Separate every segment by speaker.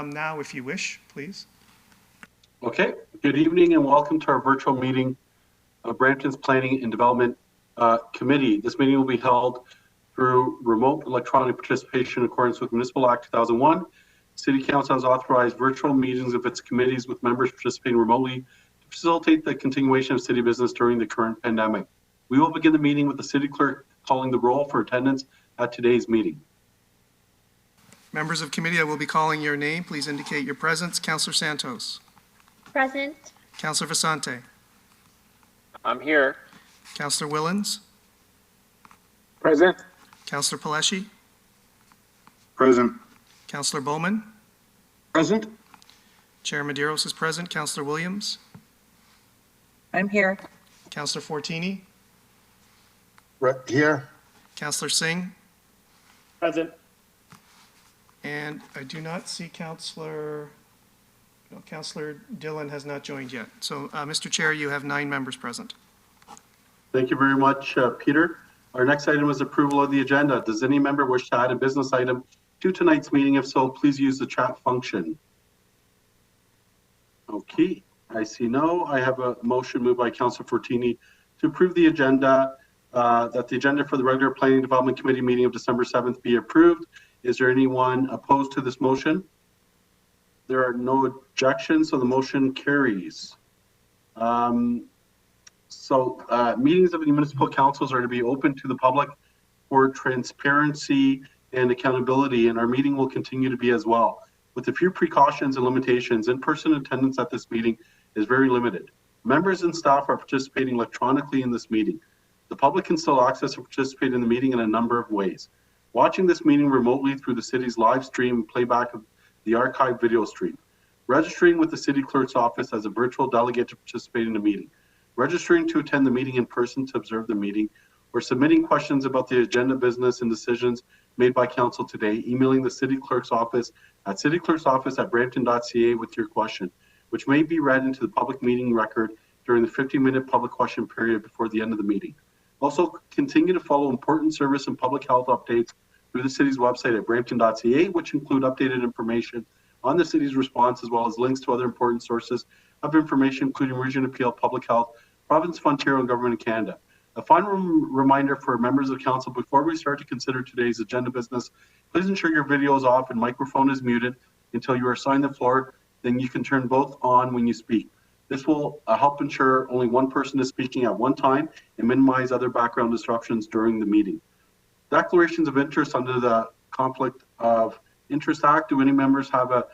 Speaker 1: now if you wish, please.
Speaker 2: Okay, good evening and welcome to our virtual meeting of Brampton's Planning and Development Committee. This meeting will be held through remote electronic participation in accordance with Municipal Act 2001. City Council has authorized virtual meetings of its committees with members participating remotely to facilitate the continuation of city business during the current pandemic. We will begin the meeting with the City Clerk calling the roll for attendance at today's meeting.
Speaker 1: Members of committee, I will be calling your name. Please indicate your presence. Councillor Santos.
Speaker 3: Present.
Speaker 1: Councillor Vasante.
Speaker 4: I'm here.
Speaker 1: Councillor Willens.
Speaker 4: Present.
Speaker 1: Councillor Paleshi.
Speaker 4: Present.
Speaker 1: Councillor Bowman.
Speaker 4: Present.
Speaker 1: Chair Medeiros is present. Councillor Williams.
Speaker 5: I'm here.
Speaker 1: Councillor Fortini.
Speaker 4: Here.
Speaker 1: Councillor Singh.
Speaker 4: Present.
Speaker 1: And I do not see Councillor Dillon has not joined yet. So, Mr. Chair, you have 9 members present.
Speaker 2: Thank you very much, Peter. Our next item is approval of the agenda. Does any member wish to add a business item to tonight's meeting? If so, please use the chat function. Okay, I see no. I have a motion moved by Councillor Fortini to approve the agenda, that the agenda for the regular Planning and Development Committee meeting of December 7th be approved. Is there anyone opposed to this motion? There are no objections, so the motion carries. Meetings of the municipal councils are to be open to the public for transparency and accountability, and our meeting will continue to be as well. With a few precautions and limitations, in-person attendance at this meeting is very limited. Members and staff are participating electronically in this meeting. The public can still access and participate in the meeting in a number of ways. Watching this meeting remotely through the city's live stream and playback of the archived video stream. Registering with the city clerk's office as a virtual delegate to participate in the meeting. Registering to attend the meeting in person to observe the meeting, or submitting questions about the agenda, business, and decisions made by council today, emailing the city clerk's office at cityclerksoffice@brampton.ca with your question, which may be read into the public meeting record during the 50-minute public question period before the end of the meeting. Also, continue to follow important service and public health updates through the city's website at brampton.ca, which include updated information on the city's response, as well as links to other important sources of information, including Region Appeal, Public Health, Province of Ontario, and Government of Canada. A final reminder for members of council, before we start to consider today's agenda business, please ensure your video is off and microphone is muted until you are assigned the floor. Then you can turn both on when you speak. This will help ensure only one person is speaking at one time and minimize other background disruptions during the meeting. Declarations of interest under the Conflict of Interest Act. Do any members have a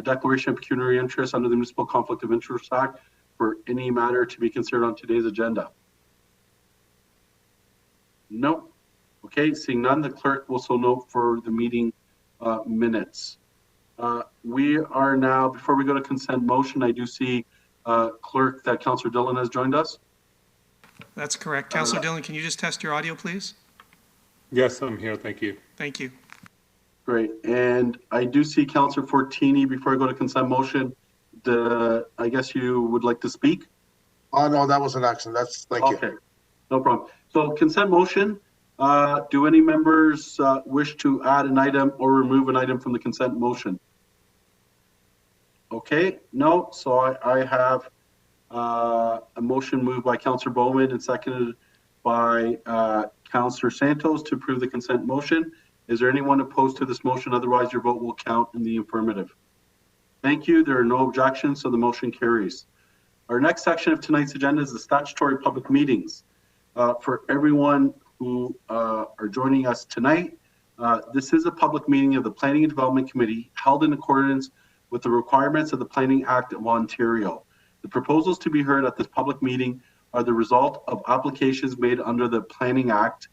Speaker 2: declaration of pecuniary interest under the Municipal Conflict of Interest Act for any matter to be considered on today's agenda? No. Okay, seeing none, the clerk will so note for the meeting minutes. We are now, before we go to consent motion, I do see clerk that Councillor Dillon has joined us.
Speaker 1: That's correct. Councillor Dillon, can you just test your audio, please?
Speaker 6: Yes, I'm here. Thank you.
Speaker 1: Thank you.
Speaker 2: Great. And I do see Councillor Fortini. Before I go to consent motion, I guess you would like to speak?
Speaker 4: Oh, no, that was an accident. Thank you.
Speaker 2: Okay, no problem. So consent motion, do any members wish to add an item or remove an item from the consent motion? Okay, no. So I have a motion moved by Councillor Bowman and seconded by Councillor Santos to approve the consent motion. Is there anyone opposed to this motion? Otherwise, your vote will count in the affirmative. Thank you. There are no objections, so the motion carries. Our next section of tonight's agenda is the statutory public meetings. For everyone who are joining us tonight, this is a public meeting of the Planning and Development Committee held in accordance with the requirements of the Planning Act of Ontario. The proposals to be heard at this public meeting are the result of applications made under the Planning Act.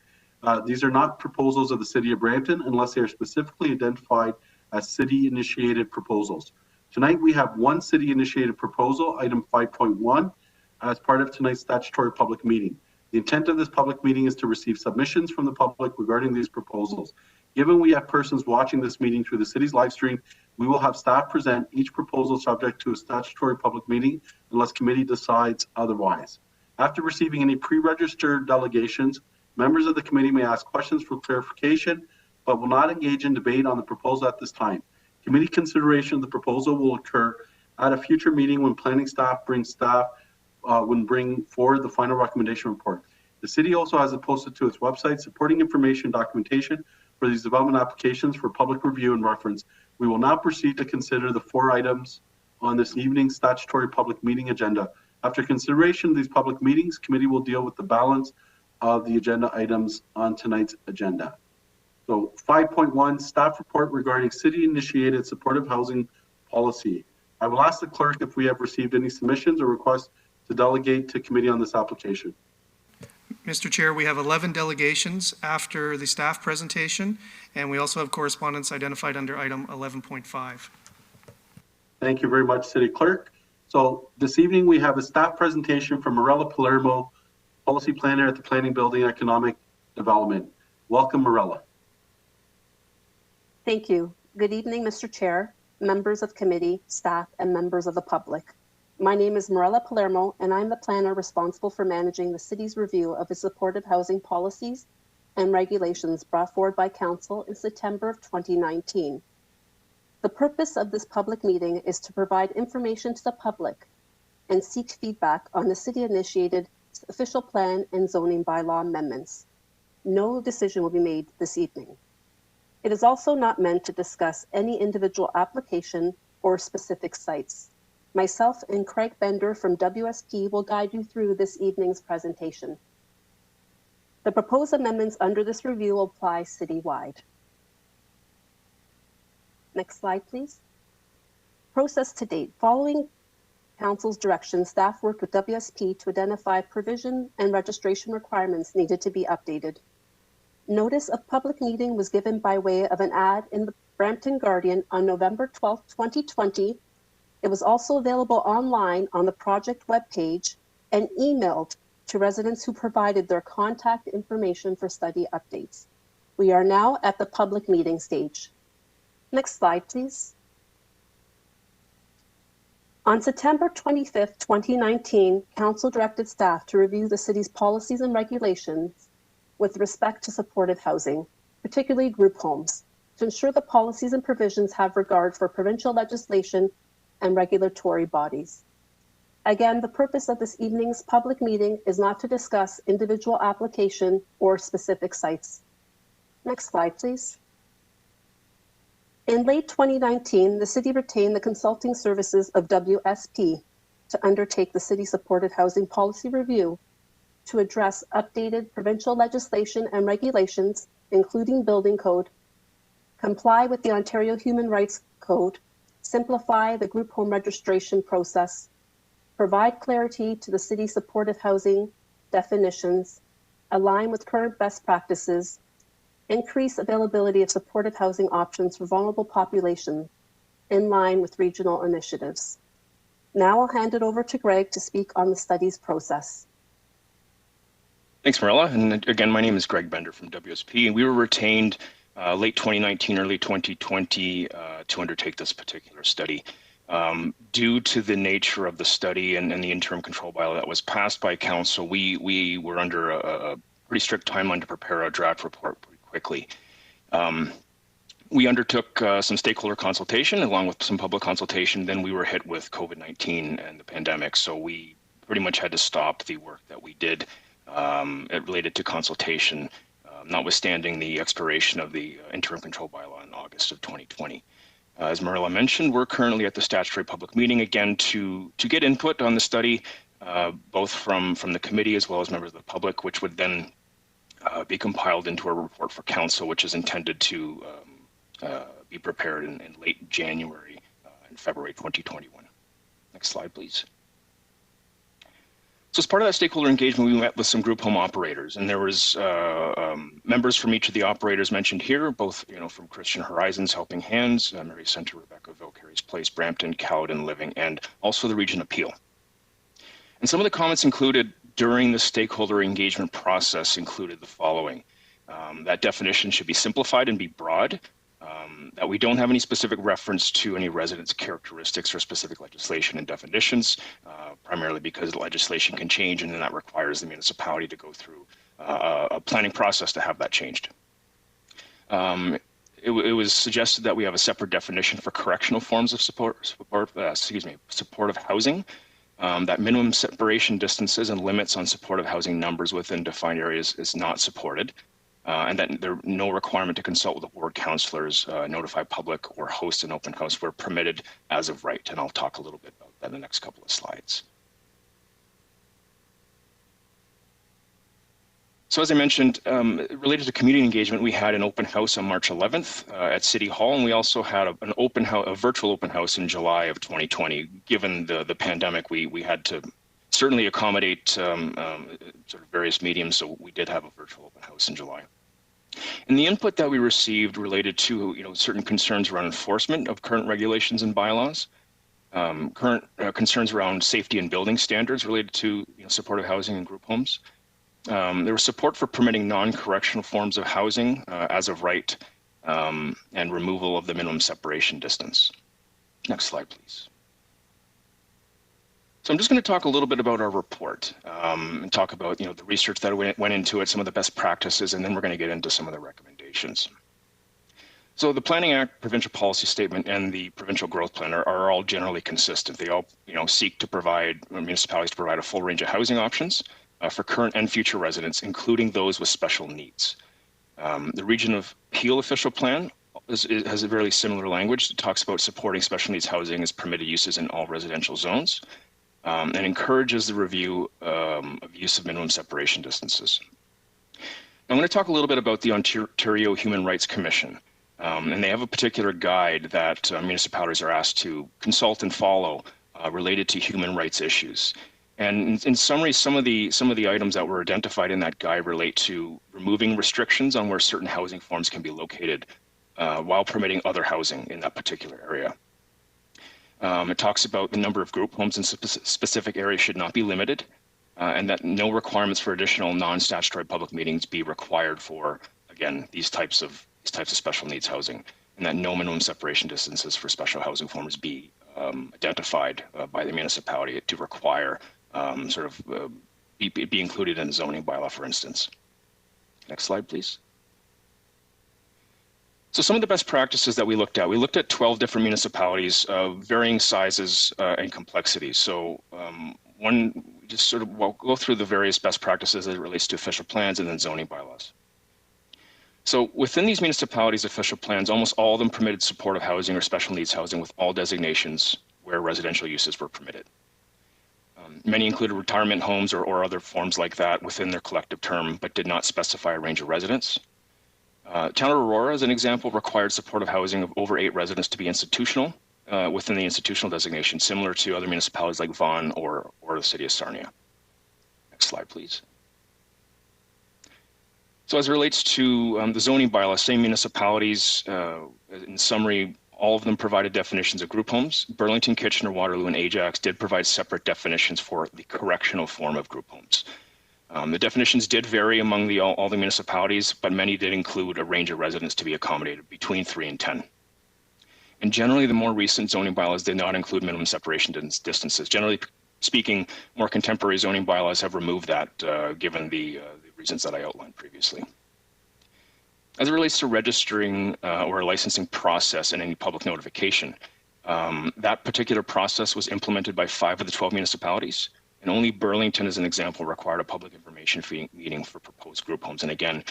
Speaker 2: These are not proposals of the City of Brampton unless they are specifically identified as city-initiated proposals. Tonight we have one city-initiated proposal, item 5.1, as part of tonight's statutory public meeting. The intent of this public meeting is to receive submissions from the public regarding these proposals. Given we have persons watching this meeting through the city's live stream, we will have staff present each proposal subject to a statutory public meeting unless committee decides otherwise. After receiving any pre-registered delegations, members of the committee may ask questions for clarification, but will not engage in debate on the proposal at this time. Committee consideration of the proposal will occur at a future meeting when planning staff when bring forward the final recommendation report. The city also has it posted to its website supporting information and documentation for these development applications for public review and reference. We will now proceed to consider the 4 items on this evening's statutory public meeting agenda. After consideration of these public meetings, committee will deal with the balance of the agenda items on tonight's agenda. So 5.1, staff report regarding city-initiated supportive housing policy. I will ask the clerk if we have received any submissions or requests to delegate to committee on this application.
Speaker 1: Mr. Chair, we have 11 delegations after the staff presentation, and we also have correspondence identified under item 11.5.
Speaker 2: Thank you very much, City Clerk. So this evening we have a staff presentation from Moira Palermo, Policy Planner at the Planning Building Economic Development. Welcome, Moira.
Speaker 3: Thank you. Good evening, Mr. Chair, members of committee, staff, and members of the public. My name is Moira Palermo, and I'm the planner responsible for managing the city's review of its supportive housing policies and regulations brought forward by Council in September of 2019. The purpose of this public meeting is to provide information to the public and seek feedback on the city-initiated official plan and zoning bylaw amendments. No decision will be made this evening. It is also not meant to discuss any individual application or specific sites. Myself and Craig Bender from WSP will guide you through this evening's presentation. The proposed amendments under this review will apply citywide. Next slide, please. Process to date. Following Council's direction, staff worked with WSP to identify provision and registration requirements needed to be updated. Notice of public meeting was given by way of an ad in the Brampton Guardian on November 12, 2020. It was also available online on the project webpage and emailed to residents who provided their contact information for study updates. We are now at the public meeting stage. Next slide, please. On September 25th, 2019, Council directed staff to review the city's policies and regulations with respect to supportive housing, particularly group homes, to ensure the policies and provisions have regard for provincial legislation and regulatory bodies. Again, the purpose of this evening's public meeting is not to discuss individual application or specific sites. Next slide, please. In late 2019, the city retained the consulting services of WSP to undertake the city supportive housing policy review to address updated provincial legislation and regulations, including building code, comply with the Ontario Human Rights Code, simplify the group home registration process, provide clarity to the city supportive housing definitions, align with current best practices, increase availability of supportive housing options for vulnerable populations in line with regional initiatives. Now I'll hand it over to Greg to speak on the study's process.
Speaker 7: Thanks, Moira. And again, my name is Greg Bender from WSP, and we were retained late 2019, early 2020 to undertake this particular study. Due to the nature of the study and the interim control bylaw that was passed by council, we were under a pretty strict timeline to prepare a draft report pretty quickly. We undertook some stakeholder consultation along with some public consultation. Then we were hit with COVID-19 and the pandemic, so we pretty much had to stop the work that we did related to consultation, notwithstanding the expiration of the interim control bylaw in August of 2020. As Moira mentioned, we're currently at the statutory public meeting again to get input on the study, both from the committee as well as members of the public, which would then be compiled into a report for council, which is intended to be prepared in late January and February 2021. Next slide, please. So as part of that stakeholder engagement, we met with some group home operators, and there was members from each of the operators mentioned here, both from Christian Horizons, Helping Hands, Mary Center, Rebecca-ville, Carey's Place, Brampton, Caledon Living, and also the Region Appeal. And some of the comments included during the stakeholder engagement process included the following: that definition should be simplified and be broad, that we don't have any specific reference to any residence characteristics or specific legislation and definitions, primarily because the legislation can change and then that requires the municipality to go through a planning process to have that changed. it was suggested that we have a separate definition for correctional forms of supportive housing, that minimum separation distances and limits on supportive housing numbers within defined areas is not supported, and that there no requirement to consult with the ward councillors, notify public, or host an open house where permitted as of right. And I'll talk a little bit about that in the next couple of slides. So as I mentioned, related to community engagement, we had an open house on March 11th at City Hall, and we also had a virtual open house in July of 2020. Given the pandemic, we had to certainly accommodate sort of various mediums, so we did have a virtual open house in July. And the input that we received related to certain concerns around enforcement of current regulations and bylaws, current concerns around safety and building standards related to supportive housing and group homes. There was support for permitting non-correctional forms of housing as of right, and removal of the minimum separation distance. Next slide, please. So I'm just going to talk a little bit about our report and talk about the research that went into it, some of the best practices, and then we're going to get into some of the recommendations. So the Planning Act, Provincial Policy Statement, and the Provincial Growth Plan are all generally consistent. They all seek to provide municipalities to provide a full range of housing options for current and future residents, including those with special needs. The Region of Peel official plan has a very similar language. It talks about supporting special needs housing as permitted uses in all residential zones, and encourages the review of use of minimum separation distances. I'm going to talk a little bit about the Ontario Human Rights Commission, and they have a particular guide that municipalities are asked to consult and follow related to human rights issues. And in summary, some of the items that were identified in that guide relate to removing restrictions on where certain housing forms can be located while permitting other housing in that particular area. It talks about the number of group homes in specific areas should not be limited, and that no requirements for additional non-statutory public meetings be required for, again, these types of special needs housing, and that no minimum separation distances for special housing forms be identified by the municipality to require be included in the zoning bylaw, for instance. Next slide, please. So some of the best practices that we looked at 12 different municipalities of varying sizes and complexities. So we'll go through the various best practices as it relates to official plans and then zoning bylaws. So within these municipalities' official plans, almost all of them permitted supportive housing or special needs housing with all designations where residential uses were permitted. Many included retirement homes or other forms like that within their collective term, but did not specify a range of residents. Town of Aurora, as an example, required supportive housing of over 8 residents to be institutional within the institutional designation, similar to other municipalities like Vaughan or the city of Sarnia. Next slide, please. So as it relates to the zoning bylaw, same municipalities, in summary, all of them provided definitions of group homes. Burlington, Kitchener, Waterloo, and Ajax did provide separate definitions for the correctional form of group homes. The definitions did vary among all the municipalities, but many did include a range of residents to be accommodated between 3 and 10. And generally, the more recent zoning bylaws did not include minimum separation distances. Generally speaking, more contemporary zoning bylaws have removed that, given the reasons that I outlined previously. As it relates to registering or a licensing process and any public notification, that particular process was implemented by 5 of the 12 municipalities, and only Burlington, as an example, required a public information meeting for proposed group homes. And again,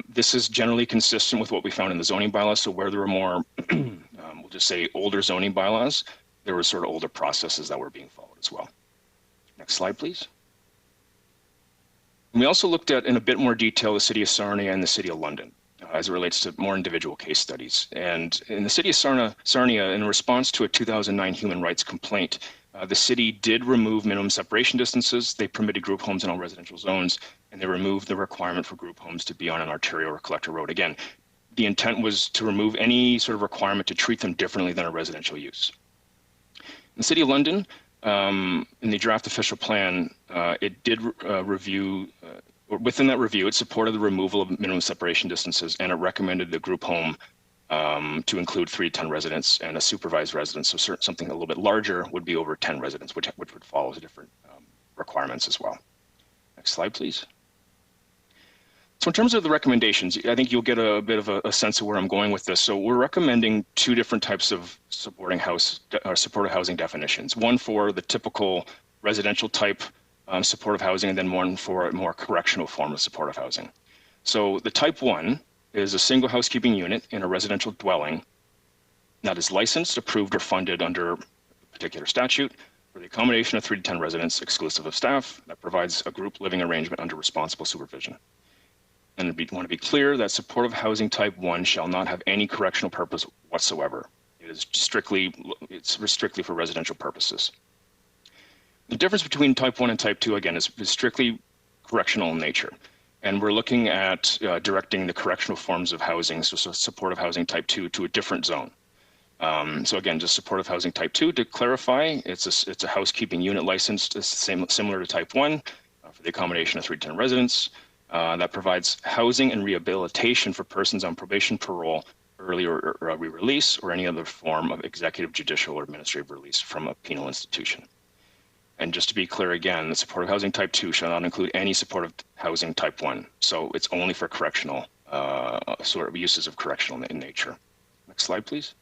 Speaker 7: this is generally consistent with what we found in the zoning bylaws. So where there were more, we'll just say older zoning bylaws, there were sort of older processes that were being followed as well. Next slide, please. And we also looked at, in a bit more detail, the city of Sarnia and the city of London as it relates to more individual case studies. And in the city of Sarnia, in response to a 2009 human rights complaint, the city did remove minimum separation distances. They permitted group homes in all residential zones, and they removed the requirement for group homes to be on an arterial or collector road. Again, the intent was to remove any sort of requirement to treat them differently than a residential use. In the city of London, in the draft official plan, it did review, within that review, it supported the removal of minimum separation distances, and it recommended the group home to include 3 to 10 residents and a supervised residence. So something a little bit larger would be over 10 residents, which would follow the different requirements as well. Next slide, please. So in terms of the recommendations, I think you'll get a bit of a sense of where I'm going with this. So we're recommending two different types of supportive housing definitions. One for the typical residential type supportive housing, and then one for a more correctional form of supportive housing. So the type 1 is a single housekeeping unit in a residential dwelling that is licensed, approved, or funded under a particular statute for the accommodation of 3 to 10 residents exclusive of staff that provides a group living arrangement under responsible supervision. And we want to be clear that supportive housing type 1 shall not have any correctional purpose whatsoever. It's strictly for residential purposes. The difference between type 1 and type 2, again, is strictly correctional in nature. And we're looking at directing the correctional forms of housing, so supportive housing type 2, to a different zone. So again, just supportive housing type 2, to clarify, it's a housekeeping unit licensed, similar to type 1 for the accommodation of 3 to 10 residents. That provides housing and rehabilitation for persons on probation, parole, early or re-release, or any other form of executive, judicial, or administrative release from a penal institution. And just to be clear again, the supportive housing type 2 shall not include any supportive housing type 1. So it's only for correctional, sort of uses of correctional in nature. Next slide, please.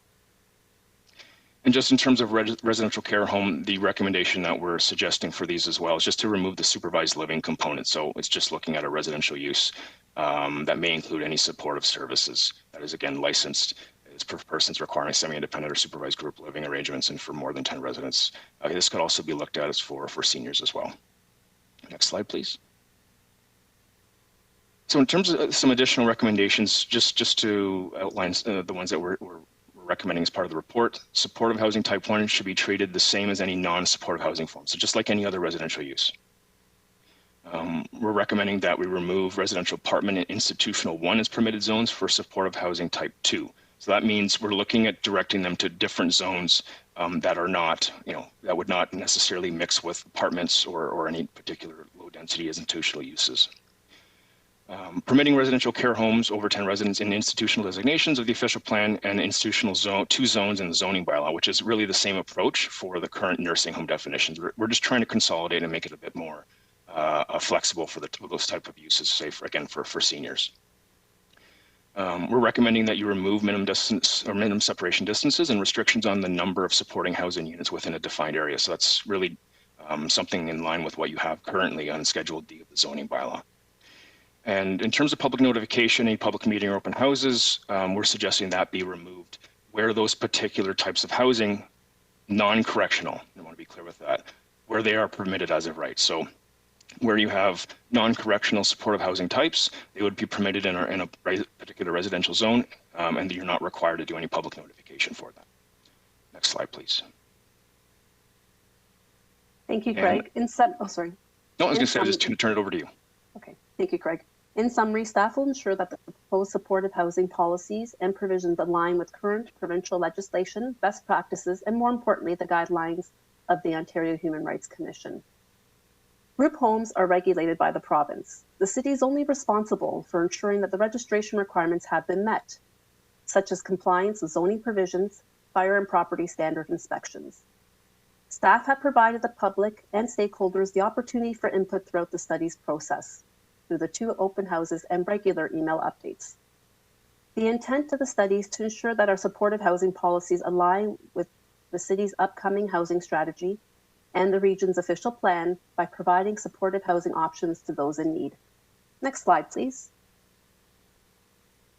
Speaker 7: And just in terms of residential care home, the recommendation that we're suggesting for these as well is just to remove the supervised living component. So it's just looking at a residential use that may include any supportive services that is, again, licensed as per persons requiring semi-independent or supervised group living arrangements and for more than 10 residents. This could also be looked at as for seniors as well. Next slide, please. So in terms of some additional recommendations, just to outline the ones that we're recommending as part of the report, supportive housing type 1 should be treated the same as any non-supportive housing form, so just like any other residential use. We're recommending that we remove residential apartment and institutional 1 as permitted zones for supportive housing type 2. So that means we're looking at directing them to different zones that are not, that would not necessarily mix with apartments or any particular low density institutional uses. Permitting residential care homes over 10 residents in institutional designations of the official plan and institutional zone, 2 zones in the zoning bylaw, which is really the same approach for the current nursing home definitions. We're just trying to consolidate and make it a bit more flexible for those type of uses, say for seniors. We're recommending that you remove minimum distance or minimum separation distances and restrictions on the number of supporting housing units within a defined area. So that's really something in line with what you have currently on Schedule D of the zoning bylaw. And in terms of public notification, any public meeting or open houses, we're suggesting that be removed where those particular types of housing, non-correctional, I want to be clear with that, where they are permitted as of right. So where you have non-correctional supportive housing types, they would be permitted in a particular residential zone, and you're not required to do any public notification for that. Next slide, please.
Speaker 3: Thank you, Craig.
Speaker 7: No, I was going to say, just turn it over to you.
Speaker 3: Okay, thank you, Craig. In summary, staff will ensure that the proposed supportive housing policies and provisions align with current provincial legislation, best practices, and more importantly, the guidelines of the Ontario Human Rights Commission. Group homes are regulated by the province. The city is only responsible for ensuring that the registration requirements have been met, such as compliance with zoning provisions, fire and property standard inspections. Staff have provided the public and stakeholders the opportunity for input throughout the study's process through the 2 open houses and regular email updates. The intent of the study is to ensure that our supportive housing policies align with the city's upcoming housing strategy and the region's official plan by providing supportive housing options to those in need. Next slide, please.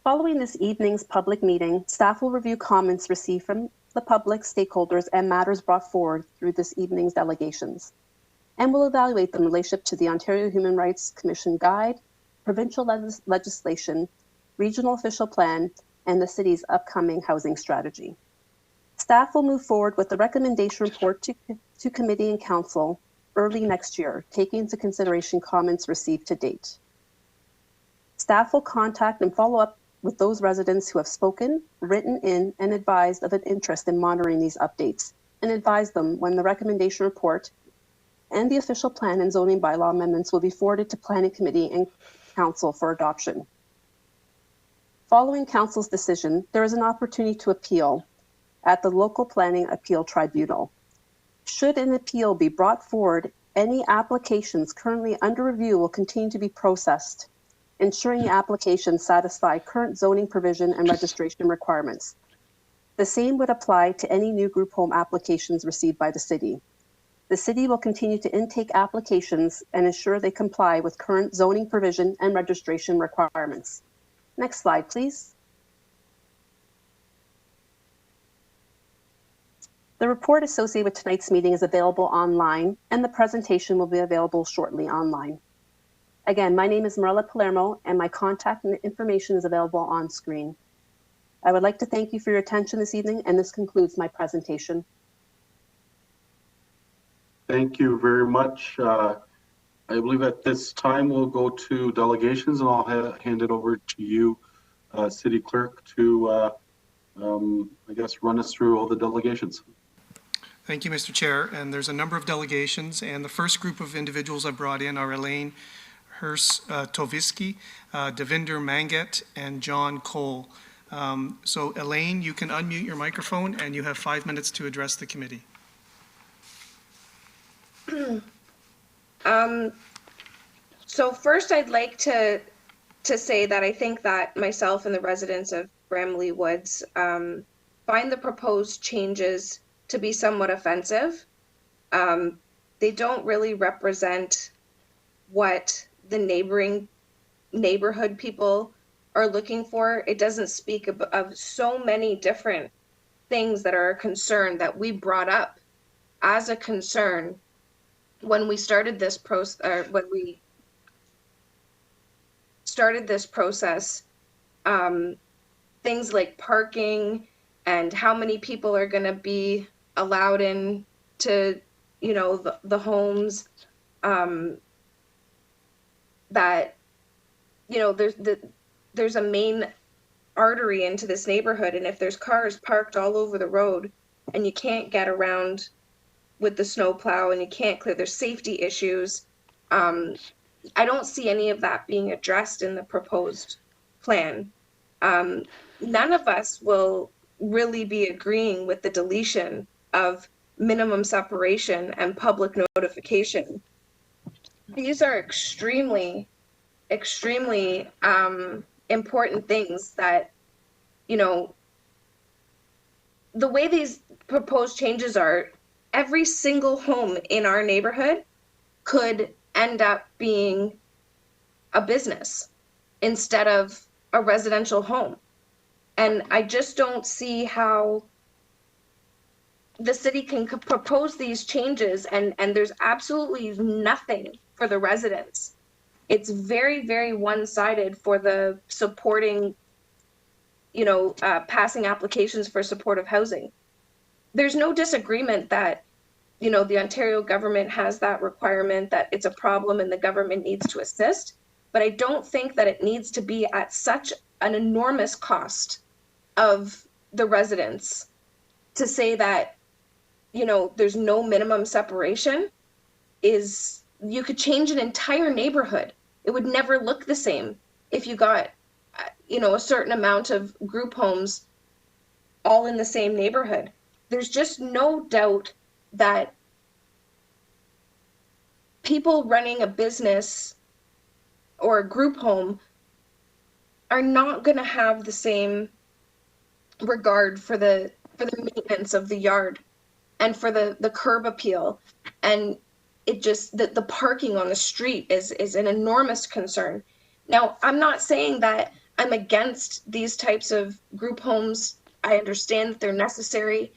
Speaker 3: Following this evening's public meeting, staff will review comments received from the public, stakeholders, and matters brought forward through this evening's delegations, and will evaluate them in relationship to the Ontario Human Rights Commission Guide, provincial legislation, regional official plan, and the city's upcoming housing strategy. Staff will move forward with the recommendation report to committee and council early next year, taking into consideration comments received to date. Staff will contact and follow up with those residents who have spoken, written in, and advised of an interest in monitoring these updates, and advise them when the recommendation report and the official plan and zoning bylaw amendments will be forwarded to Planning Committee and Council for adoption. Following Council's decision, there is an opportunity to appeal at the Local Planning Appeal Tribunal. Should an appeal be brought forward, any applications currently under review will continue to be processed, ensuring the applications satisfy current zoning provision and registration requirements. The same would apply to any new group home applications received by the city. The city will continue to intake applications and ensure they comply with current zoning provision and registration requirements. Next slide, please. The report associated with tonight's meeting is available online, and the presentation will be available shortly online. Again, my name is Moira Palermo, and my contact information is available on screen. I would like to thank you for your attention this evening, and this concludes my presentation.
Speaker 2: Thank you very much. I believe at this time we'll go to delegations, and I'll hand it over to you, City Clerk, to, I guess, run us through all the delegations.
Speaker 1: Thank you, Mr. Chair. And there's a number of delegations, and the first group of individuals I brought in are Elaine Hurst-Tovisky, Devinder Mangat, and John Cole. So Elaine, you can unmute your microphone, and you have 5 minutes to address the committee.
Speaker 8: So first I'd like to say that I think that myself and the residents of Bramley Woods find the proposed changes to be somewhat offensive. They don't really represent what the neighborhood people are looking for. It doesn't speak of so many different things that are a concern that we brought up as a concern when we started this process, things like parking and how many people are going to be allowed in to, you know, the homes, that, you know, there's a main artery into this neighborhood, and if there's cars parked all over the road and you can't get around with the snowplow and you can't clear, there's safety issues. I don't see any of that being addressed in the proposed plan. None of us will really be agreeing with the deletion of minimum separation and public notification. These are extremely, extremely important things that, you know, the way these proposed changes are, every single home in our neighborhood could end up being a business instead of a residential home. And I just don't see how the city can propose these changes and there's absolutely nothing for the residents. It's very, very one-sided for the supporting, you know, passing applications for supportive housing. There's no disagreement that, you know, the Ontario government has that requirement, that it's a problem and the government needs to assist, but I don't think that it needs to be at such an enormous cost of the residents to say that, you know, there's no minimum separation. Is, you could change an entire neighborhood. It would never look the same if you got, you know, a certain amount of group homes all in the same neighborhood. There's just no doubt that people running a business or a group home are not going to have the same regard for the maintenance of the yard and for the curb appeal. And it just, the parking on the street is an enormous concern. Now, I'm not saying that I'm against these types of group homes. I understand that they're necessary,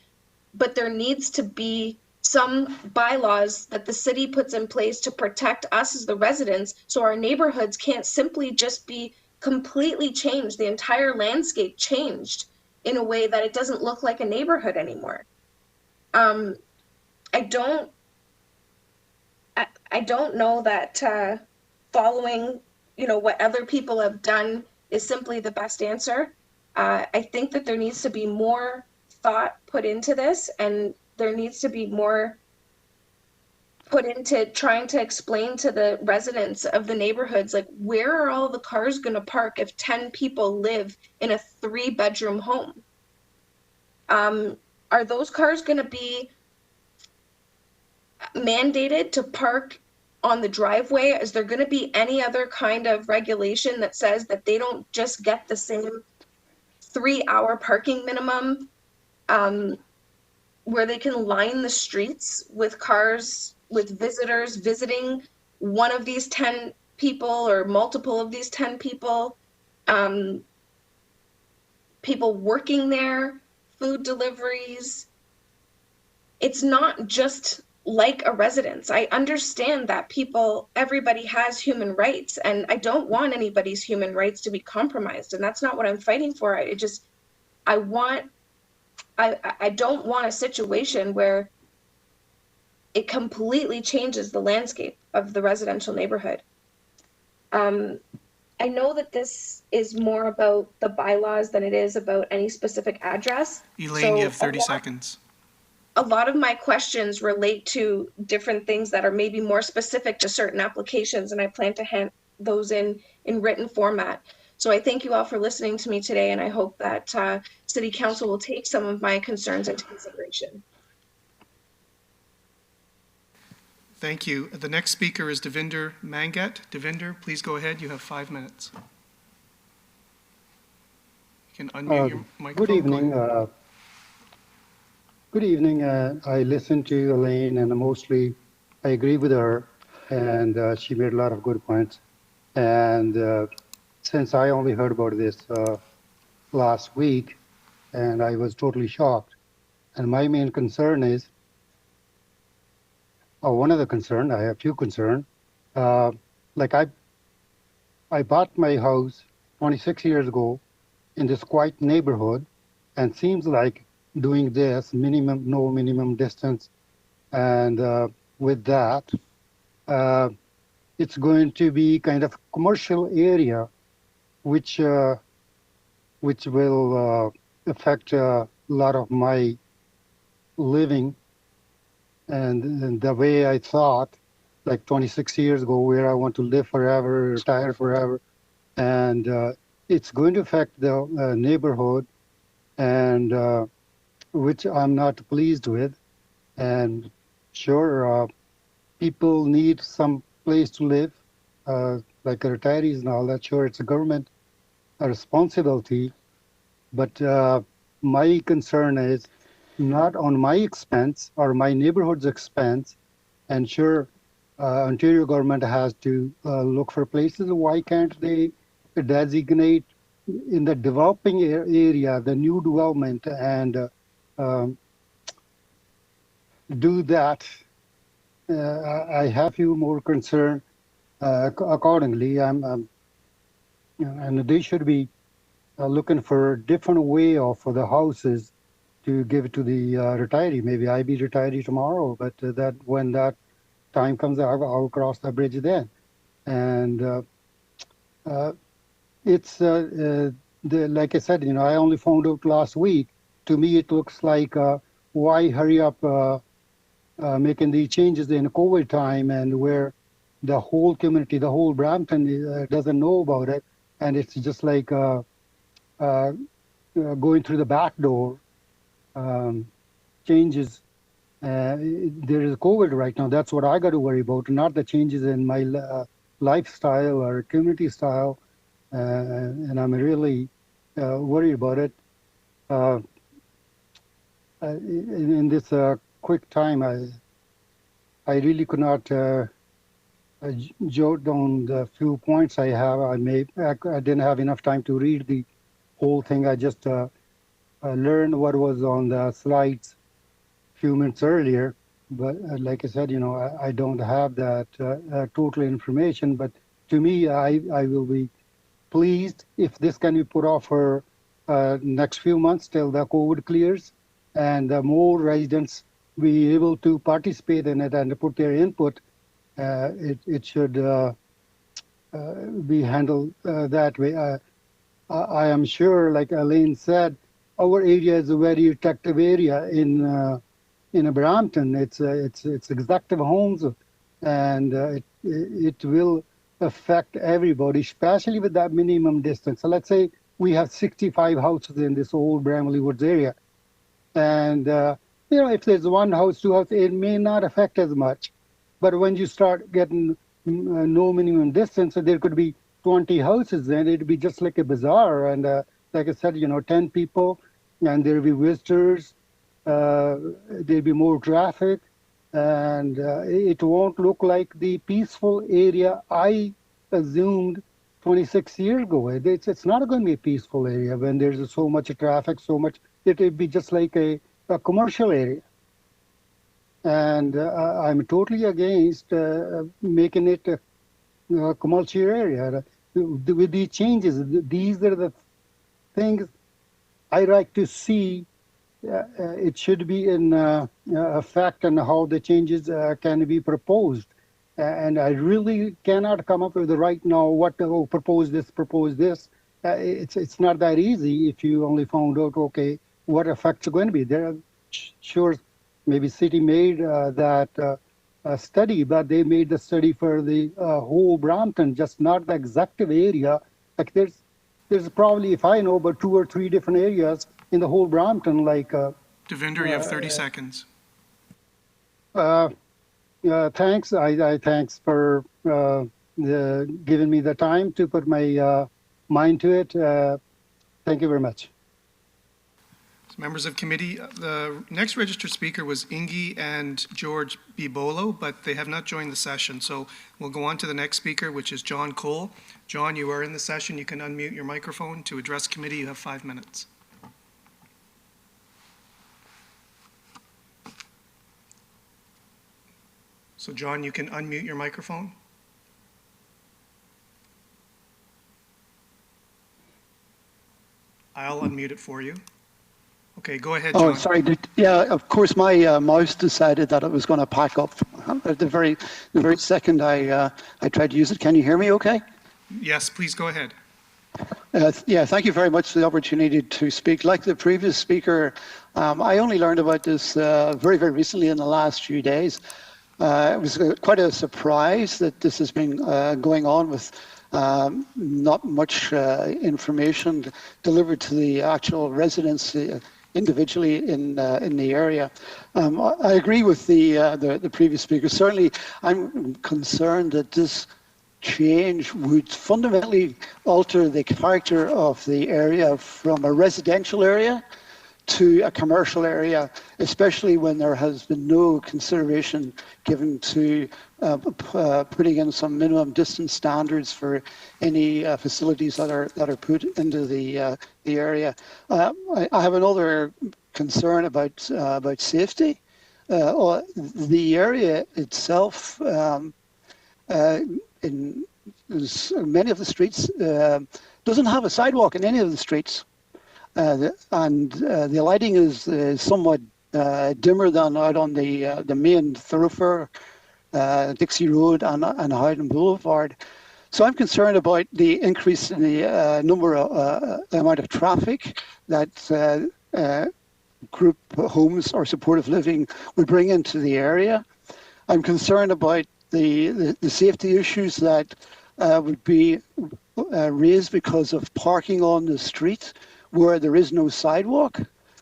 Speaker 8: but there needs to be some bylaws that the city puts in place to protect us as the residents, so our neighborhoods can't simply just be completely changed, the entire landscape changed in a way that it doesn't look like a neighborhood anymore. I don't know that following, you know, what other people have done is simply the best answer. I think that there needs to be more thought put into this, and there needs to be more put into trying to explain to the residents of the neighborhoods, like, where are all the cars going to park if 10 people live in a 3-bedroom home? Are those cars going to be mandated to park on the driveway? Is there going to be any other kind of regulation that says that they don't just get the same 3-hour parking minimum, where they can line the streets with cars, with visitors visiting one of these 10 people or multiple of these 10 people, people working there, food deliveries? It's not just like a residence. I understand that everybody has human rights, and I don't want anybody's human rights to be compromised, and that's not what I'm fighting for. I don't want a situation where it completely changes the landscape of the residential neighborhood. I know that this is more about the bylaws than it is about any specific address.
Speaker 1: Elaine, you have 30 seconds.
Speaker 8: A lot of my questions relate to different things that are maybe more specific to certain applications, and I plan to hand those in written format. So I thank you all for listening to me today, and I hope that City Council will take some of my concerns into consideration.
Speaker 1: Thank you. The next speaker is Devinder Mangat. Devinder, please go ahead. You have 5 minutes. You can unmute your microphone.
Speaker 9: Good evening. Good evening. I listened to Elaine, and mostly I agree with her, and she made a lot of good points. And since I only heard about this last week, and I was totally shocked. And my main concern is, one of the concerns, I have two concerns. Like I bought my house 26 years ago in this quiet neighborhood, and seems like doing this no minimum distance, and with that, it's going to be kind of commercial area, which will affect a lot of my living, and the way I thought, like 26 years ago, where I want to live forever, retire forever, and it's going to affect the neighborhood, and which I'm not pleased with. And sure, people need some place to live, like retirees and all that. Sure, it's a government responsibility, but my concern is not on my expense or my neighborhood's expense. And sure, Ontario government has to look for places. Why can't they designate in the developing area, the new development, and do that? I have few more concern accordingly. And they should be looking for a different way for the houses to give it to the retiree. Maybe I be retiree tomorrow, but that when that time comes, I'll cross the bridge then. And it's like I said, I only found out last week. To me, it looks like why hurry up making the changes in COVID time, and where the whole community, the whole Brampton doesn't know about it, and it's just like going through the back door. Changes. There is COVID right now. That's what I got to worry about, not the changes in my lifestyle or community style. And I'm really worried about it. In this quick time, I really could not jot down the few points I have. I didn't have enough time to read the whole thing. I just learned what was on the slides a few minutes earlier. But like I said, I don't have that total information. But to me, I will be pleased if this can be put off for next few months till the COVID clears, and more residents be able to participate in it and put their input. It should be handled that way. I am sure, like Elaine said, our area is a very attractive area in Brampton. It's executive homes, and it will affect everybody, especially with that minimum distance. So let's say we have 65 houses in this old Bramley Woods area, and if there's one house, two houses, it may not affect as much. But when you start getting no minimum distance, so there could be 20 houses, and it'd be just like a bazaar. And like I said, 10 people, and there'll be visitors, there'll be more traffic, and it won't look like the peaceful area I assumed 26 years ago. It's not going to be a peaceful area when there's so much traffic, so much. It'll be just like a commercial area. And I'm totally against making it a commercial area. With these changes, these are the things I like to see. It should be in effect on how the changes can be proposed. And I really cannot come up with the right now what to propose this. It's not that easy if you only found out, okay, what effects are going to be. There are sure maybe city made that study, but they made the study for the whole Brampton, just not the executive area. Like there's probably, if I know, about 2 or 3 different areas in the whole Brampton, like.
Speaker 1: Devinder, you have 30 seconds.
Speaker 9: Thanks. I thanks for giving me the time to put my mind to it. Thank you very much.
Speaker 1: So members of committee, the next registered speaker was Ingi and George Bibolo, but they have not joined the session. So we'll go on to the next speaker, which is John Cole. John, you are in the session. You can unmute your microphone to address committee. You have 5 minutes. So John, you can unmute your microphone. I'll unmute it for you. Okay, go ahead, John.
Speaker 10: Oh, sorry. Yeah, of course, my mouse decided that it was going to pack up at the very second I tried to use it. Can you hear me okay?
Speaker 1: Yes, please go ahead.
Speaker 10: Yeah, thank you very much for the opportunity to speak. Like the previous speaker, I only learned about this very, very recently in the last few days. It was quite a surprise that this has been going on with not much information delivered to the actual residents individually in the area. I agree with the previous speaker. Certainly, I'm concerned that this change would fundamentally alter the character of the area from a residential area to a commercial area, especially when there has been no consideration given to putting in some minimum distance standards for any facilities that are put into the area. I have another concern about safety. The area itself, in many of the streets, doesn't have a sidewalk in any of the streets. And the lighting is somewhat dimmer than out on the main thoroughfare, Dixie Road and Howden Boulevard. So I'm concerned about the increase in the amount of traffic that group homes or supportive living would bring into the area. I'm concerned about the safety issues that would be raised because of parking on the street where there is no sidewalk.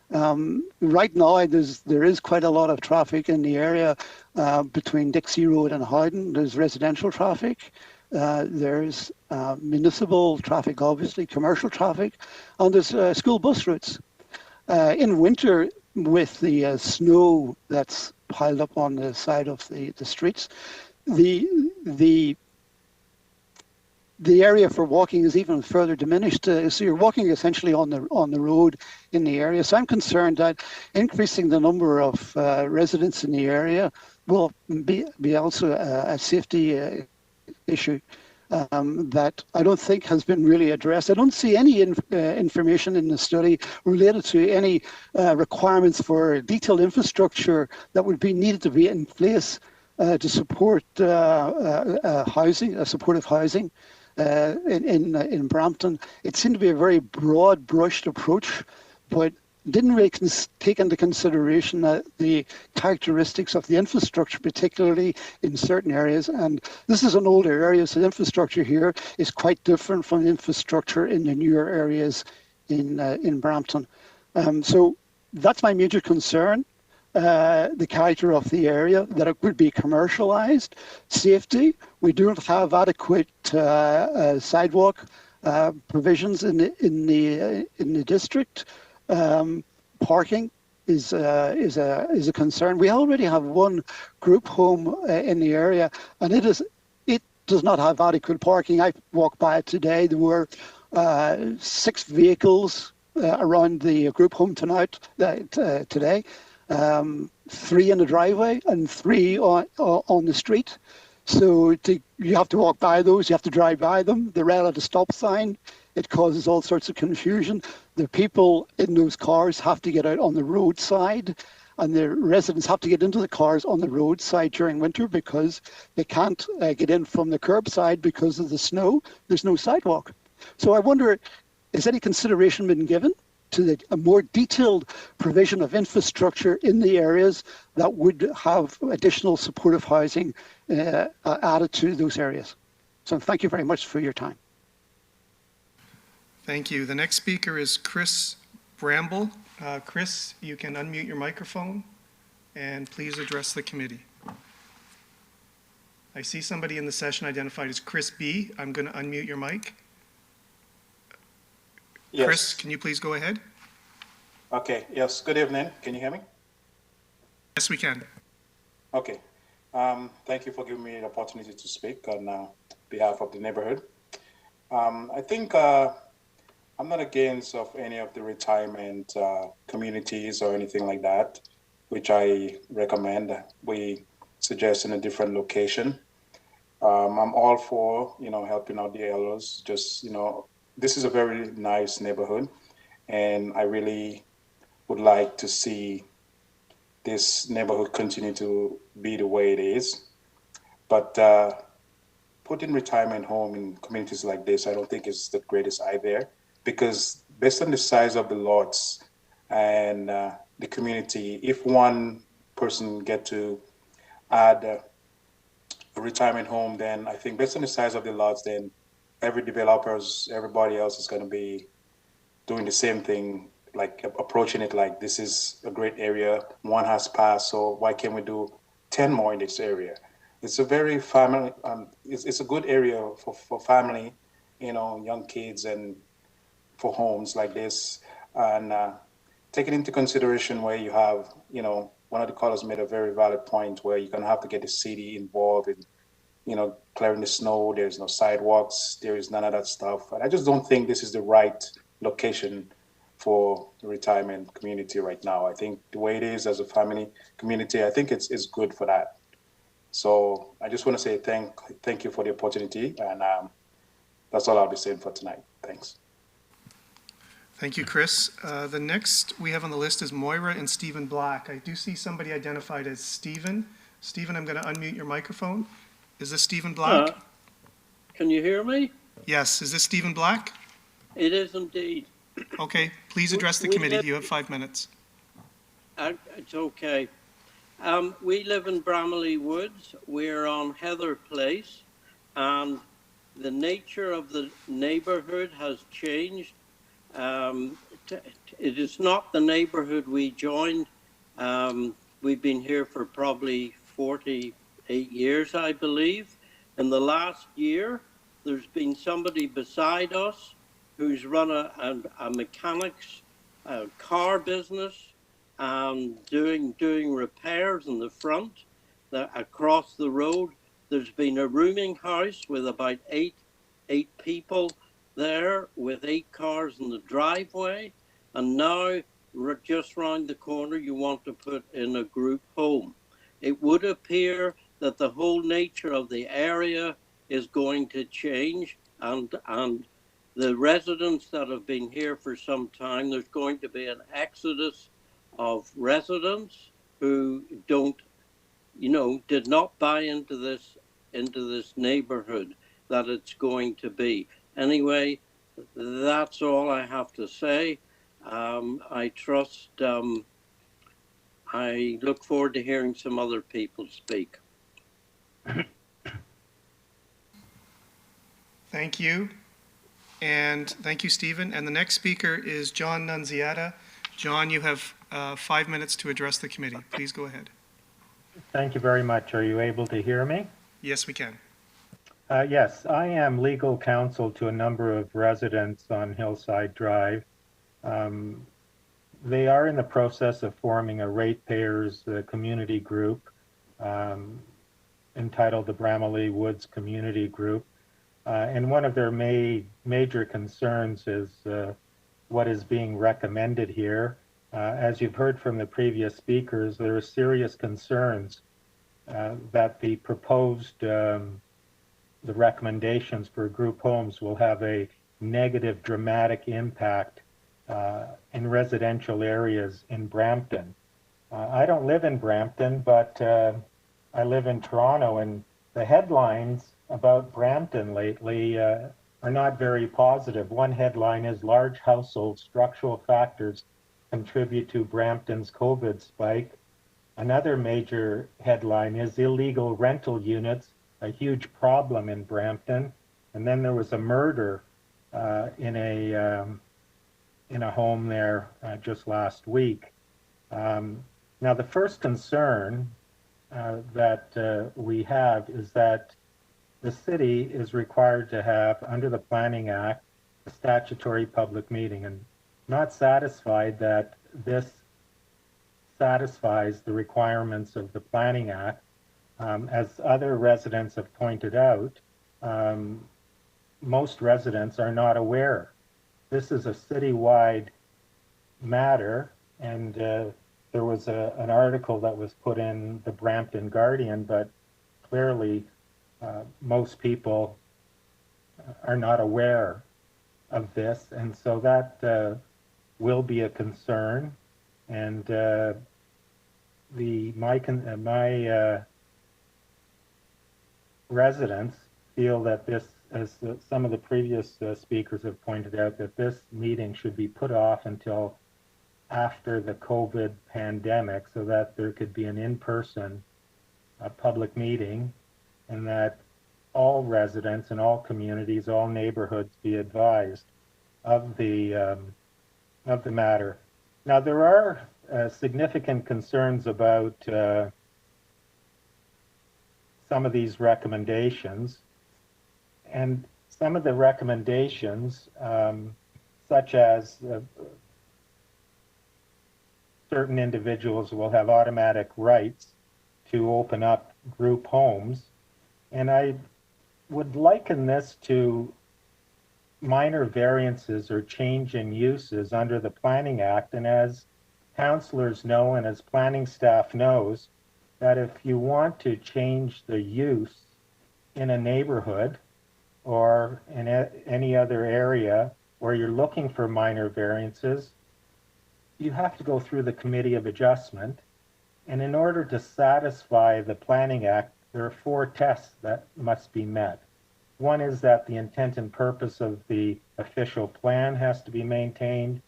Speaker 10: Right now, there is quite a lot of traffic in the area between Dixie Road and Howden. There's residential traffic. There's municipal traffic, obviously, commercial traffic, and there's school bus routes. In winter, with the snow that's piled up on the side of the streets, the area for walking is even further diminished. So you're walking essentially on the road in the area. So I'm concerned that increasing the number of residents in the area will be also a safety issue that I don't think has been really addressed. I don't see any information in the study related to any requirements for detailed infrastructure that would be needed to be in place to support housing, supportive housing. In Brampton. It seemed to be a very broad brushed approach, but didn't really take into consideration the characteristics of the infrastructure, particularly in certain areas. And this is an older area, so the infrastructure here is quite different from the infrastructure in the newer areas in Brampton. So that's my major concern. the character of the area, that it would be commercialized. Safety, we don't have adequate sidewalk provisions in the district. Parking is a concern. We already have one group home in the area, and it does not have adequate parking. I walked by it today. There were 6 vehicles around the group home today. 3 in the driveway and 3 on the street. So you have to walk by those, you have to drive by them. They're right at a stop sign. It causes all sorts of confusion. The people in those cars have to get out on the roadside, and the residents have to get into the cars on the roadside during winter because they can't get in from the curbside because of the snow. There's no sidewalk. So I wonder, has any consideration been given to a more detailed provision of infrastructure in the areas that would have additional supportive housing added to those areas? So thank you very much for your time.
Speaker 1: Thank you. The next speaker is Chris Bramble. Chris, you can unmute your microphone and please address the committee. I see somebody in the session identified as Chris B. I'm going to unmute your mic.
Speaker 11: Yes.
Speaker 1: Chris, can you please go ahead?
Speaker 11: Okay. Yes. Good evening. Can you hear me?
Speaker 1: Yes, we can.
Speaker 11: Okay. Thank you for giving me the opportunity to speak on behalf of the neighborhood. I think I'm not against of any of the retirement communities or anything like that, which I recommend. We suggest in a different location. I'm all for, helping out the elders. Just, this is a very nice neighborhood, and I really would like to see this neighborhood continue to be the way it is. But putting retirement home in communities like this, I don't think is the greatest idea, because based on the size of the lots and the community, if one person get to add a retirement home, then I think based on the size of the lots, then everybody else is going to be doing the same thing, like approaching it like this is a great area. One has passed, so why can't we do 10 more in this area? It's a very family, it's a good area for family, young kids, and for homes like this. And taking into consideration where you have, one of the callers made a very valid point where you're going to have to get the city involved in, clearing the snow. There's no sidewalks. There is none of that stuff. And I just don't think this is the right location for the retirement community right now. I think the way it is as a family community, I think it's good for that. So I just want to say thank you for the opportunity. And that's all I'll be saying for tonight. Thanks.
Speaker 1: Thank you, Chris. The next we have on the list is Moira and Stephen Black. I do see somebody identified as Stephen. Stephen, I'm going to unmute your microphone. Is this Stephen Black?
Speaker 12: Can you hear me?
Speaker 1: Yes. Is this Stephen Black?
Speaker 12: It is indeed.
Speaker 1: Okay. Please address the committee. You have 5 minutes.
Speaker 12: It's okay. We live in Bramley Woods. We're on Heather Place, and the nature of the neighborhood has changed. It is not the neighborhood we joined. We've been here for probably 48 years, I believe. In the last year, there's been somebody beside us who's run a mechanics car business, doing repairs in the front. Across the road, there's been a rooming house with about eight people there with 8 cars in the driveway, and now just round the corner you want to put in a group home. It would appear that the whole nature of the area is going to change, and the residents that have been here for some time, there's going to be an exodus of residents who did not buy into this neighborhood that it's going to be. Anyway, that's all I have to say. I trust, I look forward to hearing some other people speak.
Speaker 1: Thank you. And thank you, Stephen. And the next speaker is John Nunziata. John, you have 5 minutes to address the committee. Please go ahead.
Speaker 13: Thank you very much. Are you able to hear me?
Speaker 1: Yes, we can.
Speaker 13: Yes, I am legal counsel to a number of residents on Hillside Drive. They are in the process of forming a ratepayers community group entitled the Bramalea Woods Community Group. And one of their major concerns is what is being recommended here. As you've heard from the previous speakers, there are serious concerns that the proposed the recommendations for group homes will have a negative, dramatic impact in residential areas in Brampton. I don't live in Brampton, but I live in Toronto, and the headlines about Brampton lately are not very positive. One headline is large household structural factors contribute to Brampton's COVID spike. Another major headline is illegal rental units, a huge problem in Brampton. And then there was a murder in a home there just last week. Now, the first concern that we have is that the city is required to have, under the Planning Act, a statutory public meeting, and not satisfied that this satisfies the requirements of the Planning Act. As other residents have pointed out, most residents are not aware. This is a citywide matter, and there was an article that was put in the Brampton Guardian, but clearly most people are not aware of this, and so that will be a concern. And my residents feel that this, as some of the previous speakers have pointed out, that this meeting should be put off until after the COVID pandemic so that there could be an in-person public meeting, and that all residents in all communities, all neighborhoods be advised of the matter. Now, there are significant concerns about some of these recommendations, and some of the recommendations, such as certain individuals will have automatic rights to open up group homes. And I would liken this to minor variances or change in uses under the Planning Act. And as councillors know, and as planning staff knows, that if you want to change the use in a neighborhood or in any other area where you're looking for minor variances, you have to go through the Committee of Adjustment. And in order to satisfy the Planning Act, there are 4 tests that must be met. One is that the intent and purpose of the official plan has to be maintained.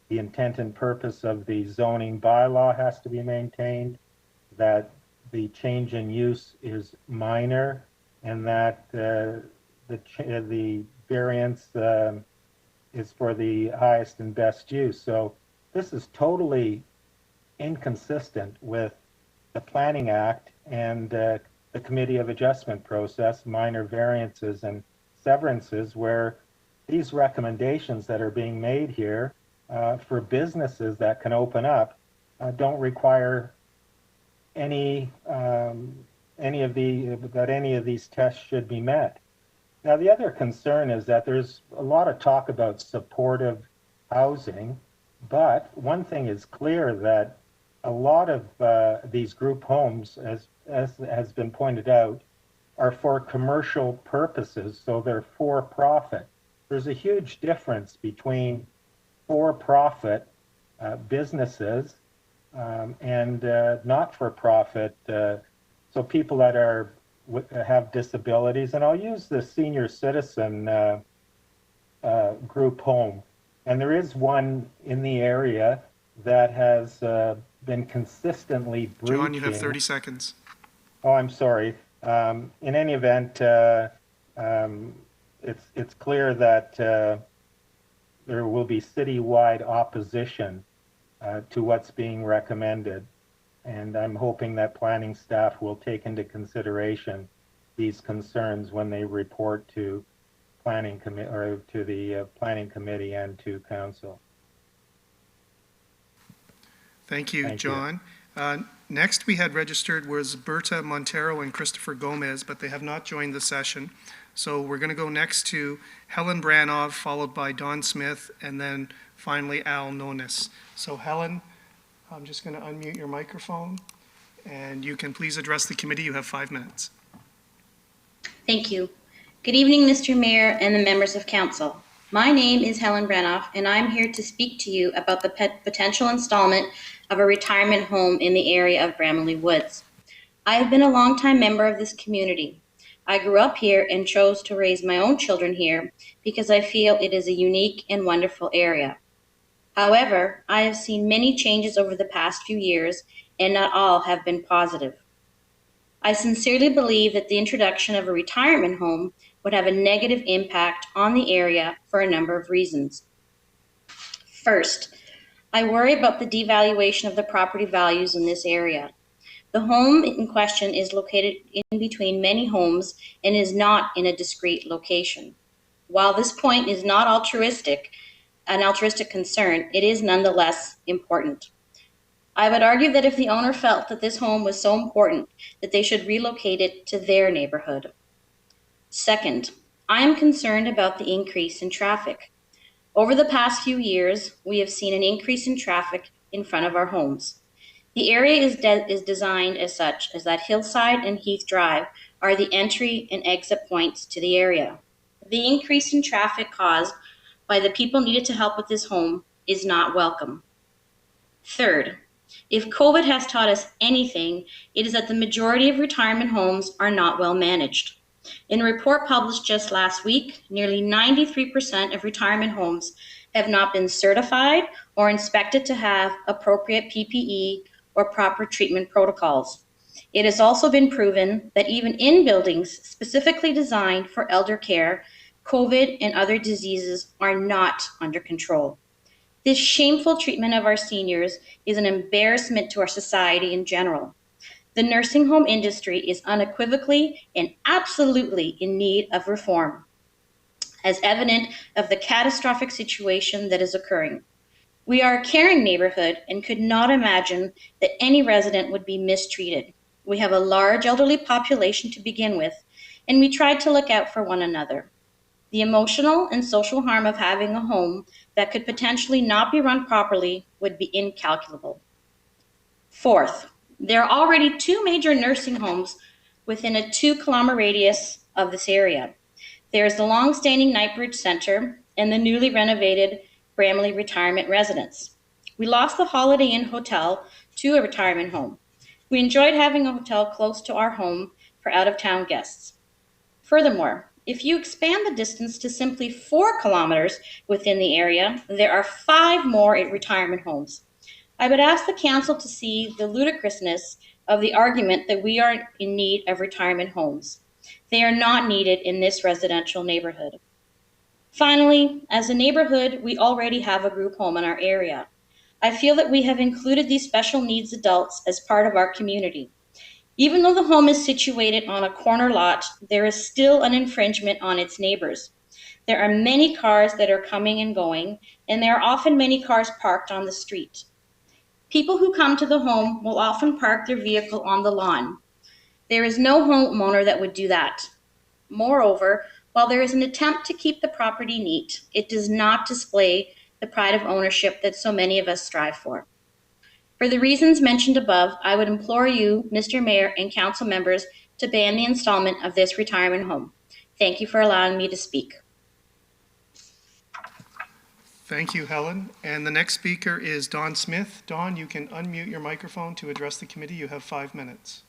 Speaker 13: The intent and purpose of the zoning bylaw has to be maintained. That the change in use is minor, and that the variance is for the highest and best use. So this is totally inconsistent with the Planning Act and the Committee of Adjustment process, minor variances and severances, where these recommendations that are being made here for businesses that can open up don't require any of these tests should be met. Now, the other concern is that there's a lot of talk about supportive housing, but one thing is clear, that a lot of these group homes, as has been pointed out, are for commercial purposes, so they're for profit. There's a huge difference between for-profit businesses and not-for-profit, so people that have disabilities. And I'll use the senior citizen group home. And there is one in the area that has been consistently breaching.
Speaker 1: John, you have 30 seconds.
Speaker 13: Oh, I'm sorry. In any event, it's clear that there will be citywide opposition to what's being recommended. And I'm hoping that planning staff will take into consideration these concerns when they report to planning committee or to the planning committee and to council.
Speaker 1: Thank you, John. Next we had registered was Berta Montero and Christopher Gomez, but they have not joined the session. So we're going to go next to Helen Branov, followed by Don Smith, and then finally Al Nonis. So Helen, I'm just going to unmute your microphone, and you can please address the committee. You have 5 minutes.
Speaker 14: Thank you. Good evening, Mr. Mayor and the members of council. My name is Helen Branoff, and I'm here to speak to you about the potential installment of a retirement home in the area of Bramley Woods. I have been a longtime member of this community. I grew up here and chose to raise my own children here because I feel it is a unique and wonderful area. However, I have seen many changes over the past few years, and not all have been positive. I sincerely believe that the introduction of a retirement home would have a negative impact on the area for a number of reasons. First, I worry about the devaluation of the property values in this area. The home in question is located in between many homes and is not in a discrete location. While this point is not an altruistic concern, it is nonetheless important. I would argue that if the owner felt that this home was so important that they should relocate it to their neighborhood. Second, I am concerned about the increase in traffic. Over the past few years, we have seen an increase in traffic in front of our homes. The area is designed as such as that Hillside and Heath Drive are the entry and exit points to the area. The increase in traffic caused by the people needed to help with this home is not welcome. Third, if COVID has taught us anything, it is that the majority of retirement homes are not well managed. In a report published just last week, nearly 93% of retirement homes have not been certified or inspected to have appropriate PPE or proper treatment protocols. It has also been proven that even in buildings specifically designed for elder care, COVID and other diseases are not under control. This shameful treatment of our seniors is an embarrassment to our society in general. The nursing home industry is unequivocally and absolutely in need of reform, as evident of the catastrophic situation that is occurring. We are a caring neighborhood and could not imagine that any resident would be mistreated. We have a large elderly population to begin with, and we tried to look out for one another. The emotional and social harm of having a home that could potentially not be run properly would be incalculable. Fourth, there are already 2 major nursing homes within a 2-kilometer radius of this area. There is the long-standing Knightbridge Center and the newly renovated Bramley Retirement Residence. We lost the Holiday Inn Hotel to a retirement home. We enjoyed having a hotel close to our home for out-of-town guests. Furthermore, if you expand the distance to simply 4 kilometers within the area, there are 5 more retirement homes. I would ask the council to see the ludicrousness of the argument that we are in need of retirement homes. They are not needed in this residential neighborhood. Finally, as a neighborhood, we already have a group home in our area. I feel that we have included these special needs adults as part of our community. Even though the home is situated on a corner lot, there is still an infringement on its neighbors. There are many cars that are coming and going, and there are often many cars parked on the street. People who come to the home will often park their vehicle on the lawn. There is no homeowner that would do that. Moreover, while there is an attempt to keep the property neat, it does not display the pride of ownership that so many of us strive for. For the reasons mentioned above, I would implore you, Mr. Mayor and council members, to ban the installment of this retirement home. Thank you for allowing me to speak.
Speaker 1: Thank you, Helen. And the next speaker is Don Smith. Don, you can unmute your microphone to address the committee. You have 5 minutes.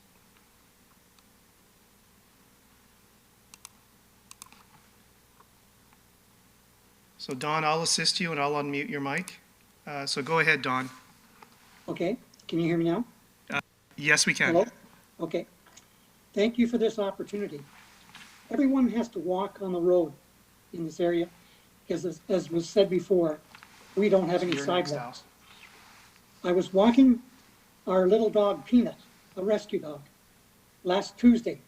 Speaker 1: So Don, I'll assist you and I'll unmute your mic. So go ahead, Don.
Speaker 15: Okay, can you hear me now?
Speaker 1: Yes, we can.
Speaker 15: Hello? Okay. Thank you for this opportunity. Everyone has to walk on the road in this area because, as was said before, we don't have any sidewalks. I was walking our little dog Peanut, a rescue dog, last Tuesday.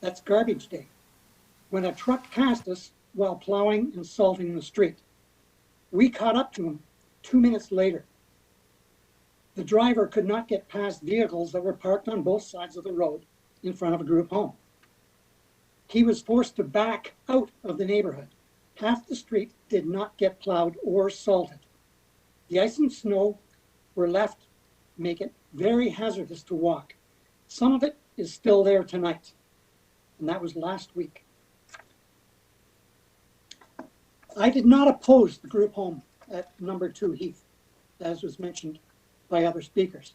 Speaker 15: That's garbage day, when a truck passed us while plowing and salting the street. We caught up to him 2 minutes later. The driver could not get past vehicles that were parked on both sides of the road in front of a group home. He was forced to back out of the neighborhood. Half the street did not get plowed or salted. The ice and snow were left, make it very hazardous to walk. Some of it is still there tonight, and that was last week. I did not oppose the group home at number 2 Heath, as was mentioned by other speakers.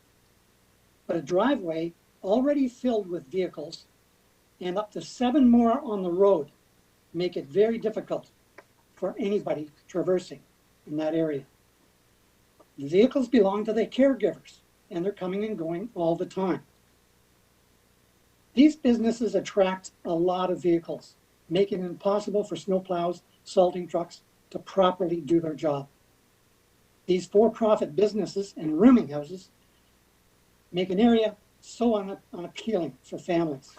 Speaker 15: But a driveway already filled with vehicles and up to 7 more on the road make it very difficult for anybody traversing in that area. The vehicles belong to the caregivers, and they're coming and going all the time. These businesses attract a lot of vehicles, making it impossible for snowplows, salting trucks to properly do their job. These for-profit businesses and rooming houses make an area so unappealing for families.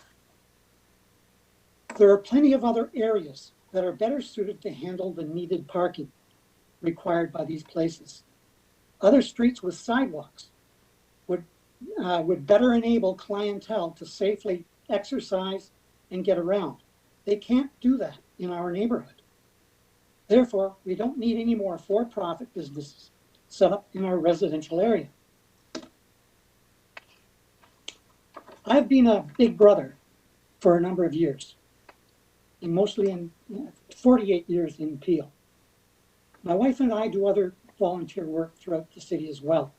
Speaker 15: There are plenty of other areas that are better suited to handle the needed parking required by these places. Other streets with sidewalks would better enable clientele to safely exercise and get around. They can't do that in our neighborhood. Therefore, we don't need any more for-profit businesses set up in our residential area. I've been a big brother for a number of years, and mostly in 48 years in Peel. My wife and I do other volunteer work throughout the city as well.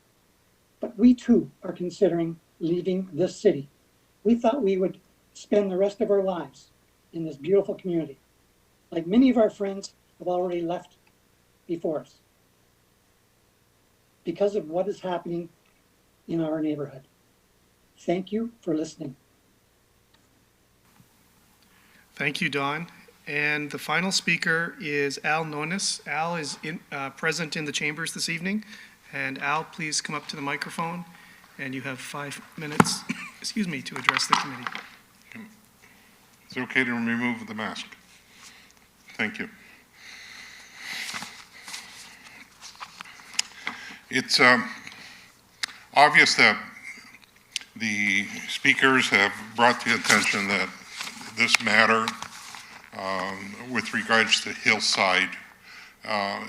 Speaker 15: But we too are considering leaving this city. We thought we would spend the rest of our lives in this beautiful community. Like many of our friends have already left before us because of what is happening in our neighborhood. Thank you for listening.
Speaker 1: Thank you, Don. And the final speaker is Al Nonis. Al is present in the chambers this evening. And Al, please come up to the microphone, and you have 5 minutes, excuse me, to address the committee.
Speaker 16: Is it okay to remove the mask? Thank you. It's obvious that the speakers have brought to attention that this matter with regards to Hillside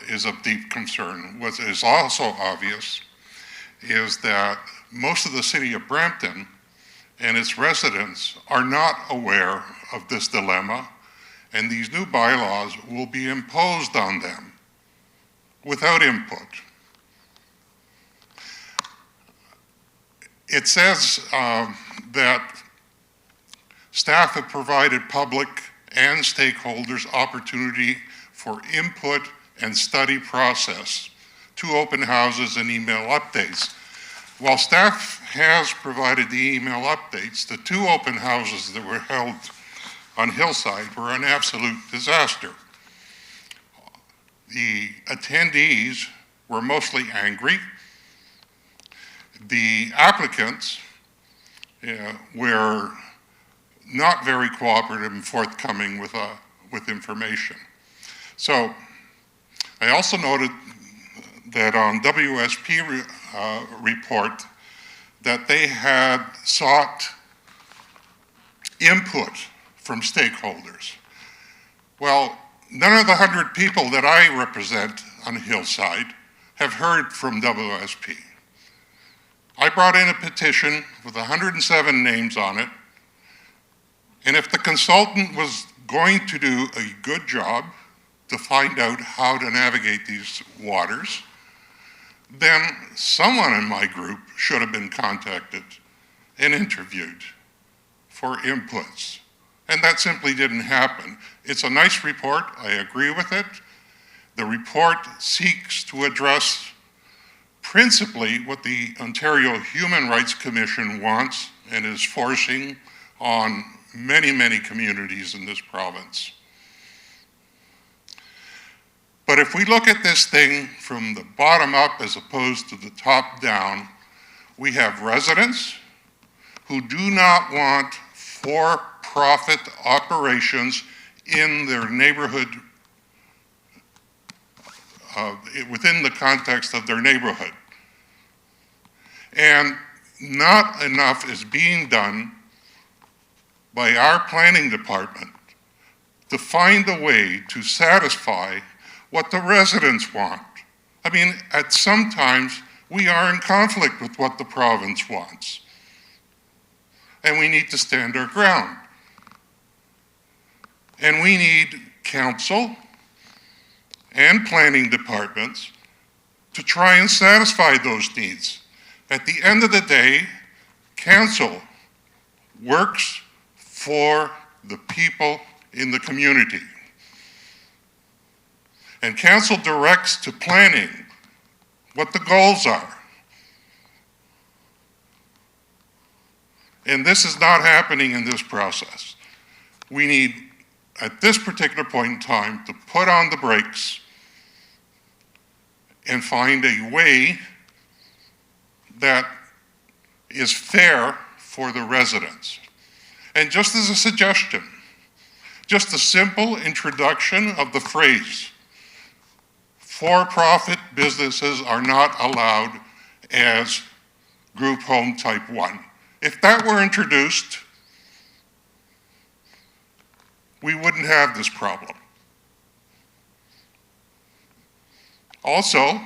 Speaker 16: is of deep concern. What is also obvious is that most of the city of Brampton and its residents are not aware of this dilemma, and these new bylaws will be imposed on them without input. It says that staff have provided public and stakeholders opportunity for input and study process, 2 open houses and email updates. While staff has provided the email updates, the 2 open houses that were held on Hillside were an absolute disaster. The attendees were mostly angry. The applicants were not very cooperative and forthcoming with information. So I also noted that on WSP report that they had sought input from stakeholders. Well, none of the 100 people that I represent on Hillside have heard from WSP. I brought in a petition with 107 names on it, and if the consultant was going to do a good job to find out how to navigate these waters, then someone in my group should have been contacted and interviewed for inputs. And that simply didn't happen. It's a nice report, I agree with it. The report seeks to address principally what the Ontario Human Rights Commission wants and is forcing on many, many communities in this province. But if we look at this thing from the bottom up as opposed to the top down, we have residents who do not want for-profit operations in their neighborhood, within the context of their neighborhood. And not enough is being done by our planning department to find a way to satisfy what the residents want. I mean, at some times, we are in conflict with what the province wants. And we need to stand our ground. And we need council and planning departments to try and satisfy those needs. At the end of the day, council works for the people in the community. And council directs to planning what the goals are. And this is not happening in this process. We need, at this particular point in time, to put on the brakes and find a way that is fair for the residents. And just as a suggestion, just a simple introduction of the phrase, for-profit businesses are not allowed as group home type 1. If that were introduced, we wouldn't have this problem. Also,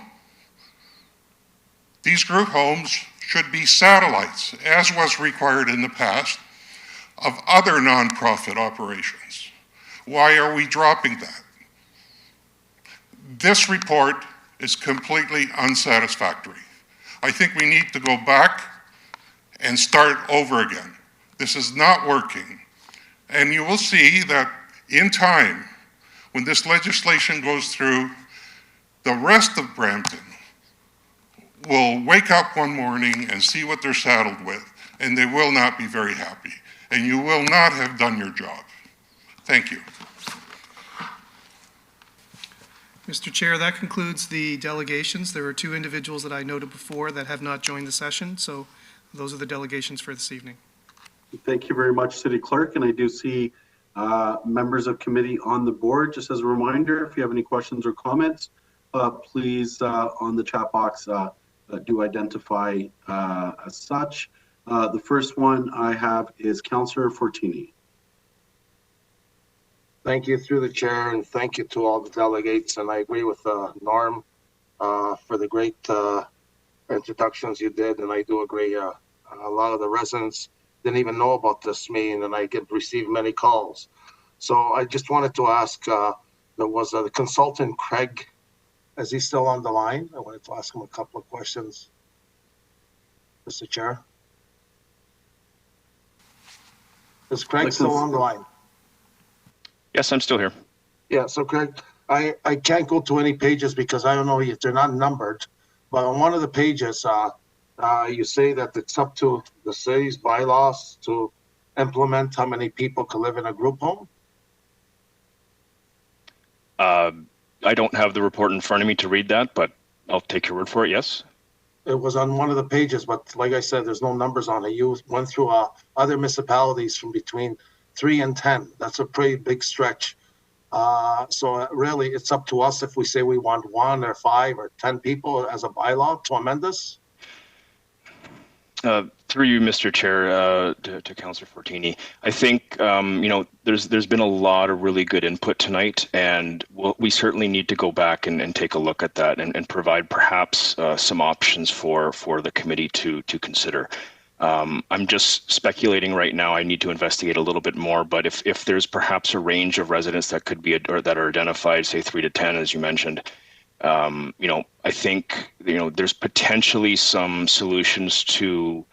Speaker 16: these group homes should be satellites, as was required in the past, of other nonprofit operations. Why are we dropping that? This report is completely unsatisfactory. I think we need to go back and start over again. This is not working. And you will see that in time, when this legislation goes through, the rest of Brampton will wake up one morning and see what they're saddled with, and they will not be very happy. And you will not have done your job. Thank you.
Speaker 1: Mr. Chair, that concludes the delegations. There were 2 individuals that I noted before that have not joined the session, so those are the delegations for this evening.
Speaker 2: Thank you very much, City Clerk. And I do see members of committee on the board. Just as a reminder, if you have any questions or comments, please on the chat box do identify as such. The first one I have is Councillor Fortini.
Speaker 4: Thank you through the chair, and thank you to all the delegates. And I agree with Norm for the great introductions you did. And I do agree, a lot of the residents didn't even know about this meeting, and I received many calls. So I just wanted to ask, there was the consultant, Craig. Is he still on the line? I wanted to ask him a couple of questions, Mr. Chair. Is Craig still on the line?
Speaker 7: Yes, I'm still here.
Speaker 4: Yeah, so Craig, I can't go to any pages because I don't know if they're not numbered, but on one of the pages, you say that it's up to the city's bylaws to implement how many people can live in a group home?
Speaker 7: I don't have the report in front of me to read that, but I'll take your word for it, yes.
Speaker 4: It was on one of the pages, but like I said, there's no numbers on it. You went through other municipalities from between 3 and 10. That's a pretty big stretch. So really, it's up to us if we say we want 1 or 5 or 10 people as a bylaw to amend this.
Speaker 7: Through you, Mr. Chair, to Councillor Fortini, I think there's been a lot of really good input tonight, and we certainly need to go back and take a look at that and provide perhaps some options for the committee to consider. I'm just speculating right now. I need to investigate a little bit more, but if there's perhaps a range of residents that could be or that are identified, say 3 to 10, as you mentioned, I think there's potentially some solutions to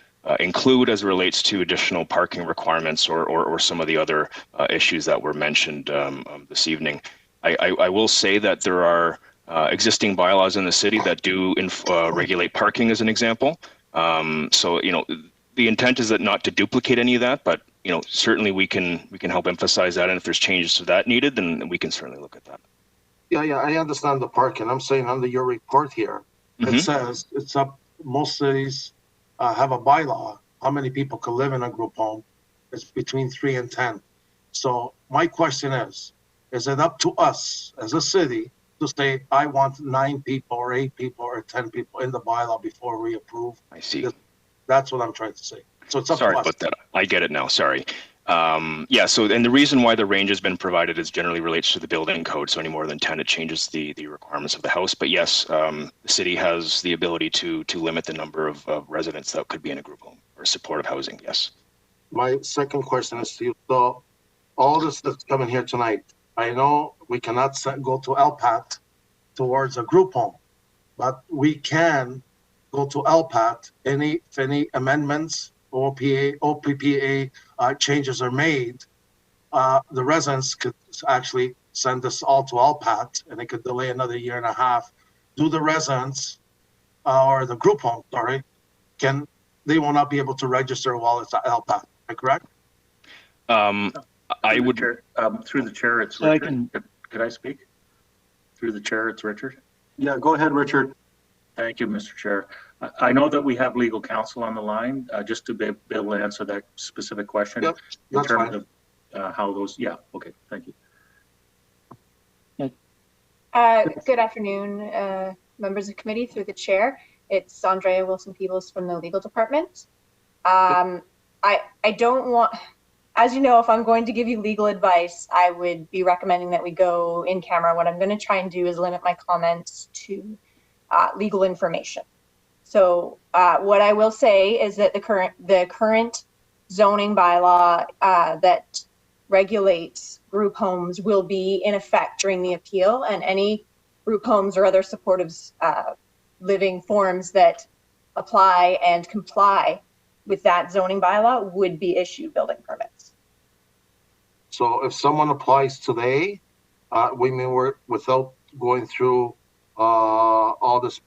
Speaker 7: include as it relates to additional parking requirements or some of the other issues that were mentioned this evening. I will say that there are existing bylaws in the city that do regulate parking, as an example. So the intent is that not to duplicate any of that, but certainly we can help emphasize that, and if there's changes to that needed, then we can certainly look at that.
Speaker 4: Yeah, I understand the parking. I'm saying under your report here, it says it's up, most cities have a bylaw, how many people can live in a group home. It's between 3 and 10. So my question is it up to us as a city to say, I want 9 people or 8 people or 10 people in the bylaw before we approve?
Speaker 7: I see.
Speaker 4: That's what I'm trying to say. So it's up
Speaker 7: Sorry
Speaker 4: to us.
Speaker 7: about that. I get it now. Sorry. Yeah, so, and the reason why the range has been provided is generally relates to the building code. So any more than 10, it changes the requirements of the house. But yes, the city has the ability to limit the number of residents that could be in a group home or supportive housing. Yes.
Speaker 4: My second question is to you. So all this that's coming here tonight, I know we cannot go to LPAT towards a group home, but we can go to LPAT. If any amendments, OPPA changes are made, the residents could actually send this all to LPAT, and it could delay another year and a half. Do the residents or the group home, sorry, they will not be able to register while it's at LPAT? Am I correct?
Speaker 7: I would.
Speaker 17: Through the chair, it's Richard. Could I speak? Through the chair, it's Richard.
Speaker 2: Yeah, go ahead, Richard.
Speaker 17: Thank you, Mr. Chair. I know that we have legal counsel on the line, just to be able to answer that specific question.
Speaker 4: Yep,
Speaker 17: in terms of how those. Yeah. Okay. Thank you.
Speaker 18: Good afternoon, members of committee. Through the chair, it's Andrea Wilson-Peebles from the legal department. I don't want. As you know, if I'm going to give you legal advice, I would be recommending that we go in camera. What I'm going to try and do is limit my comments to legal information. So what I will say is that the current zoning bylaw that regulates group homes will be in effect during the appeal, and any group homes or other supportive living forms that apply and comply with that zoning bylaw would be issued building permits.
Speaker 4: So if someone applies today, we may work without going through all this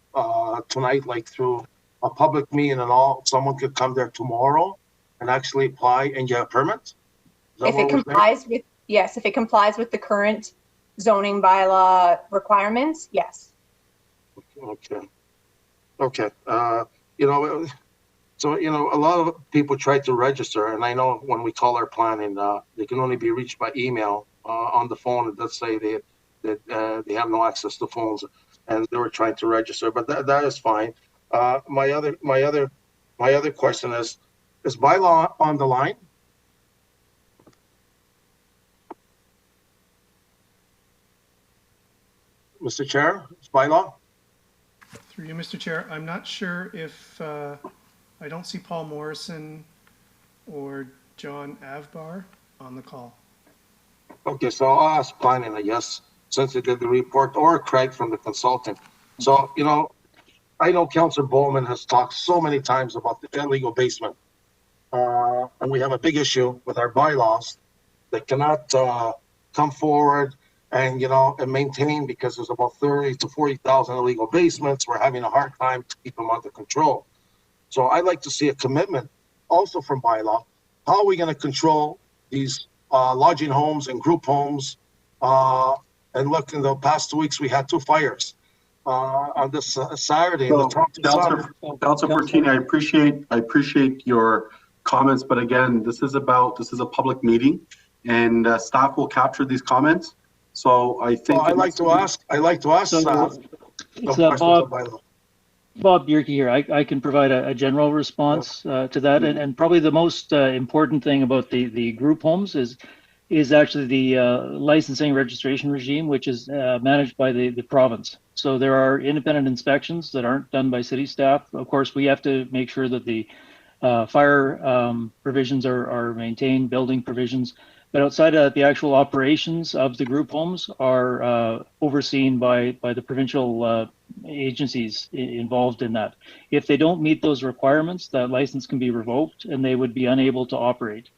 Speaker 4: tonight, like through a public meeting and all, someone could come there tomorrow and actually apply and get a permit?
Speaker 18: If it complies with, yes, if it complies with the current zoning bylaw requirements, yes.
Speaker 4: Okay. So, a lot of people try to register, and I know when we call our planning, they can only be reached by email. On the phone, it does say they have no access to phones, and they were trying to register, but that is fine. My other question is bylaw on the line? Mr. Chair, is bylaw?
Speaker 1: Through you, Mr. Chair, I'm not sure if I don't see Paul Morrison or John Avbar on the call.
Speaker 4: Okay, so I'll ask planning, I guess, since they did the report, or Craig from the consultant. So, I know Councillor Bowman has talked so many times about the illegal basement. And we have a big issue with our bylaws that cannot come forward and, and maintain, because there's about 30 to 40,000 illegal basements. We're having a hard time to keep them under control. So I'd like to see a commitment also from bylaw. How are we going to control these lodging homes and group homes? And look, in the past 2 weeks, we had 2 fires on this Saturday.
Speaker 2: So, Councillor Pertini, I appreciate your comments, but again, this is a public meeting, and staff will capture these comments. So I think
Speaker 4: I'd like to ask staff.
Speaker 19: Bob Bierke here. I can provide a general response to that, and probably the most important thing about the group homes is actually the licensing registration regime, which is managed by the province. So there are independent inspections that aren't done by city staff. Of course, we have to make sure that the fire provisions are maintained, building provisions. But outside of the actual operations of the group homes are overseen by the provincial agencies involved in that. If they don't meet those requirements, that license can be revoked and they would be unable to operate.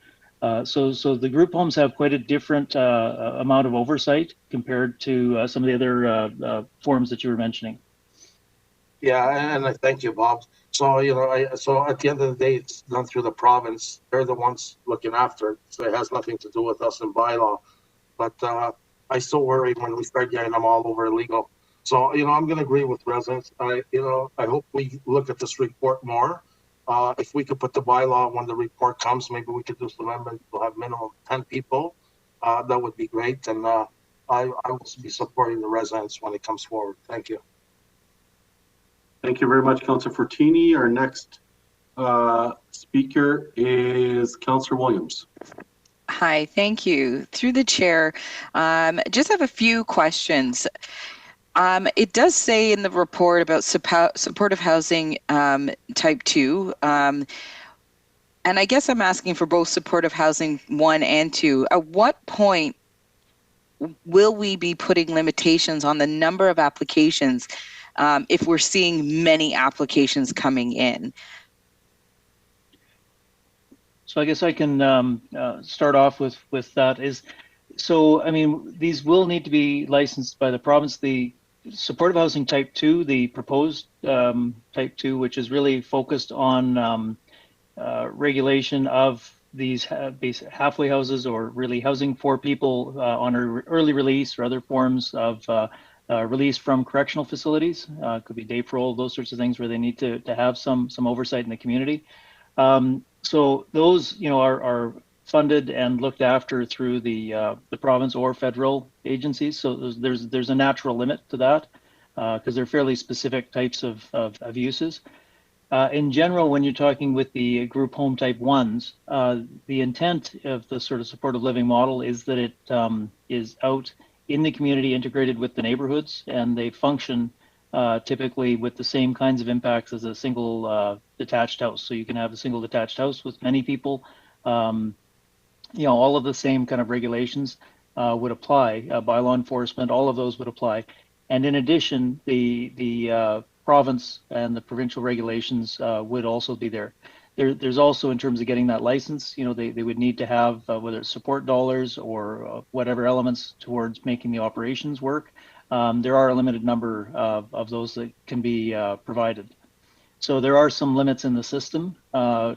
Speaker 19: So the group homes have quite a different amount of oversight compared to some of the other forms that you were mentioning.
Speaker 4: Yeah, and I thank you, Bob. So, so at the end of the day, it's done through the province. They're the ones looking after it. So it has nothing to do with us in bylaw. But I still worry when we start getting them all over illegal. So, I'm going to agree with residents. I hope we look at this report more. If we could put the bylaw when the report comes, maybe we could do some amendments. We'll have minimum 10 people. That would be great. And I will be supporting the residents when it comes forward. Thank you.
Speaker 2: Thank you very much, Councillor Fortini. Our next speaker is Councillor Williams.
Speaker 20: Hi, thank you. Through the chair, just have a few questions. It does say in the report about supportive housing type 2, and I guess I'm asking for both supportive housing 1 and 2. At what point will we be putting limitations on the number of applications if we're seeing many applications coming in?
Speaker 19: So I guess I can start off with that. I mean, these will need to be licensed by the province. The supportive housing type 2, the proposed type 2, which is really focused on regulation of these halfway houses, or really housing for people on early release or other forms of release from correctional facilities. Could be day parole, those sorts of things where they need to have some oversight in the community. So those, are funded and looked after through the province or federal agencies. So there's a natural limit to that because they're fairly specific types of uses. In general, when you're talking with the group home type 1s, the intent of the sort of supportive living model is that it is out in the community, integrated with the neighborhoods, and they function typically with the same kinds of impacts as a single detached house. So you can have a single detached house with many people. All of the same kind of regulations would apply. By law enforcement, all of those would apply. And in addition, the province and the provincial regulations would also be there. There's also, in terms of getting that license, they would need to have whether it's support dollars or whatever elements towards making the operations work. There are a limited number of those that can be provided. So there are some limits in the system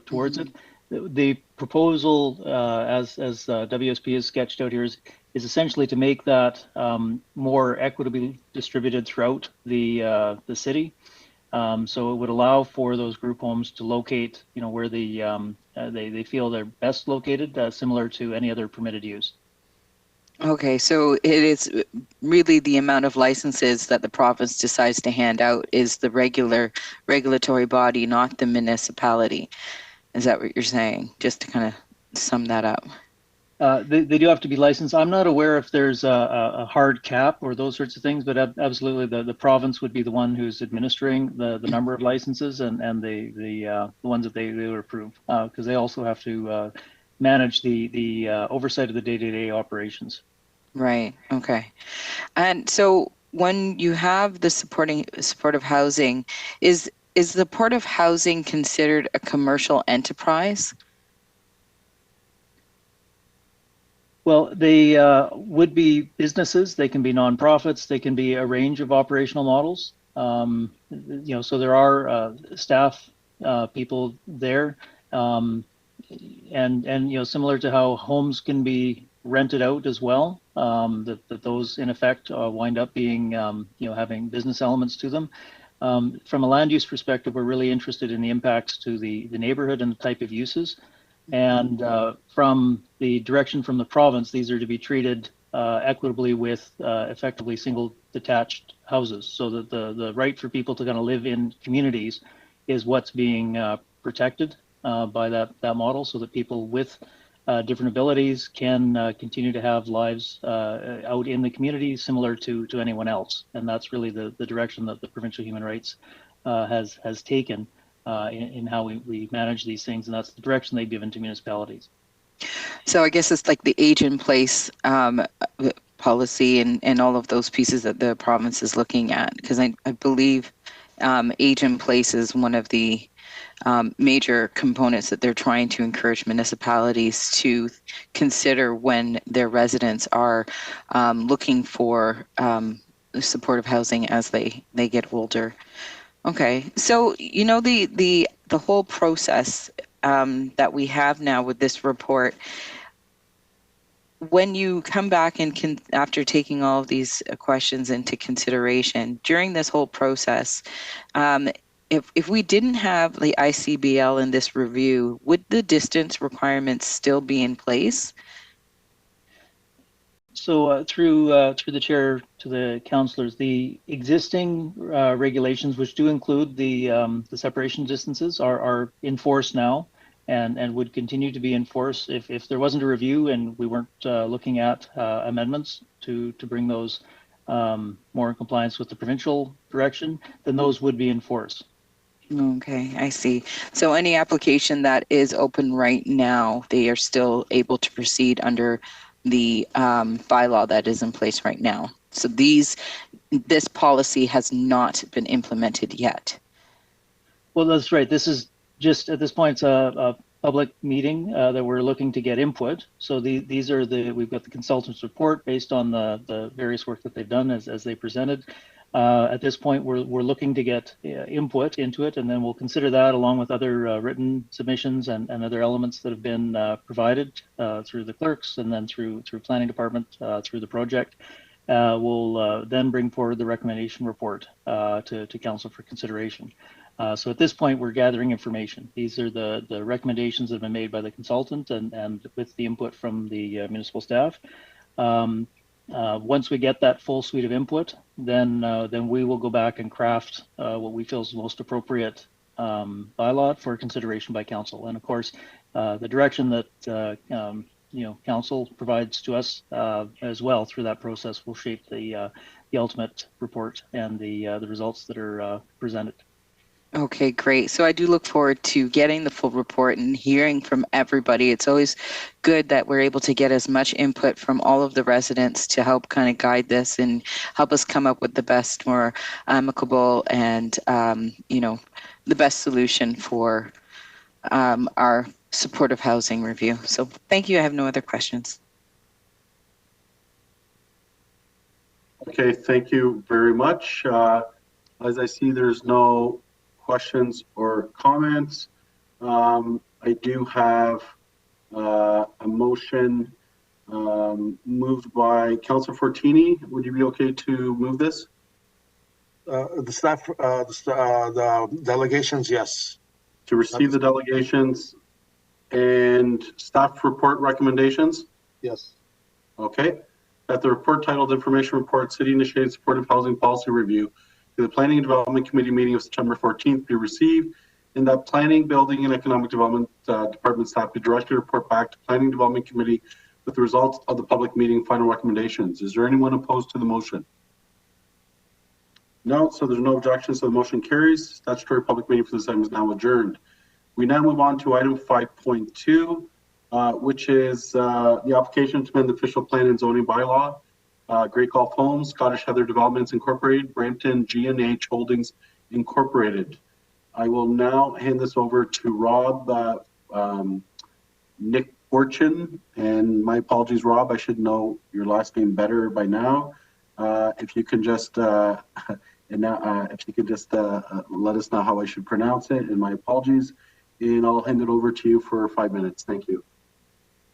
Speaker 19: towards it. The proposal, as WSP has sketched out here, is essentially to make that more equitably distributed throughout the city. So it would allow for those group homes to locate, where they feel they're best located, similar to any other permitted use.
Speaker 20: Okay, so it is really the amount of licenses that the province decides to hand out is the regulatory body, not the municipality. Is that what you're saying? Just to kind of sum that up.
Speaker 19: They do have to be licensed. I'm not aware if there's a hard cap or those sorts of things, but absolutely the province would be the one who's administering the number of licenses and the ones that they would approve, because they also have to manage the oversight of the day-to-day operations.
Speaker 20: Right. Okay. And so when you have the supportive housing, is the supportive housing considered a commercial enterprise?
Speaker 19: Well, they would be businesses. They can be nonprofits. They can be a range of operational models. So there are staff people there, and similar to how homes can be rented out as well. That those in effect wind up being having business elements to them. From a land use perspective, we're really interested in the impacts to the neighborhood and the type of uses. And from the direction from the province, these are to be treated equitably with effectively single detached houses, so that the right for people to kind of live in communities is what's being protected by that model, so that people with different abilities can continue to have lives out in the community similar to anyone else. And that's really the direction that the provincial human rights has taken in how we manage these things, and that's the direction they've given to municipalities.
Speaker 20: So I guess it's like the age in place policy and all of those pieces that the province is looking at, because I believe age in place is one of the major components that they're trying to encourage municipalities to consider when their residents are looking for supportive housing as they get older. Okay, so the whole process that we have now with this report, when you come back and after taking all of these questions into consideration during this whole process, if we didn't have the ICBL in this review, would the distance requirements still be in place?
Speaker 19: So through the chair to the councillors, the existing regulations, which do include the separation distances, are in force now, and would continue to be in force if there wasn't a review and we weren't looking at amendments to bring those more in compliance with the provincial direction, then those would be in force.
Speaker 20: Okay, I see. So any application that is open right now, they are still able to proceed under the bylaw that is in place right now. So this policy has not been implemented yet.
Speaker 19: Well, that's right. This is just at this point it's a public meeting that we're looking to get input. So these are we've got the consultant's report based on the various work that they've done as they presented. At this point, we're looking to get input into it, and then we'll consider that along with other written submissions and other elements that have been provided through the clerks and then through planning department through the project. We'll then bring forward the recommendation report to council for consideration. So at this point, we're gathering information. These are the recommendations that have been made by the consultant and with the input from the municipal staff. Once we get that full suite of input, then we will go back and craft what we feel is the most appropriate bylaw for consideration by council. And of course, the direction that council provides to us as well through that process will shape the ultimate report and the results that are presented.
Speaker 20: Okay, great. So I do look forward to getting the full report and hearing from everybody. It's always good that we're able to get as much input from all of the residents to help kind of guide this and help us come up with the best, more amicable and, the best solution for our supportive housing review. So thank you. I have no other questions.
Speaker 2: Okay, thank you very much. As I see, there's no questions or comments. I do have a motion moved by Councillor Fortini. Would you be okay to move this?
Speaker 4: The delegations, yes.
Speaker 2: To receive the delegations and staff report recommendations?
Speaker 4: Yes.
Speaker 2: Okay. That the report titled Information Report City Initiated Supportive Housing Policy Review to the Planning and Development Committee meeting of September 14th be received, and that Planning, Building, and Economic Development Department staff be directed to report back to Planning and Development Committee with the results of the public meeting final recommendations. Is there anyone opposed to the motion? No, so there's no objections, so the motion carries. Statutory public meeting for this item is now adjourned. We now move on to item 5.2, which is the application to amend the official plan and zoning bylaw. Great Gulf Homes, Scottish Heather Developments Incorporated, Brampton G&H Holdings Incorporated. I will now hand this over to Rob Nick Fortune, and my apologies, Rob, I should know your last name better by now. If you can just let us know how I should pronounce it, and my apologies, and I'll hand it over to you for 5 minutes. Thank you.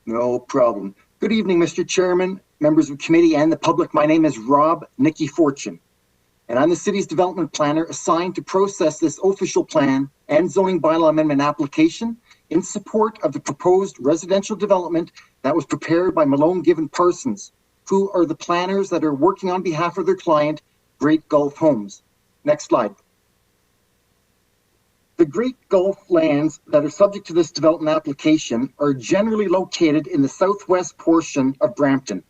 Speaker 21: No problem. Good evening, Mr. Chairman, members of the committee, and the public. My name is Rob Nicky Fortune, and I'm the city's development planner assigned to process this official plan and zoning bylaw amendment application in support of the proposed residential development that was prepared by Malone Given Parsons, who are the planners that are working on behalf of their client, Great Gulf Homes. Next slide. The Great Gulf lands that are subject to this development application are generally located in the southwest portion of Brampton,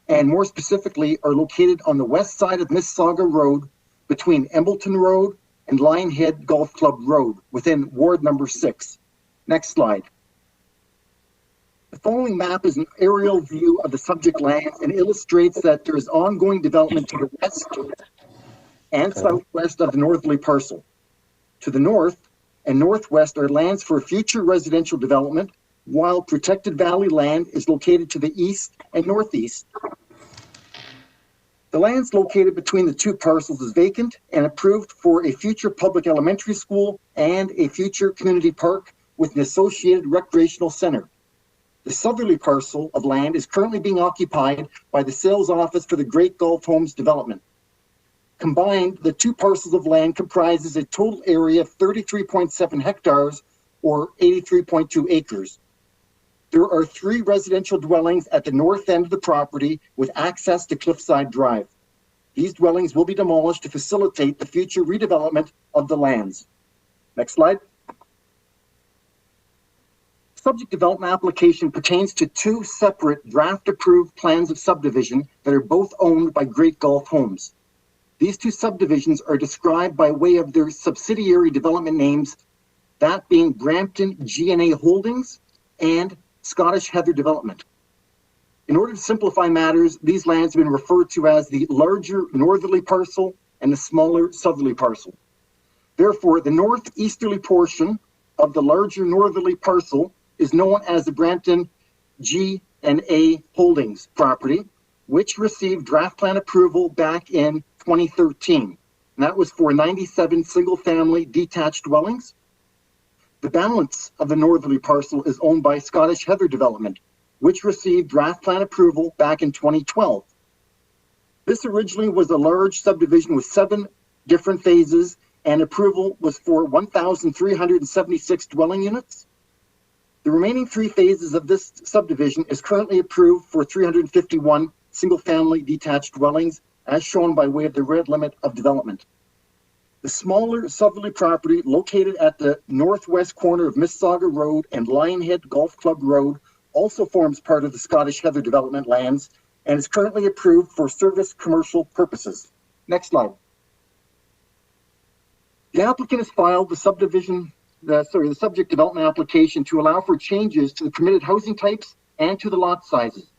Speaker 21: and more specifically are located on the west side of Mississauga Road between Embleton Road and Lionhead Golf Club Road within Ward number 6. Next slide. The following map is an aerial view of the subject land and illustrates that there is ongoing development to the west and southwest of the northerly parcel. To the north and northwest are lands for future residential development, while protected valley land is located to the east and northeast. The lands located between the two parcels is vacant and approved for a future public elementary school and a future community park with an associated recreational center. The southerly parcel of land is currently being occupied by the sales office for the Great Gulf Homes development. Combined, the two parcels of land comprises a total area of 33.7 hectares or 83.2 acres. There are 3 residential dwellings at the north end of the property with access to Cliffside Drive. These dwellings will be demolished to facilitate the future redevelopment of the lands. Next slide. Subject development application pertains to 2 separate draft-approved plans of subdivision that are both owned by Great Gulf Homes. These 2 subdivisions are described by way of their subsidiary development names, that being Brampton G&A Holdings and Scottish Heather Development. In order to simplify matters, these lands have been referred to as the larger northerly parcel and the smaller southerly parcel. Therefore, the northeasterly portion of the larger northerly parcel is known as the Brampton G&A Holdings property, which received draft plan approval back in 2013. And that was for 97 single-family detached dwellings. The balance of the northerly parcel is owned by Scottish Heather Development, which received draft plan approval back in 2012. This originally was a large subdivision with 7 different phases, and approval was for 1,376 dwelling units. The remaining 3 phases of this subdivision is currently approved for 351 single-family detached dwellings, as shown by way of the red limit of development. The smaller southerly property, located at the northwest corner of Mississauga Road and Lionhead Golf Club Road, also forms part of the Scottish Heather Development lands and is currently approved for service commercial purposes. Next slide. The applicant has filed the subject development application to allow for changes to the permitted housing types and to the lot sizes.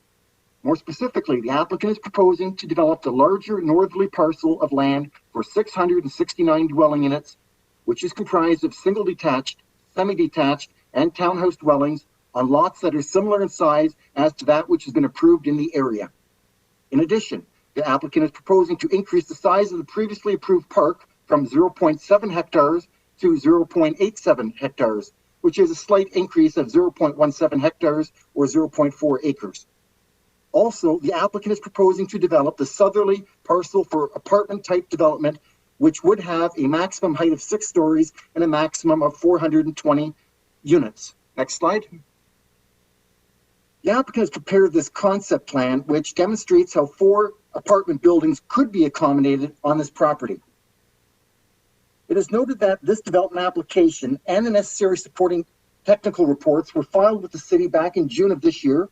Speaker 21: More specifically, the applicant is proposing to develop the larger northerly parcel of land for 669 dwelling units, which is comprised of single detached, semi-detached, and townhouse dwellings on lots that are similar in size as to that which has been approved in the area. In addition, the applicant is proposing to increase the size of the previously approved park from 0.7 hectares to 0.87 hectares, which is a slight increase of 0.17 hectares or 0.4 acres. Also, the applicant is proposing to develop the southerly parcel for apartment type development, which would have a maximum height of 6 stories and a maximum of 420 units. Next slide. The applicant has prepared this concept plan, which demonstrates how 4 apartment buildings could be accommodated on this property. It is noted that this development application and the necessary supporting technical reports were filed with the city back in June of this year,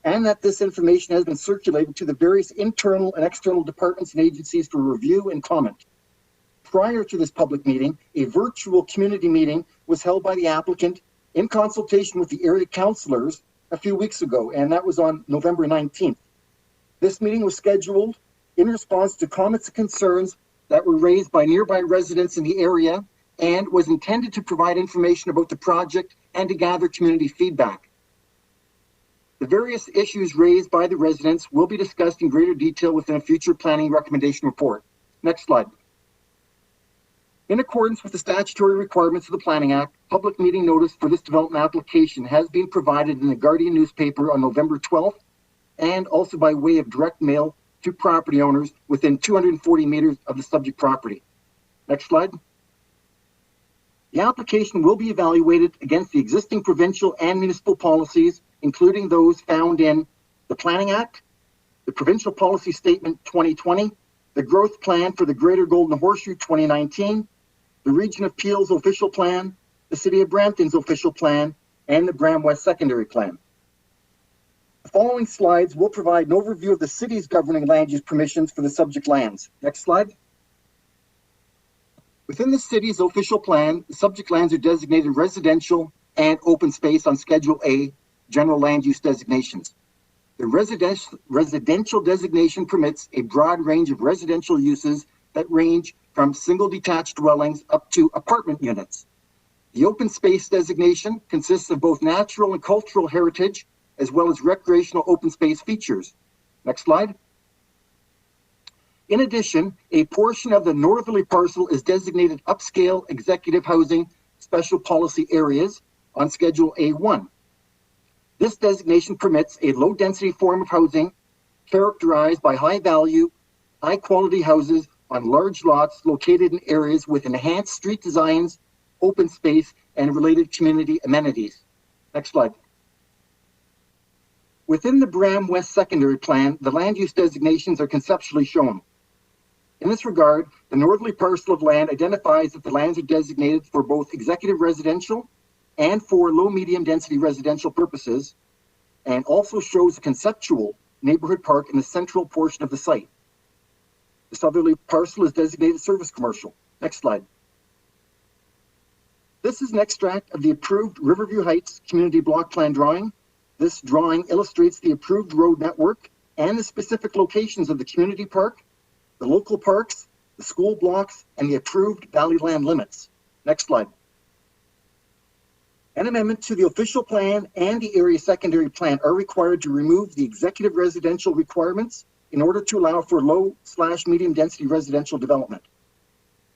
Speaker 21: and that this information has been circulated to the various internal and external departments and agencies for review and comment. Prior to this public meeting, a virtual community meeting was held by the applicant in consultation with the area councillors a few weeks ago, and that was on November 19th. This meeting was scheduled in response to comments and concerns that were raised by nearby residents in the area and was intended to provide information about the project and to gather community feedback. The various issues raised by the residents will be discussed in greater detail within a future planning recommendation report. Next slide. In accordance with the statutory requirements of the Planning Act, public meeting notice for this development application has been provided in the Guardian newspaper on November 12th and also by way of direct mail to property owners within 240 meters of the subject property. Next slide. The application will be evaluated against the existing provincial and municipal policies, including those found in the Planning Act, the Provincial Policy Statement 2020, the Growth Plan for the Greater Golden Horseshoe 2019, the Region of Peel's Official Plan, the City of Brampton's Official Plan, and the Bram West Secondary Plan. The following slides will provide an overview of the city's governing land use permissions for the subject lands. Next slide. Within the city's official plan, the subject lands are designated residential and open space on Schedule A, general land use designations. The residential designation permits a broad range of residential uses that range from single detached dwellings up to apartment units. The open space designation consists of both natural and cultural heritage, as well as recreational open space features. Next slide. In addition, a portion of the northerly parcel is designated upscale executive housing special policy areas on Schedule A1. This designation permits a low-density form of housing characterized by high-value, high-quality houses on large lots located in areas with enhanced street designs, open space, and related community amenities. Next slide. Within the Bram West Secondary Plan, the land use designations are conceptually shown. In this regard, the northerly parcel of land identifies that the lands are designated for both executive residential and for low-medium density residential purposes, and also shows a conceptual neighborhood park in the central portion of the site. The southerly parcel is designated service commercial. Next slide. This is an extract of the approved Riverview Heights Community Block Plan drawing. This drawing illustrates the approved road network and the specific locations of the community park, the local parks, the school blocks, and the approved valley land limits. Next slide. An amendment to the official plan and the area secondary plan are required to remove the executive residential requirements in order to allow for low/medium density residential development.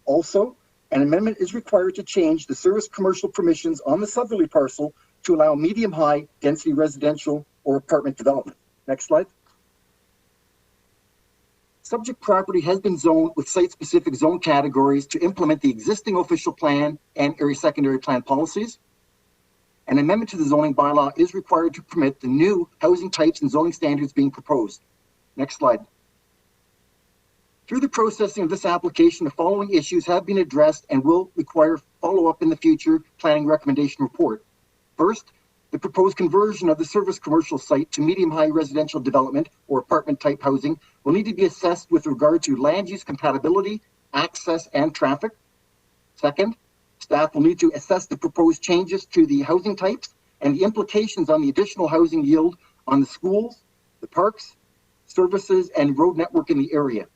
Speaker 21: Also, an amendment is required to change the service commercial permissions on the southerly parcel to allow medium-high density residential or apartment development. Next slide. Subject property has been zoned with site-specific zone categories to implement the existing official plan and area secondary plan policies. An amendment to the zoning bylaw is required to permit the new housing types and zoning standards being proposed. Next slide. Through the processing of this application, the following issues have been addressed and will require follow-up in the future planning recommendation report. First, the proposed conversion of the service commercial site to medium-high residential development or apartment-type housing will need to be assessed with regard to land use compatibility, access, and traffic. Second, staff will need to assess the proposed changes to the housing types and the implications on the additional housing yield on the schools, the parks, services, and road network in the area.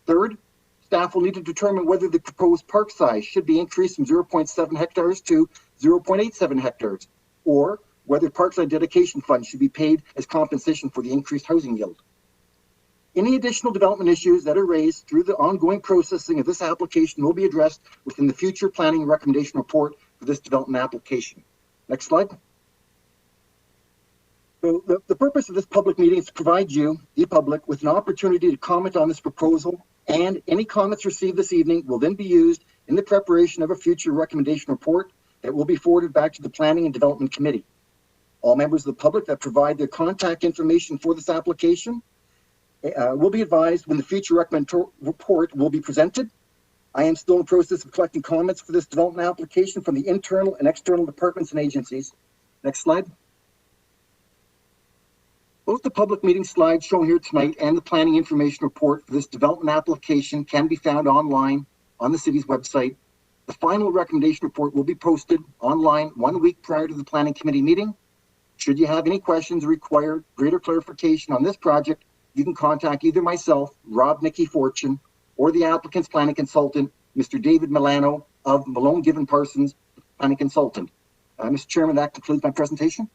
Speaker 21: Third, staff will need to determine whether the proposed park size should be increased from 0.7 hectares to 0.87 hectares, or whether parkside dedication funds should be paid as compensation for the increased housing yield. Any additional development issues that are raised through the ongoing processing of this application will be addressed within the future planning recommendation report for this development application. Next slide. So the purpose of this public meeting is to provide you, the public, with an opportunity to comment on this proposal, and any comments received this evening will then be used in the preparation of a future recommendation report that will be forwarded back to the Planning and Development Committee. All members of the public that provide their contact information for this application will be advised when the future recommendation report will be presented. I am still in the process of collecting comments for this development application from the internal and external departments and agencies. Next slide. Both the public meeting slides shown here tonight and the planning information report for this development application can be found online on the city's website. The final recommendation report will be posted online 1 week prior to the planning committee meeting. Should you have any questions or require greater clarification on this project, you can contact either myself, Rob Nicky Fortune, or the applicant's planning consultant, Mr. David Milano of Malone Given Parsons Planning Consultant. Mr. Chairman, that concludes my presentation.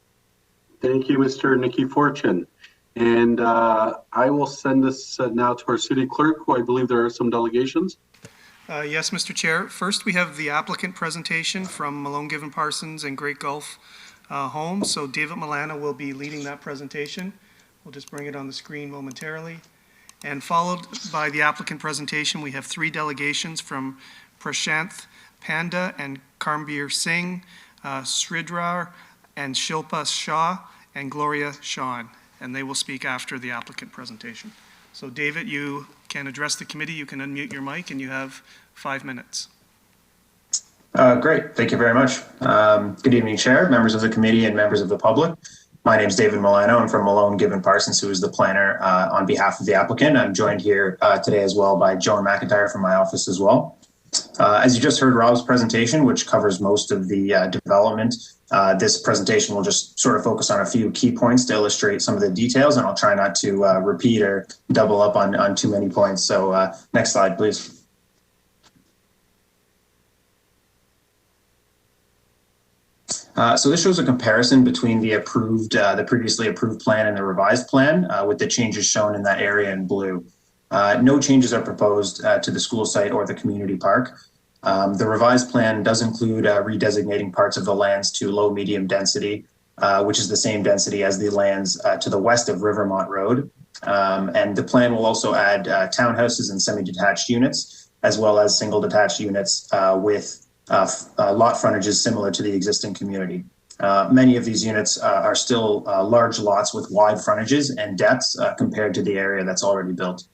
Speaker 2: Thank you, Mr. Nicky Fortune. And I will send this now to our city clerk, who I believe there are some delegations.
Speaker 1: Yes, Mr. Chair. First, we have the applicant presentation from Malone Given Parsons and Great Gulf Homes. So David Milano will be leading that presentation. We'll just bring it on the screen momentarily. And followed by the applicant presentation, we have 3 delegations from Prashanth Panda and Karmbir Singh, Sridhara and Shilpa Shah, and Gloria Shawn, and they will speak after the applicant presentation. So David, you can address the committee. You can unmute your mic, and you have 5 minutes.
Speaker 5: Great, thank you very much. Good evening, Chair, members of the committee, and members of the public. My name is David Milano. I'm from Malone Given Parsons, who is the planner on behalf of the applicant. I'm joined here today as well by Joan McIntyre from my office as well. As you just heard Rob's presentation, which covers most of the development, this presentation will just sort of focus on a few key points to illustrate some of the details, and I'll try not to repeat or double up on too many points. So next slide, please. So this shows a comparison between the previously approved plan and the revised plan with the changes shown in that area in blue. No changes are proposed to the school site or the community park. The revised plan does include redesignating parts of the lands to low-medium density, which is the same density as the lands to the west of Rivermont Road. And the plan will also add townhouses and semi-detached units, as well as single detached units with lot frontages similar to the existing community. Many of these units are still large lots with wide frontages and depths compared to the area that's already built.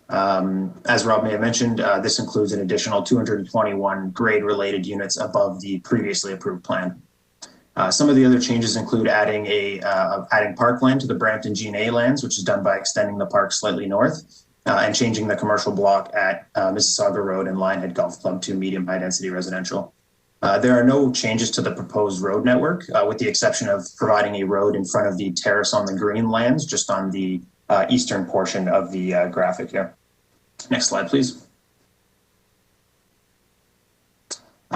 Speaker 5: As Rob may have mentioned, this includes an additional 221 grade-related units above the previously approved plan. Some of the other changes include adding parkland to the Brampton G&A lands, which is done by extending the park slightly north, and changing the commercial block at Mississauga Road and Lionhead Golf Club to medium high-density residential. There are no changes to the proposed road network, with the exception of providing a road in front of the terrace on the green lands, just on the eastern portion of the graphic here. Next slide, please.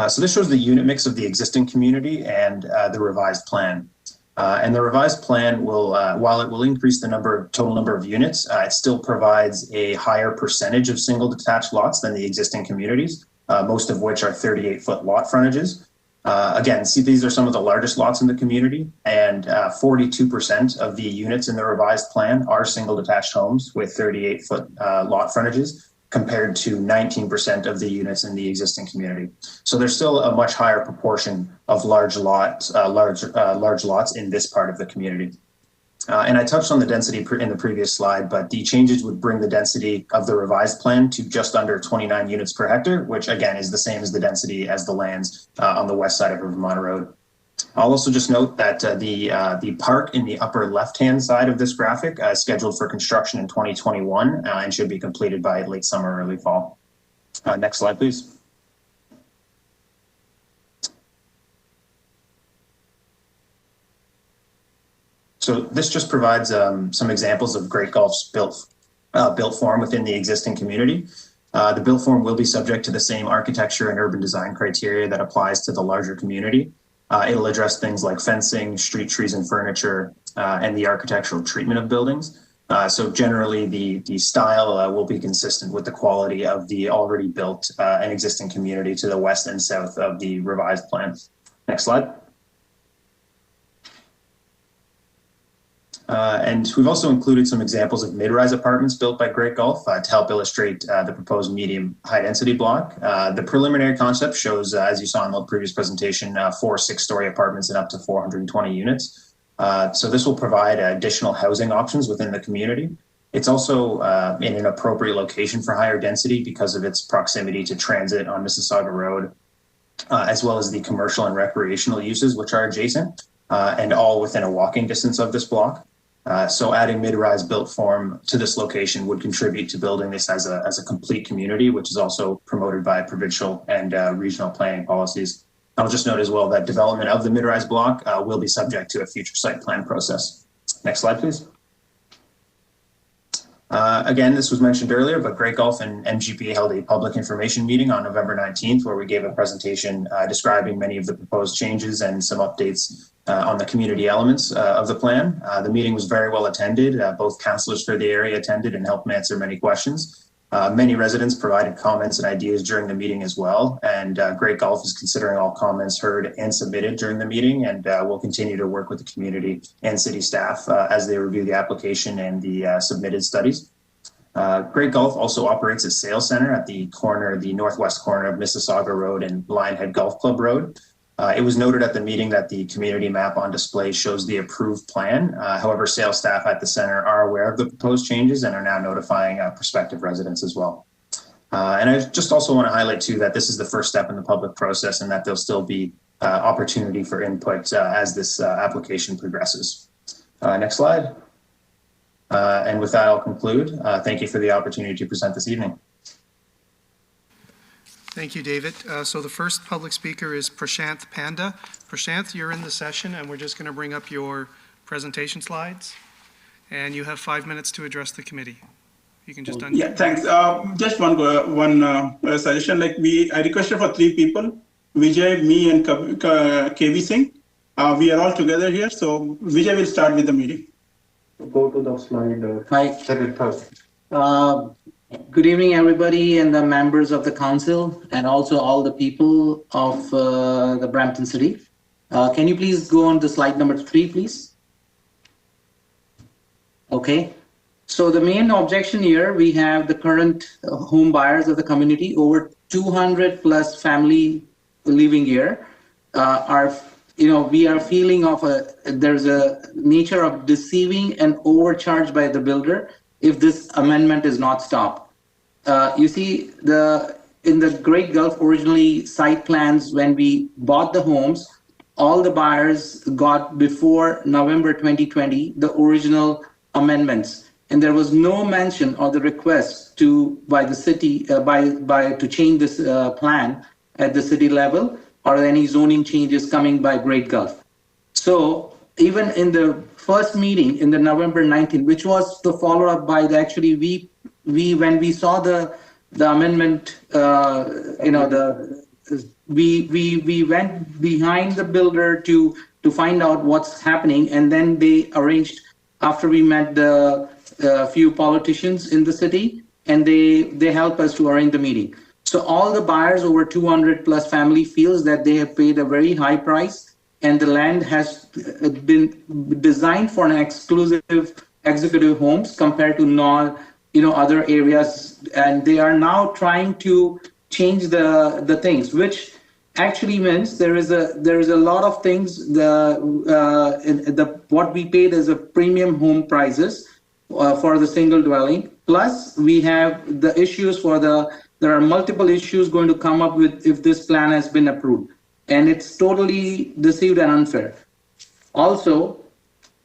Speaker 5: So this shows the unit mix of the existing community and the revised plan. And the revised plan will, while it will increase the total number of units, it still provides a higher percentage of single detached lots than the existing communities, most of which are 38-foot lot frontages. Again, see, these are some of the largest lots in the community, and 42% of the units in the revised plan are single detached homes with 38-foot lot frontages, compared to 19% of the units in the existing community. So there's still a much higher proportion of large lots in this part of the community. And I touched on the density in the previous slide, but the changes would bring the density of the revised plan to just under 29 units per hectare, which again is the same as the density as the lands on the west side of Rivermont Road. I'll also just note that the park in the upper left-hand side of this graphic is scheduled for construction in 2021 and should be completed by late summer, early fall. Next slide, please. So this just provides some examples of Great Gulf's built form within the existing community. The built form will be subject to the same architecture and urban design criteria that applies to the larger community. It'll address things like fencing, street trees and furniture, and the architectural treatment of buildings. So generally, the style will be consistent with the quality of the already built and existing community to the west and south of the revised plan. Next slide. And we've also included some examples of mid-rise apartments built by Great Gulf to help illustrate the proposed medium high-density block. The preliminary concept shows, as you saw in the previous presentation, 4 6-story apartments and up to 420 units. So this will provide additional housing options within the community. It's also in an appropriate location for higher density because of its proximity to transit on Mississauga Road, as well as the commercial and recreational uses which are adjacent, and all within a walking distance of this block. So adding mid-rise built form to this location would contribute to building this as a complete community, which is also promoted by provincial and regional planning policies. I'll just note as well that development of the mid-rise block will be subject to a future site plan process. Next slide, please. Again, this was mentioned earlier, but Great Gulf and MGP held a public information meeting on November 19th, where we gave a presentation describing many of the proposed changes and some updates on the community elements of the plan. The meeting was very well attended. Both councillors for the area attended and helped answer many questions. Many residents provided comments and ideas during the meeting as well, and Great Gulf is considering all comments heard and submitted during the meeting, and will continue to work with the community and city staff as they review the application and the submitted studies. Great Gulf also operates a sales center at the northwest corner of Mississauga Road and Lionhead Golf Club Road. It was noted at the meeting that the community map on display shows the approved plan. However, sales staff at the center are aware of the proposed changes and are now notifying prospective residents as well. And I just also want to highlight too that this is the first step in the public process and that there'll still be opportunity for input as this application progresses. Next slide. And with that, I'll conclude. Thank you for the opportunity to present this evening.
Speaker 1: Thank you, David. So the first public speaker is Prashanth Panda. Prashanth, you're in the session, and we're just going to bring up your presentation slides. And you have 5 minutes to address the committee. You can just
Speaker 6: Yeah, thanks. Just one suggestion. I requested for 3 people: Vijay, me, and KV Singh. We are all together here, so Vijay will start with the meeting.
Speaker 22: Go to the slide.
Speaker 6: Hi.
Speaker 22: Good evening, everybody, and the members of the council, and also all the people of the Brampton City. Can you please go on to slide number 3, please? Okay. So the main objection here, we have the current home buyers of the community, over 200 plus family living here, we are feeling there's a nature of deceiving and overcharge by the builder if this amendment is not stopped. You see, in the Great Gulf, originally site plans, when we bought the homes, all the buyers got before November 2020 the original amendments, and there was no mention of the request by the city to change this plan at the city level, or any zoning changes coming by Great Gulf. So even in the first meeting in the November 19th, which was the follow-up by when we saw the amendment, we went behind the builder to find out what's happening, and then they arranged, after we met the few politicians in the city, and they helped us to arrange the meeting. So all the buyers, over 200 plus family, feels that they have paid a very high price, and the land has been designed for an exclusive executive homes compared to other areas, and they are now trying to change the things, which actually means there is a lot of things. What we paid as a premium home prices for the single dwelling. Plus, we have the issues there are multiple issues going to come up with if this plan has been approved, and it's totally deceived and unfair. Also,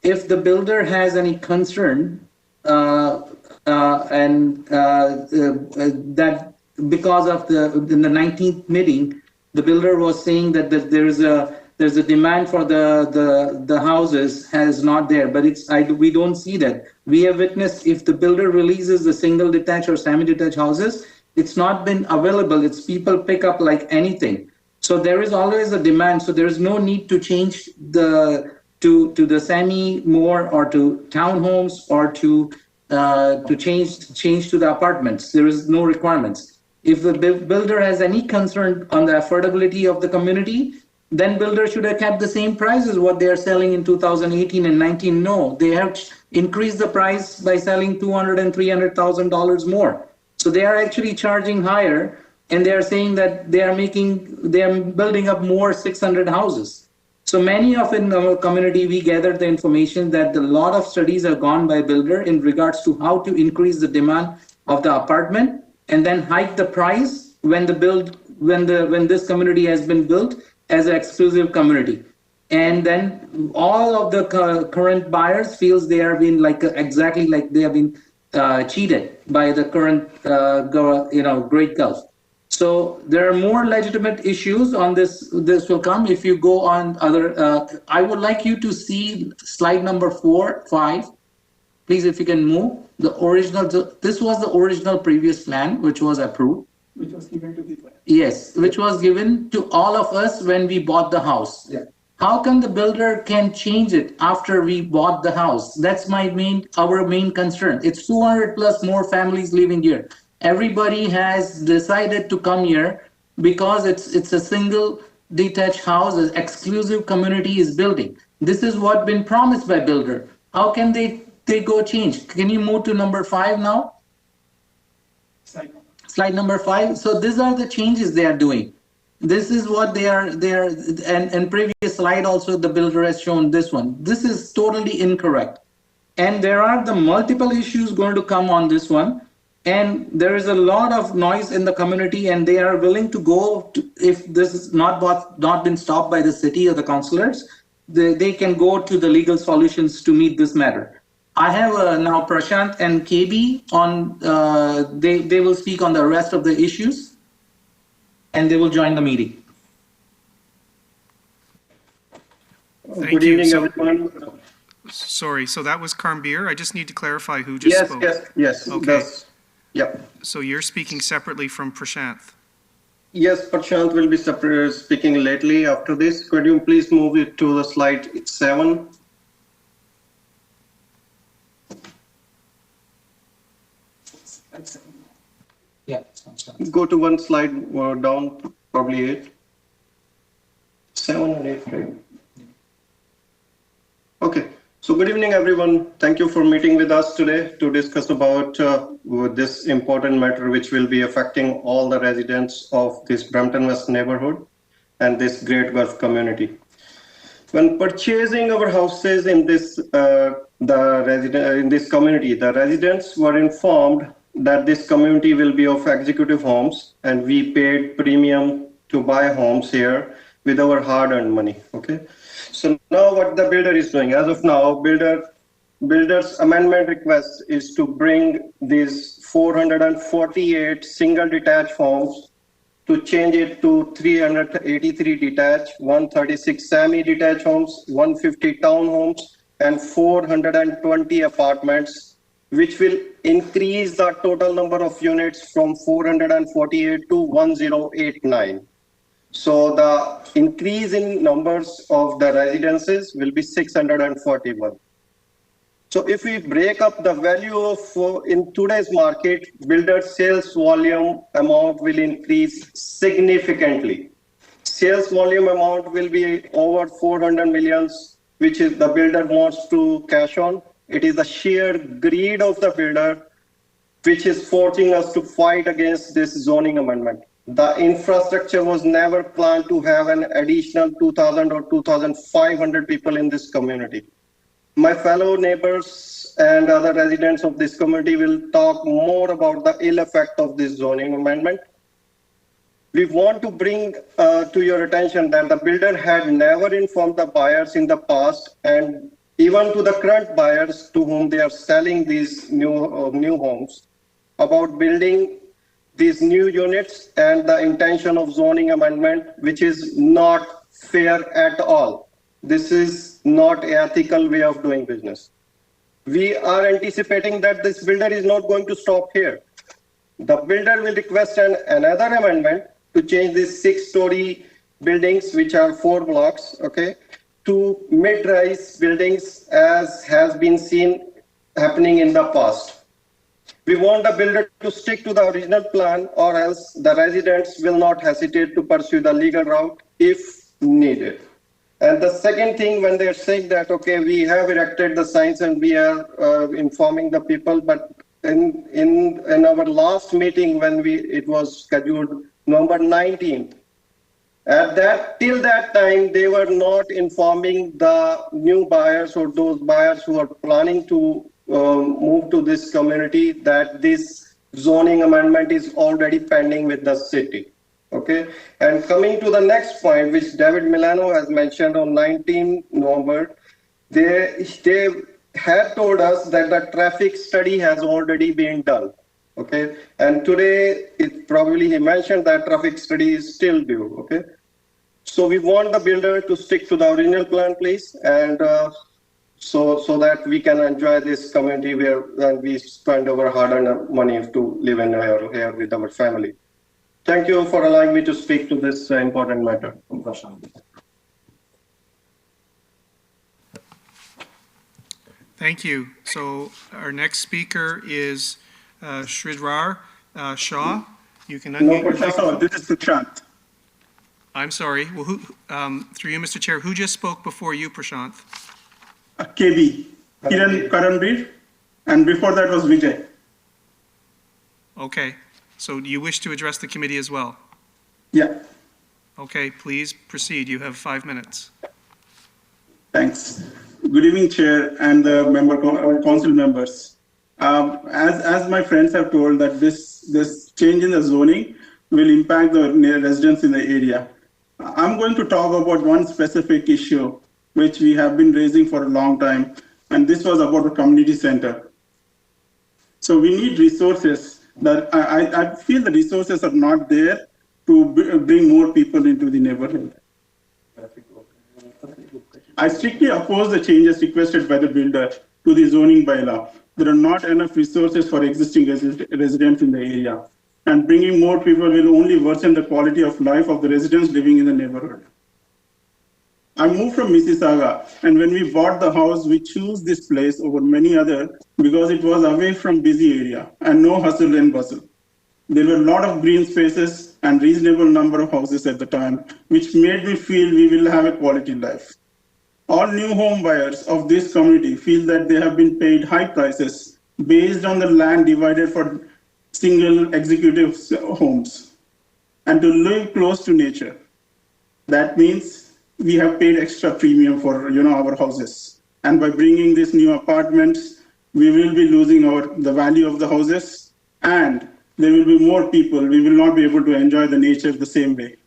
Speaker 22: if the builder has any concern that because of in the 19th meeting, the builder was saying that there's a demand for the houses has not there, but we don't see that. We have witnessed, if the builder releases the single detached or semi-detached houses, it's not been available. It's people pick up like anything. So there is always a demand. So there is no need to change to the semi more, or to townhomes, or to change to the apartments. There is no requirements. If the builder has any concern on the affordability of the community, then builder should have kept the same price as what they are selling in 2018 and 19. No, they have increased the price by selling $200,000 and $300,000 more. So they are actually charging higher, and they are saying that they are building up more 600 houses. So many of in our community, we gathered the information that a lot of studies have gone by builder in regards to how to increase the demand of the apartment, and then hike the price when this community has been built as an exclusive community. And then all of the current buyers feels they are being exactly like they have been cheated by the current Great Gulf. So there are more legitimate issues on this. This will come if you go on other. I would like you to see slide number 4, 5. Please, if you can move. This was the original previous plan, which was approved. Which was given to the plan. Yes, which was given to all of us when we bought the house. Yeah. How come the builder can change it after we bought the house? That's our main concern. It's 200 plus more families living here. Everybody has decided to come here because it's a single detached house, an exclusive community is building. This is what been promised by builder. How can they go change? Can you move to number 5 now? Slide number 5. So these are the changes they are doing. This is what they are, and previous slide also the builder has shown this one. This is totally incorrect. And there are the multiple issues going to come on this one. And there is a lot of noise in the community, and they are willing to go if this is not been stopped by the city or the councillors, they can go to the legal solutions to meet this matter. I have now Prashant and KB on, they will speak on the rest of the issues, and they will join the meeting.
Speaker 1: Good evening, everyone. Sorry, so that was Karmbir. I just need to clarify who just spoke.
Speaker 3: Yes.
Speaker 1: Okay.
Speaker 3: Yep.
Speaker 1: So you're speaking separately from Prashanth.
Speaker 3: Yes, Prashant will be speaking lately after this. Could you please move it to the slide 7?
Speaker 22: Yeah.
Speaker 3: Go to one slide down, probably 8. 7 and 8, right? Okay, so good evening, everyone. Thank you for meeting with us today to discuss about this important matter, which will be affecting all the residents of this Brampton West neighborhood and this Great Gulf community. When purchasing our houses in this in this community, the residents were informed that this community will be of executive homes, and we paid premium to buy homes here with our hard-earned money. Okay, so now what the builder is doing, as of now, builder's amendment request is to bring these 448 single detached homes to change it to 383 detached, 136 semi-detached homes, 150 townhomes, and 420 apartments, which will increase the total number of units from 448 to 1089. So the increase in numbers of the residences will be 641. So if we break up the value of, in today's market, builder sales volume amount will increase significantly. Sales volume amount will be over 400 millions, which is the builder wants to cash on. It is the sheer greed of the builder, which is forcing us to fight against this zoning amendment. The infrastructure was never planned to have an additional 2,000 or 2,500 people in this community. My fellow neighbors and other residents of this community will talk more about the ill effect of this zoning amendment. We want to bring to your attention that the builder had never informed the buyers in the past, and even to the current buyers to whom they are selling these new homes, about building these new units and the intention of zoning amendment, which is not fair at all. This is not an ethical way of doing business. We are anticipating that this builder is not going to stop here. The builder will request another amendment to change these 6-story buildings, which are 4 blocks, okay, to mid-rise buildings, as has been seen happening in the past. We want the builder to stick to the original plan, or else the residents will not hesitate to pursue the legal route if needed. And the second thing, when they're saying that, okay, we have erected the signs and we are informing the people, but in our last meeting when it was scheduled November 19th, till that time, they were not informing the new buyers or those buyers who are planning to move to this community that this zoning amendment is already pending with the city. Okay, and coming to the next point, which David Milano has mentioned on 19 November, they had told us that the traffic study has already been done. Okay, and today he mentioned that traffic study is still due. Okay, so we want the builder to stick to the original plan, please, and so that we can enjoy this community where we spend our hard-earned money to live in here with our family. Thank you for allowing me to speak to this important matter.
Speaker 1: Thank you. So our next speaker is Sridhara Shah. You can unmute your microphone.
Speaker 6: This is Prashant.
Speaker 1: I'm sorry. Well, through you, Mr. Chair, who just spoke before you, Prashant?
Speaker 6: KB, Kiran Karanbir, and before that was Vijay.
Speaker 1: Okay. So do you wish to address the committee as well?
Speaker 6: Yeah.
Speaker 1: Okay, please proceed. You have 5 minutes.
Speaker 6: Thanks. Good evening, Chair and the council members. As my friends have told, that this change in the zoning will impact the residents in the area. I'm going to talk about one specific issue which we have been raising for a long time, and this was about the community center. So we need resources. That I feel the resources are not there to bring more people into the neighborhood. I strictly oppose the changes requested by the builder to the zoning bylaw. There are not enough resources for existing residents in the area, and bringing more people will only worsen the quality of life of the residents living in the neighborhood. I moved from Mississauga, and when we bought the house, we chose this place over many other because it was away from busy area and no hustle and bustle. There were a lot of green spaces and reasonable number of houses at the time, which made me feel we will have a quality life. All new home buyers of this community feel that they have been paid high prices based on the land divided for single executive homes and to live close to nature. That means we have paid extra premium for our houses. And by bringing these new apartments, we will be losing the value of the houses, and there will be more people. We will not be able to enjoy the nature the same way.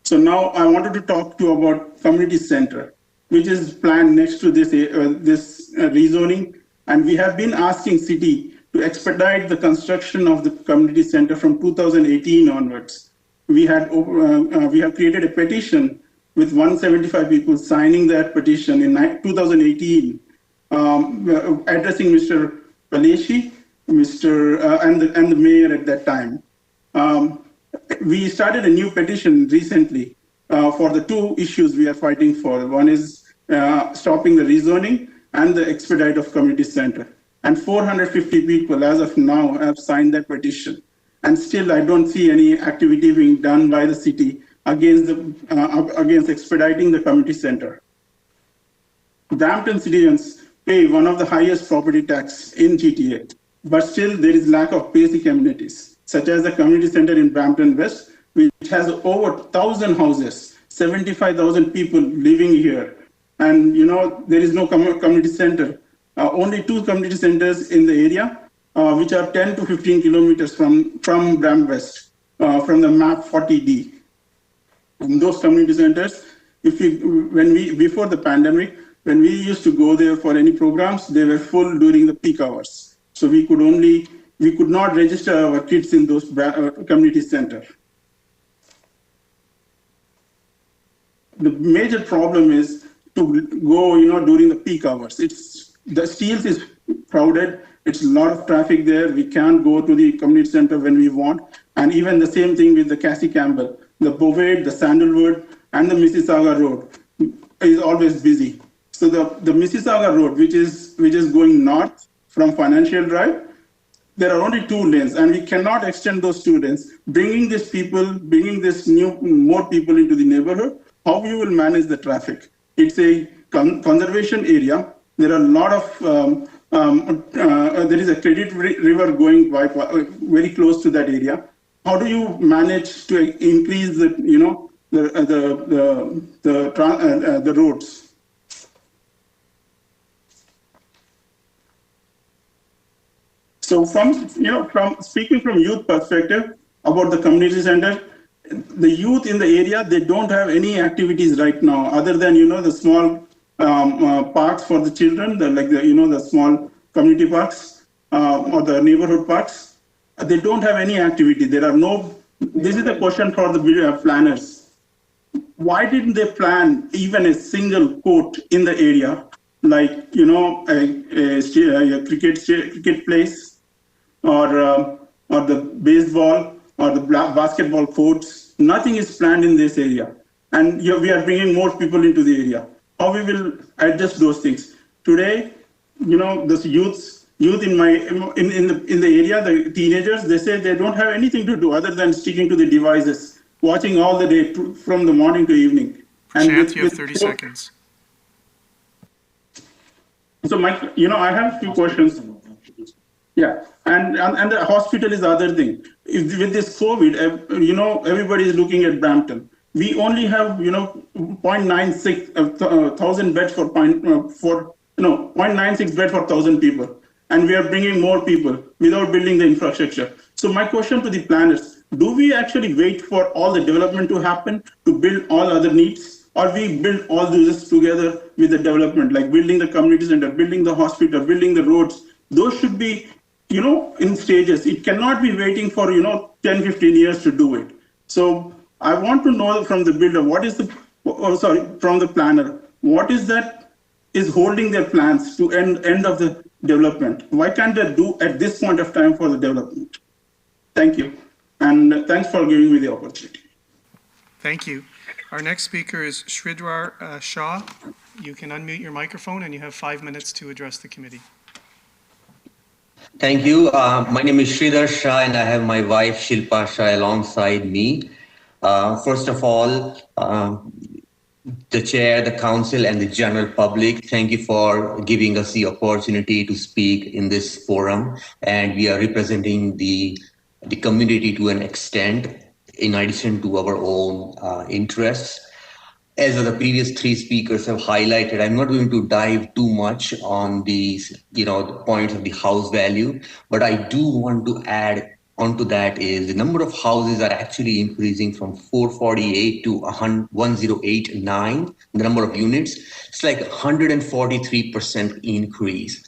Speaker 6: So now I wanted to talk to you about community center, which is planned next to this rezoning. And we have been asking city to expedite the construction of the community center from 2018 onwards. We have created a petition with 175 people signing that petition in 2018, addressing Mr. Paleshi, and the mayor at that time. We started a new petition recently for the two issues we are fighting for. One is stopping the rezoning and the expedite of community center. And 450 people as of now have signed that petition. And still I don't see any activity being done by the city against expediting the community center. Brampton citizens pay one of the highest property tax in GTA, but still there is lack of basic amenities, such as the community center in Brampton West, which has over 1,000 houses, 75,000 people living here. And there is no community center. Only 2 community centers in the area, which are 10 to 15 kilometers from Bram West, from the map 40D. In those community centers, before the pandemic, when we used to go there for any programs, they were full during the peak hours. So we could not register our kids in those community centers. The major problem is to go, during the peak hours. The Steeles is crowded. It's a lot of traffic there. We can't go to the community center when we want. And even the same thing with the Cassie Campbell, the Bovade, the Sandalwood, and the Mississauga Road is always busy. So the Mississauga Road, which is going north from Financial Drive, there are only 2 lanes, and we cannot extend those 2 lanes. Bringing more people into the neighborhood, how we will manage the traffic? It's a conservation area. There are a lot of there is a Credit River going by very close to that area. How do you manage to increase the roads? So from speaking from youth perspective about the community center, the youth in the area, they don't have any activities right now other than the small parks for the children, the small community parks or the neighborhood parks. They don't have any activity. This is a question for the planners. Why didn't they plan even a single court in the area, like a cricket place, or the baseball or the basketball courts? Nothing is planned in this area, and we are bringing more people into the area. How we will adjust those things today? The youth in the area, the teenagers, they say they don't have anything to do other than sticking to the devices, watching all the day from the morning to evening.
Speaker 1: Prashant, you have 30 seconds.
Speaker 6: So I have a few questions. Yeah, and the hospital is the other thing. With this COVID, everybody is looking at Brampton. We only have 0.96 thousand beds for 0.96 bed for 1,000 people, and we are bringing more people without building the infrastructure. So my question to the planners: do we actually wait for all the development to happen to build all other needs, or we build all this together with the development, like building the community center, building the hospital, building the roads? Those should be in stages. It cannot be waiting for 10-15 years to do it. So I want to know from the builder, from the planner, what is that is holding their plans to end of the development? Why can't they do at this point of time for the development? Thank you, and thanks for giving me the opportunity.
Speaker 1: Thank you. Our next speaker is Sridhara Shah. You can unmute your microphone, and you have 5 minutes to address the committee.
Speaker 8: Thank you. My name is Sridhara Shah, and I have my wife Shilpa Shah alongside me. First of all, the chair, the council, and the general public. Thank you for giving us the opportunity to speak in this forum. And we are representing the community to an extent, in addition to our own interests. As the previous three speakers have highlighted, I'm not going to dive too much on these, the points of the house value, but I do want to add onto that is the number of houses are actually increasing from 448 to 1089, the number of units. It's like 143% increase.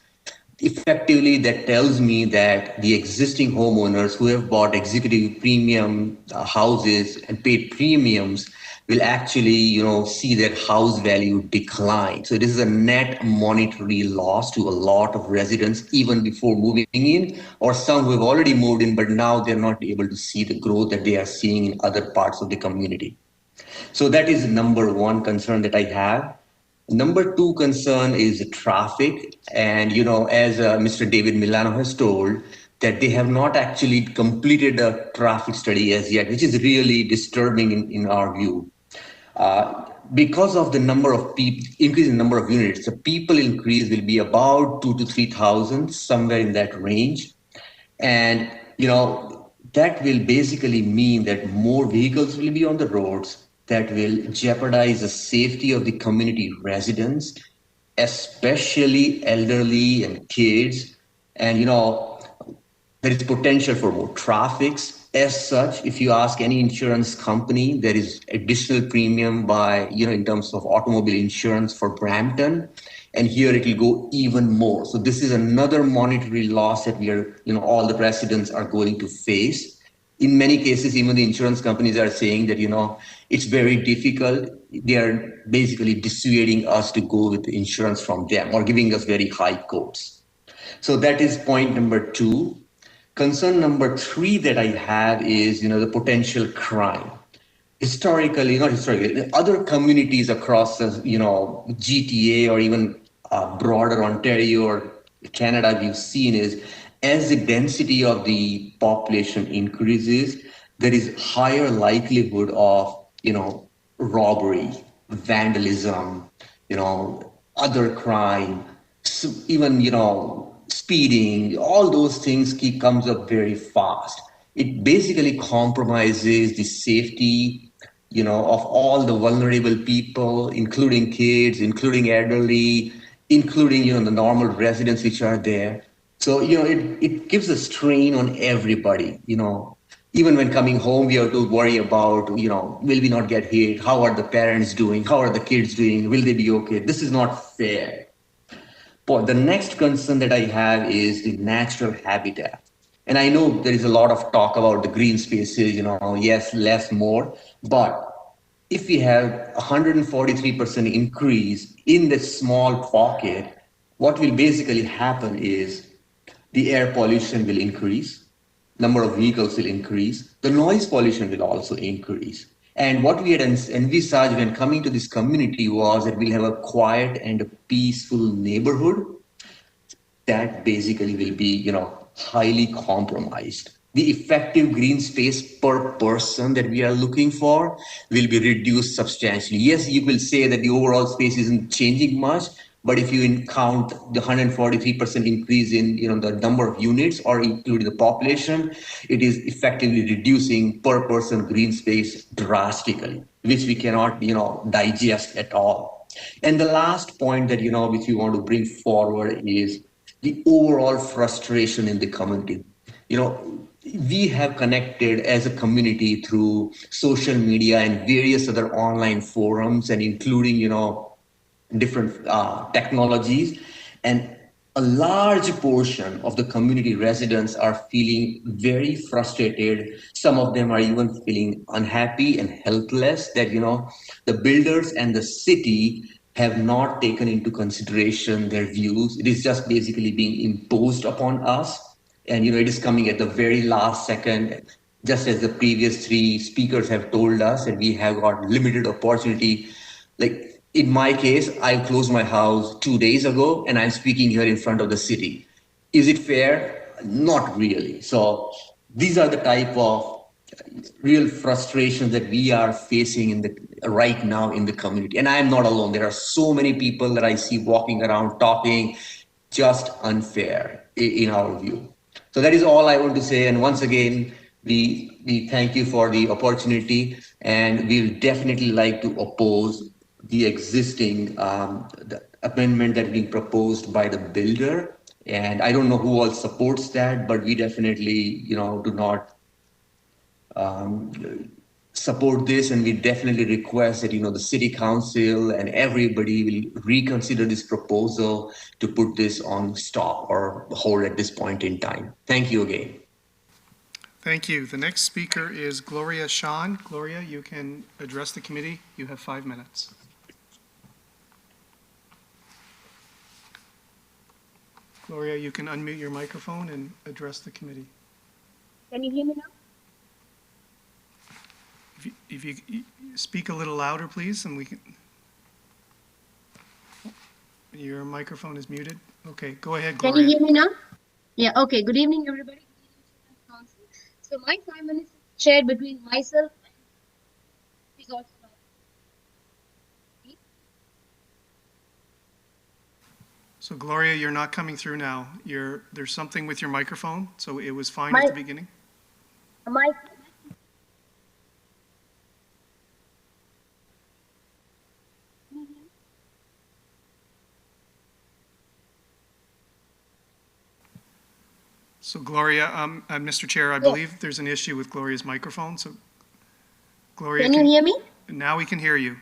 Speaker 8: Effectively, that tells me that the existing homeowners who have bought executive premium houses and paid premiums will actually, see their house value decline. So this is a net monetary loss to a lot of residents, even before moving in, or some who have already moved in, but now they're not able to see the growth that they are seeing in other parts of the community. So that is number one concern that I have. Number two concern is traffic. And, as Mr. David Milano has told, that they have not actually completed a traffic study as yet, which is really disturbing in our view. Because of the number of people, increase in number of units, the people increase will be about 2,000 to 3,000, somewhere in that range. And, that will basically mean that more vehicles will be on the roads, that will jeopardize the safety of the community residents, especially elderly and kids. And, there is potential for more traffics. As such, if you ask any insurance company, there is additional premium by, in terms of automobile insurance for Brampton. And here it will go even more. So this is another monetary loss that we are, all the residents are going to face. In many cases, even the insurance companies are saying that, it's very difficult. They are basically dissuading us to go with insurance from them or giving us very high quotes. So that is point number two. Concern number three that I have is, the potential crime. Historically, not historically, other communities across the, GTA or even broader Ontario or Canada, we've seen is as the density of the population increases, there is higher likelihood of, robbery, vandalism, other crime, even, speeding, all those things comes up very fast. It basically compromises the safety, of all the vulnerable people, including kids, including elderly, including, the normal residents which are there. So, it gives a strain on everybody, Even when coming home, we have to worry about, will we not get hit? How are the parents doing? How are the kids doing? Will they be okay? This is not fair. But the next concern that I have is the natural habitat. And I know there is a lot of talk about the green spaces, yes, less, more. But if we have 143% increase in this small pocket, what will basically happen is the air pollution will increase, number of vehicles will increase, the noise pollution will also increase. And what we had envisaged when coming to this community was that we'll have a quiet and a peaceful neighborhood that basically will be, highly compromised. The effective green space per person that we are looking for will be reduced substantially. Yes, you will say that the overall space isn't changing much, but if you count the 143% increase in the number of units or including the population, it is effectively reducing per person green space drastically, which we cannot digest at all. And the last point that which we want to bring forward is the overall frustration in the community. We have connected as a community through social media and various other online forums, and including different technologies, and a large portion of the community residents are feeling very frustrated. Some of them are even feeling unhappy and helpless that the builders and the city have not taken into consideration their views. It is just basically being imposed upon us, and it is coming at the very last second, just as the previous three speakers have told us, and we have got limited opportunity. Like in my case, I closed my house 2 days ago and I'm speaking here in front of the city. Is it fair? Not really. So these are the type of real frustrations that we are facing in the right now in the community. And I am not alone. There are so many people that I see walking around talking, just unfair in our view. So that is all I want to say. And once again, we thank you for the opportunity, and we will definitely like to oppose the existing the amendment that is being proposed by the builder. And I don't know who all supports that, but we definitely, do not support this, and we definitely request that the city council and everybody will reconsider this proposal to put this on stop or hold at this point in time. Thank you again.
Speaker 1: Thank you. The next speaker is Gloria Shah. Gloria, you can address the committee. You have 5 minutes. Gloria, you can unmute your microphone and address the committee.
Speaker 9: Can you hear me now?
Speaker 1: If you speak a little louder, please, and we can. Your microphone is muted. Okay, go ahead, Gloria.
Speaker 9: Can you hear me now? Yeah, okay. Good evening, everybody. So my 5 minutes is shared between myself and
Speaker 1: So Gloria, you're not coming through now. There's something with your microphone, so it was fine at the beginning. So Gloria, Mr. Chair, I believe there's an issue with Gloria's microphone. So Gloria,
Speaker 9: can you hear me?
Speaker 1: Now we can hear you.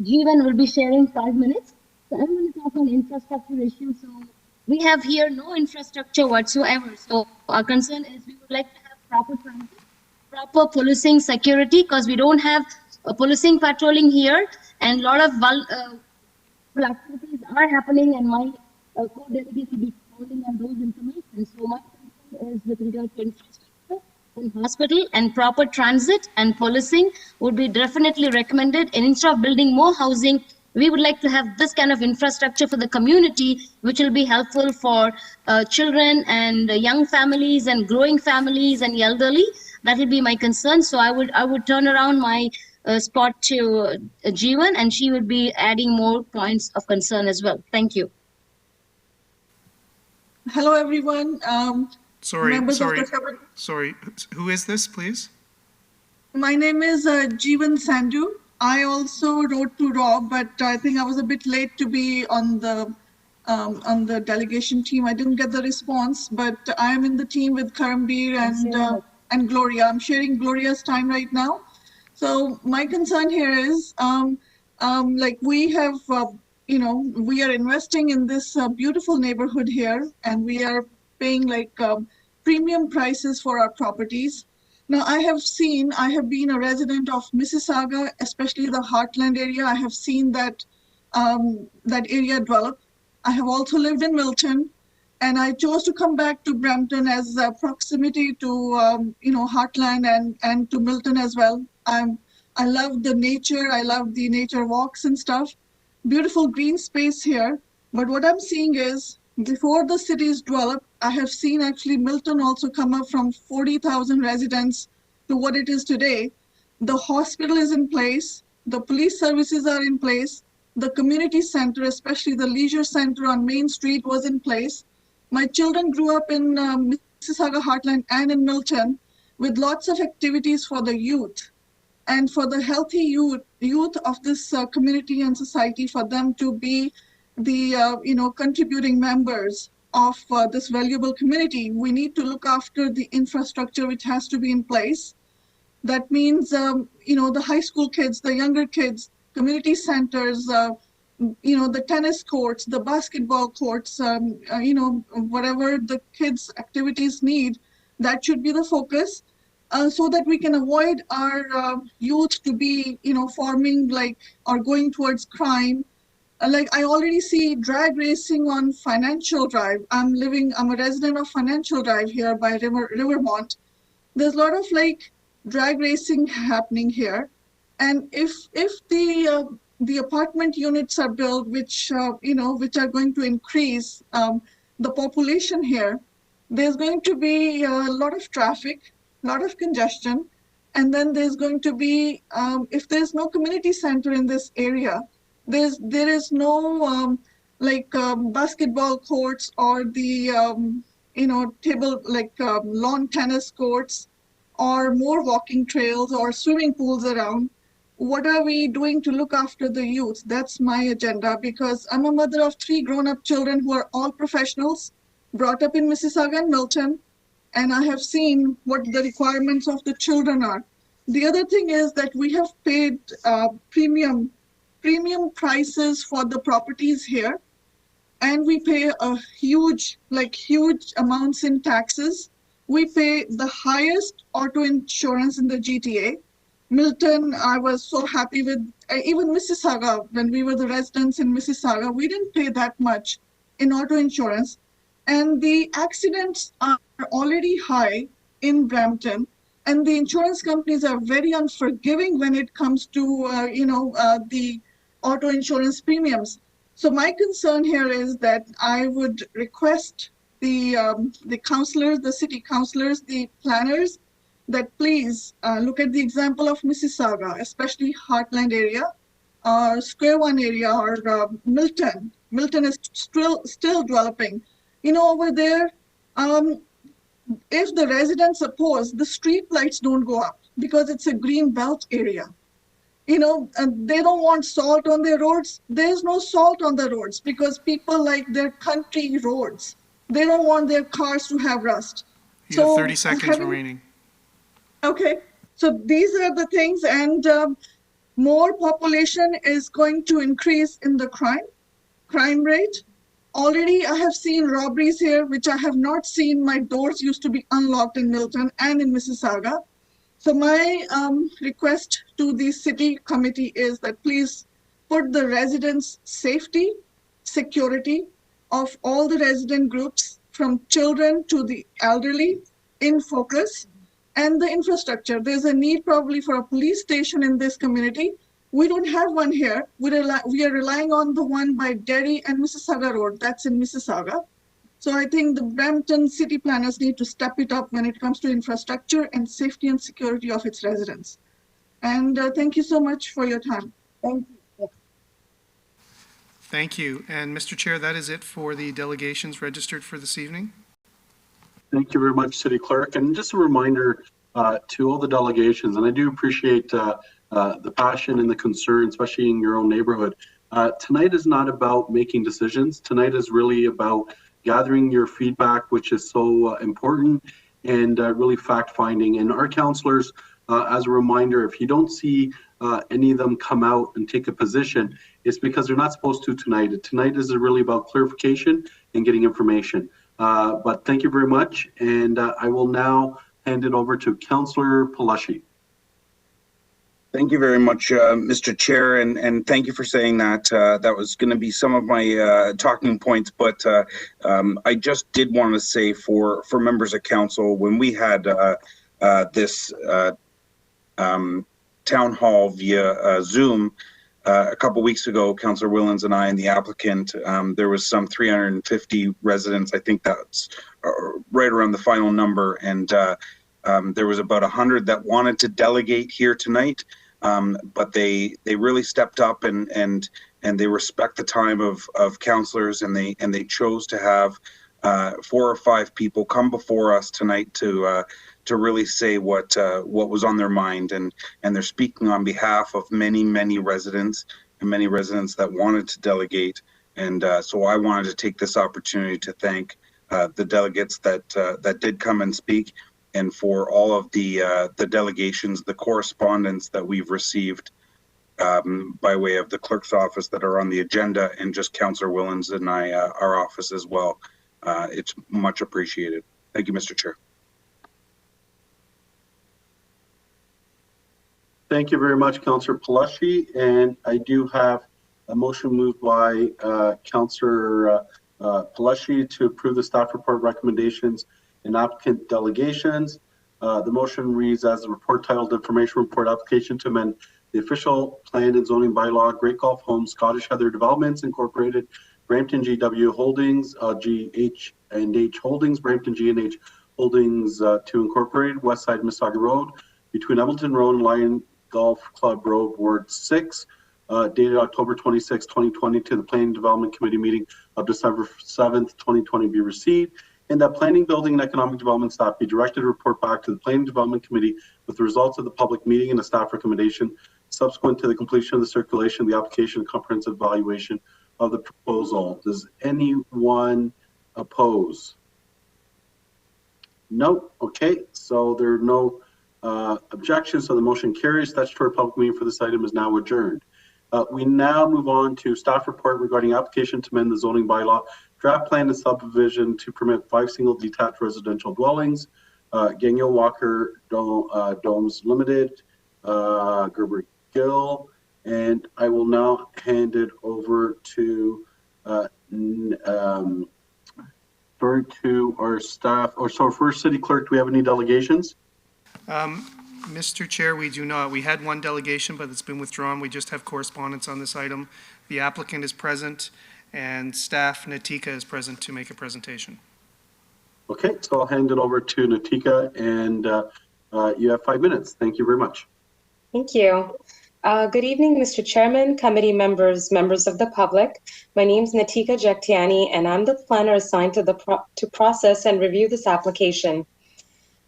Speaker 9: Jeevan will be sharing 5 minutes. So I'm going to talk on infrastructure issues. So we have here no infrastructure whatsoever. So our concern is we would like to have proper transit, proper policing security, because we don't have policing patrolling here, and a lot of activities are happening, and my co-delegate will be calling on those information. So my concern is with regard to infrastructure in hospital, and proper transit and policing would be definitely recommended. And instead of building more housing, we would like to have this kind of infrastructure for the community, which will be helpful for children and young families and growing families and elderly. That will be my concern. So I would turn around my spot to Jeevan, and she would be adding more points of concern as well. Thank you.
Speaker 10: Hello, everyone.
Speaker 1: Sorry. Who is this, please?
Speaker 10: My name is Jeevan Sandhu. I also wrote to Rob, but I think I was a bit late to be on the delegation team. I didn't get the response, but I am in the team with Karambir and Gloria. I'm sharing Gloria's time right now. So my concern here is, like we have, we are investing in this beautiful neighborhood here, and we are paying like premium prices for our properties. Now I have been a resident of Mississauga, especially the Heartland area. I have seen that that area develop. I have also lived in Milton, and I chose to come back to Brampton as proximity to Heartland and to Milton as well. I love the nature. I love the nature walks and stuff. Beautiful green space here. But what I'm seeing is, before the cities developed, I have seen actually Milton also come up from 40,000 residents to what it is today. The hospital is in place. The police services are in place. The community center, especially the leisure center on Main Street, was in place. My children grew up in Mississauga Heartland and in Milton with lots of activities for the youth and for the healthy youth of this community and society, for them to be the contributing members of this valuable community. We need to look after the infrastructure which has to be in place. That means the high school kids, the younger kids, community centers, the tennis courts, the basketball courts, whatever the kids' activities need, that should be the focus, so that we can avoid our youth to be, forming like or going towards crime. Like I already see drag racing on Financial Drive. I'm a resident of Financial Drive here by Rivermont. There's a lot of like drag racing happening here. And if the the apartment units are built, which which are going to increase the population here, there's going to be a lot of traffic, a lot of congestion, and then there's going to be, if there's no community center in this area, there is no basketball courts or the lawn tennis courts or more walking trails or swimming pools around. What are we doing to look after the youth? That's my agenda, because I'm a mother of 3 grown-up children who are all professionals, brought up in Mississauga and Milton, and I have seen what the requirements of the children are. The other thing is that we have paid premium prices for the properties here, and we pay a huge amounts in taxes. We pay the highest auto insurance in the GTA. Milton, I was so happy with, even Mississauga, when we were the residents in Mississauga, we didn't pay that much in auto insurance. And the accidents are already high in Brampton, and the insurance companies are very unforgiving when it comes to, the auto insurance premiums. So my concern here is that I would request the councillors, the city councillors, the planners, that please look at the example of Mississauga, especially Heartland area, or Square One area, or Milton. Milton is still developing. Over there, if the residents oppose, the street lights don't go up because it's a green belt area. And they don't want salt on their roads. There's no salt on the roads because people like their country roads. They don't want their cars to have rust.
Speaker 1: You have 30 seconds remaining.
Speaker 10: Okay, so these are the things, and more population is going to increase in the crime rate. Already I have seen robberies here, which I have not seen. My doors used to be unlocked in Milton and in Mississauga. So my request to the city committee is that please put the residents' safety, security of all the resident groups, from children to the elderly, in focus. And the infrastructure. There's a need probably for a police station in this community. We don't have one here. We are relying on the one by Derry and Mississauga Road. That's in Mississauga. So I think the Brampton city planners need to step it up when it comes to infrastructure and safety and security of its residents. And thank you so much for your time. Thank you.
Speaker 1: Thank you. And Mr. Chair, that is it for the delegations registered for this evening.
Speaker 2: Thank you very much, City Clerk. And just a reminder to all the delegations, and I do appreciate the passion and the concern, especially in your own neighborhood. Tonight is not about making decisions. Tonight is really about gathering your feedback, which is so important, and really fact-finding. And our councillors, as a reminder, if you don't see any of them come out and take a position, it's because they're not supposed to tonight. Tonight is really about clarification and getting information. But thank you very much, and I will now hand it over to Councillor Palashi.
Speaker 11: Thank you very much, Mr. Chair, and thank you for saying that. That was going to be some of my talking points, but I just did want to say for members of council, when we had this town hall via Zoom, a couple weeks ago, Councillor Willens and I and the applicant, there was some 350 residents. I think that's right around the final number. And there was about 100 that wanted to delegate here tonight. But they really stepped up and they respect the time of councillors, and they chose to have 4 or 5 people come before us tonight to really say what was on their mind, and they're speaking on behalf of many residents, and many residents that wanted to delegate. And so I wanted to take this opportunity to thank the delegates that did come and speak, and for all of the delegations, the correspondence that we've received by way of the clerk's office that are on the agenda, and just Councillor Willens and I, our office as well. It's much appreciated. Thank you, Mr. Chair.
Speaker 2: Thank you very much, Councillor Palashi. And I do have a motion moved by Councillor Palashi to approve the staff report recommendations and applicant delegations. The motion reads as the report titled Information Report Application to amend the official plan and zoning bylaw, Great Gulf Homes, Scottish Heather Developments Incorporated, Brampton GW Holdings, GH&H Holdings, Brampton G&H Holdings 2 Incorporated, West Side Mississauga Road, between Evelton Road and Lion Golf Club Road, Ward 6, dated October 26, 2020, to the Planning Development Committee meeting of December 7th, 2020 be received, and that Planning, Building, and Economic Development staff be directed to report back to the Planning Development Committee with the results of the public meeting and a staff recommendation subsequent to the completion of the circulation of the application and comprehensive evaluation of the proposal. Does anyone oppose? No. Okay, so there are no objections, so the motion carries. Statutory public meeting for this item is now adjourned. We now move on to staff report regarding application to amend the zoning bylaw, draft plan and subdivision to permit 5 single detached residential dwellings, Gagnon Walker Domes Limited, Gerber Gill, and I will now hand it over to our staff. So first, City Clerk, do we have any delegations?
Speaker 1: Mr. Chair, we do not. We had one delegation, but it's been withdrawn. We just have correspondence on this item. The applicant is present, and staff, Natika, is present to make a presentation.
Speaker 2: Okay, so I'll hand it over to Natika, and you have 5 minutes. Thank you very much.
Speaker 12: Thank you. Good evening, Mr. Chairman, committee members, members of the public. My name is Natika Jektiani, and I'm the planner assigned to process and review this application.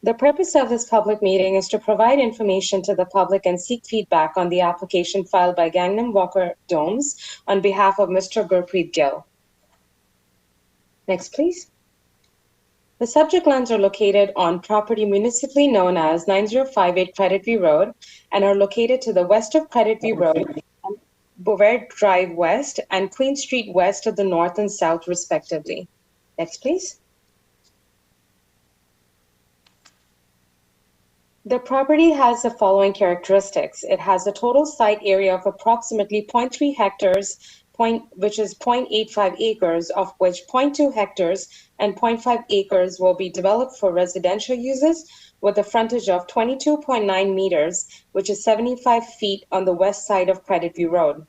Speaker 12: The purpose of this public meeting is to provide information to the public and seek feedback on the application filed by Gagnon Walker Domes on behalf of Mr. Gurpreet Gill. Next, please. The subject lands are located on property municipally known as 9058 Credit View Road and are located to the west of Credit View Road, Bouvard Drive West, and Queen Street West to the north and south, respectively. Next, please. The property has the following characteristics. It has a total site area of approximately 0.3 hectares, which is 0.85 acres, of which 0.2 hectares and 0.5 acres will be developed for residential uses, with a frontage of 22.9 meters, which is 75 feet on the west side of Credit View Road.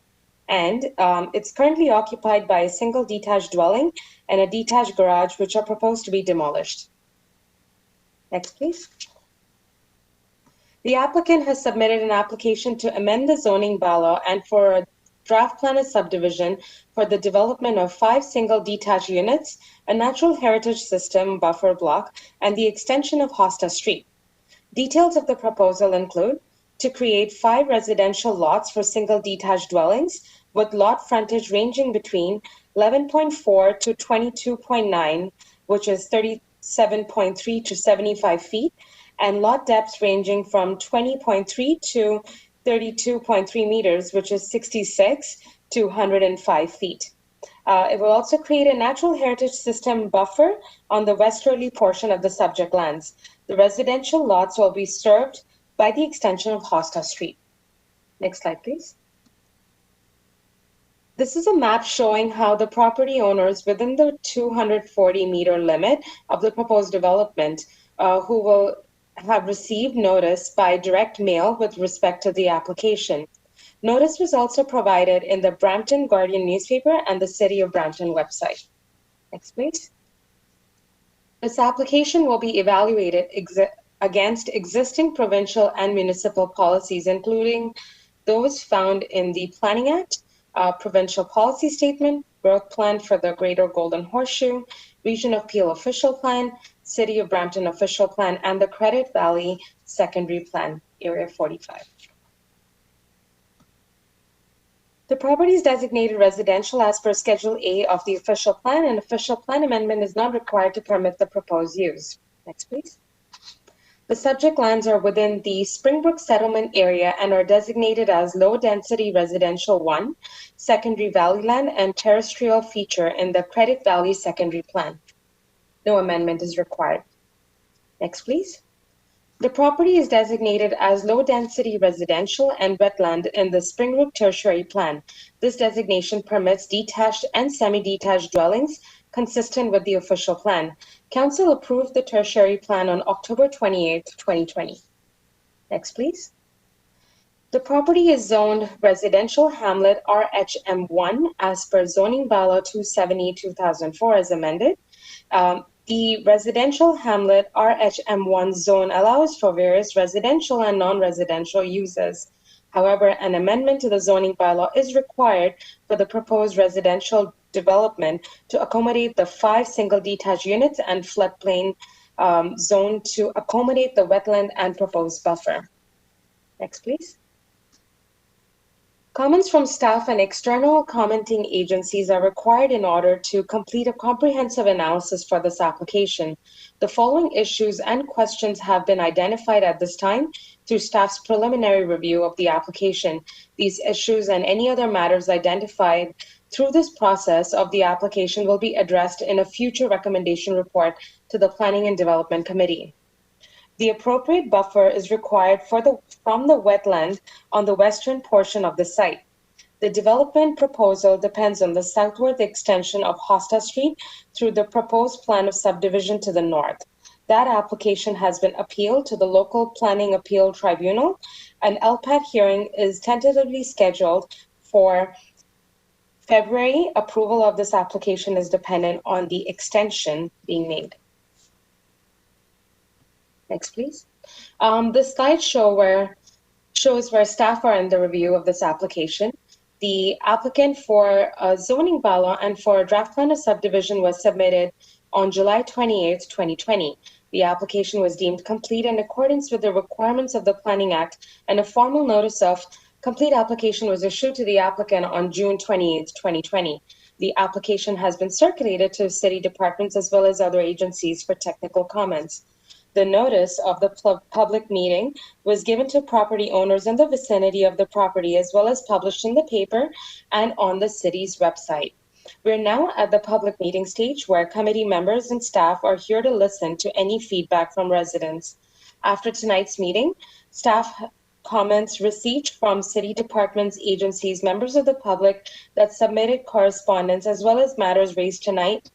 Speaker 12: And it's currently occupied by a single detached dwelling and a detached garage, which are proposed to be demolished. Next, please. The applicant has submitted an application to amend the zoning bylaw and for a draft plan and subdivision for the development of 5 single detached units, a natural heritage system buffer block, and the extension of Hosta Street. Details of the proposal include to create 5 residential lots for single detached dwellings with lot frontage ranging between 11.4 to 22.9, which is 37.3 to 75 feet, and lot depths ranging from 20.3 to 32.3 meters, which is 66 to 105 feet. It will also create a natural heritage system buffer on the westerly portion of the subject lands. The residential lots will be served by the extension of Hosta Street. Next slide, please. This is a map showing how the property owners within the 240-meter limit of the proposed development who will have received notice by direct mail with respect to the application. Notice was also provided in the Brampton Guardian newspaper and the City of Brampton website. Next, please. This application will be evaluated against existing provincial and municipal policies, including those found in the Planning Act, Provincial Policy Statement, Growth Plan for the Greater Golden Horseshoe, Region of Peel Official Plan, City of Brampton Official Plan, and the Credit Valley Secondary Plan, Area 45. The property is designated residential as per Schedule A of the official plan, and official plan amendment is not required to permit the proposed use. Next, please. The subject lands are within the Springbrook settlement area and are designated as low-density residential 1, secondary valley land, and terrestrial feature in the Credit Valley Secondary Plan. No amendment is required. Next, please. The property is designated as low-density residential and wetland in the Springbrook Tertiary Plan. This designation permits detached and semi-detached dwellings consistent with the official plan. Council approved the tertiary plan on October 28, 2020. Next, please. The property is zoned residential hamlet RHM1 as per zoning bylaw 270/2004 as amended. The residential hamlet RHM1 zone allows for various residential and non-residential uses. However, an amendment to the zoning bylaw is required for the proposed residential development to accommodate the 5 single detached units and floodplain zone to accommodate the wetland and proposed buffer. Next, please. Comments from staff and external commenting agencies are required in order to complete a comprehensive analysis for this application. The following issues and questions have been identified at this time through staff's preliminary review of the application. These issues and any other matters identified through this process of the application will be addressed in a future recommendation report to the Planning and Development Committee. The appropriate buffer is required from the wetland on the western portion of the site. The development proposal depends on the southward extension of Hosta Street through the proposed plan of subdivision to the north. That application has been appealed to the local planning appeal tribunal. An LPAT hearing is tentatively scheduled for February. Approval of this application is dependent on the extension being made. Next, please. This slide shows where staff are in the review of this application. The applicant for a zoning bylaw and for a draft plan of subdivision was submitted on July 28, 2020. The application was deemed complete in accordance with the requirements of the Planning Act, and a formal notice of complete application was issued to the applicant on June 28, 2020. The application has been circulated to city departments as well as other agencies for technical comments. The notice of the public meeting was given to property owners in the vicinity of the property as well as published in the paper and on the city's website. We're now at the public meeting stage where committee members and staff are here to listen to any feedback from residents. After tonight's meeting, staff comments received from city departments, agencies, members of the public that submitted correspondence as well as matters raised tonight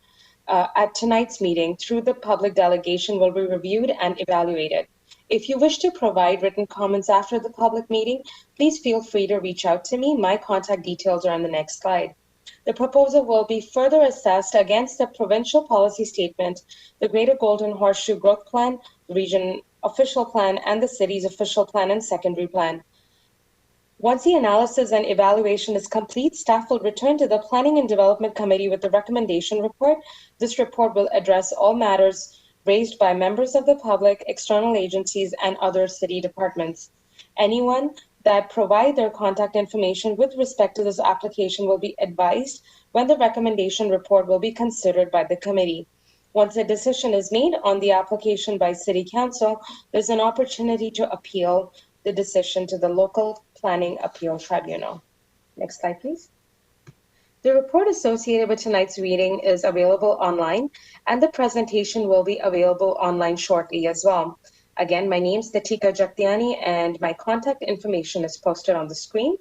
Speaker 12: at tonight's meeting through the public delegation will be reviewed and evaluated. If you wish to provide written comments after the public meeting, please feel free to reach out to me. My contact details are on the next slide. The proposal will be further assessed against the provincial policy statement, the Greater Golden Horseshoe Growth Plan, the region official plan, and the city's official plan and secondary plan. Once the analysis and evaluation is complete, staff will return to the Planning and Development Committee with the recommendation report. This report will address all matters raised by members of the public, external agencies, and other city departments. Anyone that provide their contact information with respect to this application will be advised when the recommendation report will be considered by the committee. Once a decision is made on the application by City Council, there's an opportunity to appeal the decision to the local planning appeal tribunal. Next slide, please. The report associated with tonight's reading is available online, and the presentation will be available online shortly as well. Again, my name is Datika Jaktiani, and my contact information is posted on the screen.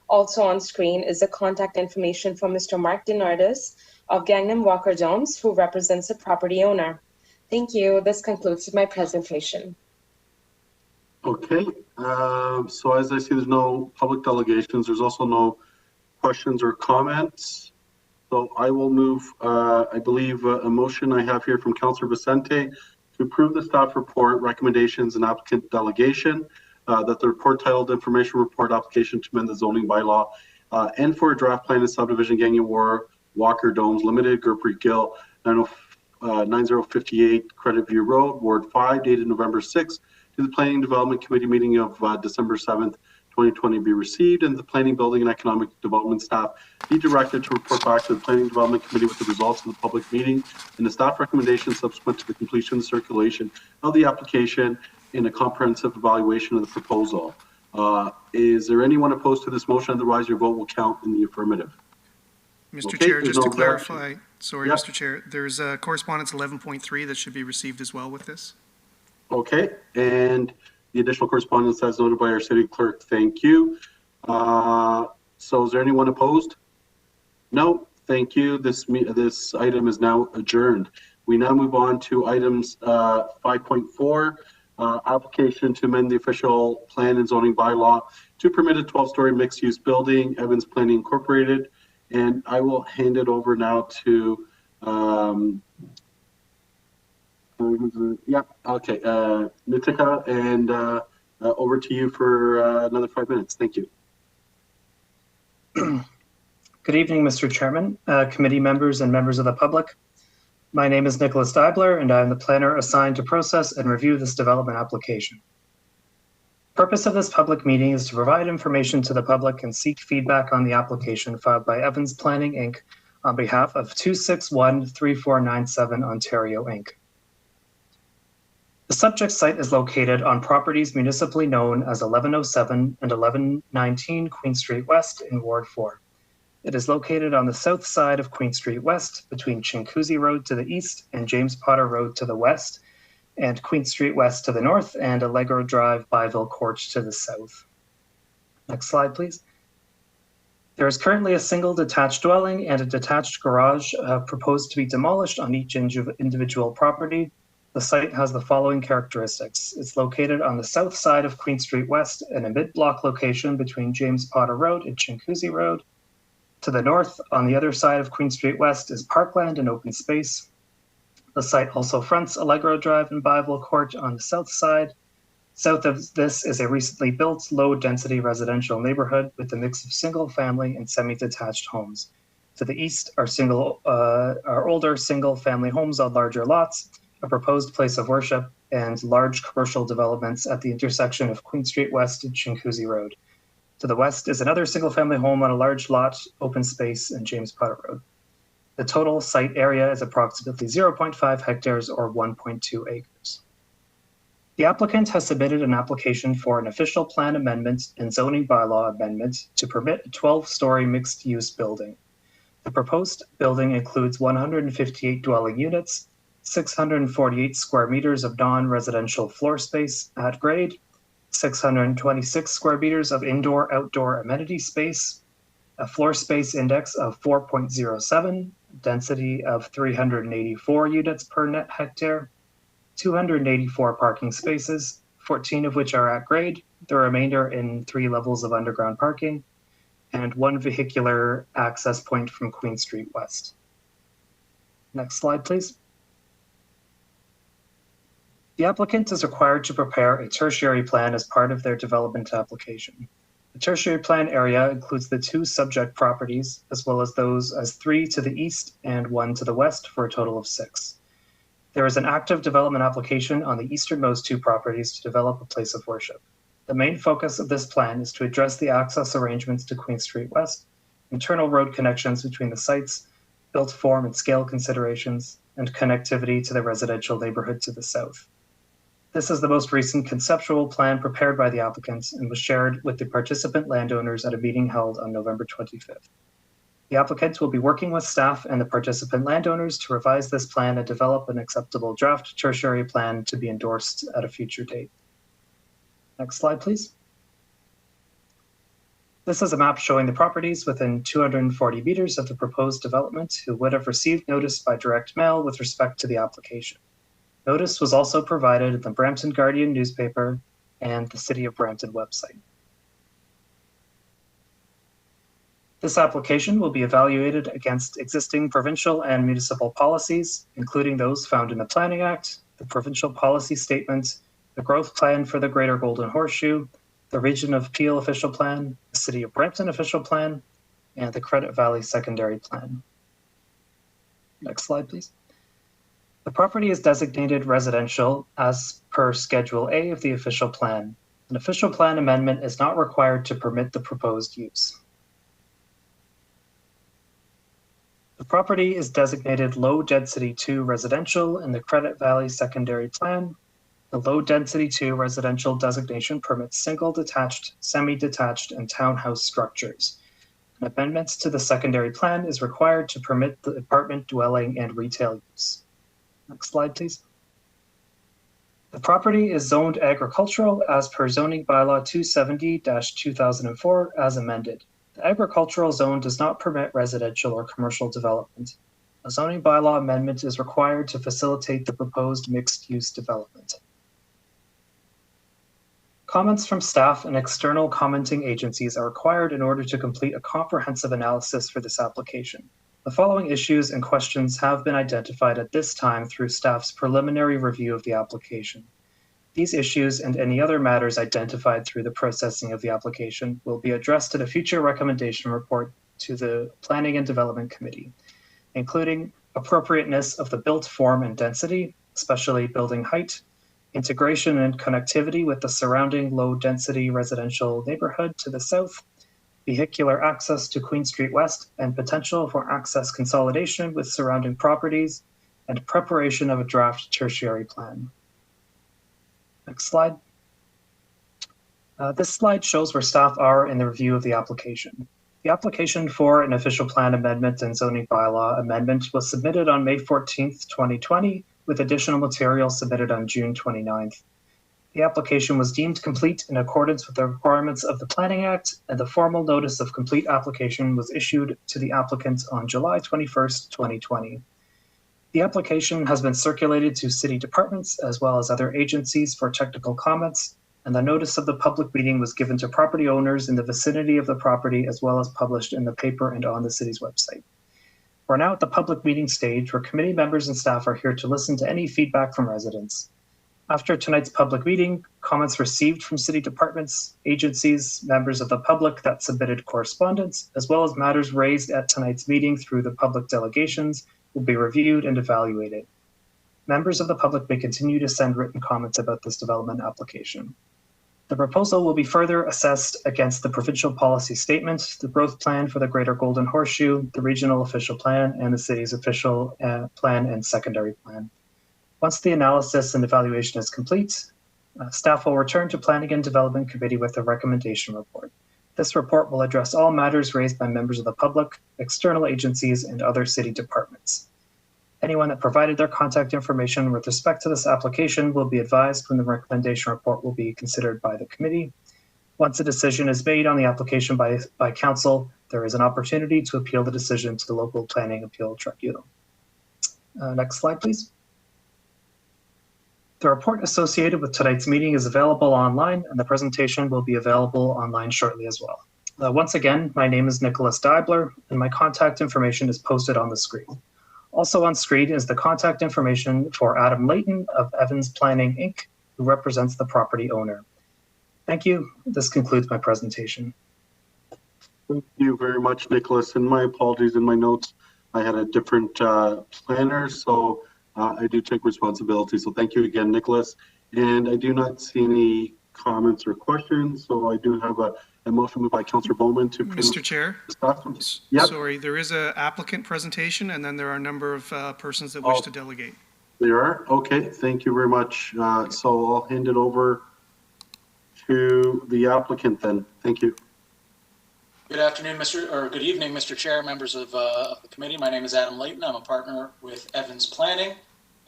Speaker 12: Also on screen is the contact information for Mr. Mark Dinardis of Gangnam Walker Domes, who represents the property owner. Thank you. This concludes my presentation.
Speaker 2: Okay, so as I see, there's no public delegations. There's also no questions or comments. So I will move, I believe, a motion I have here from Councillor Vicente to approve the staff report, recommendations, and applicant delegation, that the report titled Information Report Application to amend the zoning bylaw, and for a draft plan of subdivision Gangnam Walker Domes Limited, Gurpreet Gill, 9058 Credit View Road, Ward 5, dated November 6th, to the Planning and Development Committee meeting of December 7th, 2020 be received, and the Planning, Building, and Economic Development staff be directed to report back to the Planning and Development Committee with the results of the public meeting and the staff recommendations subsequent to the completion and circulation of the application in a comprehensive evaluation of the proposal. Is there anyone opposed to this motion? Otherwise, your vote will count in the affirmative.
Speaker 1: Mr.
Speaker 2: Okay,
Speaker 1: Chair, just
Speaker 2: no
Speaker 1: to clarify, sorry,
Speaker 2: Yeah.
Speaker 1: Mr. Chair, there's correspondence 11.3 that should be received as well with this.
Speaker 2: Okay, and the additional correspondence as noted by our city clerk, thank you. So is there anyone opposed? No, thank you. This item is now adjourned. We now move on to items 5.4, application to amend the official plan and zoning bylaw to permit a 12-story mixed-use building, Evans Planning Incorporated. And I will hand it over now to, Nitika, and over to you for another 5 minutes. Thank you.
Speaker 13: Good evening, Mr. Chairman, committee members, and members of the public. My name is Nicholas Deibler, and I am the planner assigned to process and review this development application. The purpose of this public meeting is to provide information to the public and seek feedback on the application filed by Evans Planning, Inc. on behalf of 261-3497 Ontario, Inc. The subject site is located on properties municipally known as 1107 and 1119 Queen Street West in Ward 4. It is located on the south side of Queen Street West between Chinguacousy Road to the east and James Potter Road to the west, and Queen Street West to the north, and Allegro Drive, Byville Court to the south. Next slide, please. There is currently a single detached dwelling and a detached garage proposed to be demolished on each individual property. The site has the following characteristics. It's located on the south side of Queen Street West in a mid-block location between James Potter Road and Chinguacousy Road. To the north, on the other side of Queen Street West, is parkland and open space. The site also fronts Allegro Drive and Byville Court on the south side. South of this is a recently built, low-density residential neighborhood with a mix of single-family and semi-detached homes. To the east are older single-family homes on larger lots, a proposed place of worship, and large commercial developments at the intersection of Queen Street West and Chinguacousy Road. To the west is another single-family home on a large lot, open space, and James Potter Road. The total site area is approximately 0.5 hectares or 1.2 acres. The applicant has submitted an application for an official plan amendment and zoning bylaw amendment to permit a 12-story mixed-use building. The proposed building includes 158 dwelling units, 648 square meters of non-residential floor space at grade, 626 square meters of indoor-outdoor amenity space, a floor space index of 4.07, density of 384 units per net hectare, 284 parking spaces, 14 of which are at grade, the remainder in 3 levels of underground parking, and 1 vehicular access point from Queen Street West. Next slide, please. The applicant is required to prepare a tertiary plan as part of their development application. The tertiary plan area includes the 2 subject properties, as well as those as 3 to the east and 1 to the west for a total of 6. There is an active development application on the easternmost 2 properties to develop a place of worship. The main focus of this plan is to address the access arrangements to Queen Street West, internal road connections between the sites, built form and scale considerations, and connectivity to the residential neighborhood to the south. This is the most recent conceptual plan prepared by the applicants and was shared with the participant landowners at a meeting held on November 25th. The applicants will be working with staff and the participant landowners to revise this plan and develop an acceptable draft tertiary plan to be endorsed at a future date. Next slide, please. This is a map showing the properties within 240 meters of the proposed development who would have received notice by direct mail with respect to the application. Notice was also provided in the Brampton Guardian newspaper and the City of Brampton website. This application will be evaluated against existing provincial and municipal policies, including those found in the Planning Act, the provincial policy statement, the growth plan for the Greater Golden Horseshoe, the Region of Peel official plan, the City of Brampton official plan, and the Credit Valley secondary plan. Next slide, please. The property is designated residential as per Schedule A of the official plan. An official plan amendment is not required to permit the proposed use. The property is designated Low Density 2 residential in the Credit Valley secondary plan. The Low Density 2 residential designation permits single detached, semi-detached, and townhouse structures. An amendment to the secondary plan is required to permit the apartment dwelling and retail use. Next slide, please. The property is zoned agricultural as per zoning bylaw 270-2004 as amended. The agricultural zone does not permit residential or commercial development. A zoning bylaw amendment is required to facilitate the proposed mixed-use development. Comments from staff and external commenting agencies are required in order to complete a comprehensive analysis for this application. The following issues and questions have been identified at this time through staff's preliminary review of the application. These issues and any other matters identified through the processing of the application will be addressed in a future recommendation report to the Planning and Development Committee, including appropriateness of the built form and density, especially building height, integration and connectivity with the surrounding low-density residential neighborhood to the south, vehicular access to Queen Street West, and potential for access consolidation with surrounding properties, and preparation of a draft tertiary plan. Next slide. This slide shows where staff are in the review of the application. The application for an official plan amendment and zoning bylaw amendment was submitted on May 14th, 2020, with additional material submitted on June 29th. The application was deemed complete in accordance with the requirements of the Planning Act, and the formal notice of complete application was issued to the applicant on July 21st, 2020. The application has been circulated to city departments as well as other agencies for technical comments, and the notice of the public meeting was given to property owners in the vicinity of the property as well as published in the paper and on the city's website. We're now at the public meeting stage where committee members and staff are here to listen to any feedback from residents. After tonight's public meeting, comments received from city departments, agencies, members of the public that submitted correspondence, as well as matters raised at tonight's meeting through the public delegations will be reviewed and evaluated. Members of the public may continue to send written comments about this development application. The proposal will be further assessed against the provincial policy statement, the growth plan for the Greater Golden Horseshoe, the regional official plan, and the city's official plan and secondary plan. Once the analysis and evaluation is complete, staff will return to Planning and Development Committee with a recommendation report. This report will address all matters raised by members of the public, external agencies, and other city departments. Anyone that provided their contact information with respect to this application will be advised when the recommendation report will be considered by the committee. Once a decision is made on the application by council, there is an opportunity to appeal the decision to the local planning appeal tribunal. Next slide, please. The report associated with tonight's meeting is available online, and the presentation will be available online shortly as well. Once again, my name is Nicholas Deibler, and my contact information is posted on the screen. Also on screen is the contact information for Adam Layton of Evans Planning, Inc., who represents the property owner. Thank you. This concludes my presentation.
Speaker 2: Thank you very much, Nicholas. And my apologies in my notes. I had a different planner, so I do take responsibility. So thank you again, Nicholas. And I do not see any comments or questions. So I do have a motion moved by Councillor Bowman to
Speaker 1: Mr. Chair,
Speaker 2: yep.
Speaker 1: Sorry, there is an applicant presentation, and then there are a number of persons that wish to delegate.
Speaker 2: There are? Okay, thank you very much. So I'll hand it over to the applicant then. Thank you.
Speaker 14: Good afternoon, good evening, Mr. Chair, members of the committee. My name is Adam Layton. I'm a partner with Evans Planning.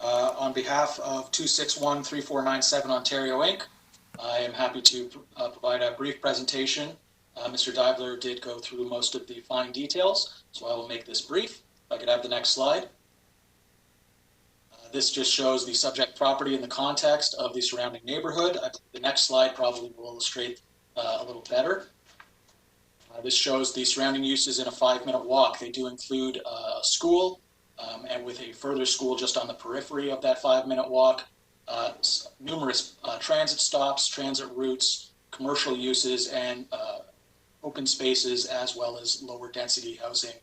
Speaker 14: On behalf of 2613497 Ontario Inc., I am happy to provide a brief presentation. Mr. Deibler did go through most of the fine details, so I will make this brief. If I could have the next slide. This just shows the subject property in the context of the surrounding neighborhood. The next slide probably will illustrate a little better. This shows the surrounding uses in a 5-minute walk. They do include a school, and with a further school just on the periphery of that 5-minute walk, numerous transit stops, transit routes, commercial uses, and open spaces, as well as lower density housing,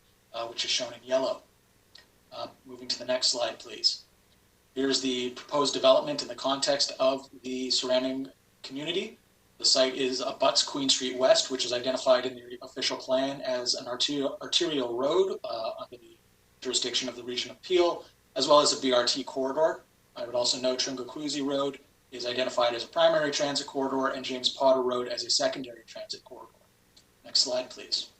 Speaker 14: which is shown in yellow. Moving to the next slide, please. Here's the proposed development in the context of the surrounding community. The site is abuts Queen Street West, which is identified in the official plan as an arterial road under the jurisdiction of the Region of Peel, as well as a BRT corridor. I would also note Tringaquozy Road is identified as a primary transit corridor and James Potter Road as a secondary transit corridor. Next slide, please.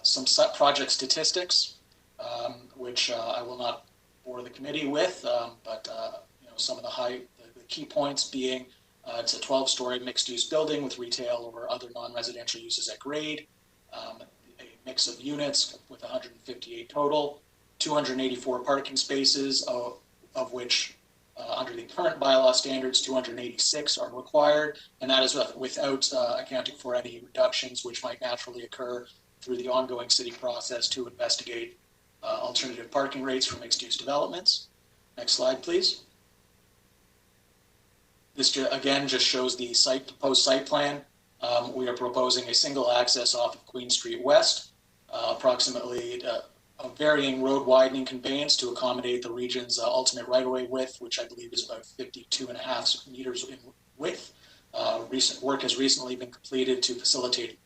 Speaker 14: Some project statistics, which I will not bore the committee with, but some of the key points being it's a 12-story mixed-use building with retail or other non-residential uses at grade, a mix of units with 158 total, 284 parking spaces, of which Under the current bylaw standards, 286 are required, and that is without accounting for any reductions which might naturally occur through the ongoing city process to investigate alternative parking rates for mixed-use developments. Next slide, please. This again just shows the proposed site plan. We are proposing a single access off of Queen Street West, approximately a varying road widening conveyance to accommodate the region's ultimate right-of-way width, which I believe is about 52.5 meters in width. Recent work has recently been completed to facilitate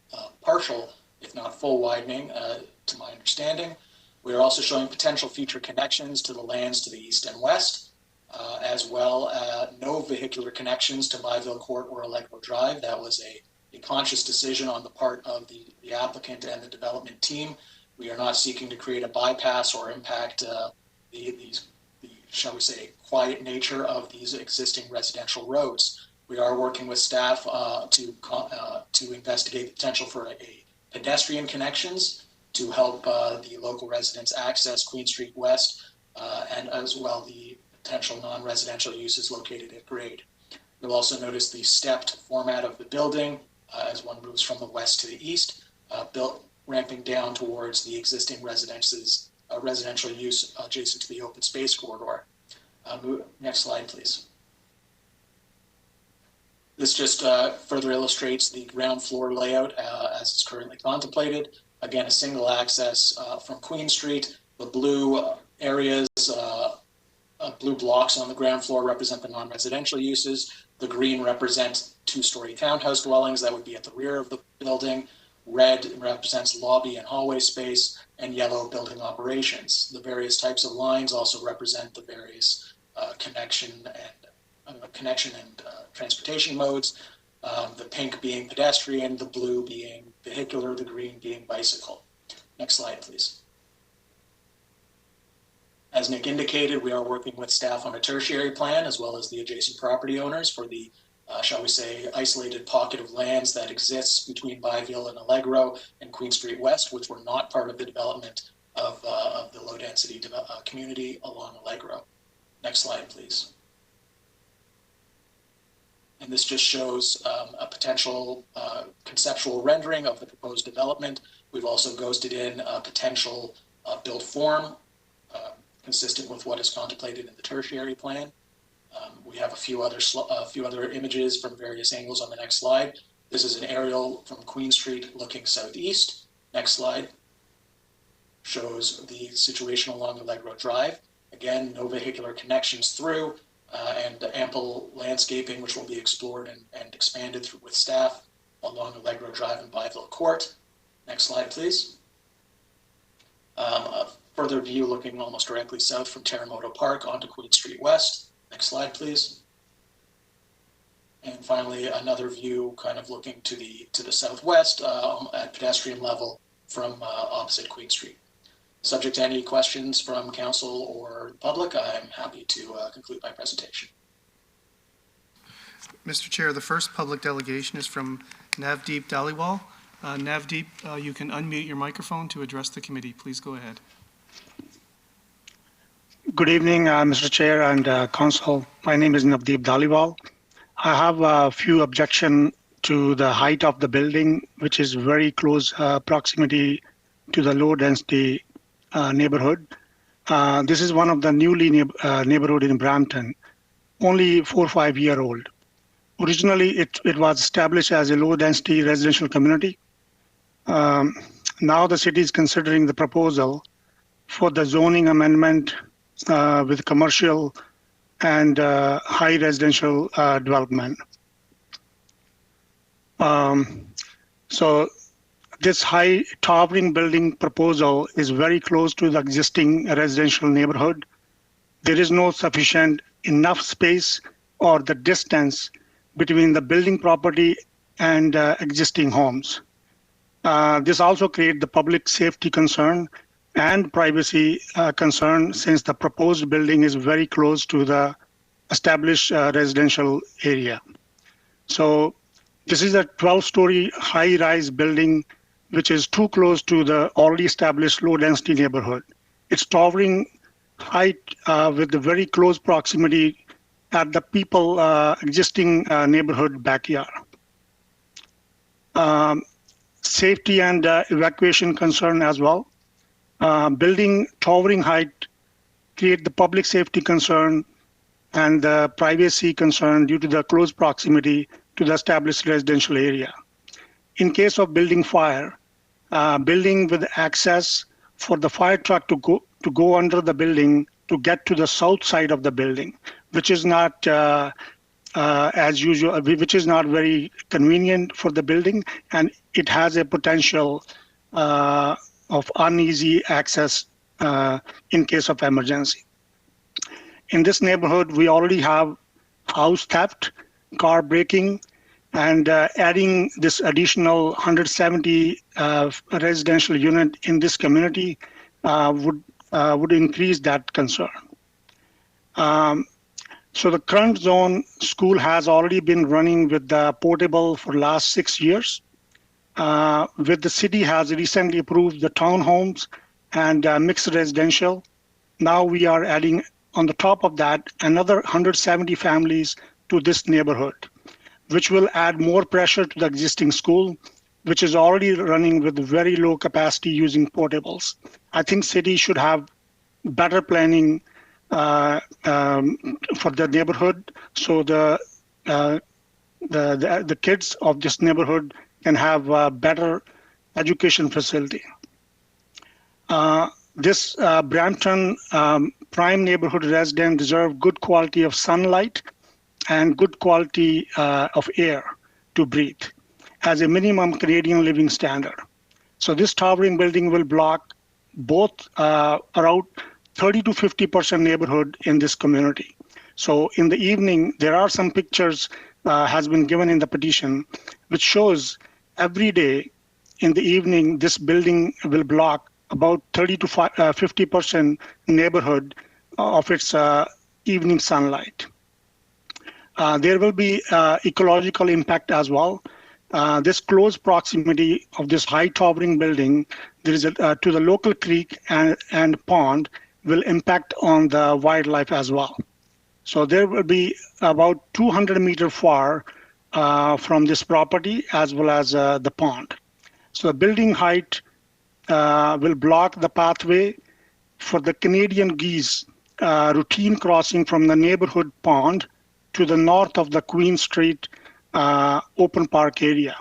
Speaker 14: partial, if not full widening, to my understanding. We are also showing potential future connections to the lands to the east and west, as well as no vehicular connections to Byville Court or Allegro Drive. That was a conscious decision on the part of the applicant and the development team. We are not seeking to create a bypass or impact the shall we say, quiet nature of these existing residential roads. We are working with staff to investigate the potential for a pedestrian connections to help the local residents access Queen Street West and as well the potential non-residential uses located at grade. You'll also notice the stepped format of the building as one moves from the west to the east, built ramping down towards the existing residential use adjacent to the open space corridor. Next slide, please. This just further illustrates the ground floor layout as it's currently contemplated. Again, a single access from Queen Street. The blue areas, blue blocks on the ground floor represent the non-residential uses. The green represents two-story townhouse dwellings that would be at the rear of the building. Red represents lobby and hallway space, and yellow building operations. The various types of lines also represent the various connection and transportation modes. The pink being pedestrian, the blue being vehicular, the green being bicycle. Next slide, please. As Nick indicated, we are working with staff on a tertiary plan as well as the adjacent property owners for the shall we say, isolated pocket of lands that exists between Byville and Allegro and Queen Street West, which were not part of the development of the low-density community along Allegro. Next slide, please. And this just shows a potential conceptual rendering of the proposed development. We've also ghosted in a potential built form consistent with what is contemplated in the tertiary plan. We have a few other images from various angles on the next slide. This is an aerial from Queen Street looking southeast. Next slide shows the situation along Allegro Drive. Again, no vehicular connections through and ample landscaping which will be explored and expanded through with staff along Allegro Drive and Byville Court. Next slide, please. A further view looking almost directly south from Terremoto Park onto Queen Street West. Next slide, please. And finally, another view kind of looking to the southwest at pedestrian level from opposite Queen Street. Subject to any questions from council or the public, I'm happy to conclude my presentation.
Speaker 1: Mr. Chair, the first public delegation is from Navdeep Dhaliwal. Navdeep, you can unmute your microphone to address the committee. Please go ahead.
Speaker 15: Good evening, Mr. Chair and Council. My name is Navdeep Dhaliwal. I have a few objections to the height of the building, which is very close proximity to the low-density neighborhood. This is one of the newly neighborhood in Brampton, only 4 or 5 year old. Originally, it was established as a low-density residential community. Now the city is considering the proposal for the zoning amendment with commercial and high residential development. So this high towering building proposal is very close to the existing residential neighborhood. There is no sufficient enough space or the distance between the building property and existing homes. This also creates the public safety concern and privacy concern, since the proposed building is very close to the established residential area. So this is a 12-story high-rise building which is too close to the already established low-density neighborhood. It's towering height with the very close proximity at the people existing neighborhood backyard. Safety and evacuation concern as well. Building towering height create the public safety concern and the privacy concern due to the close proximity to the established residential area. In case of building fire, building with access for the fire truck to go under the building to get to the south side of the building, which is not as usual, which is not very convenient for the building, and it has a potential of uneasy access in case of emergency. In this neighborhood, we already have house theft, car breaking, and adding this additional 170 residential unit in this community would increase that concern. So the current zone school has already been running with the portable for last 6 years. With the city has recently approved the townhomes and mixed residential. Now we are adding on the top of that another 170 families to this neighborhood, which will add more pressure to the existing school, which is already running with very low capacity using portables. I think city should have better planning for the neighborhood, so the kids of this neighborhood can have a better education facility. This Brampton prime neighborhood resident deserve good quality of sunlight and good quality of air to breathe as a minimum Canadian living standard. So this towering building will block both around 30 to 50% neighborhood in this community. So in the evening, there are some pictures has been given in the petition, which shows every day in the evening, this building will block about 30 to 50% neighborhood of its evening sunlight. There will be ecological impact as well. This close proximity of this high towering building, there is to the local creek and pond will impact on the wildlife as well. So there will be about 200 meters far from this property as well as the pond. So the building height will block the pathway for the Canadian geese routine crossing from the neighborhood pond to the north of the Queen Street open park area.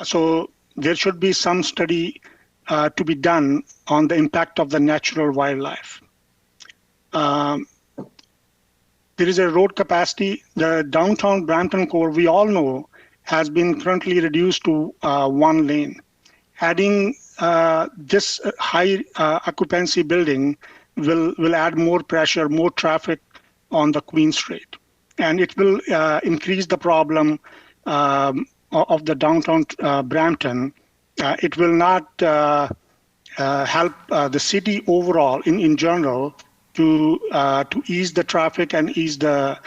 Speaker 15: So there should be some study to be done on the impact of the natural wildlife. There is a road capacity. The downtown Brampton core, we all know, has been currently reduced to 1 lane. Adding this high occupancy building will add more pressure, more traffic on the Queen Street. And it will increase the problem of the downtown Brampton. It will not help the city overall in general to ease the traffic and ease the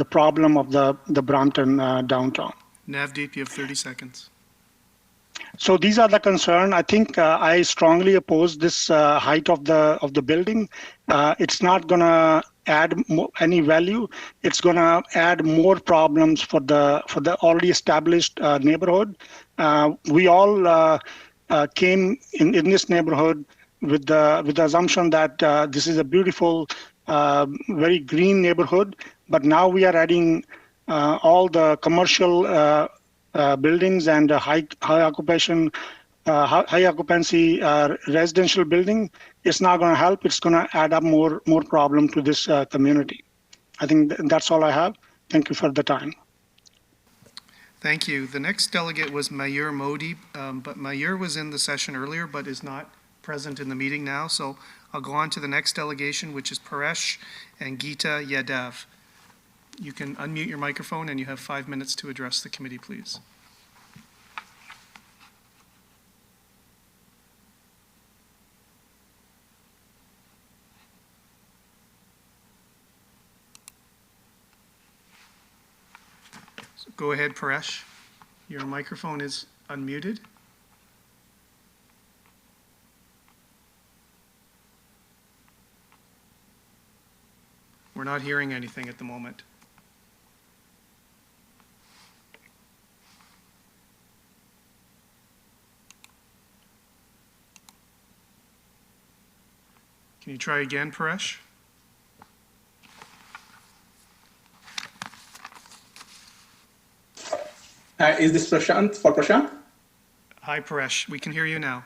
Speaker 15: problem of the Brampton downtown.
Speaker 1: Navdeep, you have 30 seconds.
Speaker 15: So these are the concerns. I think I strongly oppose this height of the building. It's not going to add any value. It's going to add more problems for the already established neighborhood. We all came in this neighborhood with the assumption that this is a beautiful, very green neighborhood. But now we are adding all the commercial buildings and high occupancy residential building. It's not going to help. It's going to add up more problem to this community. I think that's all I have. Thank you for the time.
Speaker 1: Thank you. The next delegate was Mayur Modi, but Mayur was in the session earlier but is not present in the meeting now. So I'll go on to the next delegation, which is Paresh and Geeta Yadav. You can unmute your microphone and you have 5 minutes to address the committee, please. So go ahead, Paresh. Your microphone is unmuted. We're We're not hearing anything at the moment. Can you try again, Paresh?
Speaker 7: Is this Prashant, for Prashant?
Speaker 1: Hi, Paresh. We can hear you now.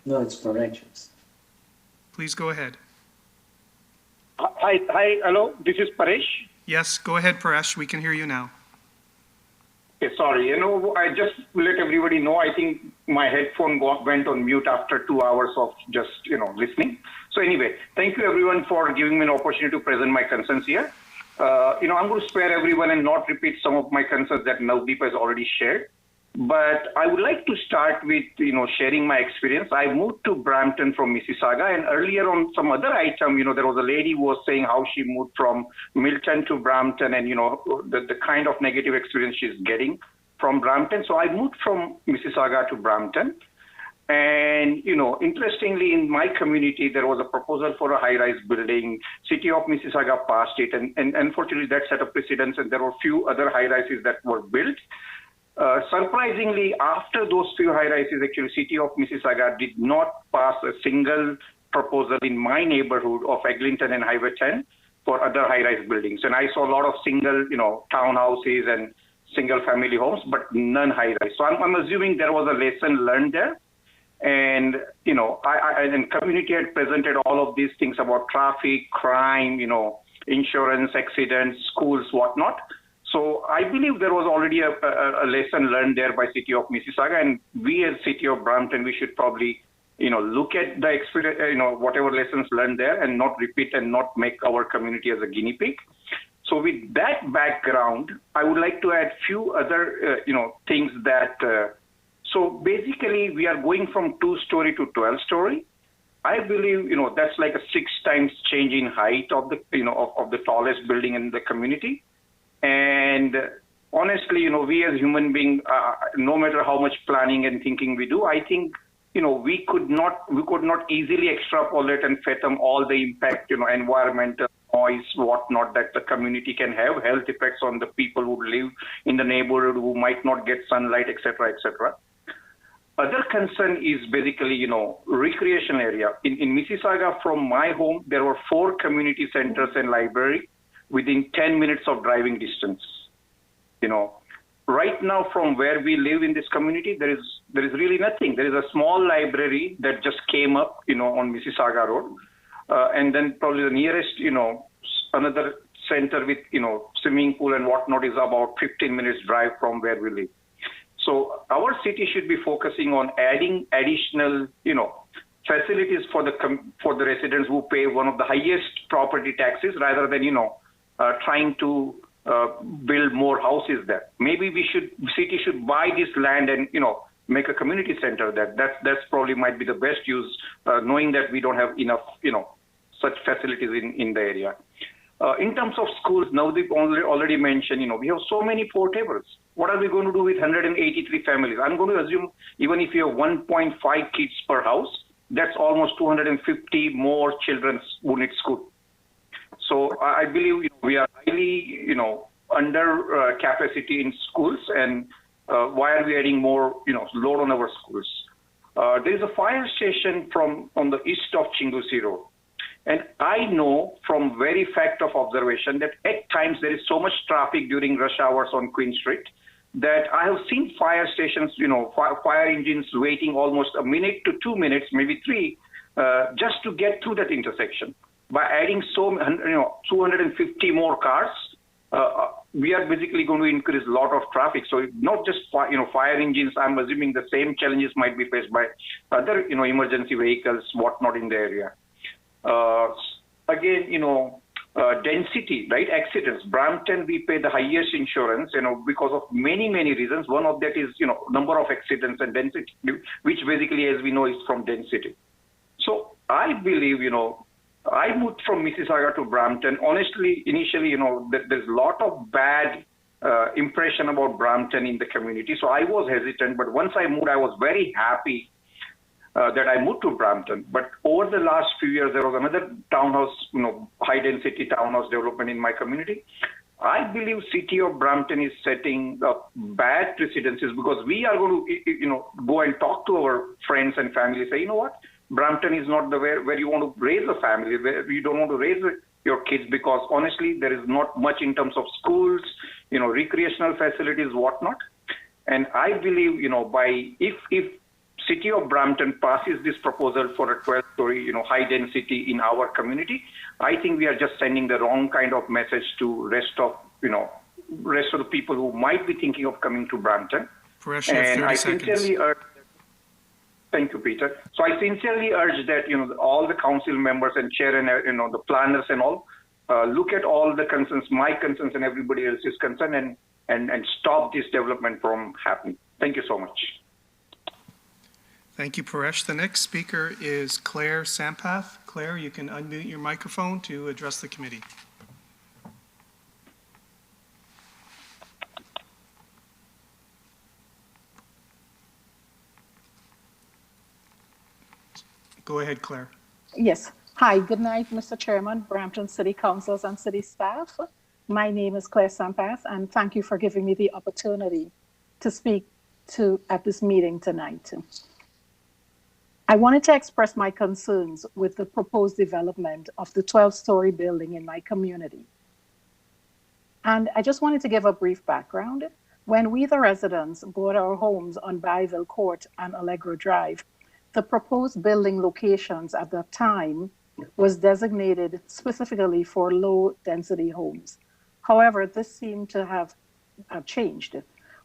Speaker 7: No, it's Paresh.
Speaker 1: Please go ahead.
Speaker 16: Hi, hello, this is Paresh.
Speaker 1: Yes, go ahead, Paresh. We can hear you now.
Speaker 16: Okay, sorry, I just let everybody know, I think my headphone went on mute after 2 hours of just, listening. So anyway, thank you everyone for giving me an opportunity to present my concerns here. I'm going to spare everyone and not repeat some of my concerns that Navdeep has already shared. But I would like to start with, sharing my experience. I moved to Brampton from Mississauga, and earlier on some other item, there was a lady who was saying how she moved from Milton to Brampton and, the kind of negative experience she's getting from Brampton. So I moved from Mississauga to Brampton. And, interestingly, in my community, there was a proposal for a high-rise building. City of Mississauga passed it, and unfortunately, that set a precedence, and there were a few other high-rises that were built. Surprisingly, after those few high-rises, actually, City of Mississauga did not pass a single proposal in my neighborhood of Eglinton and Highway 10 for other high-rise buildings. And I saw a lot of single, townhouses and single-family homes, but none high-rise. So I'm assuming there was a lesson learned there. And, and community had presented all of these things about traffic, crime, insurance, accidents, schools, whatnot. So I believe there was already a lesson learned there by City of Mississauga, and we as City of Brampton, we should probably, look at the experience, whatever lessons learned there and not repeat and not make our community as a guinea pig. So with that background, I would like to add few other, things that, so basically we are going from 2-story to 12-story. I believe, that's like a 6 times change in height of the, of the tallest building in the community. And honestly, we as human beings, no matter how much planning and thinking we do, I think, we could not easily extrapolate and fathom all the impact, environmental, noise, whatnot, that the community can have, health effects on the people who live in the neighborhood who might not get sunlight, etc., etc. Other concern is basically, recreation area. In Mississauga, from my home, there were 4 community centers and library within 10 minutes of driving distance. Right now from where we live in this community, there is really nothing. There is a small library that just came up, on Mississauga Road. And then probably the nearest, another center with, swimming pool and whatnot is about 15 minutes drive from where we live. So our city should be focusing on adding additional, facilities for the residents who pay one of the highest property taxes rather than, trying to build more houses there. Maybe city should buy this land and, make a community center there. That's probably might be the best use, knowing that we don't have enough, such facilities in the area. In terms of schools, now they've already mentioned, we have so many portables. What are we going to do with 183 families? I'm going to assume even if you have 1.5 kids per house, that's almost 250 more children who need school. So I believe we are highly, under capacity in schools, and why are we adding more, load on our schools? There is a fire station on the east of Chingusi Road. And I know from very fact of observation that at times there is so much traffic during rush hours on Queen Street that I have seen fire stations, fire engines waiting almost a minute to 2 minutes, maybe 3, just to get through that intersection. By adding 250 more cars, we are basically going to increase a lot of traffic. So not just fire engines. I'm assuming the same challenges might be faced by other emergency vehicles, whatnot in the area. Again, density, right? Accidents. Brampton, we pay the highest insurance, because of many, many reasons. One of that is, number of accidents and density, which basically, as we know, is from density. So I believe, I moved from Mississauga to Brampton. Honestly, initially, there's a lot of bad impression about Brampton in the community. So I was hesitant, but once I moved, I was very happy that I moved to Brampton. But over the last few years, there was another townhouse, high density townhouse development in my community. I believe city of Brampton is setting up bad precedences because we are going to, go and talk to our friends and family, say, you know what, Brampton is not the where you want to raise a family, where you don't want to raise your kids, because honestly, there is not much in terms of schools, recreational facilities, whatnot. And I believe, if City of Brampton passes this proposal for a 12-story, high density in our community, I think we are just sending the wrong kind of message to rest of the people who might be thinking of coming to Brampton.
Speaker 1: Paresh, you have 30 seconds.
Speaker 16: Thank you, Peter. So I sincerely urge that, all the council members and chair and, the planners and all, look at all the concerns, my concerns and everybody else's concern, and stop this development from happening. Thank you so much.
Speaker 1: Thank you, Paresh. The next speaker is Claire Sampath. Claire, you can unmute your microphone to address the committee. Go ahead, Claire.
Speaker 17: Yes. Hi, good night, Mr. Chairman, Brampton City Councils and City staff. My name is Claire Sampath, and thank you for giving me the opportunity to speak at this meeting tonight. I wanted to express my concerns with the proposed development of the 12-story building in my community. And I just wanted to give a brief background. When we, the residents, bought our homes on Byville Court and Allegro Drive, the proposed building locations at that time was designated specifically for low-density homes. However, this seemed to have changed.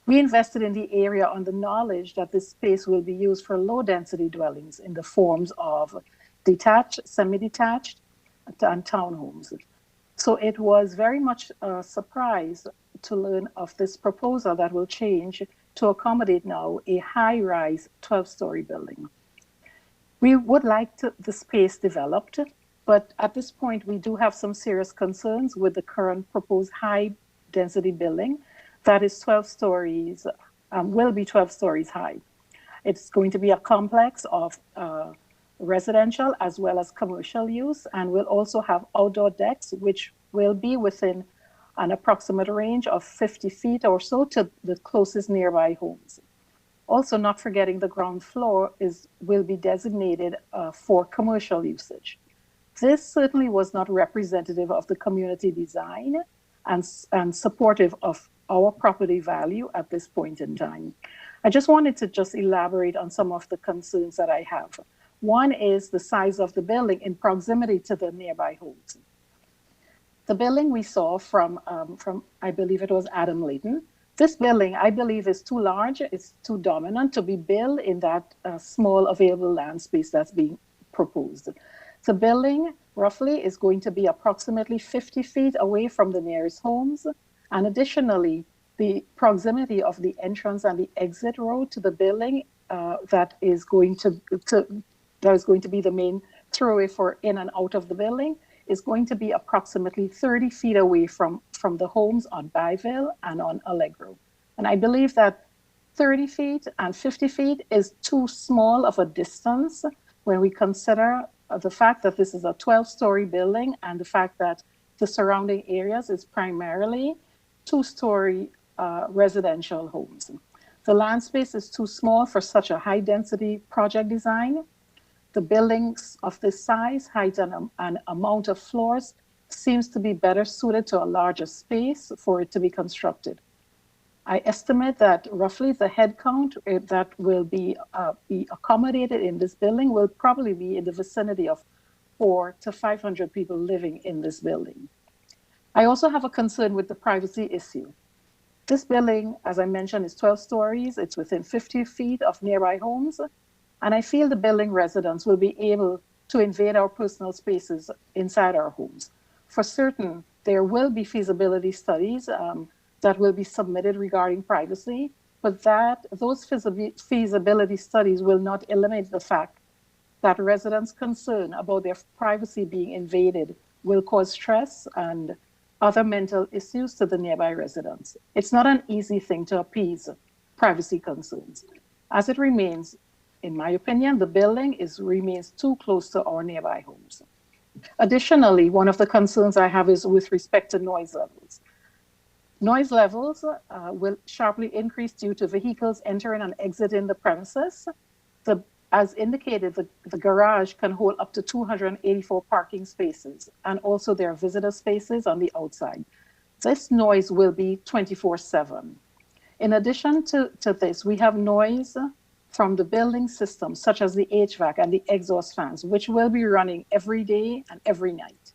Speaker 17: We invested in the area on the knowledge that this space will be used for low-density dwellings in the forms of detached, semi-detached, and townhomes. So it was very much a surprise to learn of this proposal that will change to accommodate now a high-rise 12-story building. We would like the space developed, but at this point, we do have some serious concerns with the current proposed high-density building that is 12 stories, will be 12 stories high. It's going to be a complex of residential as well as commercial use, and will also have outdoor decks, which will be within an approximate range of 50 feet or so to the closest nearby homes. Also, not forgetting the ground floor will be designated for commercial usage. This certainly was not representative of the community design and supportive of our property value at this point in time. I just wanted to elaborate on some of the concerns that I have. One is the size of the building in proximity to the nearby homes. The building we saw from I believe it was Adam Layton. This building, I believe, is too large, it's too dominant to be built in that small available land space that's being proposed. The building, roughly, is going to be approximately 50 feet away from the nearest homes. And additionally, the proximity of the entrance and the exit road to the building that is going to be the main throughway for in and out of the building is going to be approximately 30 feet away from the homes on Byville and on Allegro. And I believe that 30 feet and 50 feet is too small of a distance when we consider the fact that this is a 12-story building and the fact that the surrounding areas is primarily 2-story residential homes. The land space is too small for such a high-density project design. The buildings of this size, height, and amount of floors seems to be better suited to a larger space for it to be constructed. I estimate that roughly the head count that will be accommodated in this building will probably be in the vicinity of 400 to 500 people living in this building. I also have a concern with the privacy issue. This building, as I mentioned, is 12 stories. It's within 50 feet of nearby homes. And I feel the building residents will be able to invade our personal spaces inside our homes. For certain, there will be feasibility studies that will be submitted regarding privacy, but those feasibility studies will not eliminate the fact that residents' concern about their privacy being invaded will cause stress and other mental issues to the nearby residents. It's not an easy thing to appease privacy concerns. As it remains, in my opinion, the building remains too close to our nearby homes. Additionally, one of the concerns I have is with respect to noise levels. Noise levels will sharply increase due to vehicles entering and exiting the premises. As indicated, the garage can hold up to 284 parking spaces, and also there are visitor spaces on the outside. This noise will be 24/7. In addition to this, we have noise from the building systems, such as the HVAC and the exhaust fans, which will be running every day and every night.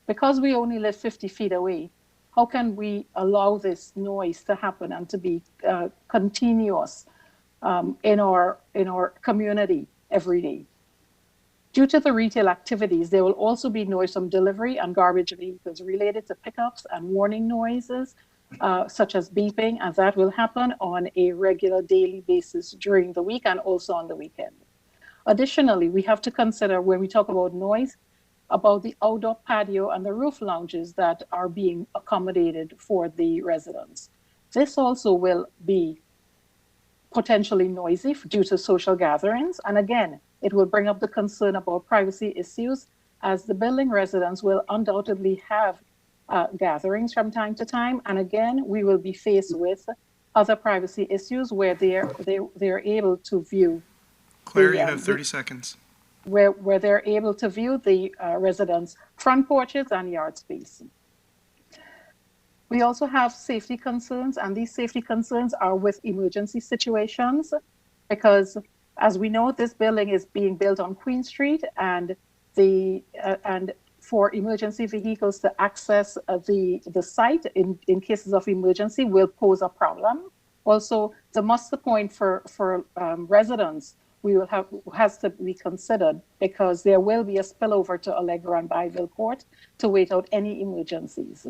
Speaker 17: Because we only live 50 feet away, how can we allow this noise to happen and to be continuous in our community every day? Due to the retail activities, there will also be noise from delivery and garbage vehicles related to pickups and warning noises, such as beeping, and that will happen on a regular daily basis during the week and also on the weekend. Additionally, we have to consider, when we talk about noise, about the outdoor patio and the roof lounges that are being accommodated for the residents. This also will be potentially noisy due to social gatherings. And again, it will bring up the concern about privacy issues, as the building residents will undoubtedly have gatherings from time to time. And again, we will be faced with other privacy issues where they're able to view.
Speaker 1: Claire, you have 30 seconds.
Speaker 17: Where they're able to view the residents' front porches and yard space. We also have safety concerns, and these safety concerns are with emergency situations, because as we know, this building is being built on Queen Street, and for emergency vehicles to access the site in cases of emergency will pose a problem. Also, the muster point for residents has to be considered, because there will be a spillover to Allegra and Biville Court to wait out any emergencies.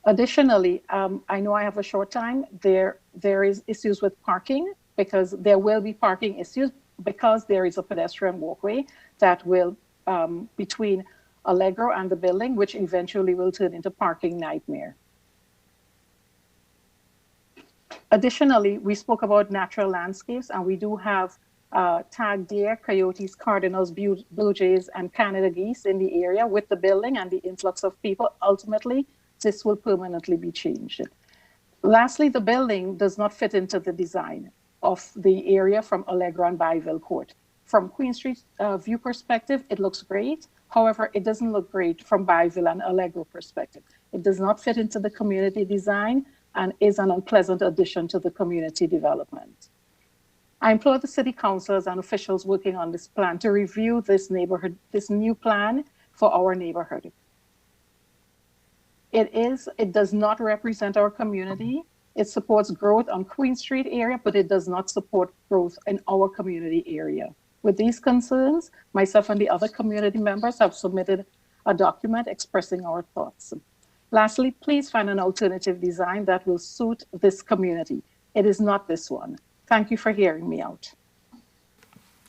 Speaker 17: Additionally, I know I have a short time. There is issues with parking, because there will be parking issues because there is a pedestrian walkway that will between Allegro and the building, which eventually will turn into parking nightmare. Additionally, we spoke about natural landscapes, and we do have tagged deer, coyotes, cardinals, blue jays, and Canada geese in the area. With the building and the influx of people, ultimately, this will permanently be changed. Lastly, the building does not fit into the design of the area from Allegra and Biville Court. From Queen Street view perspective, it looks great. However, it doesn't look great from Biville and Allegro perspective. It does not fit into the community design and is an unpleasant addition to the community development. I implore the city councilors and officials working on this plan to review this new plan for our neighborhood. It does not represent our community. It supports growth on Queen Street area, but it does not support growth in our community area. With these concerns, myself and the other community members have submitted a document expressing our thoughts. Lastly, please find an alternative design that will suit this community. It is not this one. Thank you for hearing me out.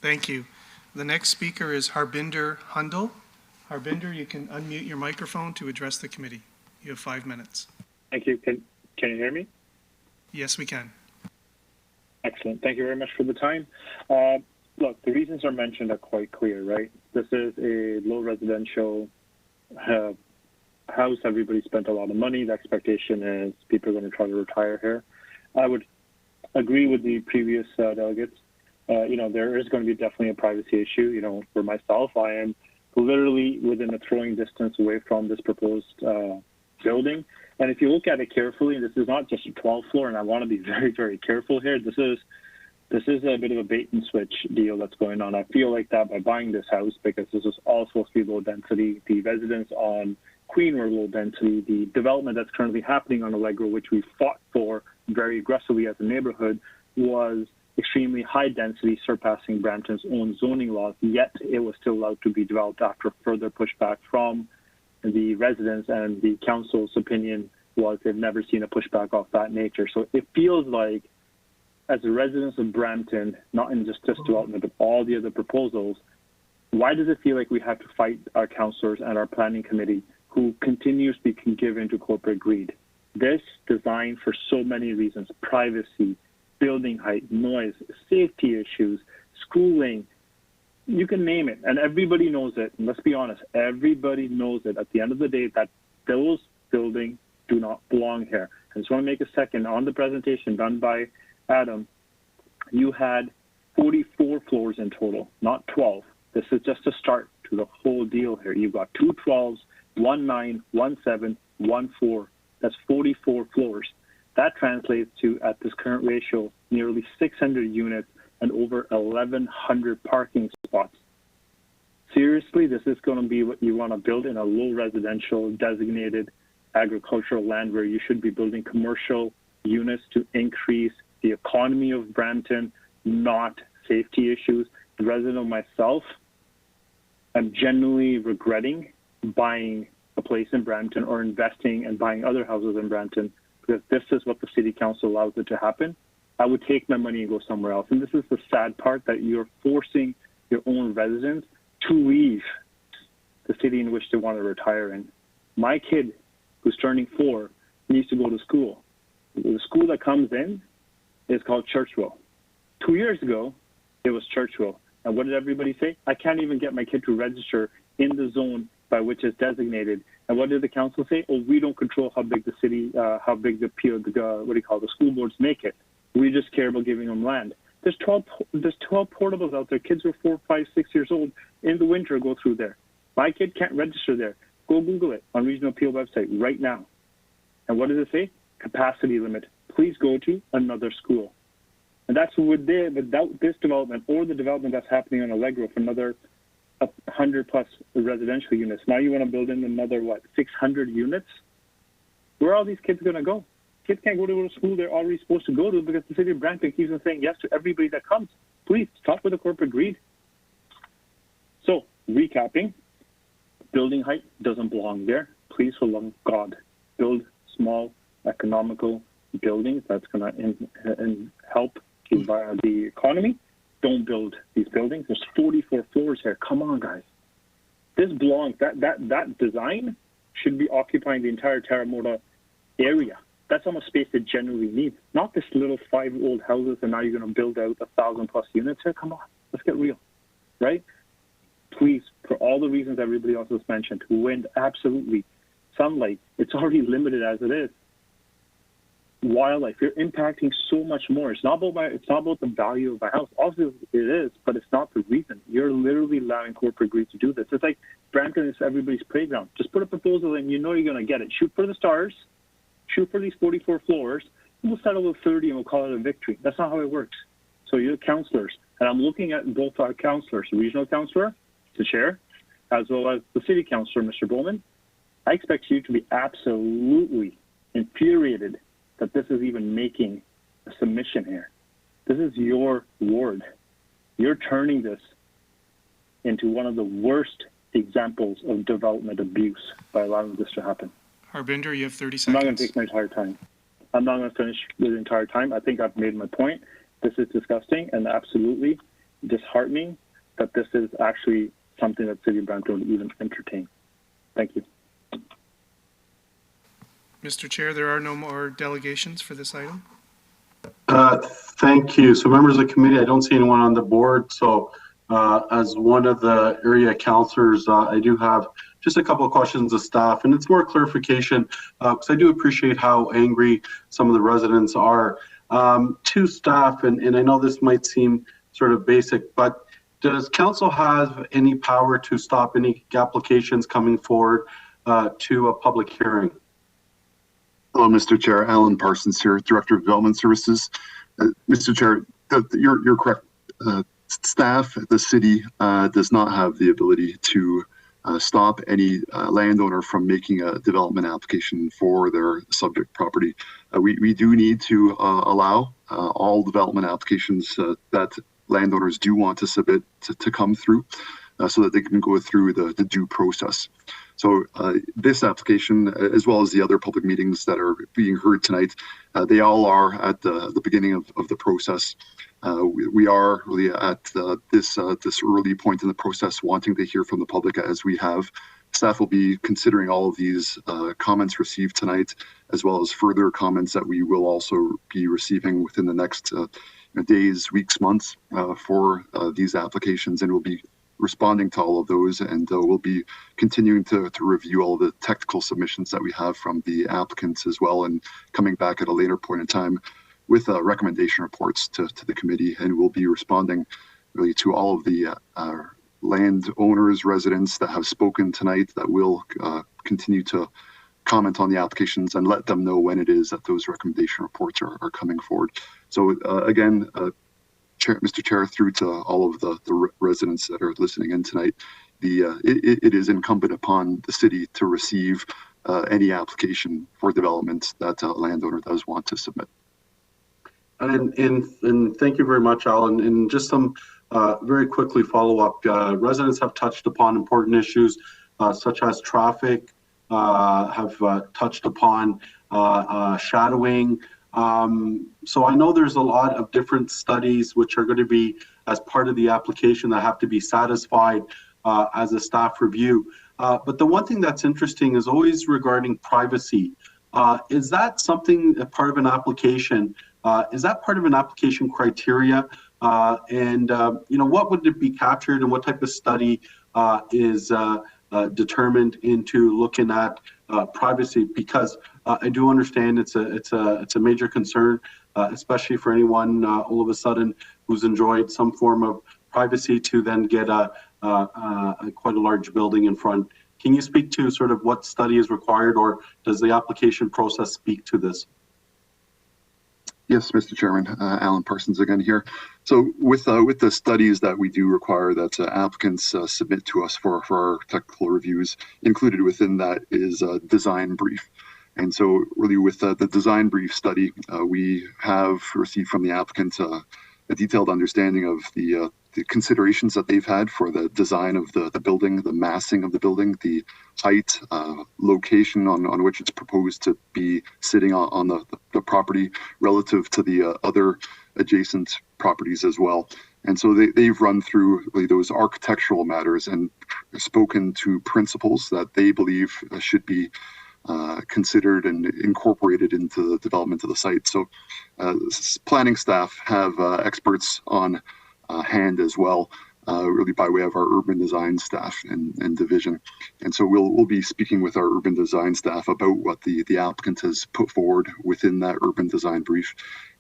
Speaker 1: Thank you. The next speaker is Harbinder Hundal. Harbinder, you can unmute your microphone to address the committee. You have 5 minutes.
Speaker 18: Thank you. Can you hear me?
Speaker 1: Yes, we can.
Speaker 18: Excellent. Thank you very much for the time. Look, the reasons are mentioned are quite clear, right? This is a low residential house. Everybody spent a lot of money. The expectation is people are going to try to retire here. I would agree with the previous delegates. There is going to be definitely a privacy issue. For myself, I am literally within a throwing distance away from this proposed building. And if you look at it carefully, this is not just a 12th floor, and I want to be very, very careful here. This is a bit of a bait and switch deal that's going on. I feel like that by buying this house, because this is all supposed to be low density. The residents on Queen were low density. The development that's currently happening on Allegro, which we fought for very aggressively as a neighborhood, was extremely high density, surpassing Brampton's own zoning laws, yet it was still allowed to be developed after further pushback from the residents, and the council's opinion was they've never seen a pushback of that nature. So it feels like, as the residents of Brampton, not in just this development, but all the other proposals, why does it feel like we have to fight our councillors and our planning committee who continuously can give into corporate greed? This design, for so many reasons, privacy, building height, noise, safety issues, schooling, you can name it, and everybody knows it. And let's be honest, everybody knows it. At the end of the day, that those buildings do not belong here. I just want to make a second on the presentation done by Adam. You had 44 floors in total, not 12. This is just a start to the whole deal here. You've got 2 12s, 1 9, 1 7, 1 4. That's 44 floors. That translates to, at this current ratio, nearly 600 units and over 1,100 parking spots. Seriously, this is going to be what you want to build in a low residential designated agricultural land where you should be building commercial units to increase the economy of Brampton, not safety issues. The resident of myself, I'm genuinely regretting buying a place in Brampton or investing and buying other houses in Brampton, because this is what the city council allows it to happen. I would take my money and go somewhere else. And this is the sad part, that you're forcing your own residents to leave the city in which they want to retire in. My kid, who's turning 4, needs to go to school. The school that comes in is called Churchville. 2 years ago, it was Churchville. And what did everybody say? I can't even get my kid to register in the zone by which it's designated. And what did the council say? Oh, we don't control how big the city, how big the school boards make it. We just care about giving them land. There's 12 portables out there. Kids who are 4, 5, 6 years old in the winter go through there. My kid can't register there. Go Google it on Regional Appeal website right now. And what does it say? Capacity limit. Please go to another school. And that's without this development or the development that's happening on Allegro for another 100 plus residential units. Now you want to build in another, 600 units? Where are all these kids going to go? Kids can't go to a school they're already supposed to go to because the city of Brampton keeps on saying yes to everybody that comes. Please stop with the corporate greed. So, recapping, building height doesn't belong there. Please, for the love of God, build small, economical buildings that's going to help the economy. Don't build these buildings. There's 44 floors here. Come on, guys. This belongs, that design should be occupying the entire Terra Mota area. That's how much space it generally needs. Not this little 5-old houses and now you're going to build out 1,000 plus units here. Come on, let's get real, right? Please, for all the reasons everybody else has mentioned, wind, absolutely. Sunlight, it's already limited as it is. Wildlife, you're impacting so much more. It's not about the value of my house. Obviously it is, but it's not the reason. You're literally allowing corporate greed to do this. It's like Brampton is everybody's playground. Just put a proposal in, you know you're going to get it. Shoot for the stars. Shoot for these 44 floors, and we'll settle with 30 and we'll call it a victory. That's not how it works. So you're councillors, and I'm looking at both our councillors, the regional councillor, the chair, as well as the city councillor, Mr. Bowman. I expect you to be absolutely infuriated that this is even making a submission here. This is your ward. You're turning this into one of the worst examples of development abuse by allowing this to happen.
Speaker 1: Harbinder, you have 30 seconds.
Speaker 18: I'm not going to take my entire time. I'm not going to finish the entire time. I think I've made my point. This is disgusting and absolutely disheartening that this is actually something that City of Brampton would even entertain. Thank you.
Speaker 1: Mr. Chair, there are no more delegations for this item.
Speaker 2: Thank you. So members of the committee, I don't see anyone on the board. So as one of the area councillors, I do have just a couple of questions of staff, and it's more clarification because I do appreciate how angry some of the residents are. To staff, and I know this might seem sort of basic, but does council have any power to stop any applications coming forward to a public hearing?
Speaker 19: Hello, Mr. Chair. Alan Parsons here, Director of Development Services. Mr. Chair, you're correct. Staff at the city does not have the ability to stop any landowner from making a development application for their subject property. We do need to allow all development applications that landowners do want to submit to come through so that they can go through the due process. So this application, as well as the other public meetings that are being heard tonight, they all are at the beginning of the process. We are really at this early point in the process, wanting to hear from the public as we have. Staff will be considering all of these comments received tonight, as well as further comments that we will also be receiving within the next days, weeks, months for these applications, and we'll be responding to all of those, and we'll be continuing to review all the technical submissions that we have from the applicants as well, and coming back at a later point in time with recommendation reports to the committee, and we'll be responding really to all of the landowners, residents that have spoken tonight that will continue to comment on the applications and let them know when it is that those recommendation reports are coming forward. So again, Mr. Chair, through to all of the residents that are listening in tonight, it is incumbent upon the city to receive any application for development that a landowner does want to submit.
Speaker 2: And thank you very much, Alan. And just some very quickly follow up. Residents have touched upon important issues such as traffic, have touched upon shadowing. So I know there's a lot of different studies which are going to be as part of the application that have to be satisfied as a staff review. But the one thing that's interesting is always regarding privacy. Is that something a part of an application? Is that part of an application criteria? And what would it be captured, and what type of study is determined into looking at privacy? Because I do understand it's a major concern, especially for anyone all of a sudden who's enjoyed some form of privacy to then get quite a large building in front. Can you speak to sort of what study is required, or does the application process speak to this?
Speaker 19: Yes, Mr. Chairman, Alan Parsons again here. So with the studies that we do require that applicants submit to us for our technical reviews, included within that is a design brief. And so really with the design brief study, we have received from the applicant a detailed understanding of the considerations that they've had for the design of the building, the massing of the building, the height, location on which it's proposed to be sitting on the property relative to the other adjacent properties as well. And so they've run through really those architectural matters and spoken to principles that they believe should be considered and incorporated into the development of the site. So planning staff have experts on hand as well, really by way of our urban design staff and division. And so we'll be speaking with our urban design staff about what the applicant has put forward within that urban design brief,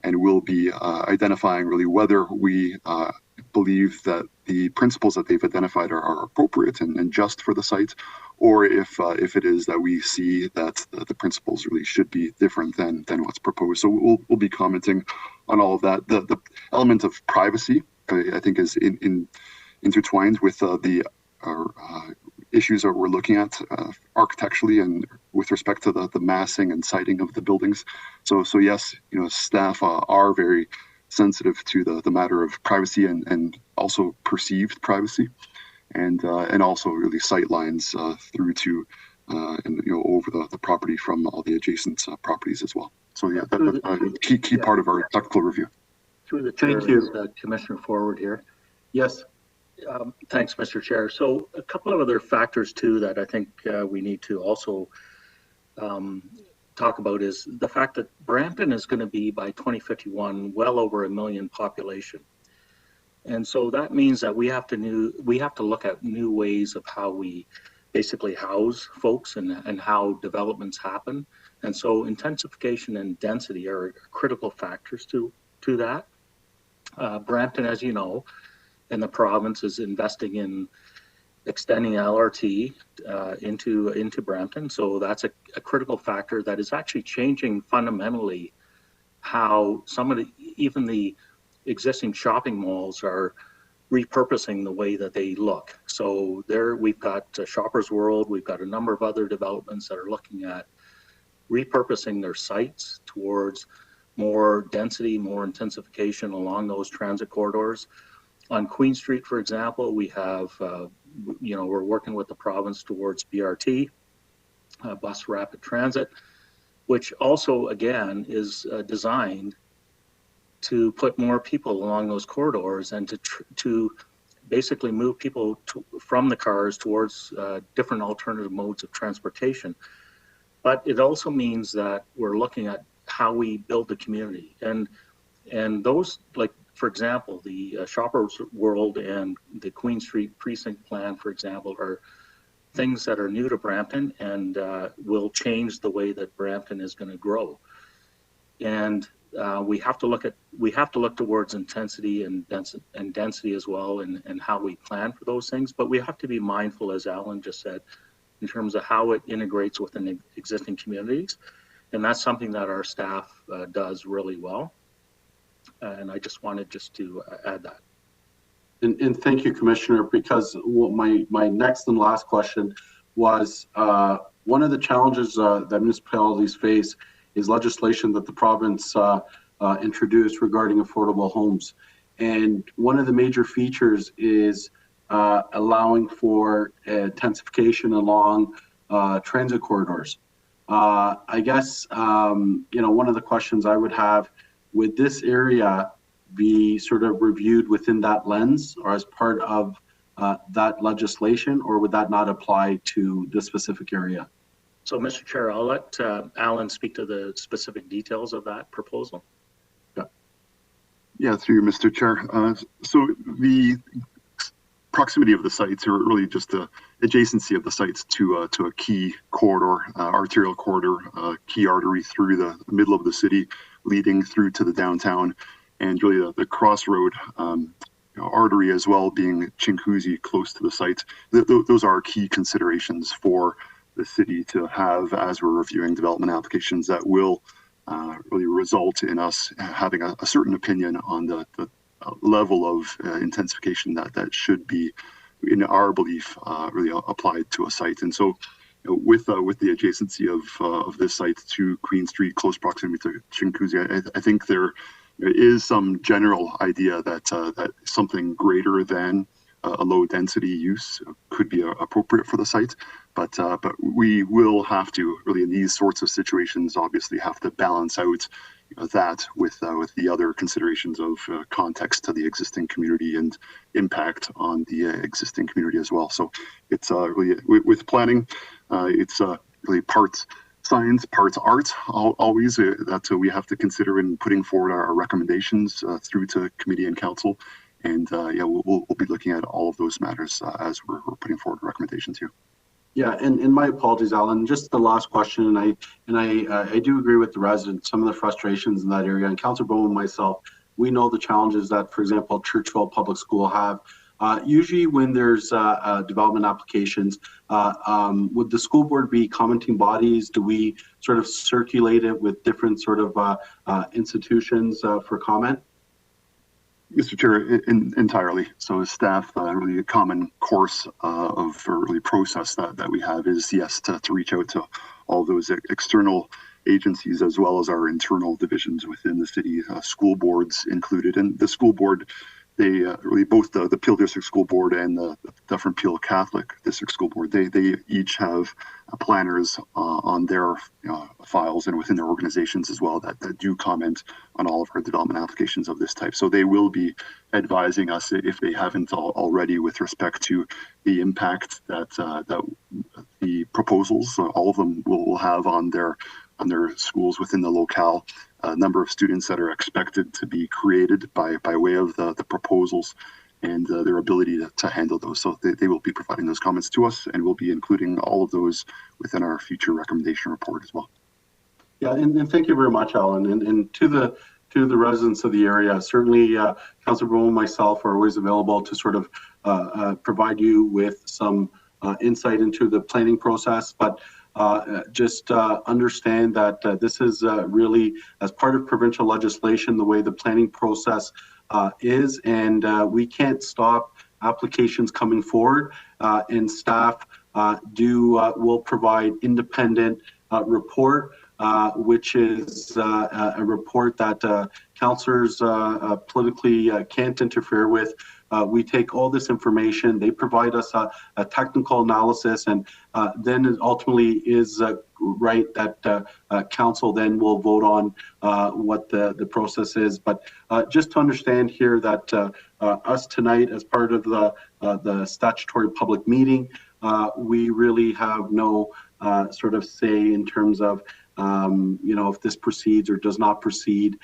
Speaker 19: and we'll be identifying really whether we believe that the principles that they've identified are appropriate and just for the site, or if it is that we see that the principles really should be different than what's proposed. So we'll be commenting on all of that. The element of privacy, I think, is intertwined with the issues that we're looking at architecturally and with respect to the massing and siting of the buildings. So yes, staff are very sensitive to the matter of privacy and also perceived privacy, and also really sight lines through to and over the property from all the adjacent properties as well. So yeah, that's a key part of our technical review.
Speaker 4: Through the chair,
Speaker 2: Thank you.
Speaker 4: Commissioner Forward here.
Speaker 2: Yes.
Speaker 4: Thanks, Mr. Chair. So a couple of other factors too that I think we need to also talk about is the fact that Brampton is going to be by 2051 well over 1 million population, and so that means that we have to look at new ways of how we basically house folks and how developments happen. And so intensification and density are critical factors to that. Brampton, as you know, and the province is investing in extending LRT into Brampton. So that's a critical factor that is actually changing fundamentally how even the existing shopping malls are repurposing the way that they look. So there we've got Shoppers World, we've got a number of other developments that are looking at repurposing their sites towards more density, more intensification along those transit corridors. On Queen Street, for example, we have, we're working with the province towards BRT, bus rapid transit, which also, again, is designed to put more people along those corridors and to basically move people from the cars towards different alternative modes of transportation. But it also means that we're looking at how we build the community. And those, like For example, the Shoppers World and the Queen Street Precinct Plan, for example, are things that are new to Brampton and will change the way that Brampton is going to grow. And we have to look towards intensity and density as well, and how we plan for those things. But we have to be mindful, as Alan just said, in terms of how it integrates within existing communities, and that's something that our staff does really well. And I just wanted to add that.
Speaker 2: And thank you, Commissioner, because my next and last question was one of the challenges that municipalities face is legislation that the province introduced regarding affordable homes. And one of the major features is allowing for intensification along transit corridors. I guess, one of the questions I would have, would this area be sort of reviewed within that lens or as part of that legislation, or would that not apply to this specific area?
Speaker 4: So, Mr. Chair, I'll let Alan speak to the specific details of that proposal.
Speaker 19: Yeah, through you, Mr. Chair. So the proximity of the sites, or really just the adjacency of the sites to a key corridor, arterial corridor, key artery through the middle of the city, leading through to the downtown, and really the crossroad artery as well, being Chinguacousy close to the site. Those are key considerations for the city to have as we're reviewing development applications that will really result in us having a certain opinion on the level of intensification that should be, in our belief, really applied to a site. And so, with the adjacency of this site to Queen Street, close proximity to Chinguacousy, I think there is some general idea that something greater than a low density use could be appropriate for the site, but we will have to really, in these sorts of situations, obviously have to balance out that with the other considerations of context to the existing community and impact on the existing community as well. So it's really, with planning, it's really parts science, parts art, always that we have to consider in putting forward our recommendations through to committee and council. And we'll be looking at all of those matters as we're putting forward recommendations here.
Speaker 2: Yeah, and my apologies, Alan. Just the last question, and I do agree with the residents, some of the frustrations in that area. And Councillor Bowman and myself, we know the challenges that, for example, Churchville Public School have. Usually when there's development applications, would the school board be commenting bodies? Do we sort of circulate it with different sort of institutions for comment?
Speaker 19: Mr. Chair, entirely. So as staff, really a common course of really process that we have is, yes, to reach out to all those external agencies as well as our internal divisions within the city, school boards included. And the school board, they really, both the Peel District School Board and the Dufferin Peel Catholic District School Board, they each have planners on their files and within their organizations as well that do comment on all of our development applications of this type. So they will be advising us, if they haven't already, with respect to the impact that the proposals, all of them will have on their schools within the locale, number of students that are expected to be created by way of the proposals, and their ability to handle those. So they will be providing those comments to us, and we'll be including all of those within our future recommendation report as well.
Speaker 2: Yeah, and thank you very much, Alan. And to the residents of the area, certainly Councillor Bowman and myself are always available to sort of provide you with some insight into the planning process, but just understand that this is really, as part of provincial legislation, the way the planning process is, and we can't stop applications coming forward, and staff will provide independent report, which is a report that councillors politically can't interfere with. We take all this information, they provide us a technical analysis, and then it ultimately is right that council then will vote on what the process is. But just to understand here that us tonight, as part of the statutory public meeting, we really have no sort of say in terms of if this proceeds or does not proceed,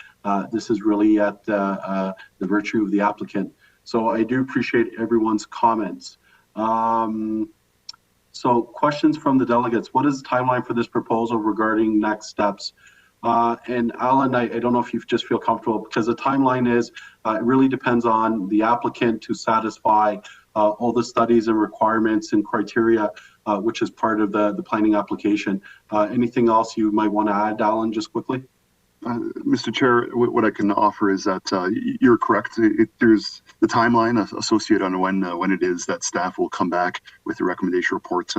Speaker 2: this is really at the virtue of the applicant. So I do appreciate everyone's comments. So questions from the delegates. What is the timeline for this proposal regarding next steps? And Alan, I don't know if you just feel comfortable, because the timeline is, it really depends on the applicant to satisfy all the studies and requirements and criteria, which is part of the planning application. Anything else you might want to add, Alan, just quickly?
Speaker 19: Mr. Chair, what I can offer is that you're correct. There's the timeline associated on when it is that staff will come back with the recommendation report.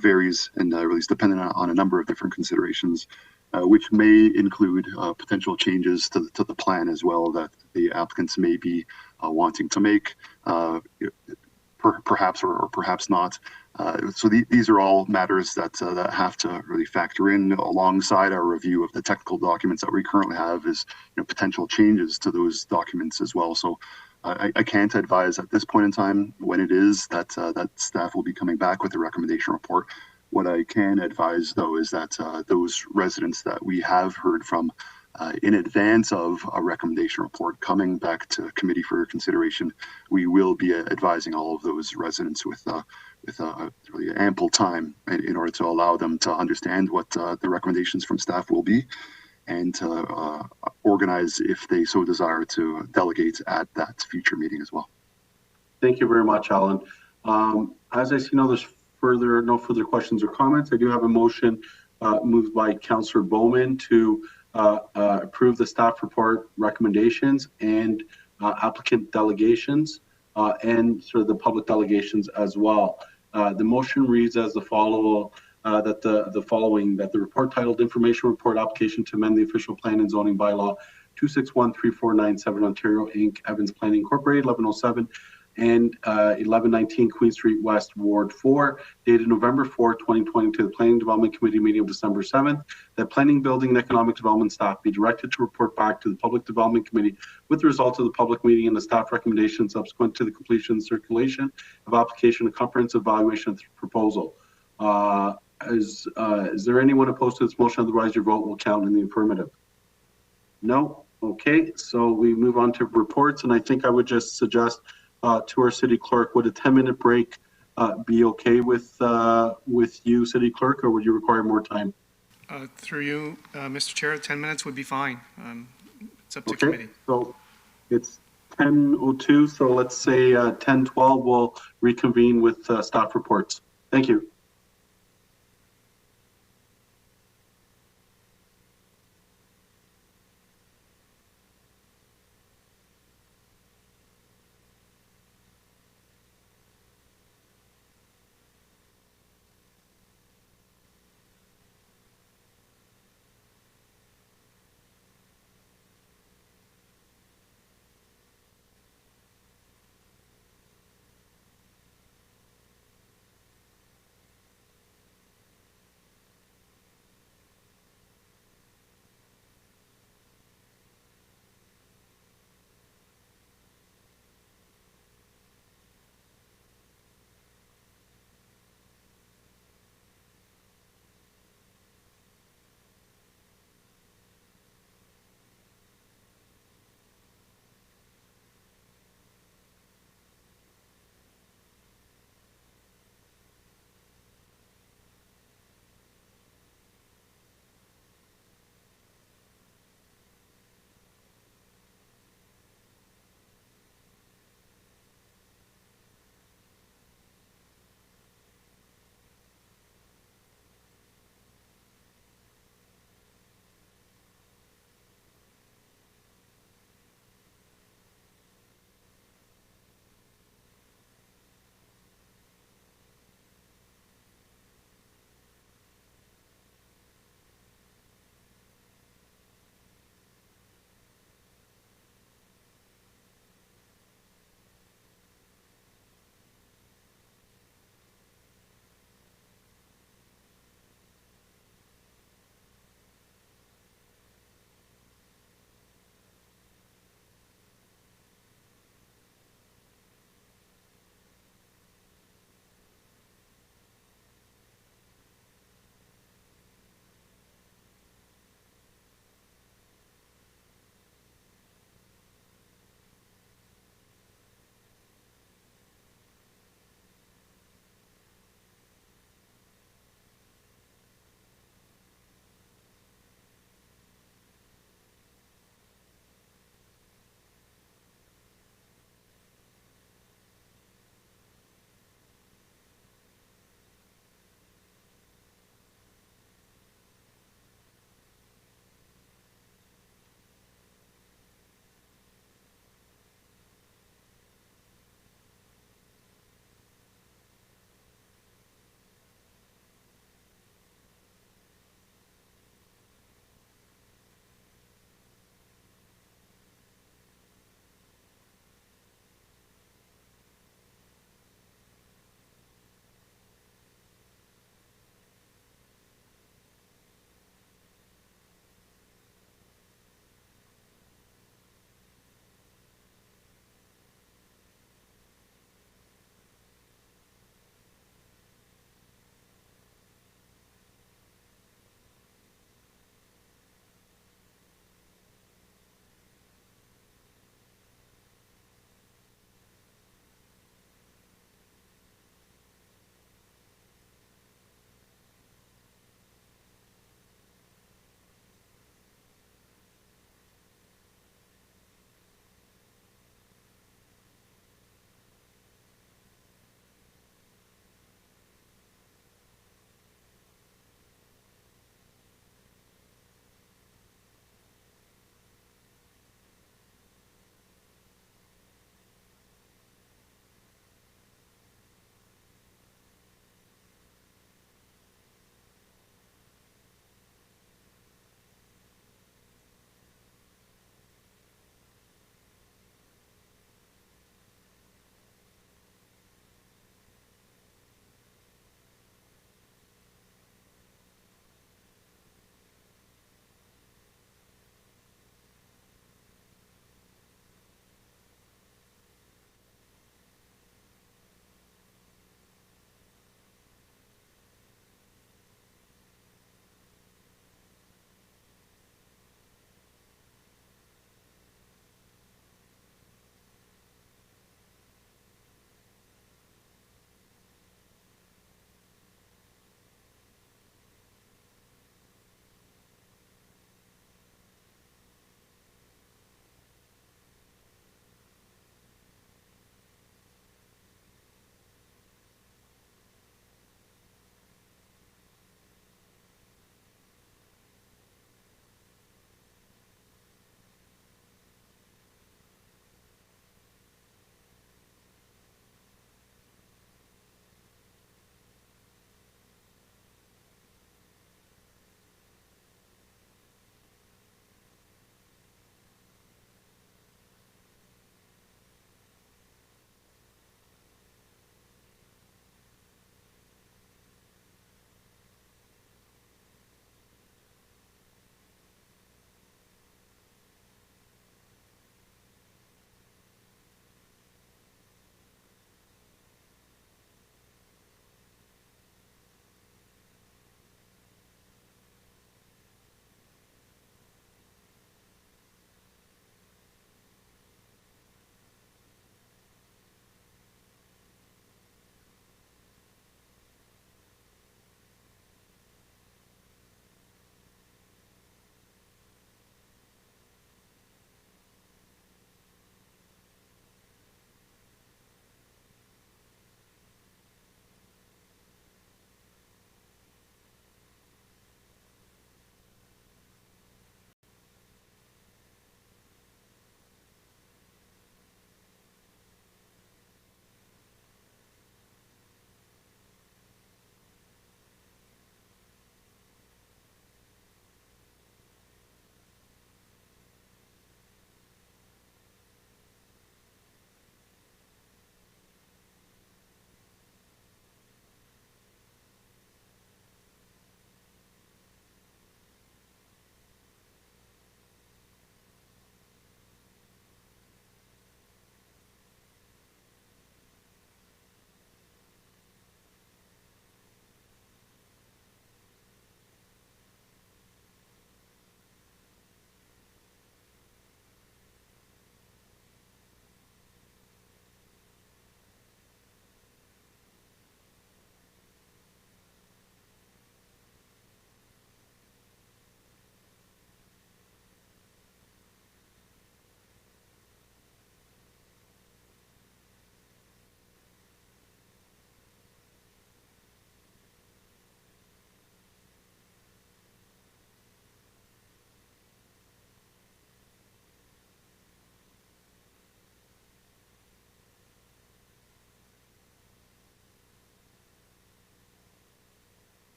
Speaker 19: Varies and really is dependent on a number of different considerations, which may include potential changes to the plan as well that the applicants may be wanting to make, perhaps or perhaps not. So these are all matters that have to really factor in alongside our review of the technical documents that we currently have, is potential changes to those documents as well. So I can't advise at this point in time when it is that that staff will be coming back with the recommendation report. What I can advise, though, is that those residents that we have heard from in advance of a recommendation report coming back to committee for consideration, we will be advising all of those residents with really ample time in order to allow them to understand what the recommendations from staff will be, and to organize, if they so desire, to delegate at that future meeting as well.
Speaker 2: Thank you very much, Alan. As I see no further questions or comments, I do have a motion moved by Councillor Bowman to approve the staff report recommendations and applicant delegations and sort of the public delegations as well. The motion reads as the follow, that the report titled Information Report Application to Amend the Official Plan and Zoning Bylaw 2613497 Ontario Inc. Evans Planning Incorporated 1107 and 1119 Queen Street West, Ward 4, dated November 4, 2020, to the Planning Development Committee meeting of December 7th, that Planning, Building, and Economic Development staff be directed to report back to the Public Development Committee with the results of the public meeting and the staff recommendations subsequent to the completion and circulation of application and comprehensive evaluation of the proposal. Is there anyone opposed to this motion? Otherwise, your vote will count in the affirmative. No? Okay, so we move on to reports, and I think I would just suggest to our city clerk, would a 10-minute break be okay with you, city clerk, or would you require more time?
Speaker 1: Through you, Mr. Chair, 10 minutes would be fine. It's up to committee.
Speaker 2: So it's 10:02, so let's say 10:12 we'll reconvene with staff reports. Thank you.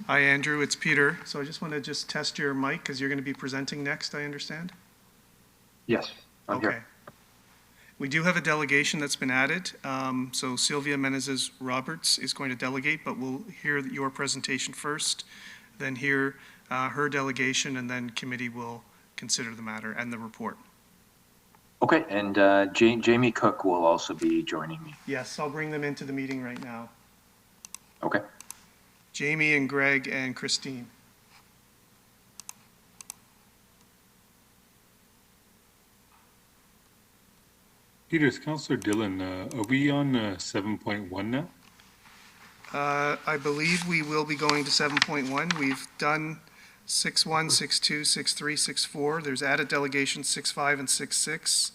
Speaker 1: Hi, Andrew. It's Peter. So I just want to test your mic because you're going to be presenting next, I understand?
Speaker 20: Yes, I'm
Speaker 1: Okay.
Speaker 20: here.
Speaker 1: We do have a delegation that's been added. So Sylvia Menezes Roberts is going to delegate, but we'll hear your presentation first, then hear her delegation, and then committee will consider the matter and the report.
Speaker 20: Okay, and Jamie Cook will also be joining me.
Speaker 1: Yes, I'll bring them into the meeting right now.
Speaker 20: Okay.
Speaker 1: Jamie and Greg and Christine.
Speaker 21: Peter, it's Councillor Dillon. Are we on 7.1 now?
Speaker 1: I believe we will be going to 7.1. We've done 6.1, 6.2, 6.3, 6.4. There's added delegations 6.5 and 6.6.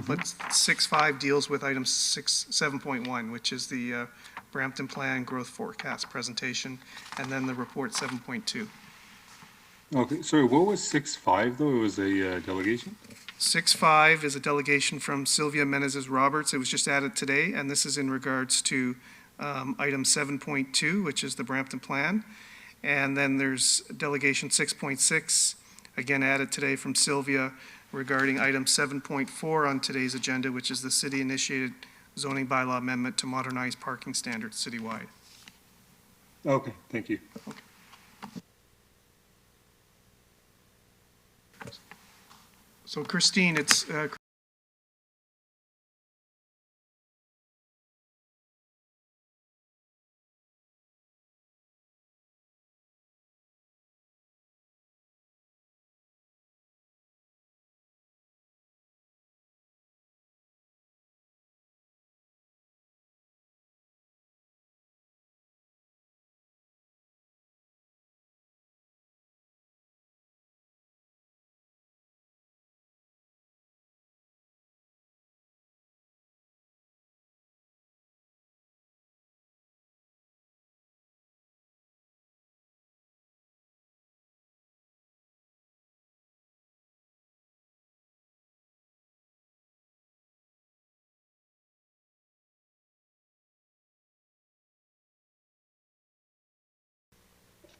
Speaker 1: But 6.5 deals with item 7.1, which is the Brampton Plan Growth Forecast presentation, and then the report 7.2.
Speaker 21: Okay, sorry, what was 6.5 though? It was a delegation?
Speaker 1: 6.5 is a delegation from Sylvia Menezes Roberts. It was just added today, and this is in regards to item 7.2, which is the Brampton Plan. And then there's delegation 6.6, again added today from Sylvia, regarding item 7.4 on today's agenda, which is the city-initiated zoning bylaw amendment to modernize parking standards citywide.
Speaker 21: Okay, thank you.
Speaker 1: Okay. So Christine, it's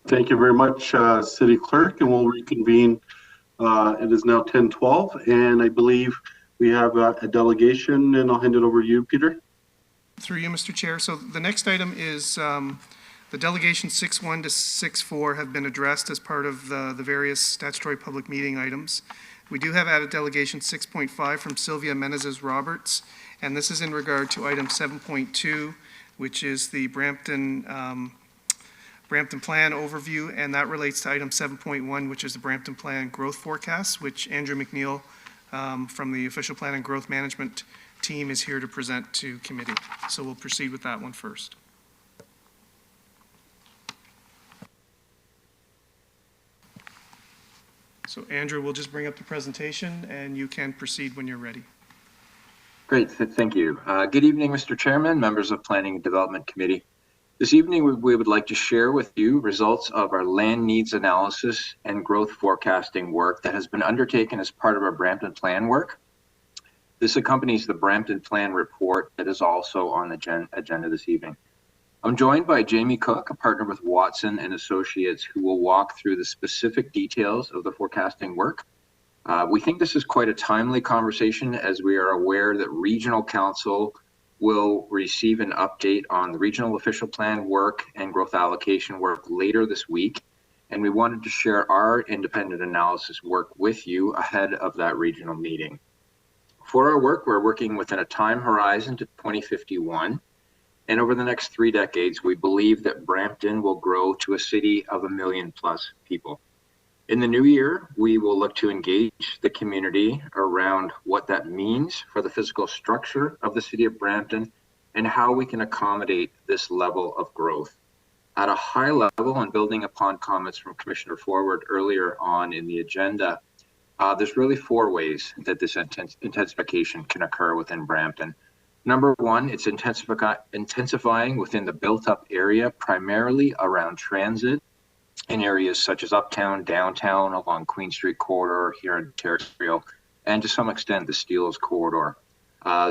Speaker 2: Thank you very much, City Clerk, and we'll reconvene. It is now 10:12, and I believe we have a delegation, and I'll hand it over to you, Peter.
Speaker 1: through you, Mr. Chair. So the next item is the delegation 6.1 to 6.4 have been addressed as part of the various statutory public meeting items. We do have added delegation 6.5 from Sylvia Menezes Roberts, and this is in regard to item 7.2, which is the Brampton Plan overview, and that relates to item 7.1, which is the Brampton Plan Growth Forecast, which Andrew McNeil from the Official Plan and Growth Management team is here to present to committee. So we'll proceed with that one first. So Andrew, we'll just bring up the presentation and you can proceed when you're ready.
Speaker 20: Great, thank you. Good evening, Mr. Chairman, members of Planning and Development Committee. This evening, we would like to share with you results of our land needs analysis and growth forecasting work that has been undertaken as part of our Brampton Plan work. This accompanies the Brampton Plan report that is also on the agenda this evening. I'm joined by Jamie Cook, a partner with Watson and Associates, who will walk through the specific details of the forecasting work. We think this is quite a timely conversation, as we are aware that Regional Council will receive an update on the Regional Official Plan work and growth allocation work later this week. And we wanted to share our independent analysis work with you ahead of that regional meeting. For our work, we're working within a time horizon to 2051. And over the next 3 decades, we believe that Brampton will grow to a city of 1 million+ people. In the new year, we will look to engage the community around what that means for the physical structure of the city of Brampton and how we can accommodate this level of growth. At a high level, and building upon comments from Commissioner Forward earlier on in the agenda, there's really 4 ways that this intensification can occur within Brampton. Number 1, it's intensifying within the built-up area, primarily around transit, in areas such as uptown, downtown, along Queen Street corridor here in Ontario, and to some extent the Steeles corridor.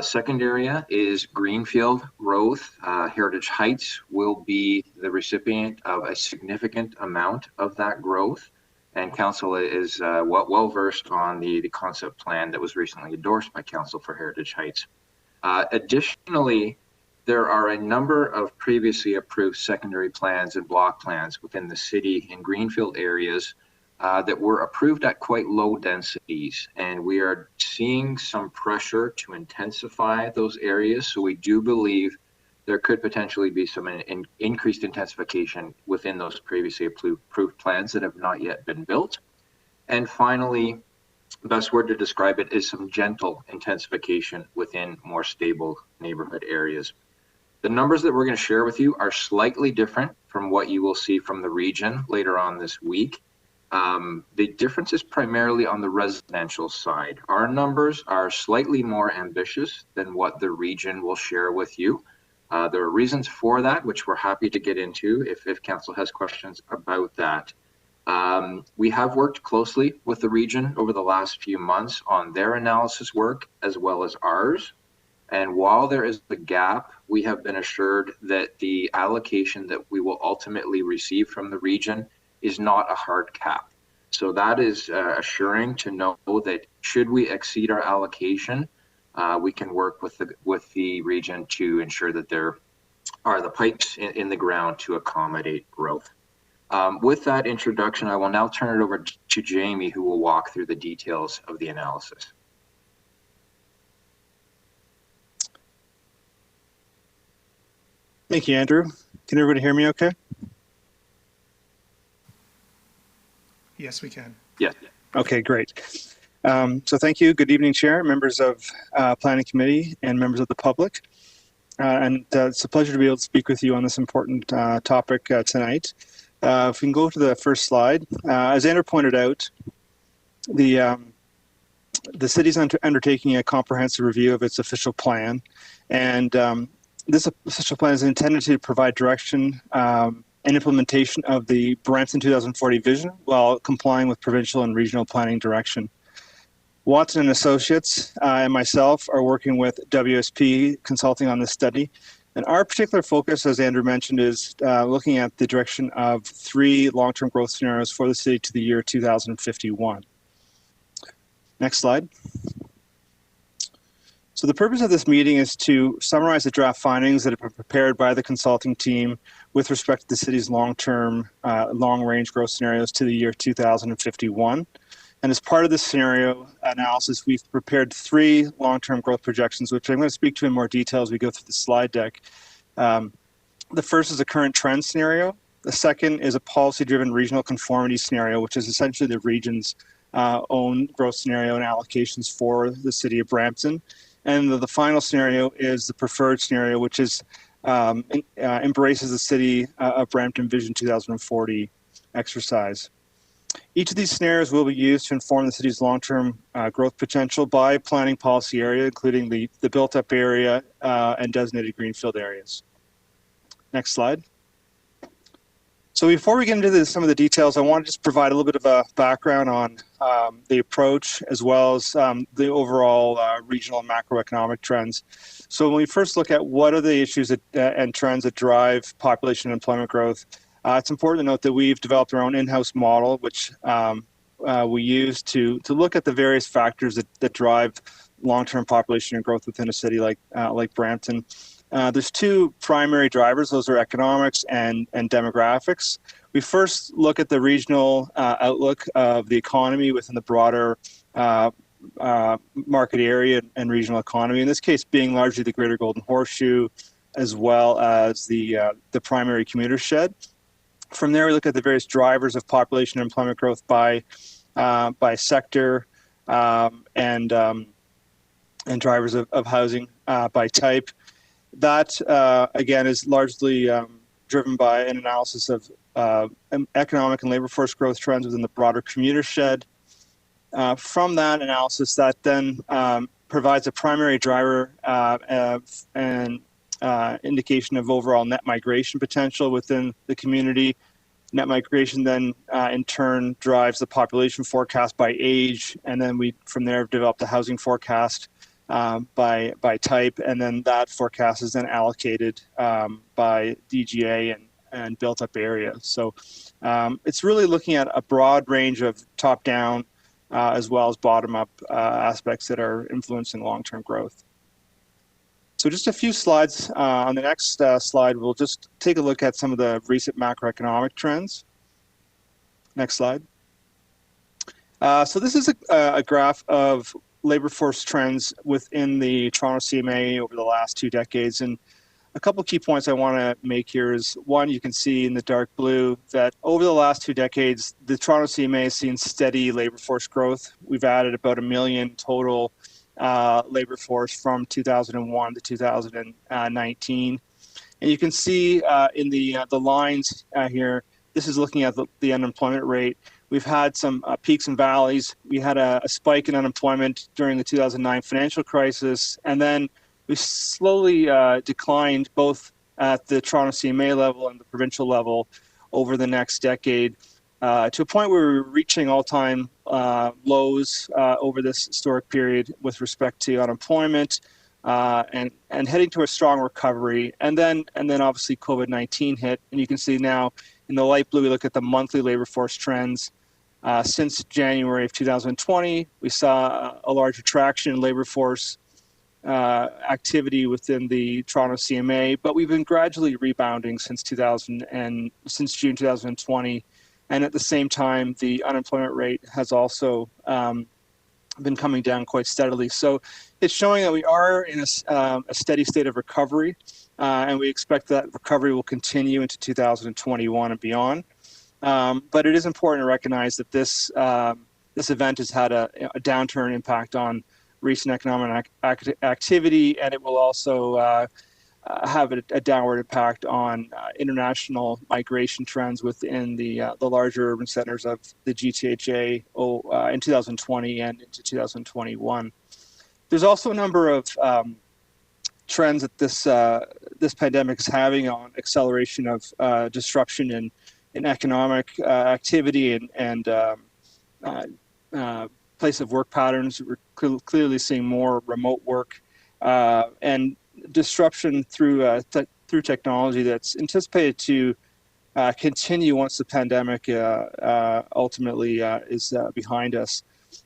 Speaker 20: Second area is Greenfield growth. Heritage Heights will be the recipient of a significant amount of that growth, and Council is well versed on the concept plan that was recently endorsed by Council for Heritage Heights. Additionally, there are a number of previously approved secondary plans and block plans within the city in Greenfield areas that were approved at quite low densities, and we are seeing some pressure to intensify those areas. So we do believe there could potentially be some increased intensification within those previously approved plans that have not yet been built. And finally, the best word to describe it is some gentle intensification within more stable neighborhood areas. The numbers that we're going to share with you are slightly different from what you will see from the region later on this week. The difference is primarily on the residential side. Our numbers are slightly more ambitious than what the region will share with you. There are reasons for that, which we're happy to get into if Council has questions about that. We have worked closely with the region over the last few months on their analysis work as well as ours. And while there is a gap, we have been assured that the allocation that we will ultimately receive from the region is not a hard cap. So that is assuring to know that should we exceed our allocation, we can work with the region to ensure that there are the pipes in the ground to accommodate growth. With that introduction, I will now turn it over to Jamie, who will walk through the details of the analysis.
Speaker 5: Thank you, Andrew. Can everybody hear me okay?
Speaker 1: Yes, we can.
Speaker 20: Yes.
Speaker 5: Okay, great. So thank you. Good evening, Chair, members of Planning Committee, and members of the public. It's a pleasure to be able to speak with you on this important topic tonight. If we can go to the first slide. As Andrew pointed out, the city's undertaking a comprehensive review of its official plan, and this official plan is intended to provide direction and implementation of the Brampton 2040 vision while complying with provincial and regional planning direction. Watson and Associates and myself are working with WSP Consulting on this study. And our particular focus, as Andrew mentioned, is looking at the direction of 3 long-term growth scenarios for the city to the year 2051. Next slide. So the purpose of this meeting is to summarize the draft findings that have been prepared by the consulting team with respect to the city's long-term, long-range growth scenarios to the year 2051. And as part of this scenario analysis, we've prepared 3 long-term growth projections, which I'm going to speak to in more detail as we go through the slide deck. The first is a current trend scenario. The second is a policy-driven regional conformity scenario, which is essentially the region's own growth scenario and allocations for the city of Brampton. And the final scenario is the preferred scenario, which is embraces the city of Brampton Vision 2040 exercise. Each of these scenarios will be used to inform the city's long-term growth potential by planning policy area, including the built-up area and designated greenfield areas. Next slide. So before we get into some of the details, I want to just provide a little bit of a background on the approach as well as the overall regional and macroeconomic trends. So when we first look at what are the issues and trends that drive population and employment growth, it's important to note that we've developed our own in-house model, which we use to look at the various factors that drive long-term population and growth within a city like Brampton. There's 2 primary drivers. Those are economics and demographics. We first look at the regional outlook of the economy within the broader market area and regional economy, in this case being largely the Greater Golden Horseshoe, as well as the primary commuter shed. From there, we look at the various drivers of population and employment growth by sector and drivers of housing by type. That, again, is largely driven by an analysis of economic and labor force growth trends within the broader commuter shed. From that analysis, that then provides a primary driver and indication of overall net migration potential within the community. Net migration then, in turn, drives the population forecast by age, and then we, from there, have developed a housing forecast by type, and then that forecast is then allocated by DGA and built up area. So it's really looking at a broad range of top-down as well as bottom-up aspects that are influencing long-term growth. So just a few slides. On the next slide, we'll just take a look at some of the recent macroeconomic trends. Next slide. So this is a graph of labor force trends within the Toronto CMA over the last 2 decades. And a couple key points I want to make here is, one, you can see in the dark blue that over the last 2 decades, the Toronto CMA has seen steady labor force growth. We've added about 1 million total labor force from 2001 to 2019. And you can see in the lines here, this is looking at the unemployment rate. We've had some peaks and valleys. We had a spike in unemployment during the 2009 financial crisis, and then we slowly declined both at the Toronto CMA level and the provincial level over the next decade to a point where we were reaching all-time lows over this historic period with respect to unemployment and heading to a strong recovery. And then obviously COVID-19 hit, and you can see now in the light blue, we look at the monthly labor force trends. Since January of 2020, we saw a large retraction in labor force activity within the Toronto CMA, but we've been gradually rebounding since June 2020, and at the same time, the unemployment rate has also been coming down quite steadily. So it's showing that we are in a steady state of recovery, and we expect that recovery will continue into 2021 and beyond. But it is important to recognize that this event has had a downturn impact on recent economic activity, and it will also have a downward impact on international migration trends within the larger urban centers of the GTHA in 2020 and into 2021. There's also a number of trends that this pandemic is having on acceleration of disruption in economic activity and place of work patterns. We're clearly seeing more remote work and disruption through technology that's anticipated to continue once the pandemic ultimately is behind us.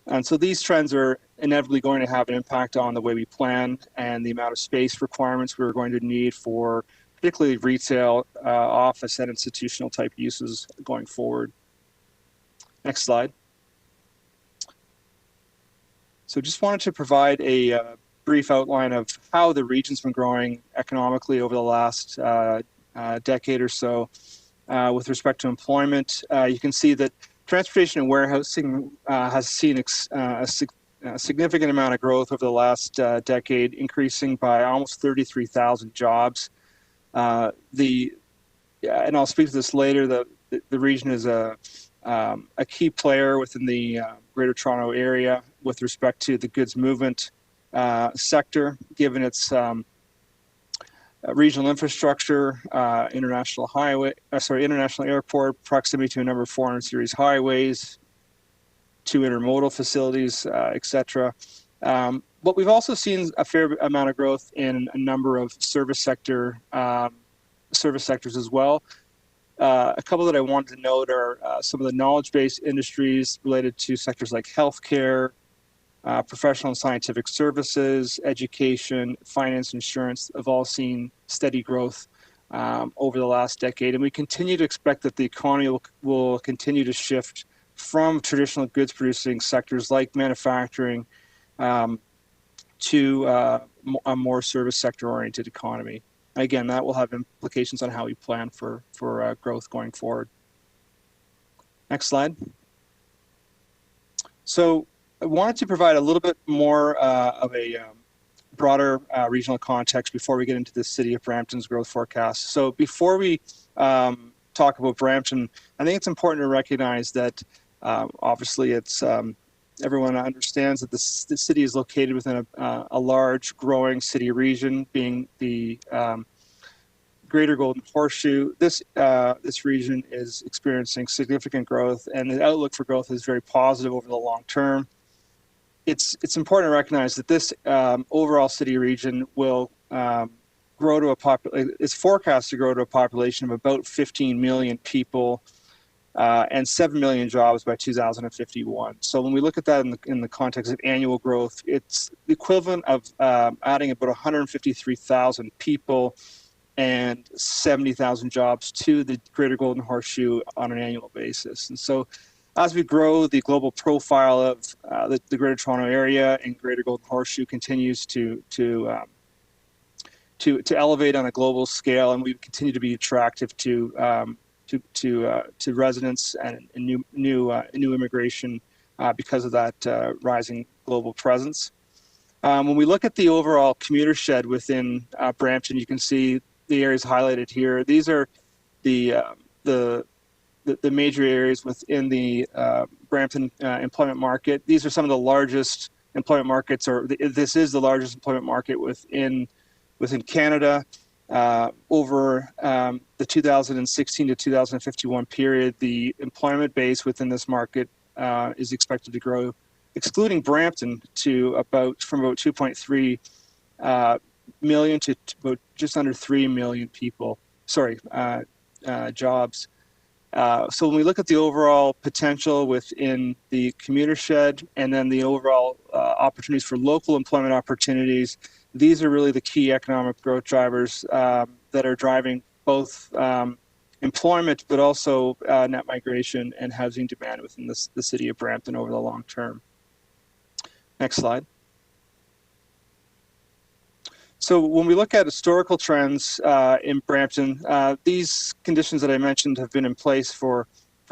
Speaker 5: And so these trends are inevitably going to have an impact on the way we plan and the amount of space requirements we're going to need for particularly retail, office, and institutional type uses going forward. Next slide. So just wanted to provide a brief outline of how the region's been growing economically over the last decade or so. With respect to employment, you can see that transportation and warehousing has seen a significant amount of growth over the last decade, increasing by almost 33,000 jobs. And I'll speak to this later, the region is a key player within the Greater Toronto Area with respect to the goods movement sector, given its regional infrastructure, international airport, proximity to a number of 400 series highways, 2 intermodal facilities, etc. But we've also seen a fair amount of growth in a number of service sectors as well. A couple that I wanted to note are some of the knowledge-based industries related to sectors like healthcare, professional and scientific services, education, finance, insurance have all seen steady growth over the last decade. And we continue to expect that the economy will continue to shift from traditional goods-producing sectors like manufacturing to a more service sector-oriented economy. And again, that will have implications on how we plan for growth going forward. Next slide. So I wanted to provide a little bit more of a broader regional context before we get into the City of Brampton's growth forecast. So before we talk about Brampton, I think it's important to recognize that obviously it's everyone understands that the city is located within a large growing city region, being the Greater Golden Horseshoe. This region is experiencing significant growth, and the outlook for growth is very positive over the long term. it's important to recognize that this overall city region will grow to it's forecast to grow to a population of about 15 million people and 7 million jobs by 2051. So when we look at that in the context of annual growth, it's the equivalent of adding about 153,000 people and 70,000 jobs to the Greater Golden Horseshoe on an annual basis. And so as we grow, the global profile of the Greater Toronto Area and Greater Golden Horseshoe continues to elevate on a global scale, and we continue to be attractive to residents and new immigration because of that rising global presence. When we look at the overall commuter shed within Brampton, you can see the areas highlighted here. These are the major areas within the Brampton employment market. These are some of the largest employment markets, this is the largest employment market within Canada. Over the 2016 to 2051 period, the employment base within this market is expected to grow, excluding Brampton, from about 2.3 million to about just under 3 million people. Jobs. So when we look at the overall potential within the commuter shed and then the overall opportunities for local employment opportunities, these are really the key economic growth drivers that are driving both employment, but also net migration and housing demand within the city of Brampton over the long term. Next slide. So when we look at historical trends in Brampton, these conditions that I mentioned have been in place for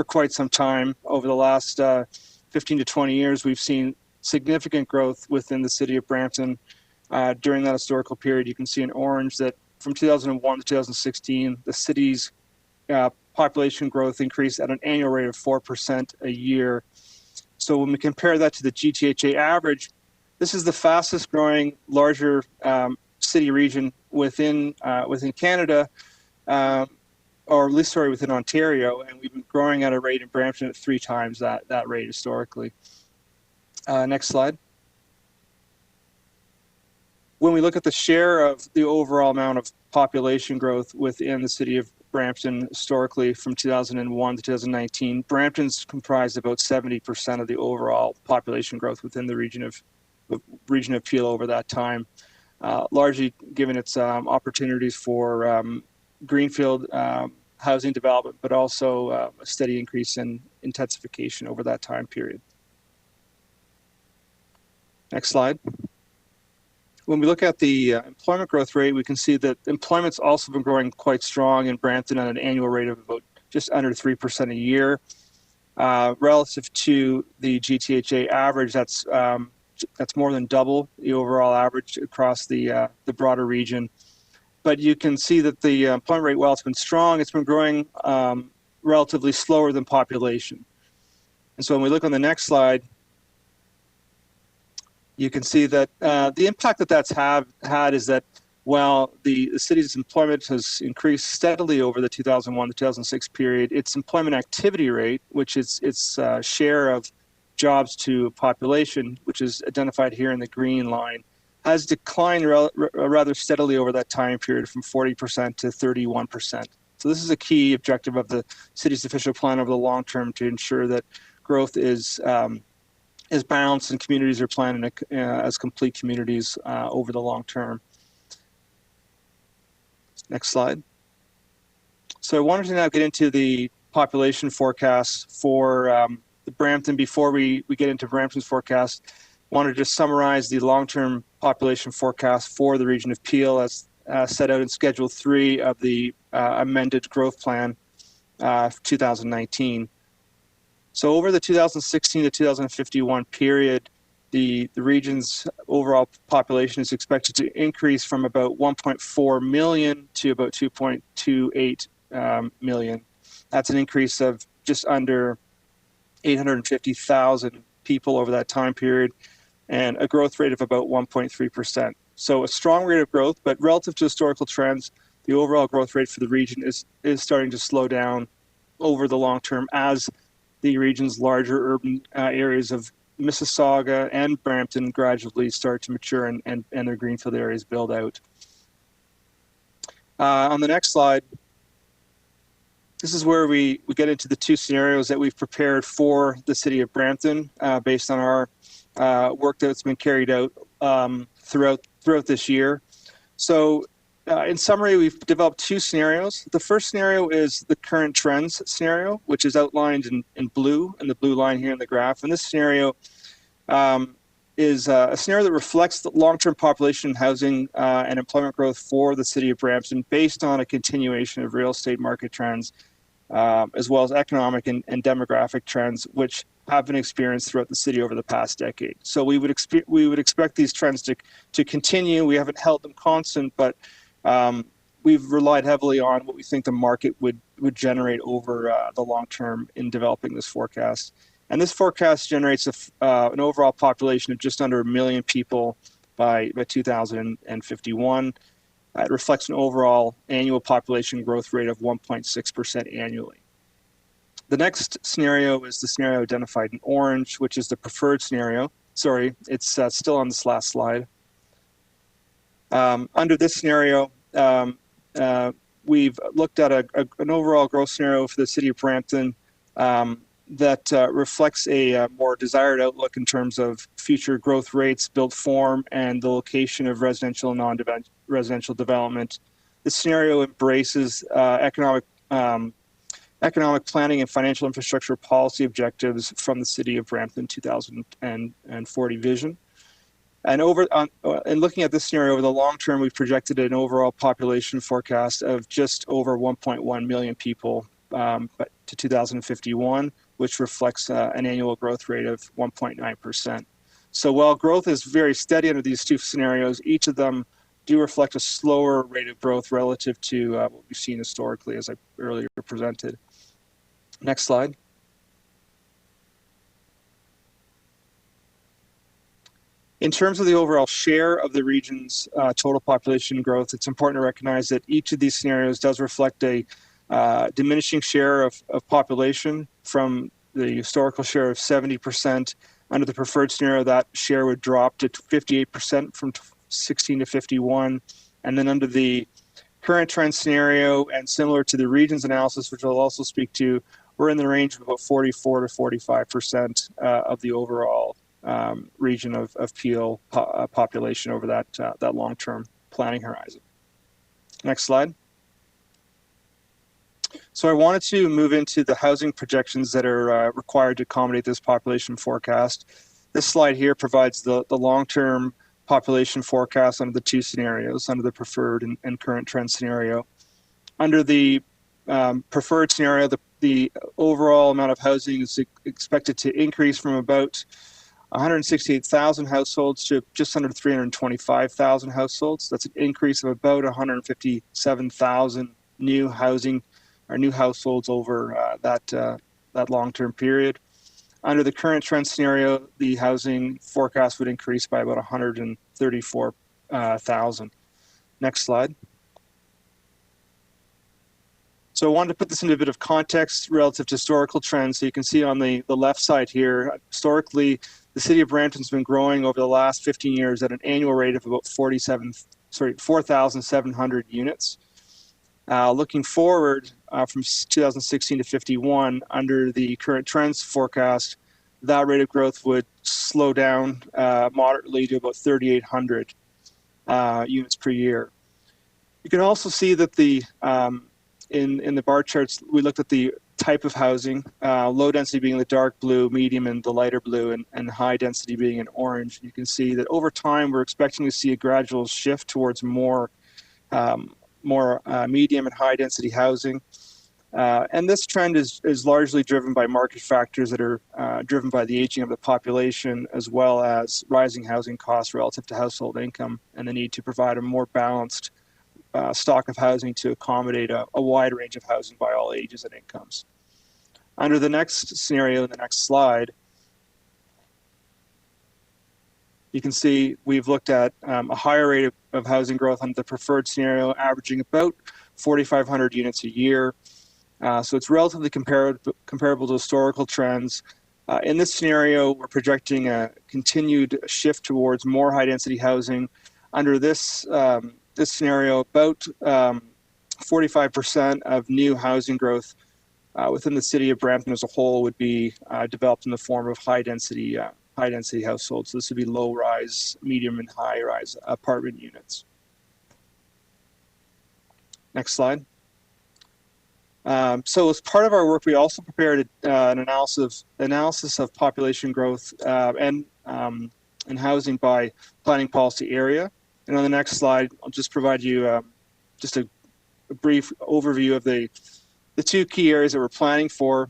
Speaker 5: quite some time. Over the last 15 to 20 years, we've seen significant growth within the city of Brampton. During that historical period, you can see in orange that from 2001 to 2016, the city's population growth increased at an annual rate of 4% a year. So when we compare that to the GTHA average, this is the fastest growing larger city region within Canada, or at least within Ontario, and we've been growing at a rate in Brampton at 3 times that rate historically. Next slide. When we look at the share of the overall amount of population growth within the city of Brampton historically from 2001 to 2019, Brampton's comprised about 70% of the overall population growth within the region of Peel over that time, largely given its opportunities for greenfield housing development, but also a steady increase in intensification over that time period. Next slide. When we look at the employment growth rate, we can see that employment's also been growing quite strong in Brampton at an annual rate of about just under 3% a year. Relative to the GTHA average, that's more than double the overall average across the broader region. But you can see that the employment rate, while it's been strong, it's been growing relatively slower than population. And so when we look on the next slide, you can see that the impact that that's had is that while the city's employment has increased steadily over the 2001 to 2006 period, its employment activity rate, which is its share of jobs to population, which is identified here in the green line, has declined rather steadily over that time period from 40% to 31%. So this is a key objective of the city's official plan over the long term to ensure that growth is balanced and communities are planned as complete communities over the long term. Next slide. So I wanted to now get into the population forecast for the Brampton. Before we get into Brampton's forecast, I wanted to just summarize the long-term population forecast for the region of Peel as set out in Schedule 3 of the amended growth plan 2019. So over the 2016 to 2051 period, the region's overall population is expected to increase from about 1.4 million to about 2.28 million. That's an increase of just under 850,000 people over that time period and a growth rate of about 1.3%. So a strong rate of growth, but relative to historical trends, the overall growth rate for the region is starting to slow down over the long term as the region's larger urban areas of Mississauga and Brampton gradually start to mature and their greenfield areas build out. On the next slide, this is where we get into the two scenarios that we've prepared for the city of Brampton based on our work that's been carried out throughout this year. So in summary, we've developed two scenarios. The first scenario is the current trends scenario, which is outlined in blue, in the blue line here in the graph. And this scenario is a scenario that reflects the long-term population, housing, and employment growth for the city of Brampton based on a continuation of real estate market trends, as well as economic and demographic trends, which have been experienced throughout the city over the past decade. So we would expect these trends to continue. We haven't held them constant, but we've relied heavily on what we think the market would generate over the long term in developing this forecast. And this forecast generates an overall population of just under 1 million people by 2051. It reflects an overall annual population growth rate of 1.6% annually. The next scenario is the scenario identified in orange, which is the preferred scenario. Sorry, it's still on this last slide. Under this scenario, we've looked at an overall growth scenario for the city of Brampton that reflects a more desired outlook in terms of future growth rates, built form, and the location of residential and non-residential development. This scenario embraces economic planning and financial infrastructure policy objectives from the City of Brampton 2040 vision. And in looking at this scenario over the long term, we've projected an overall population forecast of just over 1.1 million people to 2051, which reflects an annual growth rate of 1.9%. So while growth is very steady under these two scenarios, each of them do reflect a slower rate of growth relative to what we've seen historically, as I earlier presented. Next slide. In terms of the overall share of the region's total population growth, it's important to recognize that each of these scenarios does reflect a diminishing share of population from the historical share of 70%. Under the preferred scenario, that share would drop to 58% from 16 to 51. And then under the current trend scenario, and similar to the regions analysis, which I'll also speak to, we're in the range of about 44 to 45% of the overall region of Peel population over that long-term planning horizon. Next slide. So I wanted to move into the housing projections that are required to accommodate this population forecast. This slide here provides the long-term population forecast under the two scenarios, under the preferred and current trend scenario. Under the preferred scenario, the overall amount of housing is expected to increase from about 168,000 households to just under 325,000 households. That's an increase of about 157,000 new housing or new households over that long-term period. Under the current trend scenario, the housing forecast would increase by about 134,000. Next slide. So I wanted to put this into a bit of context relative to historical trends. So you can see on the left side here, historically, the city of Brampton's been growing over the last 15 years at an annual rate of about 4,700 units. Looking forward from 2016 to 51, under the current trends forecast, that rate of growth would slow down moderately to about 3,800 units per year. You can also see that in the bar charts, we looked at the type of housing, low density being the dark blue, medium and the lighter blue, and high density being in orange. You can see that over time, we're expecting to see a gradual shift towards more medium and high density housing. And this trend is largely driven by market factors that are driven by the aging of the population, as well as rising housing costs relative to household income, and the need to provide a more balanced stock of housing to accommodate a wide range of housing by all ages and incomes. Under the next scenario, in the next slide, you can see we've looked at a higher rate of housing growth under the preferred scenario, averaging about 4,500 units a year. So it's relatively comparable to historical trends. In this scenario, we're projecting a continued shift towards more high-density housing. Under this this scenario, about 45% of new housing growth within the city of Brampton as a whole would be developed in the form of high-density households. So this would be low-rise, medium, and high-rise apartment units. Next slide. So as part of our work, we also prepared an analysis of population growth and housing by planning policy area. And on the next slide, I'll just provide you just a brief overview of the two key areas that we're planning for.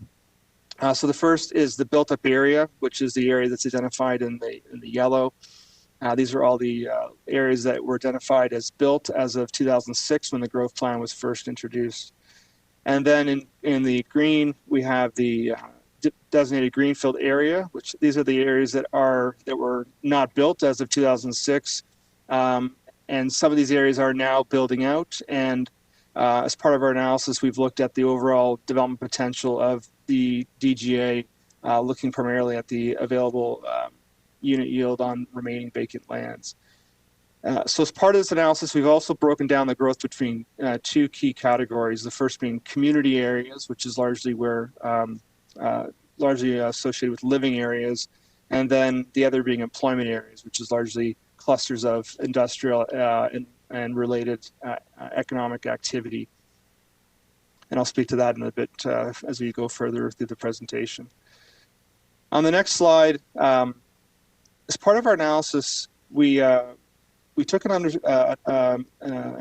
Speaker 5: So the first is the built-up area, which is the area that's identified in the yellow. These are all the areas that were identified as built as of 2006 when the growth plan was first introduced. And then in the green, we have the designated greenfield area, which these are the areas that were not built as of 2006. And some of these areas are now building out. And as part of our analysis, we've looked at the overall development potential of the DGA, looking primarily at the available unit yield on remaining vacant lands. So as part of this analysis, we've also broken down the growth between two key categories. The first being community areas, which is largely where largely associated with living areas, and then the other being employment areas, which is largely clusters of industrial and related economic activity. And I'll speak to that in a bit as we go further through the presentation. On the next slide, as part of our analysis, we took an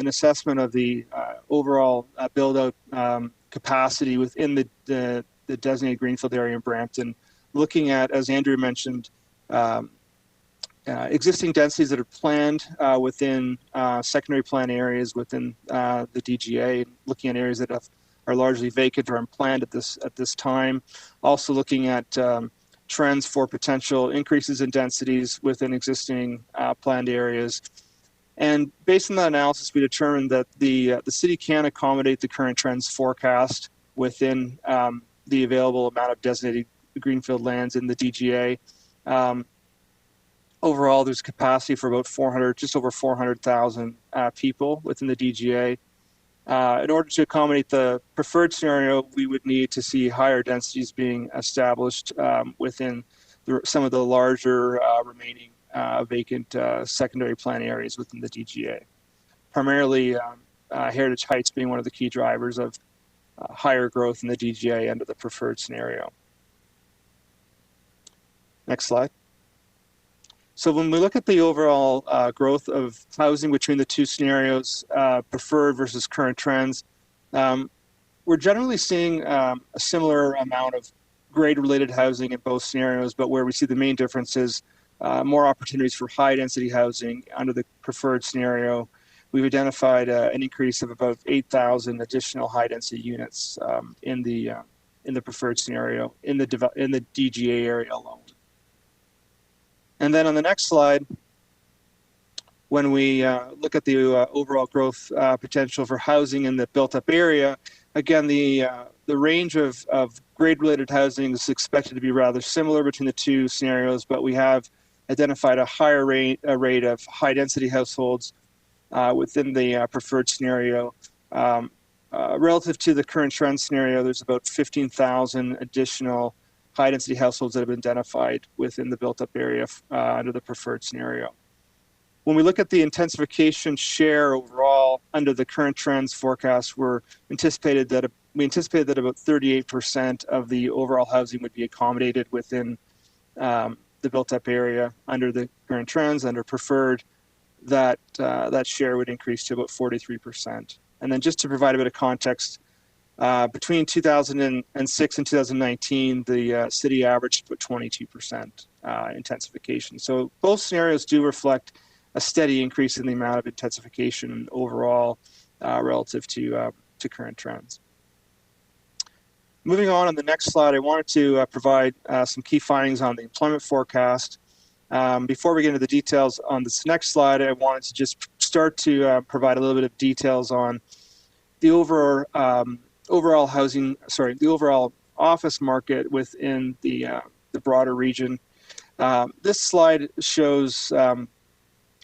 Speaker 5: assessment of the overall build-out capacity within the designated greenfield area in Brampton, looking at, as Andrew mentioned, existing densities that are planned within secondary plan areas within the DGA, looking at areas that are largely vacant or unplanned at this time. Also looking at trends for potential increases in densities within existing planned areas. And based on that analysis, we determined that the city can accommodate the current trends forecast within the available amount of designated greenfield lands in the DGA. Overall, there's capacity for about just over 400,000 people within the DGA. In order to accommodate the preferred scenario, we would need to see higher densities being established within some of the larger remaining vacant secondary plan areas within the DGA. Primarily, Heritage Heights being one of the key drivers of higher growth in the DGA under the preferred scenario. Next slide. So when we look at the overall growth of housing between the two scenarios, preferred versus current trends, we're generally seeing a similar amount of grade-related housing in both scenarios, but where we see the main difference is more opportunities for high-density housing under the preferred scenario. We've identified an increase of about 8,000 additional high-density units in the preferred scenario in the DGA area alone. And then on the next slide, when we look at the overall growth potential for housing in the built-up area, again, the range of grade-related housing is expected to be rather similar between the two scenarios, but we have identified a higher rate of high-density households within the preferred scenario. Relative to the current trend scenario, there's about 15,000 additional high-density households that have been identified within the built-up area under the preferred scenario. When we look at the intensification share overall under the current trends forecast, we anticipated that about 38% of the overall housing would be accommodated within the built-up area under the current trends. Under preferred, that share would increase to about 43%. And then just to provide a bit of context, between 2006 and 2019, the city averaged about 22% intensification. So both scenarios do reflect a steady increase in the amount of intensification overall relative to current trends. Moving on the next slide, I wanted to provide some key findings on the employment forecast. Before we get into the details on this next slide, I wanted to just start to provide a little bit of details on the overall office market within the the broader region. This slide shows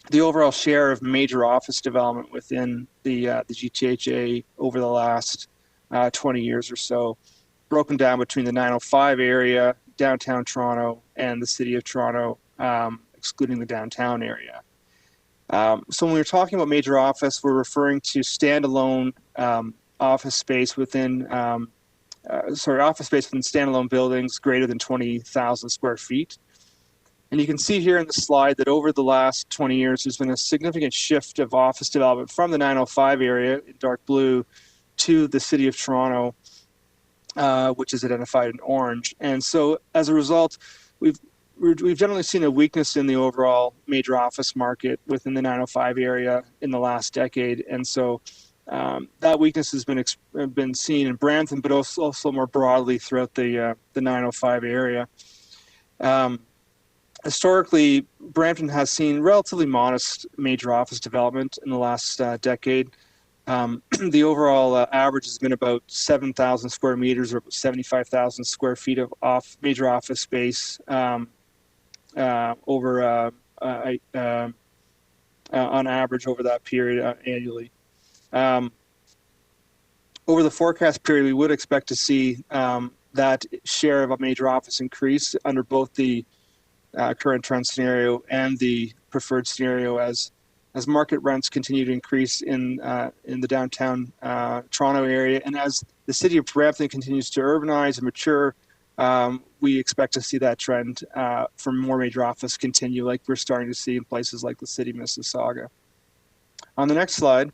Speaker 5: the overall share of major office development within the GTHA over the last 20 years or so, broken down between the 905 area, downtown Toronto, and the City of Toronto, excluding the downtown area. So when we're talking about major office, we're referring to standalone office space within, office space within standalone buildings greater than 20,000 square feet. And you can see here in the slide that over the last 20 years, there's been a significant shift of office development from the 905 area in dark blue to the City of Toronto, which is identified in orange. And so as a result, we've generally seen a weakness in the overall major office market within the 905 area in the last decade. And so that weakness has been seen in Brampton, but also more broadly throughout the 905 area. Historically, Brampton has seen relatively modest major office development in the last decade. The overall average has been about 7,000 square meters or about 75,000 square feet of major office space on average over that period annually. Over the forecast period, we would expect to see that share of a major office increase under both the current trend scenario and the preferred scenario as market rents continue to increase in the downtown Toronto area, and as the City of Brampton continues to urbanize and mature, we expect to see that trend for more major office continue, like we're starting to see in places like the City of Mississauga. On the next slide.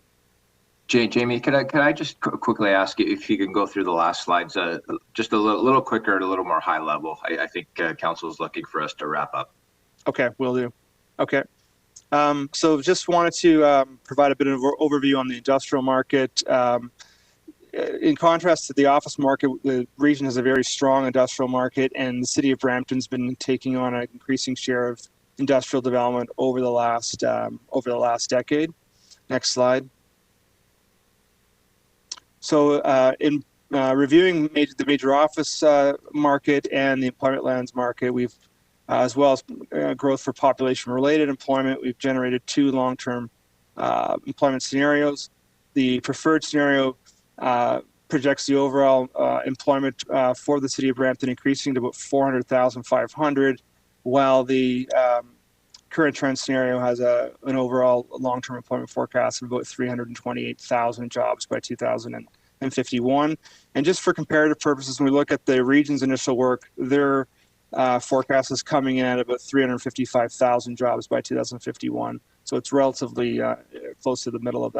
Speaker 20: Jamie, could I just quickly ask you if you can go through the last slides just a little quicker and a little more high level? I think Council is looking for us to wrap up.
Speaker 5: Okay, will do. Okay. So just wanted to provide a bit of an overview on the industrial market. In contrast to the office market, the region has a very strong industrial market, and the City of Brampton's been taking on an increasing share of industrial development over the last decade. Next slide. So in reviewing the major office market and the employment lands market, we've, as well as growth for population-related employment, we've generated two long-term employment scenarios. The preferred scenario projects the overall employment for the City of Brampton increasing to about 400,500, while the current trend scenario has an overall long-term employment forecast of about 328,000 jobs by 2051. And just for comparative purposes, when we look at the region's initial work, their forecast is coming in at about 355,000 jobs by 2051. So it's relatively close to the middle of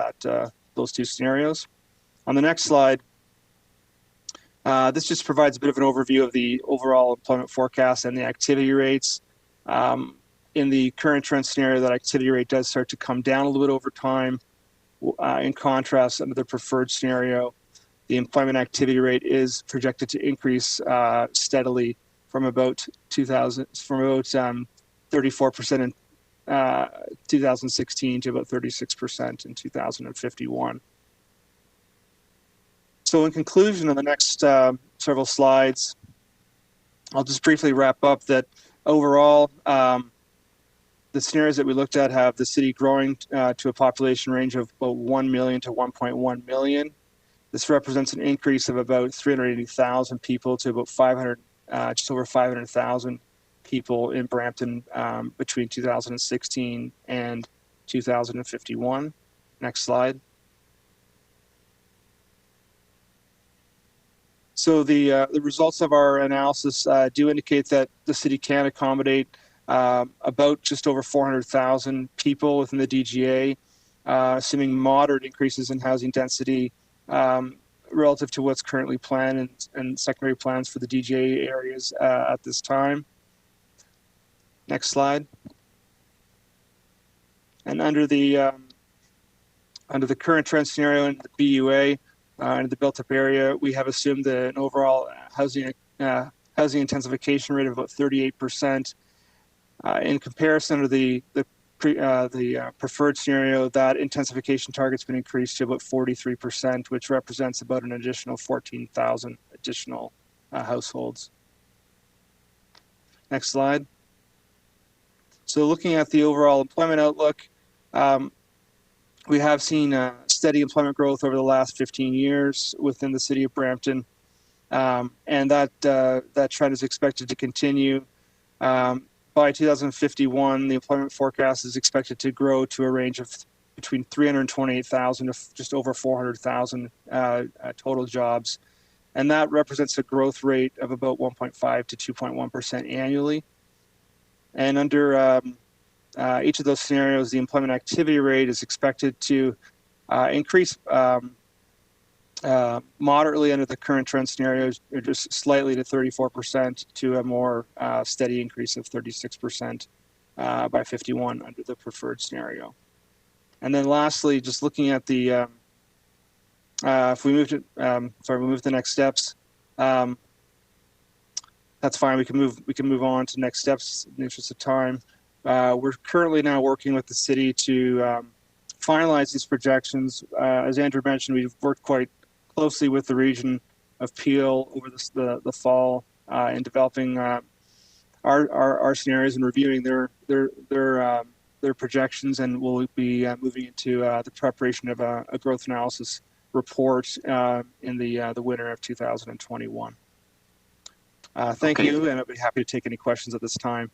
Speaker 5: those two scenarios. On the next slide, this just provides a bit of an overview of the overall employment forecast and the activity rates. In the current trend scenario, that activity rate does start to come down a little bit over time. In contrast, under the preferred scenario, the employment activity rate is projected to increase steadily from about 34% in 2016 to about 36% in 2051. So in conclusion, on the next several slides, I'll just briefly wrap up that overall, the scenarios that we looked at have the city growing to a population range of about 1 million to 1.1 million. This represents an increase of about 380,000 people to about just over 500,000 people in Brampton between 2016 and 2051. Next slide. So the results of our analysis do indicate that the city can accommodate about just over 400,000 people within the DGA, assuming moderate increases in housing density relative to what's currently planned and secondary plans for the DGA areas at this time. Next slide. And under the current trend scenario in the BUA, in the built-up area, we have assumed an overall housing intensification rate of about 38%. In comparison to the preferred scenario, that intensification target's been increased to about 43%, which represents about an additional 14,000 additional households. Next slide. So looking at the overall employment outlook, we have seen steady employment growth over the last 15 years within the city of Brampton, and that trend is expected to continue. By 2051, the employment forecast is expected to grow to a range of between 328,000 to just over 400,000 total jobs, and that represents a growth rate of about 1.5 to 2.1% annually. And under each of those scenarios, the employment activity rate is expected to increase moderately under the current trend scenarios, or just slightly to 34%, to a more steady increase of 36% by 51 under the preferred scenario. And then lastly, just looking at the, if we move to, we move to the next steps. That's fine. We can move on to next steps in the interest of time. We're currently now working with the city to finalize these projections. As Andrew mentioned, we've worked quite closely with the region of Peel over the fall in developing our scenarios and reviewing their projections, and we'll be moving into the preparation of a growth analysis report in the winter of 2021. Thank you, and I'd be happy to take any questions at this time.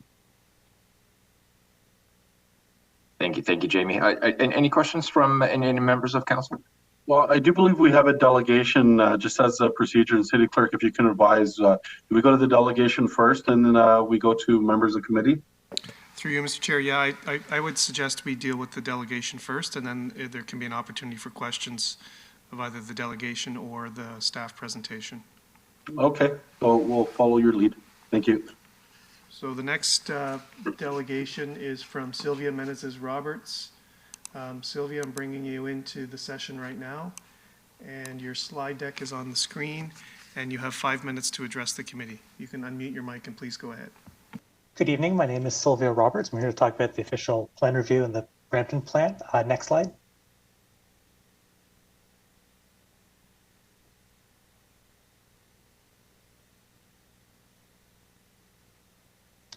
Speaker 20: Thank you, Jamie. Any questions from any members of council?
Speaker 2: Well, I do believe we have a delegation, just as a procedure. And City Clerk, if you can advise, do we go to the delegation first and then we go to members of committee?
Speaker 1: Through you, Mr. Chair, yeah, I would suggest we deal with the delegation first, and then there can be an opportunity for questions of either the delegation or the staff presentation.
Speaker 2: Okay, so we'll follow your lead. Thank you.
Speaker 1: So the next delegation is from Sylvia Menezes-Roberts. Sylvia, I'm bringing you into the session right now, and your slide deck is on the screen, and you have 5 minutes to address the committee. You can unmute your mic and please go ahead.
Speaker 3: Good evening. My name is Sylvia Roberts. I'm here to talk about the official plan review and the Brampton plan. Next slide.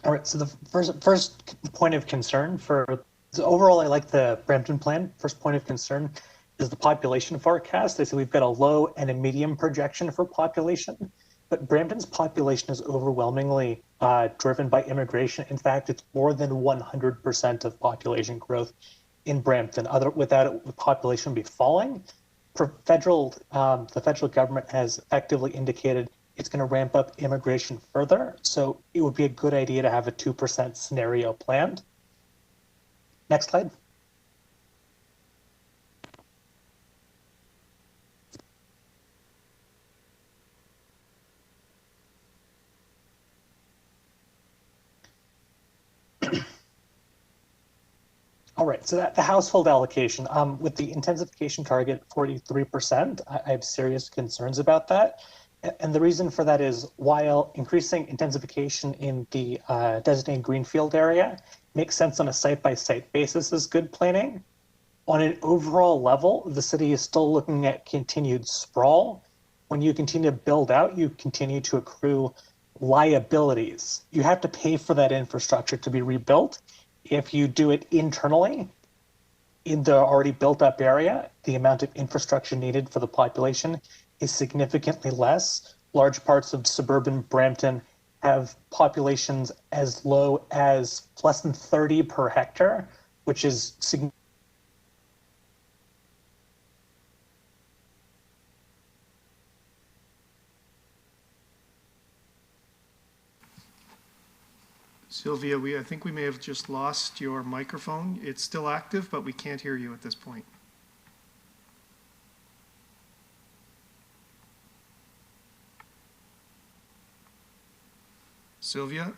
Speaker 3: All right, so the first point of concern so overall, I like the Brampton plan. First point of concern is the population forecast. They say we've got a low and a medium projection for population, but Brampton's population is overwhelmingly driven by immigration. In fact, it's more than 100% of population growth in Brampton. Without it, the population would be falling. The federal government has effectively indicated it's going to ramp up immigration further. So it would be a good idea to have a 2% scenario planned. Next slide. All right, so the household allocation, with the intensification target 43%, I have serious concerns about that. And the reason for that is while increasing intensification in the designated greenfield area makes sense on a site-by-site basis as good planning, on an overall level, the city is still looking at continued sprawl. When you continue to build out, you continue to accrue liabilities. You have to pay for that infrastructure to be rebuilt. If you do it internally in the already built up area, the amount of infrastructure needed for the population is significantly less. Large parts of suburban Brampton have populations as low as less than 30 per hectare, which is significant.
Speaker 1: Sylvia, I think we may have just lost your microphone. It's still active, but we can't hear you at this point. Sylvia?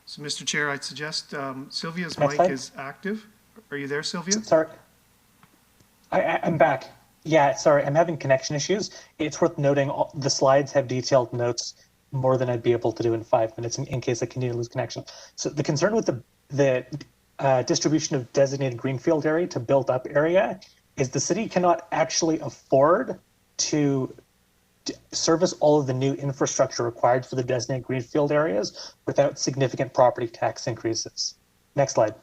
Speaker 1: So, Mr. Chair, I'd suggest Sylvia's mic is active. Are you there, Sylvia?
Speaker 3: Sorry. I'm back. Yeah, sorry, I'm having connection issues. It's worth noting the slides have detailed notes more than I'd be able to do in 5 minutes in case I continue to lose connection. So the concern with the distribution of designated greenfield area to built up area is the city cannot actually afford to service all of the new infrastructure required for the designated greenfield areas without significant property tax increases. Next slide.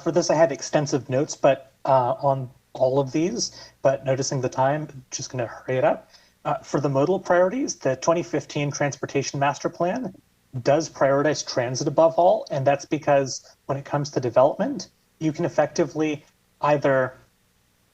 Speaker 3: For this, I had extensive notes, but on all of these, but noticing the time, just going to hurry it up. For the modal priorities, the 2015 Transportation Master Plan does prioritize transit above all, and that's because when it comes to development, you can effectively either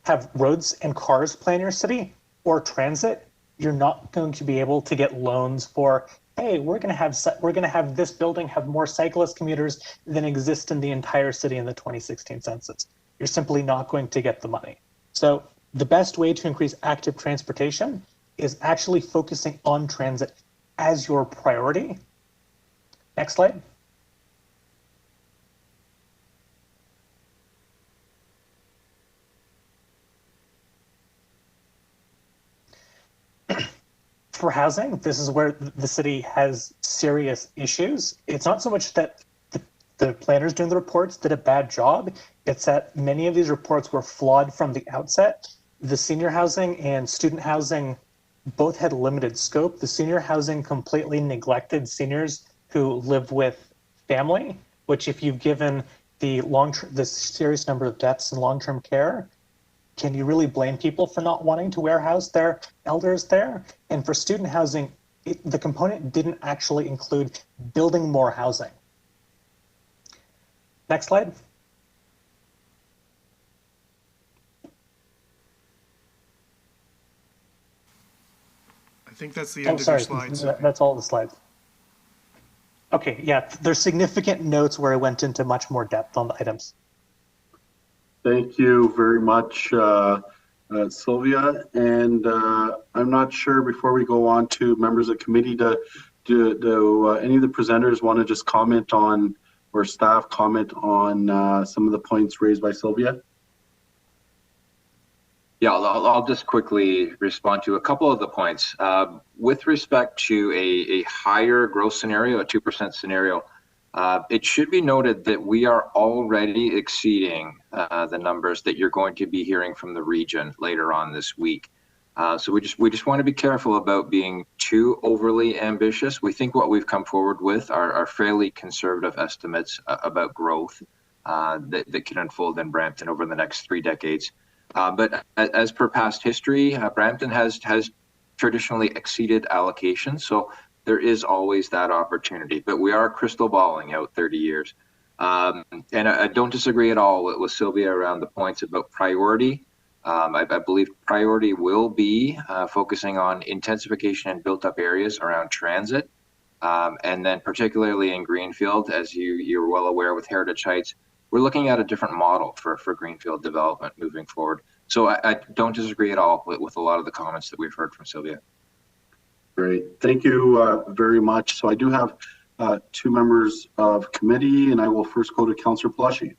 Speaker 3: have roads and cars plan your city or transit. You're not going to be able to get loans for, hey, we're going to have this building have more cyclist commuters than exist in the entire city in the 2016 census. You're simply not going to get the money. So the best way to increase active transportation is actually focusing on transit as your priority. Next slide. For housing, this is where the city has serious issues. It's not so much that the planners doing the reports did a bad job, it's that many of these reports were flawed from the outset. The senior housing and student housing both had limited scope. The senior housing completely neglected seniors who live with family, which if you've given the serious number of deaths in long-term care, can you really blame people for not wanting to warehouse their elders there? And for student housing, the component didn't actually include building more housing. Next slide.
Speaker 1: I think that's the end of your slides.
Speaker 3: That's all the slides. Okay, yeah, there's significant notes where I went into much more depth on the items.
Speaker 2: Thank you very much, Sylvia. And I'm not sure, before we go on to members of committee, do any of the presenters want to just comment on, or staff comment on some of the points raised by Sylvia?
Speaker 20: Yeah, I'll just quickly respond to a couple of the points. With respect to a higher growth scenario, a 2% scenario, it should be noted that we are already exceeding the numbers that you're going to be hearing from the region later on this week. So we just want to be careful about being too overly ambitious. We think what we've come forward with are fairly conservative estimates about growth that can unfold in Brampton over the next 3 decades. But as per past history, Brampton has traditionally exceeded allocations. So there is always that opportunity, but we are crystal balling out 30 years. And I don't disagree at all with Sylvia around the points about priority. I believe priority will be focusing on intensification in built up areas around transit. And then particularly in Greenfield, as you're well aware with Heritage Heights, we're looking at a different model for Greenfield development moving forward. So I don't disagree at all with a lot of the comments that we've heard from Sylvia.
Speaker 2: Great, thank you very much. So I do have 2 members of committee, and I will first go to Councillor Palashi.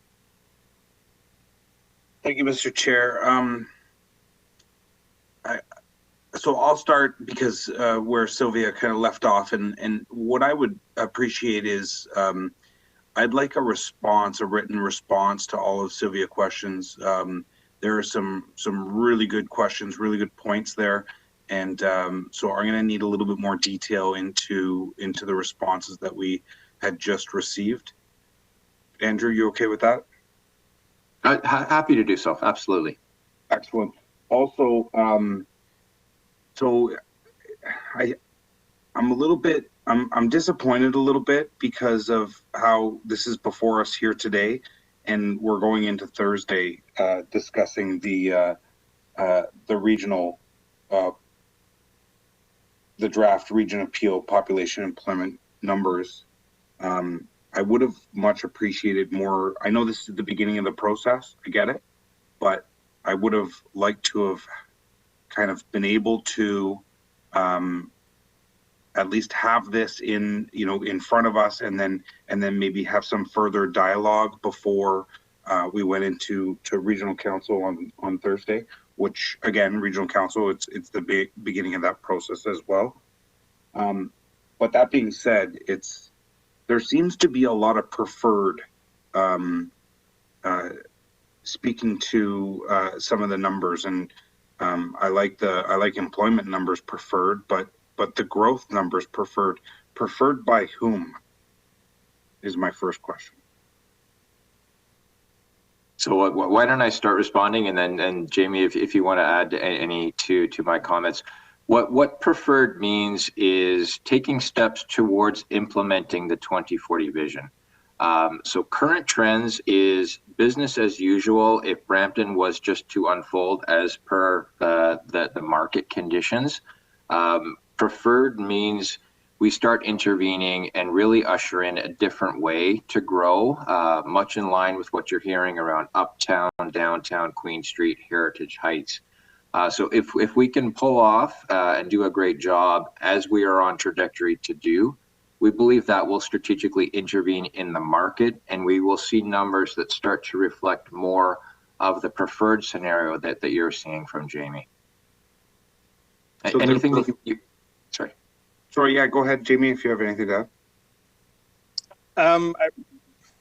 Speaker 11: Thank you, Mr. Chair. So I'll start because where Sylvia kind of left off, and what I would appreciate is I'd like a response, a written response to all of Sylvia's questions. There are some really good questions, really good points there. And so I'm going to need a little bit more detail into the responses that we had just received. Andrew, you okay with that?
Speaker 20: Happy to do so. Absolutely.
Speaker 11: Excellent. Also, so I'm a little bit, I'm disappointed a little bit because of how this is before us here today, and we're going into Thursday discussing the regional. The draft region appeal population employment numbers. I would have much appreciated more. I know this is the beginning of the process, I get it, but I would have liked to have kind of been able to at least have this in front of us, and then maybe have some further dialogue before we went into regional council on Thursday. which again, regional council, it's the beginning of that process as well. But that being said, there seems to be a lot of preferred, speaking to some of the numbers, and I like employment numbers preferred, but the growth numbers preferred by whom is my first question.
Speaker 20: So why don't I start responding, and then Jamie, if you want to add any to my comments. What preferred means is taking steps towards implementing the 2040 vision. So current trends is business as usual if Brampton was just to unfold as per the market conditions. Preferred means we start intervening and really usher in a different way to grow, much in line with what you're hearing around Uptown, Downtown, Queen Street, Heritage Heights. So if we can pull off and do a great job as we are on trajectory to do, we believe that will strategically intervene in the market, and we will see numbers that start to reflect more of the preferred scenario that you're seeing from Jamie. So anything that you
Speaker 11: Sorry, yeah, go ahead, Jamie, if you have anything to
Speaker 5: add.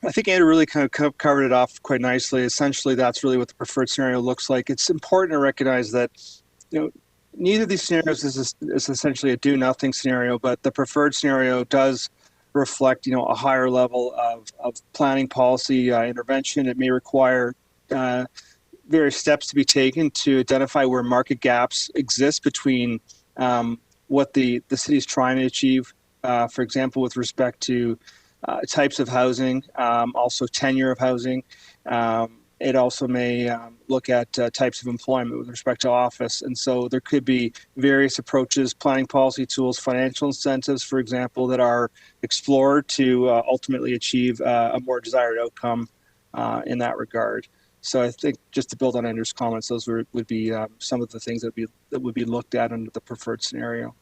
Speaker 5: I think Andrew really kind of covered it off quite nicely. Essentially, that's really what the preferred scenario looks like. It's important to recognize that, neither of these scenarios is essentially a do-nothing scenario, but the preferred scenario does reflect, a higher level of planning policy intervention. It may require various steps to be taken to identify where market gaps exist between what the city is trying to achieve, for example, with respect to types of housing, also tenure of housing. It also may look at types of employment with respect to office. And so there could be various approaches, planning policy tools, financial incentives, for example, that are explored to ultimately achieve a more desired outcome in that regard. So I think, just to build on Andrew's comments, those would be some of the things that would be looked at under the preferred scenario.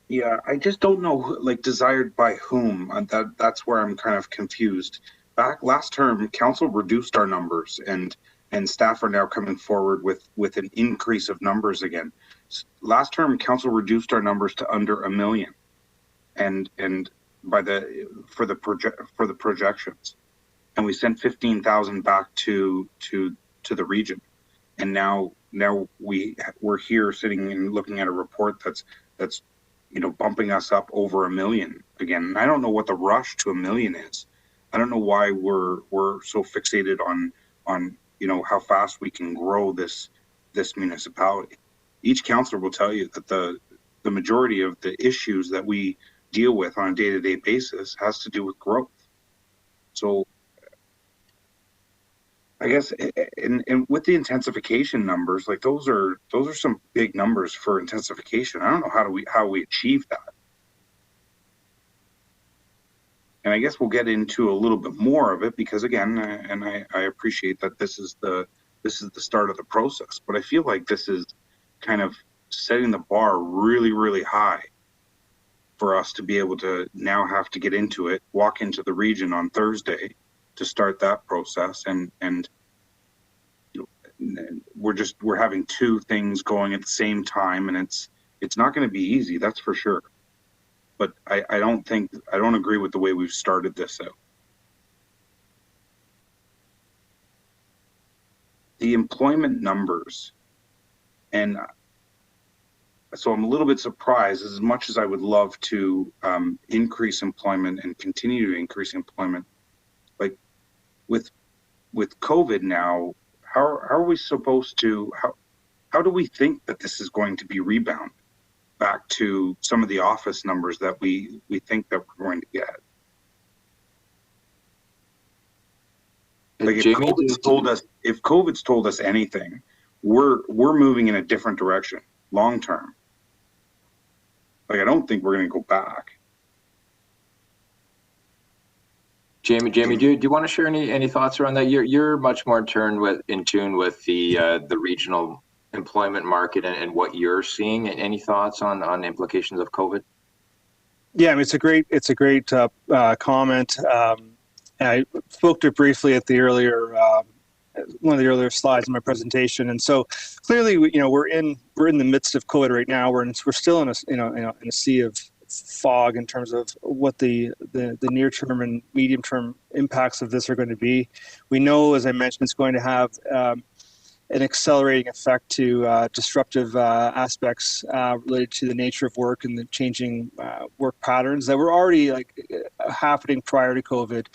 Speaker 11: Yeah, I just don't know, desired by whom. That's where I'm kind of confused. Back last term, council reduced our numbers, and staff are now coming forward with an increase of numbers again. Last term, council reduced our numbers to under 1 million, and for the projections, and we sent 15,000 back to the region, and now we're here sitting and looking at a report that's bumping us up over 1 million again. And I don't know what the rush to 1 million is. I don't know why we're so fixated on how fast we can grow this municipality. Each councillor will tell you that the majority of the issues that we deal with on a day-to-day basis has to do with growth. So I guess, and with the intensification numbers, those are some big numbers for intensification. I don't know how we achieve that. And I guess we'll get into a little bit more of it because, again, and I appreciate that this is the start of the process, but I feel like this is kind of setting the bar really, really high for us to be able to now have to get into it, walk into the region on Thursday to start that process, and we're having two things going at the same time, and it's not going to be easy, that's for sure. But I don't agree with the way we've started this out. The employment numbers, and so I'm a little bit surprised. As much as I would love to increase employment and continue to increase employment, with COVID now, how are we supposed to, how do we think that this is going to be rebound back to some of the office numbers that we think that we're going to get? If COVID's told us anything, we're moving in a different direction long term. I don't think we're going to go back.
Speaker 20: Jamie, do you want to share any thoughts around that? You're much more in tune with the regional employment market and what you're seeing. Any thoughts on implications of COVID?
Speaker 5: Yeah, I mean, it's a great comment. I spoke to it briefly at the earlier one of the earlier slides in my presentation. And so clearly, we're in the midst of COVID right now. We're still in a sea of fog in terms of what the near term and medium term impacts of this are going to be. We know, as I mentioned, it's going to have an accelerating effect to disruptive aspects related to the nature of work and the changing work patterns that were already happening prior to COVID.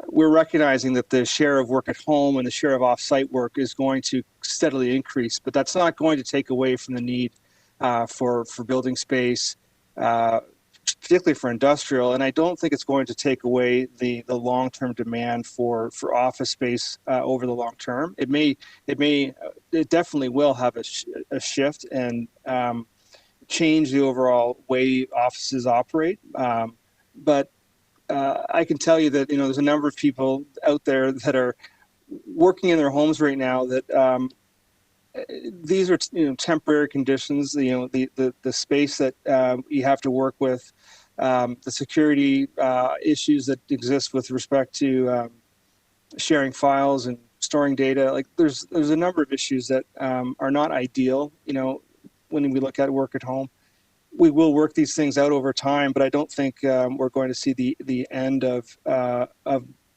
Speaker 5: We're recognizing that the share of work at home and the share of off-site work is going to steadily increase, but that's not going to take away from the need for building space, particularly for industrial, and I don't think it's going to take away the long-term demand for office space over the long term. It definitely will have a shift and change the overall way offices operate. But I can tell you that there's a number of people out there that are working in their homes right now that these are temporary conditions. The space that you have to work with, the security issues that exist with respect to sharing files and storing data. Like there's a number of issues that are not ideal. When we look at work at home, we will work these things out over time, but I don't think we're going to see the end of the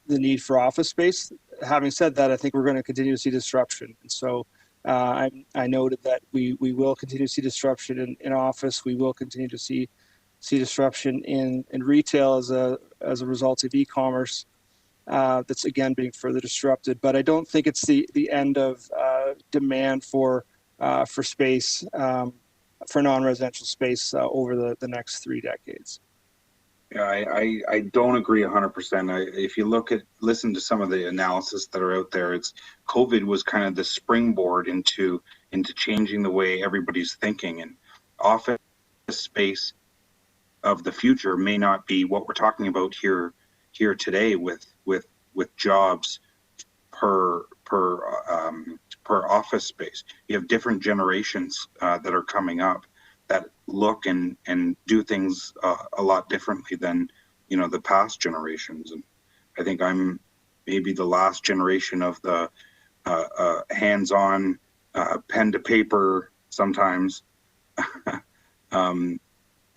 Speaker 5: need for office space. Having said that, I think we're going to continue to see disruption, and so. I noted that we will continue to see disruption in office. We will continue to see disruption in retail as a result of e-commerce. That's again being further disrupted. But I don't think it's the end of demand for space, for non-residential space over the next 3 decades.
Speaker 11: Yeah, I don't agree 100%. If you listen to some of the analysis that are out there, COVID was kind of the springboard into changing the way everybody's thinking, and office space of the future may not be what we're talking about here today with jobs per office space. You have different generations that are coming up that look and do things a lot differently than the past generations. And I think I'm maybe the last generation of the hands-on pen to paper sometimes, and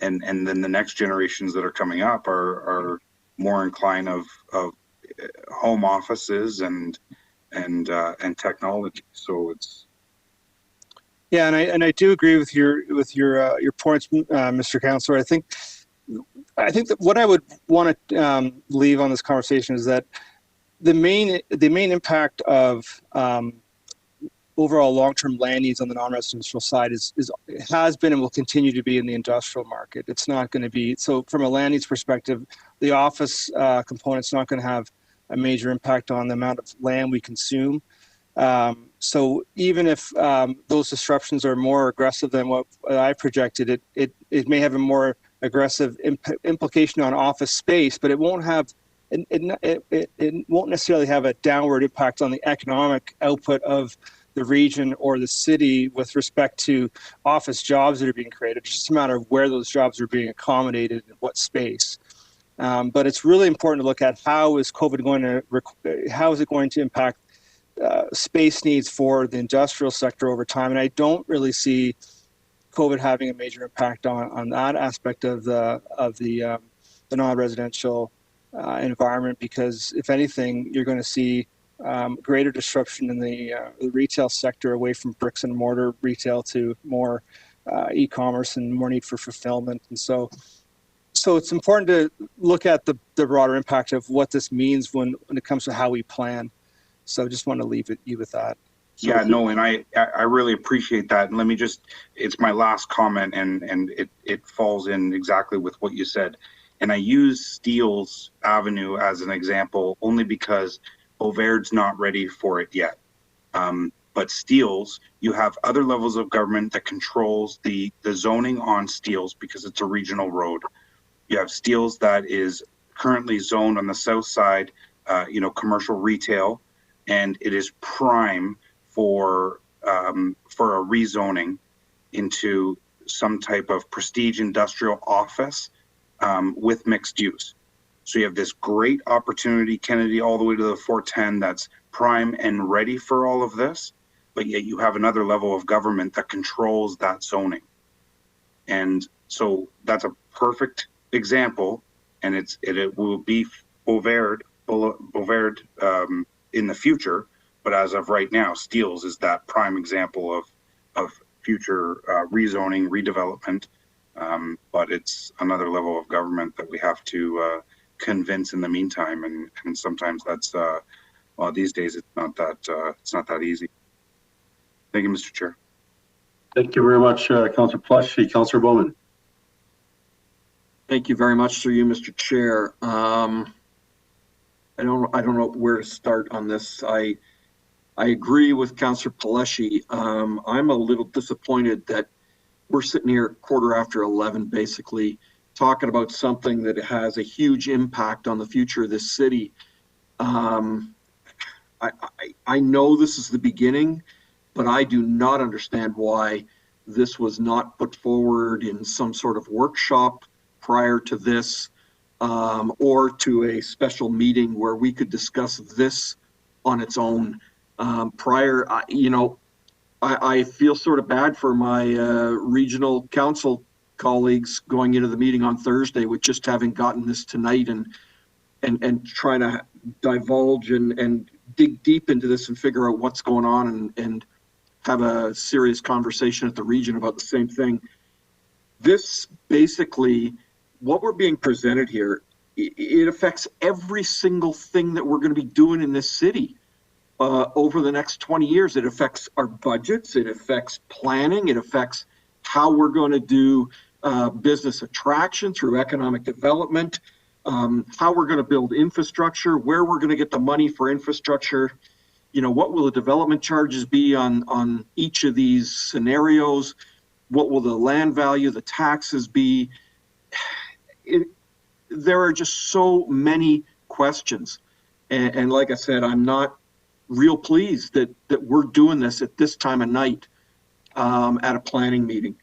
Speaker 11: then the next generations that are coming up are more inclined of home offices and technology. So it's.
Speaker 5: Yeah, and I do agree with your points, Mr. Councillor. I think that what I would want to leave on this conversation is that the main impact of overall long-term land needs on the non-residential side has been and will continue to be in the industrial market. It's not going to be so from a land needs perspective. The office component's not going to have a major impact on the amount of land we consume. So even if those disruptions are more aggressive than what I projected, it may have a more aggressive implication on office space, but it won't have it won't necessarily have a downward impact on the economic output of the region or the city with respect to office jobs that are being created. It's just a matter of where those jobs are being accommodated and what space. But it's really important to look at how is COVID going to impact space needs for the industrial sector over time, and I don't really see COVID having a major impact on that aspect of the non-residential environment, because if anything, you're going to see greater disruption in the retail sector away from bricks and mortar retail to more e-commerce and more need for fulfillment. And so it's important to look at the broader impact of what this means when it comes to how we plan. So I just want to leave you with that. So
Speaker 11: yeah, no, and I really appreciate that. And let me it's my last comment, and it falls in exactly with what you said. And I use Steele's Avenue as an example only because Beauvaird's not ready for it yet. But Steele's, you have other levels of government that controls the zoning on Steele's because it's a regional road. You have Steele's that is currently zoned on the south side, commercial retail, and it is prime for a rezoning into some type of prestige industrial office with mixed use. So you have this great opportunity, Kennedy, all the way to the 410 that's prime and ready for all of this, but yet you have another level of government that controls that zoning. And so that's a perfect example, and it will be Bovaird in the future, but as of right now, Steeles is that prime example of future rezoning, redevelopment, but it's another level of government that we have to convince in the meantime, and sometimes that's well, these days it's not that easy. Thank you, Mr. Chair.
Speaker 2: Thank you very much, Councillor Plushy. Councillor Bowman.
Speaker 6: Thank you very much through you, Mr. Chair. I don't know where to start on this. I agree with Councillor Paleshi. I'm a little disappointed that we're sitting here 11:15, basically talking about something that has a huge impact on the future of this city. I know this is the beginning, but I do not understand why this was not put forward in some sort of workshop prior to this, or to a special meeting where we could discuss this on its own. I feel sort of bad for my regional council colleagues going into the meeting on Thursday with just having gotten this tonight and trying to divulge and dig deep into this and figure out what's going on and have a serious conversation at the region about the same thing. This basically, what we're being presented here, it affects every single thing that we're going to be doing in this city over the next 20 years. It affects our budgets, it affects planning, it affects how we're going to do business attraction through economic development, how we're going to build infrastructure, where we're going to get the money for infrastructure. What will the development charges be on each of these scenarios? What will the land value, the taxes be? There are just so many questions. And like I said, I'm not real pleased that we're doing this at this time of night at a planning meeting.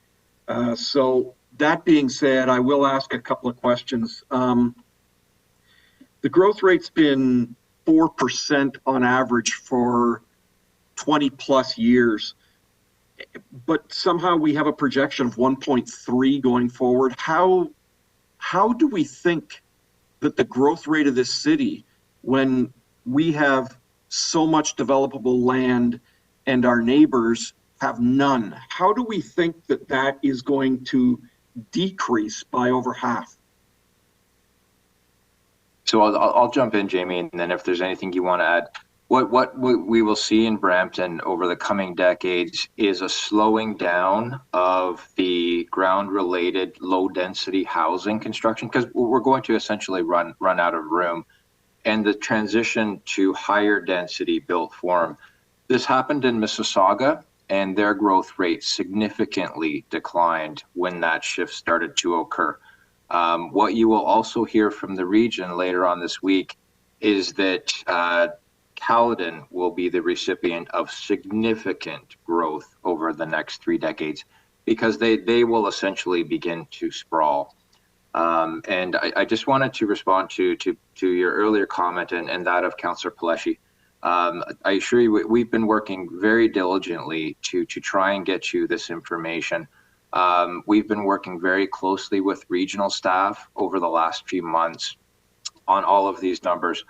Speaker 6: So that being said, I will ask a couple of questions. The growth rate's been 4% on average for 20 plus years, but somehow we have a projection of 1.3 going forward. How do we think that the growth rate of this city, when we have so much developable land and our neighbors have none, how do we think that that is going to decrease by over half?
Speaker 20: So I'll jump in, Jamie, and then if there's anything you want to add. What we will see in Brampton over the coming decades is a slowing down of the ground-related low-density housing construction, because we're going to essentially run out of room, and the transition to higher density built form. This happened in Mississauga, and their growth rate significantly declined when that shift started to occur. What you will also hear from the region later on this week is that Caledon will be the recipient of significant growth over the next 3 decades, because they will essentially begin to sprawl. And I just wanted to respond to your earlier comment and that of Councillor Paleshi. I assure you, we've been working very diligently to try and get you this information. We've been working very closely with regional staff over the last few months on all of these numbers.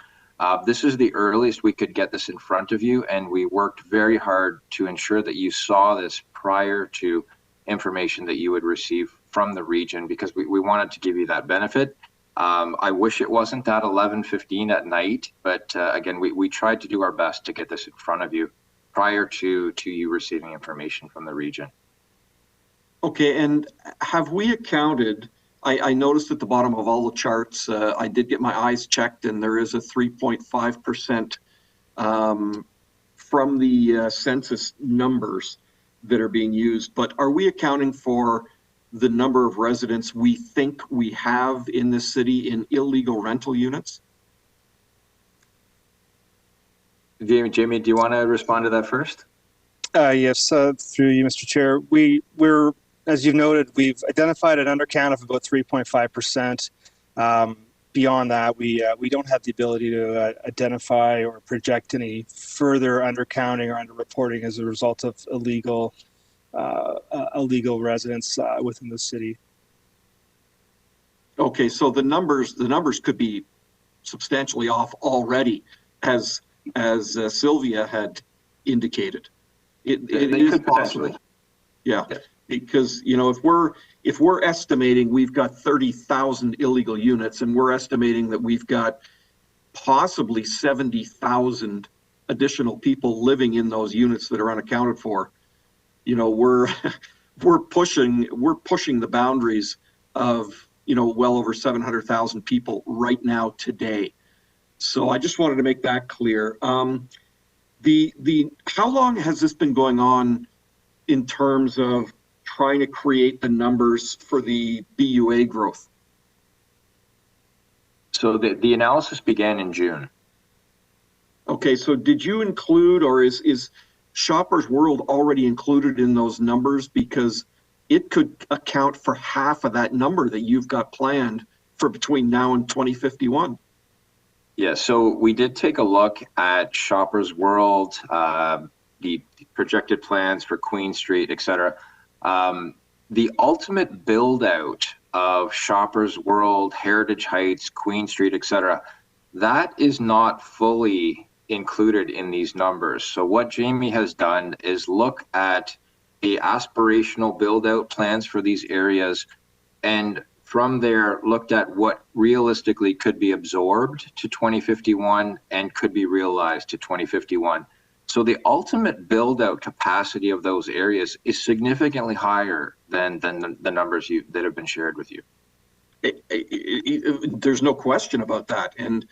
Speaker 20: This is the earliest we could get this in front of you, and we worked very hard to ensure that you saw this prior to information that you would receive from the region, because we wanted to give you that benefit. I wish it wasn't at 11:15 at night, but again, we tried to do our best to get this in front of you prior to you receiving information from the region.
Speaker 6: Okay, and have we accounted, I noticed at the bottom of all the charts, I did get my eyes checked, and there is a 3.5% from the census numbers that are being used, but are we accounting for the number of residents we think we have in this city in illegal rental units?
Speaker 20: Jamie, do you want to respond to that first?
Speaker 5: Yes, through you, Mr. Chair. We're, as you've noted, we've identified an undercount of about 3.5%. beyond that, we don't have the ability to identify or project any further undercounting or underreporting as a result of illegal residents within the city.
Speaker 6: Okay, so the numbers could be substantially off already, as Sylvia had indicated. It is possible. Yeah, because if we're estimating we've got 30,000 illegal units, and we're estimating that we've got possibly 70,000 additional people living in those units that are unaccounted for, we're pushing the boundaries of well over 700,000 people right now today. So I just wanted to make that clear. How long has this been going on in terms of trying to create the numbers for the BUA growth?
Speaker 20: So the analysis began in June.
Speaker 6: Okay, so did you include, or is Shoppers World already included in those numbers? Because it could account for half of that number that you've got planned for between now and 2051.
Speaker 20: Yeah, so we did take a look at Shoppers World, the projected plans for Queen Street, et cetera. The ultimate build out of Shoppers World, Heritage Heights, Queen Street, et cetera, that is not fully included in these numbers. So what Jamie has done is look at the aspirational build out plans for these areas, and from there looked at what realistically could be absorbed to 2051 and could be realized to 2051. So the ultimate build out capacity of those areas is significantly higher than the numbers that have been shared with you.
Speaker 6: There's no question about that, and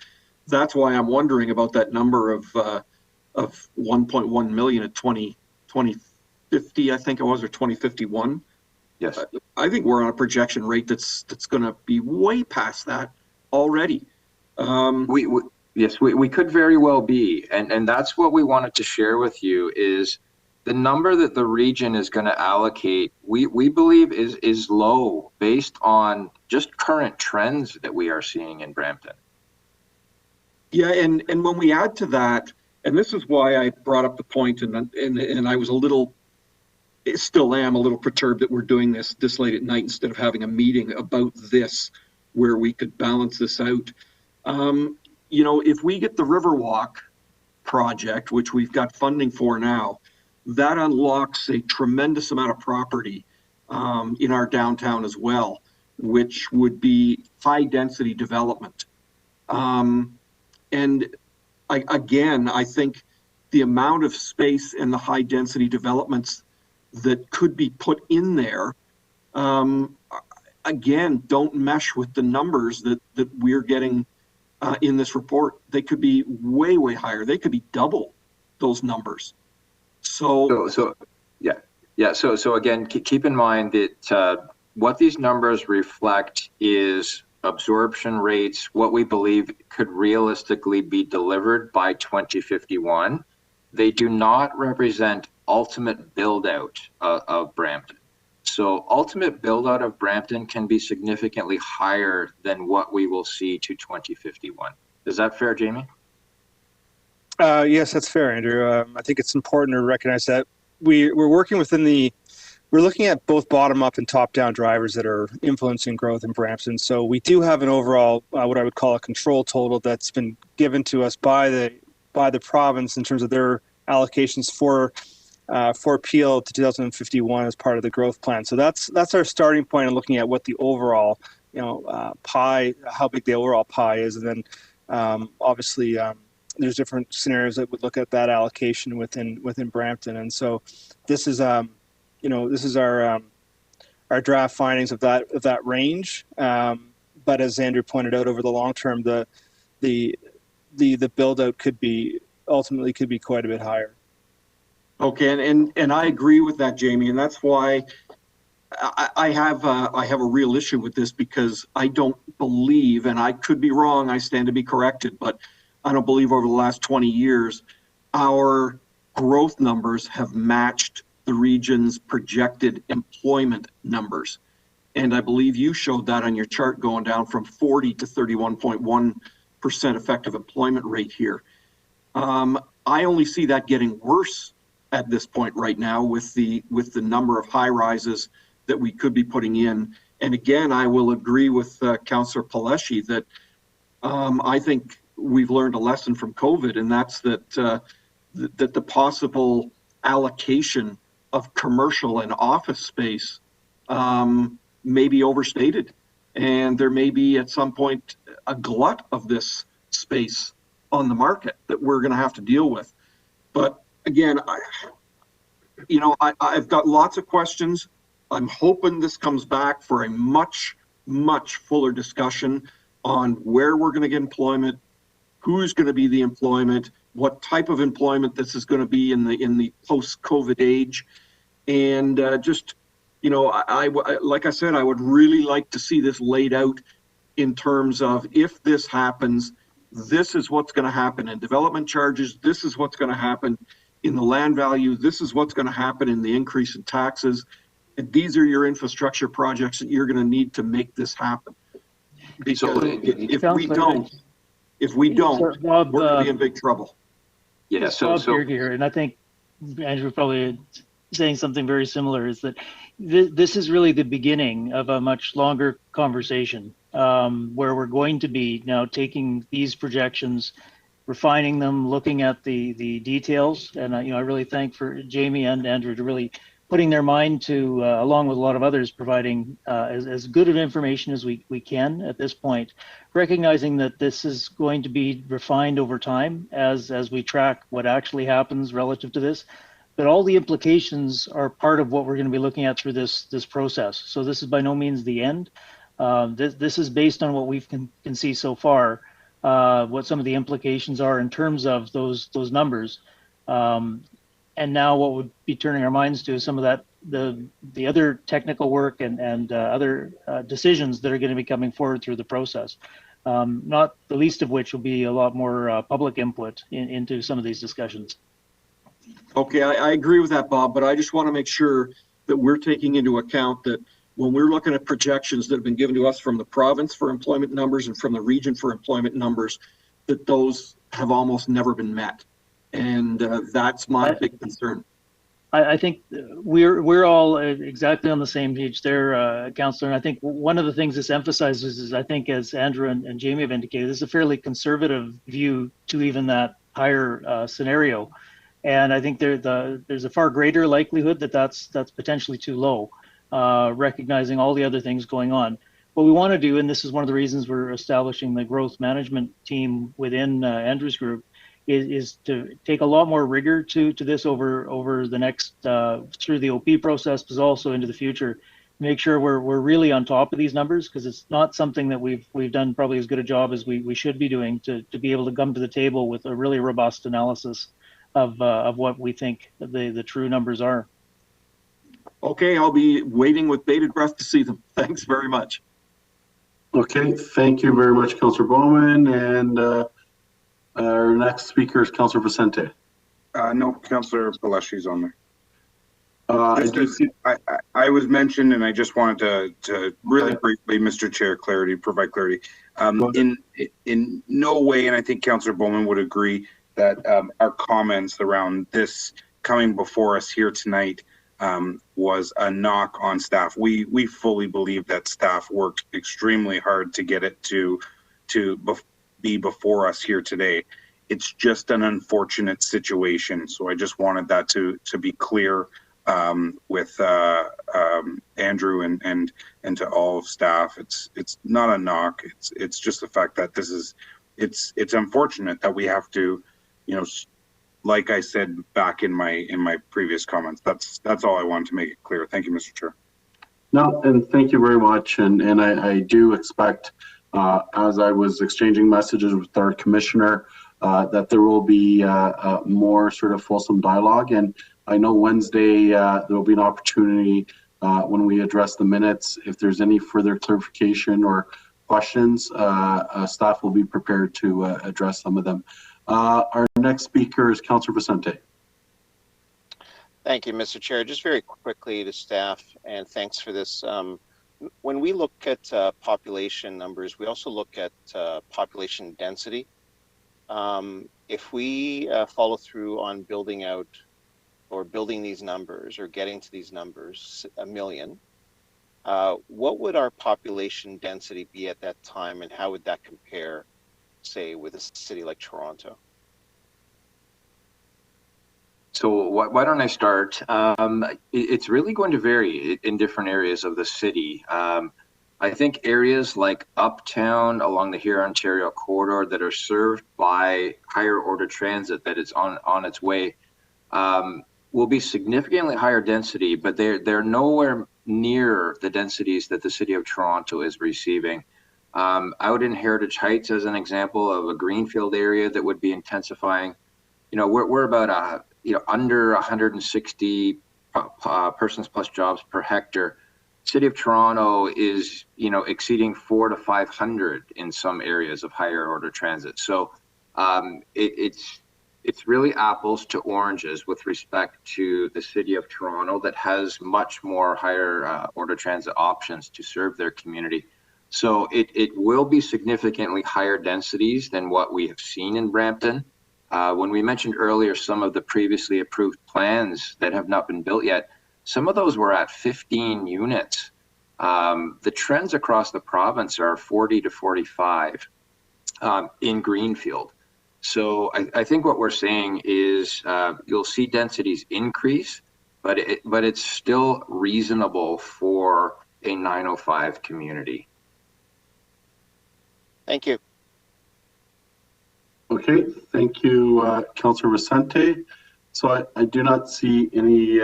Speaker 6: that's why I'm wondering about that number of 1.1 million at 2050, I think it was, or 2051.
Speaker 20: Yes,
Speaker 6: I think we're on a projection rate that's going to be way past that already.
Speaker 20: We could very well be, and that's what we wanted to share with you is the number that the region is going to allocate. We believe is low based on just current trends that we are seeing in Brampton.
Speaker 6: Yeah, and when we add to that, and this is why I brought up the point, and I was still am a little perturbed that we're doing this late at night instead of having a meeting about this where we could balance this out. If we get the Riverwalk project, which we've got funding for now, that unlocks a tremendous amount of property in our downtown as well, which would be high density development. And I think the amount of space and the high density developments that could be put in there, again, don't mesh with the numbers that we're getting in this report. They could be way, way higher. They could be double those numbers. So
Speaker 20: again, keep in mind that what these numbers reflect is absorption rates, what we believe could realistically be delivered by 2051. They do not represent ultimate build out of Brampton. So ultimate build out of Brampton can be significantly higher than what we will see to 2051. Is that fair, Jamie?
Speaker 5: Yes, that's fair, Andrew. I think it's important to recognize that we're working we're looking at both bottom up and top down drivers that are influencing growth in Brampton. So we do have an overall, what I would call a control total that's been given to us by the province in terms of their allocations for appeal to 2051 as part of the growth plan. So that's our starting point in looking at what the overall, pie, how big the overall pie is, and then obviously there's different scenarios that would look at that allocation within Brampton. And so this is our draft findings of that range. But as Andrew pointed out, over the long term, the build out could be quite a bit higher.
Speaker 6: Okay, and I agree with that, Jamie, and that's why I have a real issue with this, because I don't believe, and I could be wrong, I stand to be corrected, but I don't believe over the last 20 years our growth numbers have matched the region's projected employment numbers. And I believe you showed that on your chart going down from 40 to 31.1% effective employment rate here. I only see that getting worse at this point right now with the number of high rises that we could be putting in. And again, I will agree with Councillor Paleshi that I think we've learned a lesson from COVID, and that's that the possible allocation of commercial and office space may be overstated, and there may be at some point a glut of this space on the market that we're going to have to deal with. But again, I've got lots of questions. I'm hoping this comes back for a much fuller discussion on where we're going to get employment, who's going to be the employment, what type of employment this is going to be in the post-COVID age, and just, like I said, I would really like to see this laid out in terms of, if this happens, this is what's going to happen in development charges, this is what's going to happen in the land value, this is what's going to happen in the increase in taxes, and these are your infrastructure projects that you're going to need to make this happen. Because if we don't,
Speaker 8: Bob,
Speaker 6: we're going to be in big trouble.
Speaker 20: Yeah,
Speaker 8: Bob here, and I think Andrew probably saying something very similar, is that this is really the beginning of a much longer conversation, where we're going to be now taking these projections, refining them, looking at the details. And I really thank for Jamie and Andrew to really putting their mind to, along with a lot of others, providing as good of information as we can at this point, recognizing that this is going to be refined over time as we track what actually happens relative to this. But all the implications are part of what we're going to be looking at through this process. So this is by no means the end. This is based on what we can see so far, what some of the implications are in terms of those numbers. And now what would be turning our minds to is some of that, the other technical work and other decisions that are going to be coming forward through the process. Not the least of which will be a lot more public input into some of these discussions.
Speaker 6: Okay, I agree with that, Bob, but I just want to make sure that we're taking into account that when we're looking at projections that have been given to us from the province for employment numbers and from the region for employment numbers, that those have almost never been met. And that's my big concern.
Speaker 8: I think we're all exactly on the same page there, Councillor. And I think one of the things this emphasizes is, I think, as Andrew and Jamie have indicated, this is a fairly conservative view to even that higher scenario. And I think there's a far greater likelihood that that's potentially too low, recognizing all the other things going on. What we want to do, and this is one of the reasons we're establishing the growth management team within Andrew's group, is to take a lot more rigor to this over the next through the OP process, but also into the future. Make sure we're really on top of these numbers, because it's not something that we've done probably as good a job as we should be doing to be able to come to the table with a really robust analysis of what we think the true numbers are.
Speaker 6: Okay, I'll be waiting with bated breath to see them. Thanks very much.
Speaker 2: Okay, thank you very much, Councillor Bowman. And our next speaker is Councillor Vicente.
Speaker 11: No, Councillor Paleshi's on there.
Speaker 2: I
Speaker 11: was mentioned, and I just wanted to really briefly, Mr. Chair, provide clarity. In no way, and I think Councillor Bowman would agree, that our comments around this coming before us here tonight was a knock on staff. We fully believe that staff worked extremely hard to get it to be before us here today. It's just an unfortunate situation. So I just wanted that to be clear with Andrew and to all of staff. It's not a knock. It's just the fact that it's unfortunate that we have to, like I said back in my previous comments. That's all I wanted to make it clear. Thank you, Mr. Chair.
Speaker 2: No, and thank you very much. And I do expect, as I was exchanging messages with our commissioner, that there will be more sort of fulsome dialogue. And I know Wednesday there will be an opportunity when we address the minutes. If there's any further clarification or questions, staff will be prepared to address some of them. Our next speaker is Councillor Vicente.
Speaker 22: Thank you, Mr. Chair. Just very quickly to staff, and thanks for this
Speaker 9: when we look at population numbers, we also look at population density. If we follow through on building out or building these numbers or getting to these numbers, 1 million, what would our population density be at that time, and how would that compare, say, with a city like Toronto?
Speaker 20: So why don't I start? It's really going to vary in different areas of the city. I think areas like Uptown along the Huron-Ontario corridor that are served by higher order transit that is on its way will be significantly higher density, but they're nowhere near the densities that the city of Toronto is receiving. Out in Heritage Heights, as an example of a greenfield area that would be intensifying, we're about under 160 persons plus jobs per hectare. City of Toronto is, exceeding 400 to 500 in some areas of higher order transit. So it's really apples to oranges with respect to the City of Toronto that has much more higher order transit options to serve their community. So it will be significantly higher densities than what we have seen in Brampton. When we mentioned earlier some of the previously approved plans that have not been built yet, some of those were at 15 units. The trends across the province are 40 to 45 in Greenfield. So I think what we're saying is you'll see densities increase, but it's still reasonable for a 905 community.
Speaker 9: Thank you.
Speaker 2: Okay, thank you, Councillor Vicente. So I do not see any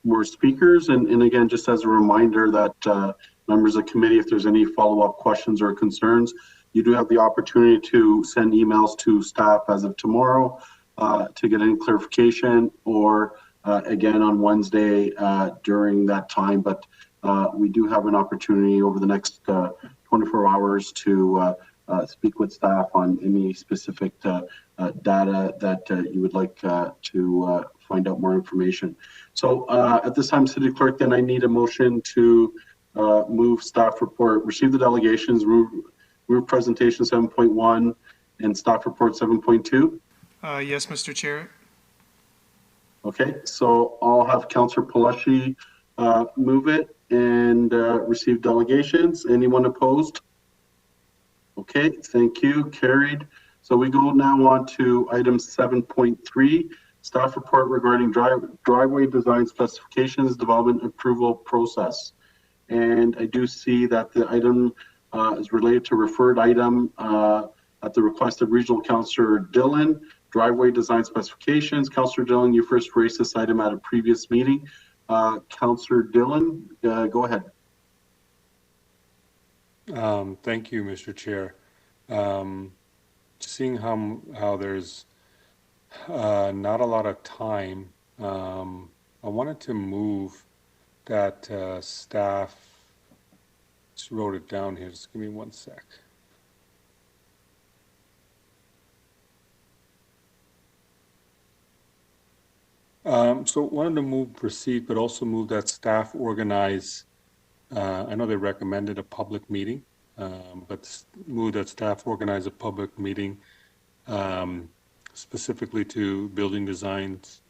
Speaker 2: more speakers. And again, just as a reminder that members of the committee, if there's any follow-up questions or concerns, you do have the opportunity to send emails to staff as of tomorrow to get any clarification, or again on Wednesday during that time. But we do have an opportunity over the next 24 hours to speak with staff on any specific data that you would like to find out more information. So at this time, City Clerk, then I need a motion to move staff report, receive the delegations, move presentation 7.1 and staff report 7.2.
Speaker 1: Yes, Mr. Chair.
Speaker 2: Okay, so I'll have Councillor Palashi move it and receive delegations. Anyone opposed? Okay, thank you. Carried. So we go now on to item 7.3, staff report regarding driveway design specifications, development approval process. And I do see that the item is related to referred item at the request of Regional Councillor Dillon, driveway design specifications. Councillor Dillon, you first raised this item at a previous meeting. Councillor Dillon, go ahead.
Speaker 21: Thank you, Mr. Chair. Seeing how there's not a lot of time, I wanted to move that staff, just wrote it down here, just give me 1 sec. So wanted to move proceed, but also move that staff organize, I know they recommended a public meeting, but move that staff organize a public meeting specifically to building designs,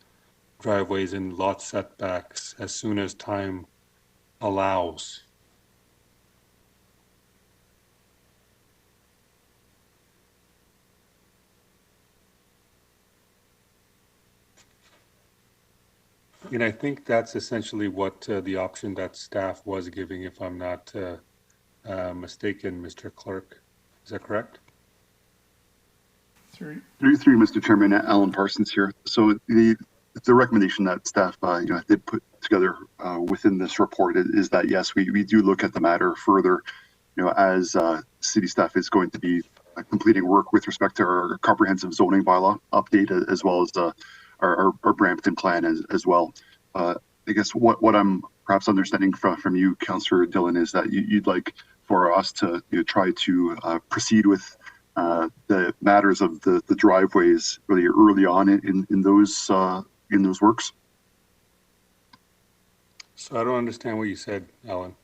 Speaker 21: driveways, and lot setbacks as soon as time allows. And I think that's essentially what the option that staff was giving, if I'm not mistaken, Mr. Clerk. Is that correct?
Speaker 19: Through Mr. Chairman, Alan Parsons here. So the recommendation that staff they put together within this report is that yes, we do look at the matter further, as city staff is going to be completing work with respect to our comprehensive zoning bylaw update, as well as our Brampton plan as well. I guess what I'm perhaps understanding from you, Councillor Dillon, is that you'd like for us to try to proceed with the matters of the driveways really early on in those works.
Speaker 21: So I don't understand what you said, Alan.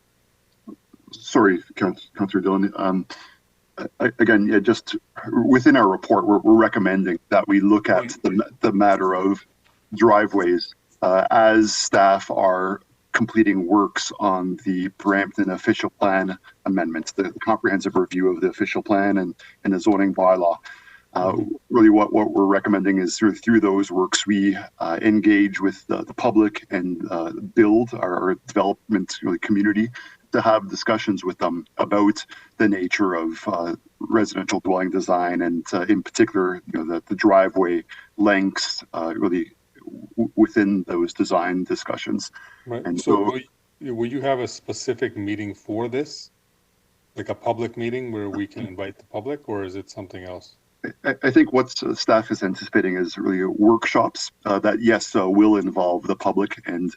Speaker 19: Sorry, Councillor Dillon. Again, yeah, just within our report, we're recommending that we look at the matter of driveways as staff are completing works on the Brampton official plan amendments, the comprehensive review of the official plan and the zoning bylaw. Really what we're recommending is through those works, we engage with the public and build our development community to have discussions with them about the nature of residential dwelling design and in particular, the driveway lengths really within those design discussions.
Speaker 21: Right.
Speaker 19: And
Speaker 21: so will you have a specific meeting for this? Like a public meeting where we can invite the public, or is it something else?
Speaker 19: I think what staff is anticipating is really workshops that, yes, will involve the public and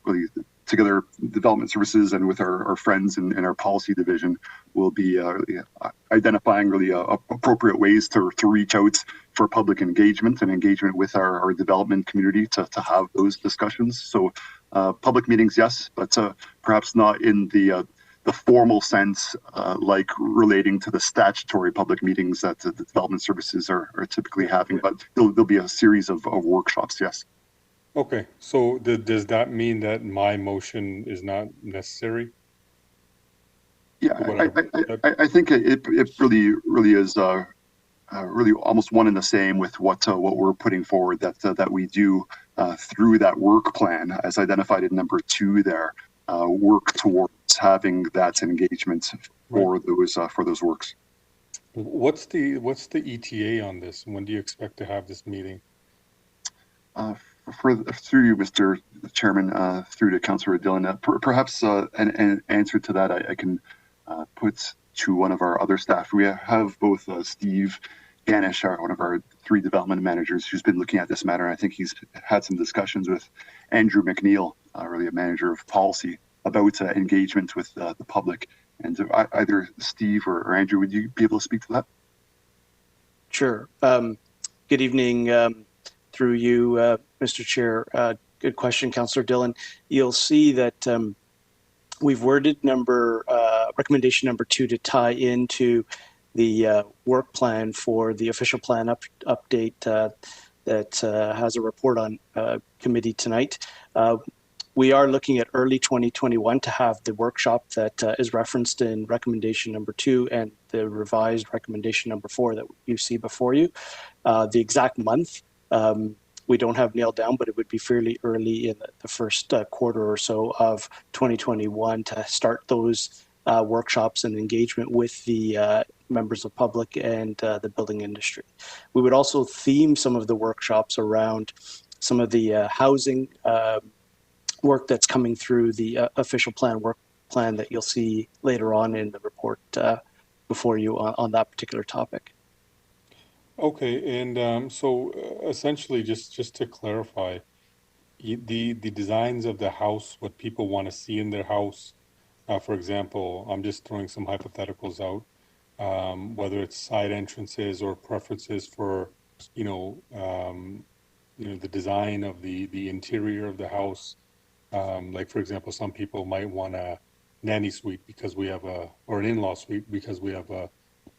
Speaker 19: really together development services and with our friends in our policy division will be identifying really appropriate ways to reach out for public engagement and engagement with our development community to have those discussions. So public meetings, yes, but perhaps not in the formal sense, like relating to the statutory public meetings that the development services are typically having, but there'll be a series of workshops, yes.
Speaker 21: Okay, so does that mean that my motion is not necessary?
Speaker 19: Yeah, I think it really is really almost one and the same with what we're putting forward that we do through that work plan as identified in number 2 there. Work towards having that engagement for those works.
Speaker 21: What's the ETA on this? When do you expect to have this meeting?
Speaker 19: Through you, Mr. Chairman, through to Councillor Dillon, perhaps an answer to that I can put to one of our other staff. We have both Steve Ganish, one of our 3 development managers, who's been looking at this matter. I think he's had some discussions with Andrew McNeil, really a manager of policy, about engagement with the public. And either Steve or Andrew, would you be able to speak to that?
Speaker 10: Sure. Good evening, through you, Mr. Chair. Good question, Councillor Dillon. You'll see that we've worded recommendation number 2 to tie into the work plan for the official plan update that has a report on committee tonight. We are looking at early 2021 to have the workshop that is referenced in recommendation number 2 and the revised recommendation number 4 that you see before you. The exact month, we don't have nailed down, but it would be fairly early in the first quarter or so of 2021 to start those workshops and engagement with the members of public and the building industry. We would also theme some of the workshops around some of the housing work that's coming through the official work plan that you'll see later on in the report before you on that particular topic.
Speaker 21: Okay, and so essentially, just to clarify, the designs of the house, what people want to see in their house, for example, I'm just throwing some hypotheticals out, whether it's side entrances or preferences for, the design of the interior of the house. Like, for example, some people might want a nanny suite because we have or an in-law suite because we have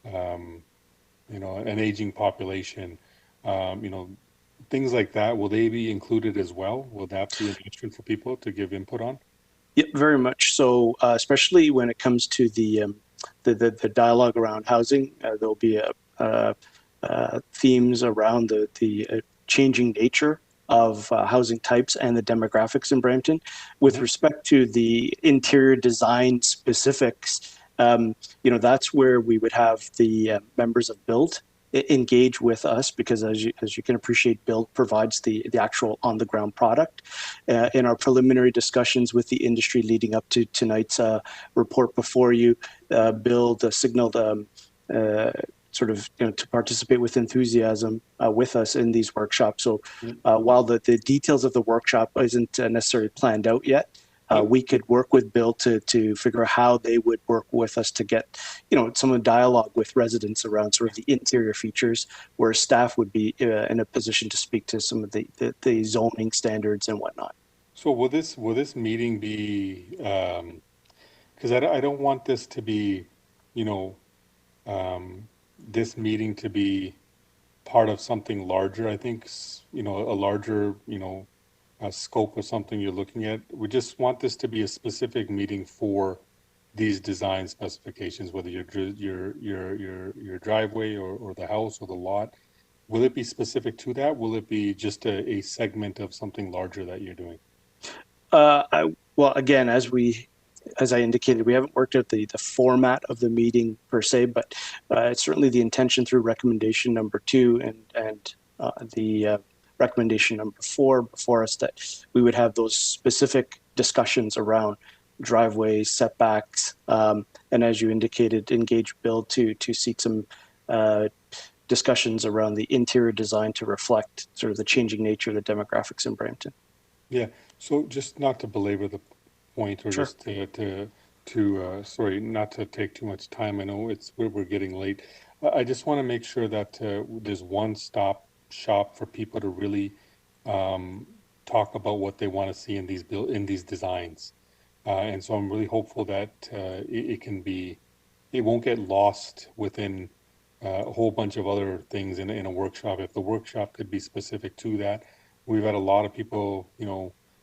Speaker 21: an aging population, things like that. Will they be included as well? Will that be an option for people to give input on?
Speaker 10: Yep, very much so, especially when it comes to the dialogue around housing. There'll be themes around the changing nature of housing types and the demographics in Brampton. With respect to the interior design specifics, that's where we would have the members of BUILD engage with us, because as you can appreciate, BUILD provides the actual on-the-ground product. In our preliminary discussions with the industry leading up to tonight's report before you, BUILD signaled to participate with enthusiasm with us in these workshops. So while the details of the workshop isn't necessarily planned out yet, we could work with BUILD to figure out how they would work with us to get, some of the dialogue with residents around sort of the interior features, where staff would be in a position to speak to some of the zoning standards and whatnot.
Speaker 21: So will this meeting be because I don't want this to be, this meeting to be part of something larger. I think, a larger, scope of something you're looking at. We just want this to be a specific meeting for these design specifications, whether your driveway or the house or the lot. Will it be specific to that? Will it be just a segment of something larger that you're doing?
Speaker 10: Well, again, as I indicated, we haven't worked out the format of the meeting per se, but it's certainly the intention through recommendation number 2 and the recommendation number 4 before us that we would have those specific discussions around driveways, setbacks, and as you indicated, engage Bill to seek some discussions around the interior design to reflect sort of the changing nature of the demographics in Brampton.
Speaker 21: Yeah. So just not to belabor the point, or
Speaker 10: Sure.
Speaker 21: just sorry, not to take too much time. I know we're getting late. I just want to make sure that there's one-stop shop for people to really talk about what they want to see in these designs. And so I'm really hopeful that it won't get lost within a whole bunch of other things in a workshop. If the workshop could be specific to that, we've had a lot of people,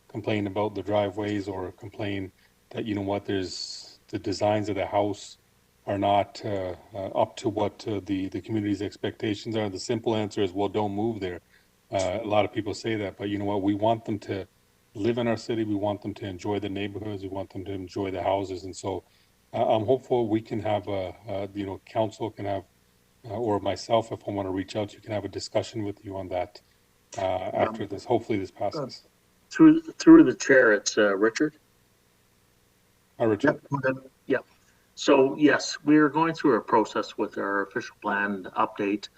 Speaker 21: complain about the driveways or complain that, there's the designs of the house are not up to what the community's expectations are. The simple answer is, well, don't move there. A lot of people say that, but you know what? We want them to live in our city. We want them to enjoy the neighborhoods. We want them to enjoy the houses. And so I'm hopeful we can have council can have, or myself, if I want to reach out, you can have a discussion with you on that after this. Hopefully this passes.
Speaker 4: Through the chair, it's Richard.
Speaker 21: Hi, Richard.
Speaker 4: Yeah. So yes, we're going through a process with our official plan update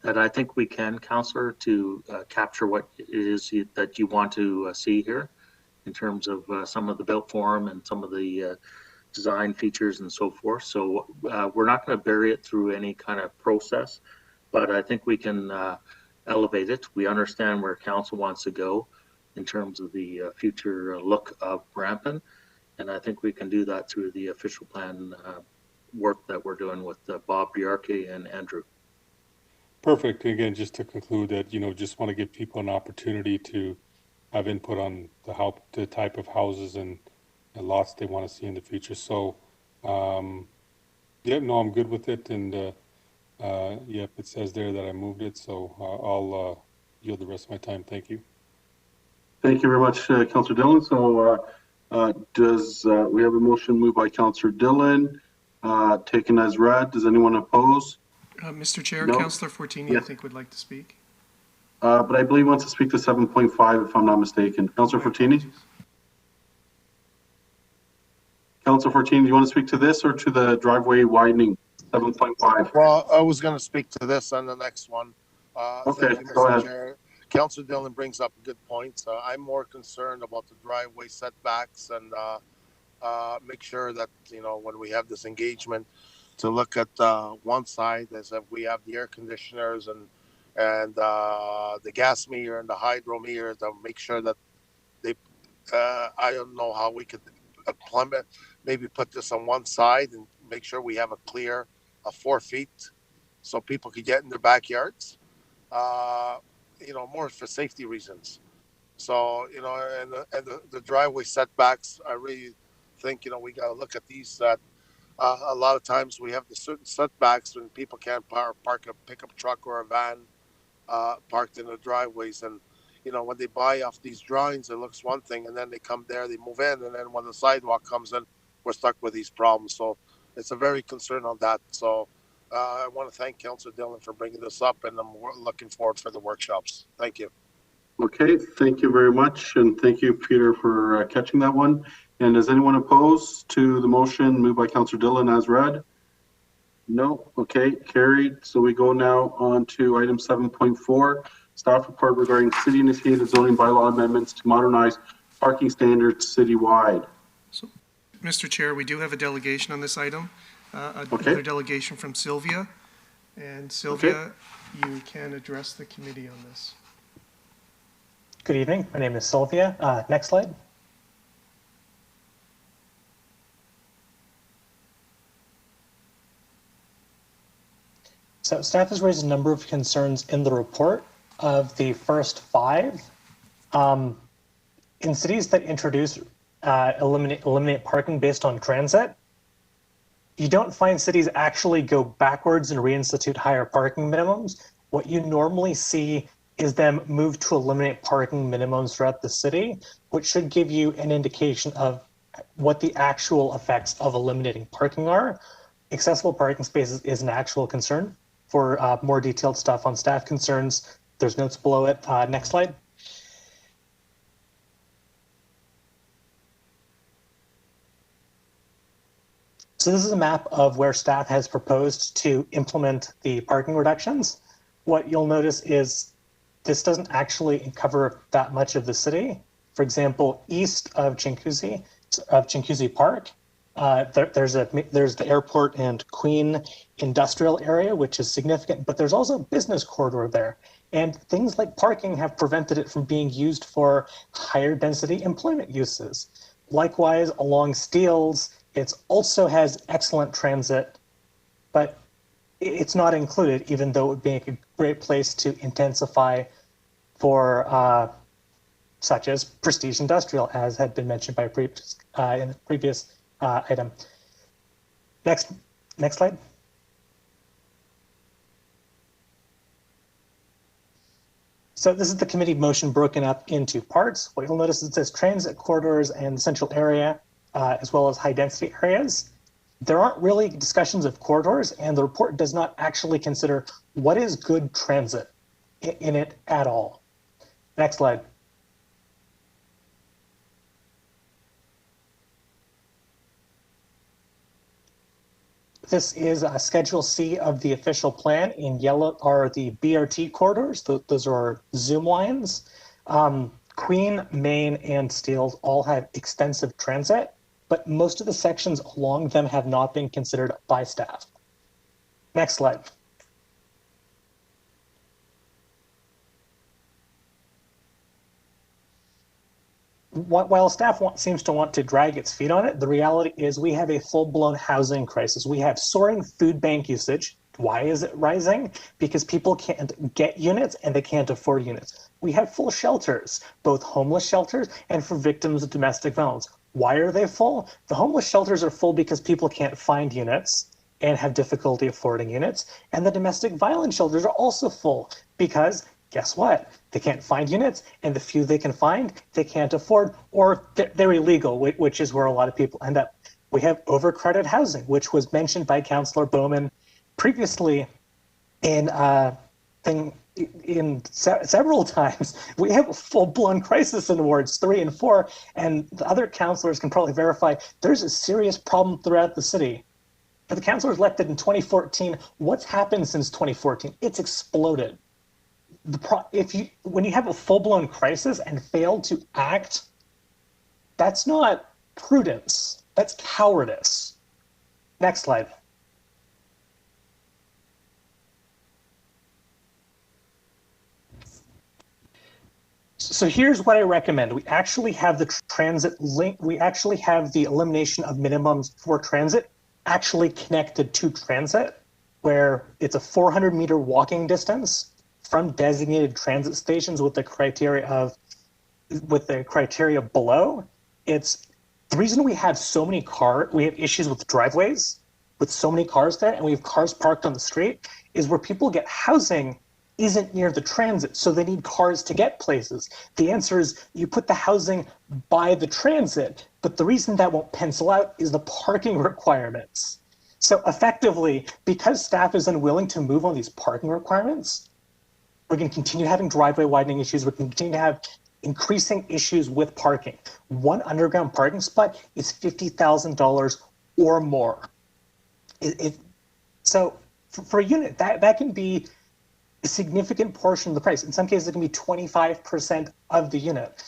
Speaker 4: that I think we can, Councillor, to capture what it is that you want to see here in terms of some of the built form and some of the design features and so forth. So we're not going to bury it through any kind of process, but I think we can elevate it. We understand where council wants to go in terms of the future look of Brampton. And I think we can do that through the official plan work that we're doing with Bob Bjarke and Andrew.
Speaker 21: Perfect. Again, just to conclude that, just want to give people an opportunity to have input on the type of houses and lots they want to see in the future. So, I'm good with it. And it says there that I moved it. So I'll yield the rest of my time. Thank you.
Speaker 2: Thank you very much, Councillor Dillon. So we have a motion moved by Councillor Dillon, taken as read. Does anyone oppose?
Speaker 1: Mr. Chair,
Speaker 2: No.
Speaker 1: Councillor Fortini,
Speaker 2: Yes.
Speaker 1: I think, would like to speak.
Speaker 2: But I believe he wants to speak to 7.5, if I'm not mistaken. Councillor Fortini? Councillor Fortini, do you want to speak to this or to the driveway widening, 7.5?
Speaker 12: Well, I was going to speak to this on the next one.
Speaker 2: Okay,
Speaker 12: thank you,
Speaker 2: go
Speaker 12: Mr.
Speaker 2: ahead.
Speaker 12: Chair. Councillor Dillon brings up a good point. I'm more concerned about the driveway setbacks and make sure that, when we have this engagement, to look at one side as if we have the air conditioners and the gas meter and the hydro meter, to make sure that they, I don't know how we could plummet, maybe put this on one side and make sure we have a clear 4 feet so people could get in their backyards, more for safety reasons. So, and the driveway setbacks, I really think, we got to look at these that a lot of times we have the certain setbacks when people can't park a pickup truck or a van parked in the driveways. And, when they buy off these drawings, it looks one thing, and then they come there, they move in, and then when the sidewalk comes in, we're stuck with these problems. So it's a very concern on that. So I want to thank Councillor Dillon for bringing this up, and I'm looking forward for the workshops. Thank you.
Speaker 2: Okay, thank you very much. And thank you, Peter, for catching that one. And does anyone oppose to the motion moved by Councillor Dillon as read? No. Okay, carried. So we go now on to item 7.4, staff report regarding city-initiated zoning bylaw amendments to modernize parking standards citywide.
Speaker 1: So, Mr. Chair, we do have a delegation on this item, another delegation from Sylvia. And Sylvia, you can address the committee on this.
Speaker 3: Good evening. My name is Sylvia. Next slide. So staff has raised a number of concerns in the report. Of the first 5, in cities that introduce eliminate parking based on transit, you don't find cities actually go backwards and reinstitute higher parking minimums. What you normally see is them move to eliminate parking minimums throughout the city, which should give you an indication of what the actual effects of eliminating parking are. Accessible parking spaces is an actual concern. For more detailed stuff on staff concerns, there's notes below it. Next slide. So this is a map of where staff has proposed to implement the parking reductions. What you'll notice is this doesn't actually cover that much of the city. For example, east of Chinguacousy Park, there's the airport and Queen industrial area, which is significant, but there's also a business corridor there. And things like parking have prevented it from being used for higher density employment uses. Likewise, along Steeles, it also has excellent transit, but it's not included, even though it would be a great place to intensify for such as prestige industrial, as had been mentioned by in the previous item. Next slide. So this is the committee motion broken up into parts. What you'll notice is it says transit corridors and the central area, as well as high density areas. There aren't really discussions of corridors, and the report does not actually consider what is good transit in it at all. Next slide. This is Schedule C of the official plan. In yellow are the BRT corridors. Those are zoom lines. Queen, Main, and Steeles all have extensive transit, but most of the sections along them have not been considered by staff. Next slide. While staff seems to want to drag its feet on it, the reality is we have a full-blown housing crisis. We have soaring food bank usage. Why is it rising? Because people can't get units and they can't afford units. We have full shelters, both homeless shelters and for victims of domestic violence. Why are they full? The homeless shelters are full because people can't find units and have difficulty affording units. And the domestic violence shelters are also full because guess what? They can't find units, and the few they can find, they can't afford, or they're illegal, which is where a lot of people end up. We have overcrowded housing, which was mentioned by Councillor Bowman previously in several times. We have a full-blown crisis in wards 3 and 4, and the other councillors can probably verify there's a serious problem throughout the city. For the councillors elected in 2014, what's happened since 2014? It's exploded. When you have a full-blown crisis and fail to act, that's not prudence, that's cowardice. Next slide. So here's what I recommend. We actually have the transit link. We actually have the elimination of minimums for transit actually connected to transit, where it's a 400-meter walking distance from designated transit stations with the criteria below. It's the reason we have so many we have issues with driveways with so many cars there, and we have cars parked on the street, is where people get housing isn't near the transit, so they need cars to get places. The answer is you put the housing by the transit, but the reason that won't pencil out is the parking requirements. So effectively, because staff is unwilling to move on these parking requirements, we're going to continue having driveway widening issues. We're going to continue to have increasing issues with parking. One underground parking spot is $50,000 or more. So for a unit, that can be a significant portion of the price. In some cases, it can be 25% of the unit.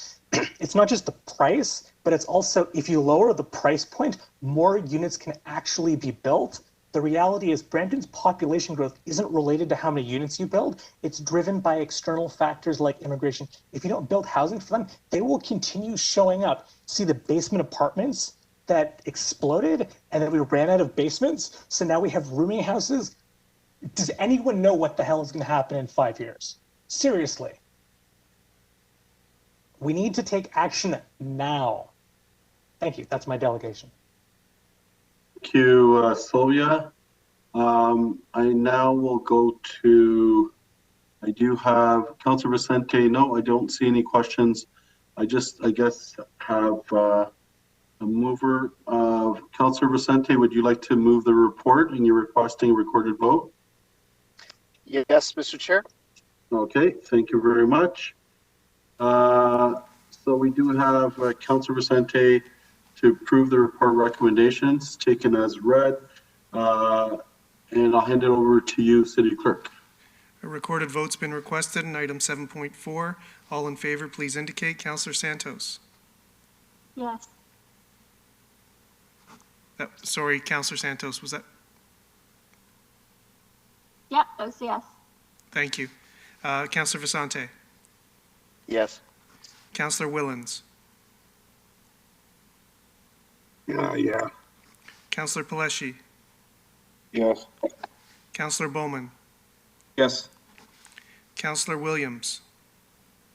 Speaker 3: It's not just the price, but it's also, if you lower the price point, more units can actually be built. The reality is Brampton's population growth isn't related to how many units you build. It's driven by external factors like immigration. If you don't build housing for them, they will continue showing up. See the basement apartments that exploded and then we ran out of basements. So now we have rooming houses Does anyone know what the hell is going to happen in 5 years? Seriously. We need to take action now. Thank you. That's my delegation.
Speaker 2: Thank you, Sylvia. I now will go to, I do have Councilor Vicente. No, I don't see any questions. I guess, have a mover of Councilor Vicente. Would you like to move the report and you're requesting a recorded vote?
Speaker 9: Yes, Mr. Chair.
Speaker 2: Okay, thank you very much. So we do have Councilor Vicente to approve the report recommendations taken as read. And I'll hand it over to you, City Clerk.
Speaker 1: A recorded vote's been requested in item 7.4. All in favor, please indicate. Councillor Santos.
Speaker 13: Yes.
Speaker 1: Sorry, Councillor Santos, was that?
Speaker 13: Yep, that's yes.
Speaker 1: Thank you. Councillor Vicente.
Speaker 9: Yes.
Speaker 1: Councillor Willens.
Speaker 11: Yeah.
Speaker 1: Councillor Paleshi.
Speaker 11: Yes.
Speaker 1: Councillor Bowman.
Speaker 11: Yes.
Speaker 1: Councillor Williams.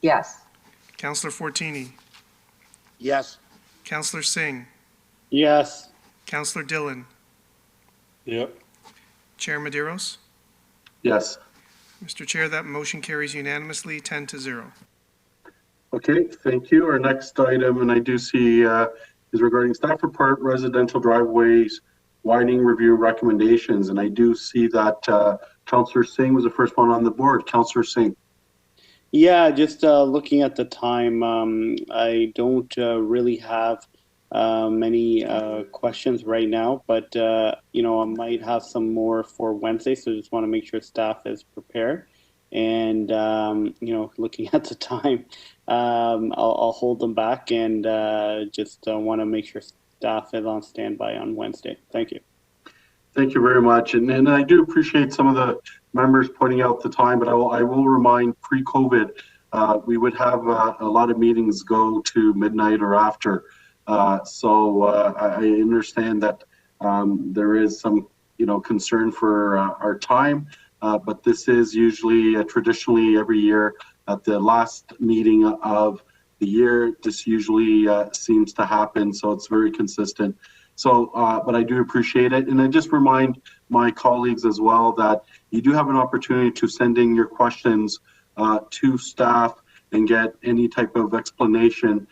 Speaker 13: Yes.
Speaker 1: Councillor Fortini.
Speaker 12: Yes.
Speaker 1: Councillor Singh.
Speaker 10: Yes.
Speaker 1: Councillor Dillon.
Speaker 21: Yep.
Speaker 1: Chair Medeiros.
Speaker 2: Yes.
Speaker 1: Mr. Chair, that motion carries unanimously 10-0.
Speaker 2: Okay, thank you. Our next item, and I do see, is regarding staff report, residential driveways, widening review recommendations. And I do see that Councillor Singh was the first one on the board. Councillor Singh.
Speaker 10: Yeah, just looking at the time, I don't really have many questions right now, but you know, I might have some more for Wednesday, so just want to make sure staff is prepared. And you know, looking at the time, I'll hold them back and just want to make sure staff is on standby on Wednesday. Thank you.
Speaker 2: Thank you very much. And I do appreciate some of the members pointing out the time, but I will remind pre-COVID, we would have a lot of meetings go to midnight or after. So I understand that there is some, you know, concern for our time, but this is usually traditionally every year at the last meeting of the year. This usually seems to happen, so it's very consistent. So, but I do appreciate it. And I just remind my colleagues as well that you do have an opportunity to send in your questions to staff and get any type of explanation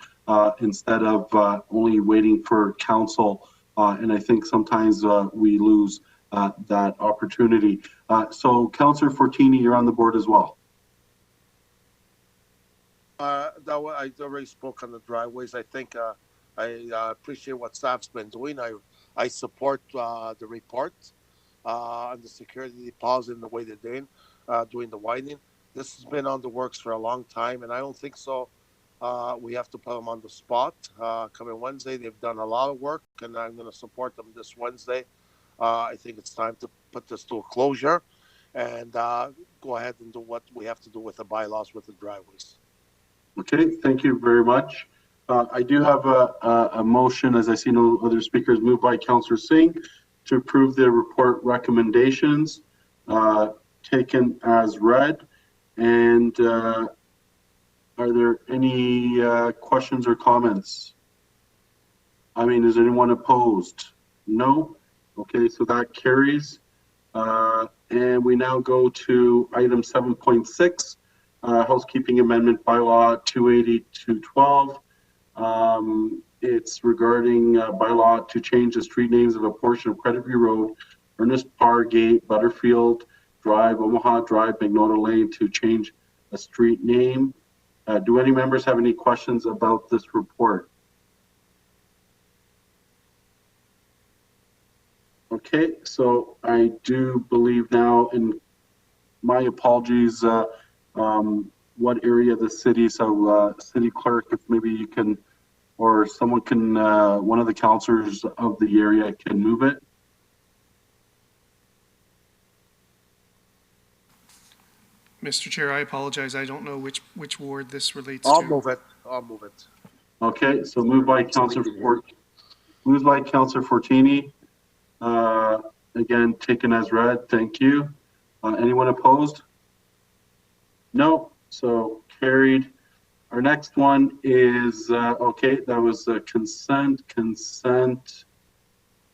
Speaker 2: instead of only waiting for council. And I think sometimes we lose that opportunity. So Councillor Fortini, you're on the board as well.
Speaker 12: I already spoke on the driveways. I think I appreciate what staff's been doing. I support the report on the security deposit and the way they're doing the widening. This has been on the works for a long time, and I don't think so. We have to put them on the spot. Coming Wednesday, they've done a lot of work, and I'm going to support them this Wednesday. I think it's time to put this to a closure and go ahead and do what we have to do with the bylaws with the driveways.
Speaker 2: Okay, thank you very much. I do have a motion, as I see no other speakers, moved by Councillor Singh to approve the report recommendations taken as read. And are there any questions or comments? I mean, is anyone opposed? No? Okay, so that carries. And we now go to item 7.6, housekeeping amendment bylaw 280-212. It's regarding bylaw to change the street names of a portion of Creditview Road, Ernest Parr Gate, Butterfield Drive, Omaha Drive, Magnolia Lane to change a street name. Do any members have any questions about this report? Okay, so I do believe now, and my apologies, what area of the city, so City Clerk, if maybe you can, or someone can, one of the councillors of the area can move it.
Speaker 1: Mr. Chair, I apologize. I don't know which ward this relates
Speaker 12: I'll
Speaker 1: to.
Speaker 12: move it. I'll move it.
Speaker 2: Okay, so moved by Councillor Fortini. Again, taken as read. Thank you. Anyone opposed? No, so carried. Our next one is, okay, that was consent.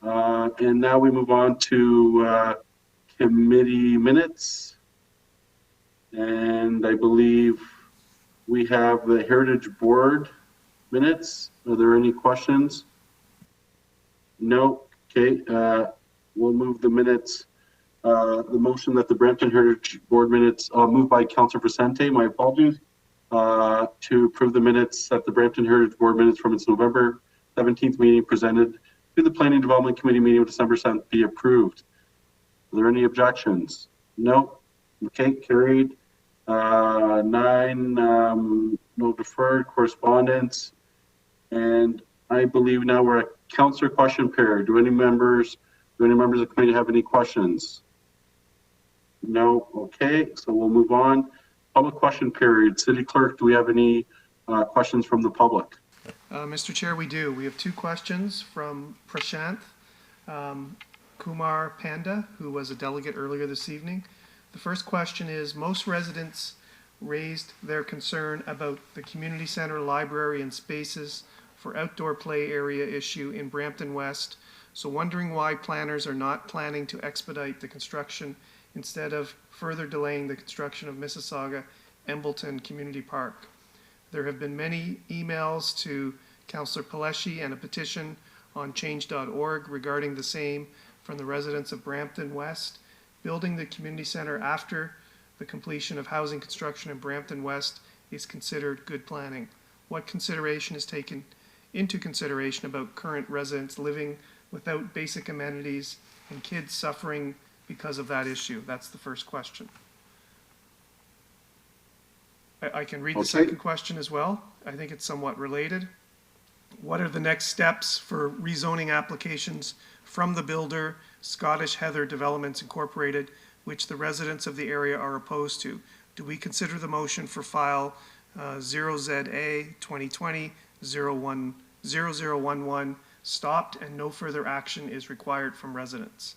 Speaker 2: And now we move on to committee minutes. And I believe we have the Heritage Board minutes. Are there any questions? No. Okay, we'll move the minutes. The motion that the Brampton Heritage Board minutes, moved by Councillor Vicente, my apologies, to approve the minutes that the Brampton Heritage Board minutes from its November 17th meeting presented to the Planning Development Committee meeting of December 7th be approved. Are there any objections? No. Okay, carried. 9, no deferred, correspondence. And I believe now we're at Councillor question period. Do any members of the committee have any questions? No. Okay, so we'll move on. Public question period. City Clerk, do we have any questions from the public?
Speaker 1: Mr. Chair, we do. We have 2 questions from Prashanth Kumar Panda, who was a delegate earlier this evening. The first question is, most residents raised their concern about the community center, library, and spaces for outdoor play area issue in Brampton West, so wondering why planners are not planning to expedite the construction instead of further delaying the construction of Mississauga Embleton Community Park. There have been many emails to Councillor Paleshi and a petition on change.org regarding the same from the residents of Brampton West. Building the community center after the completion of housing construction in Brampton West is considered good planning. What consideration is taken into consideration about current residents living without basic amenities and kids suffering because of that issue? That's the first question. I can read the second question as well. I think it's somewhat related. What are the next steps for rezoning applications from the builder, Scottish Heather Developments Incorporated, which the residents of the area are opposed to? Do we consider the motion for file 0ZA 2020-0011 stopped and no further action is required from residents?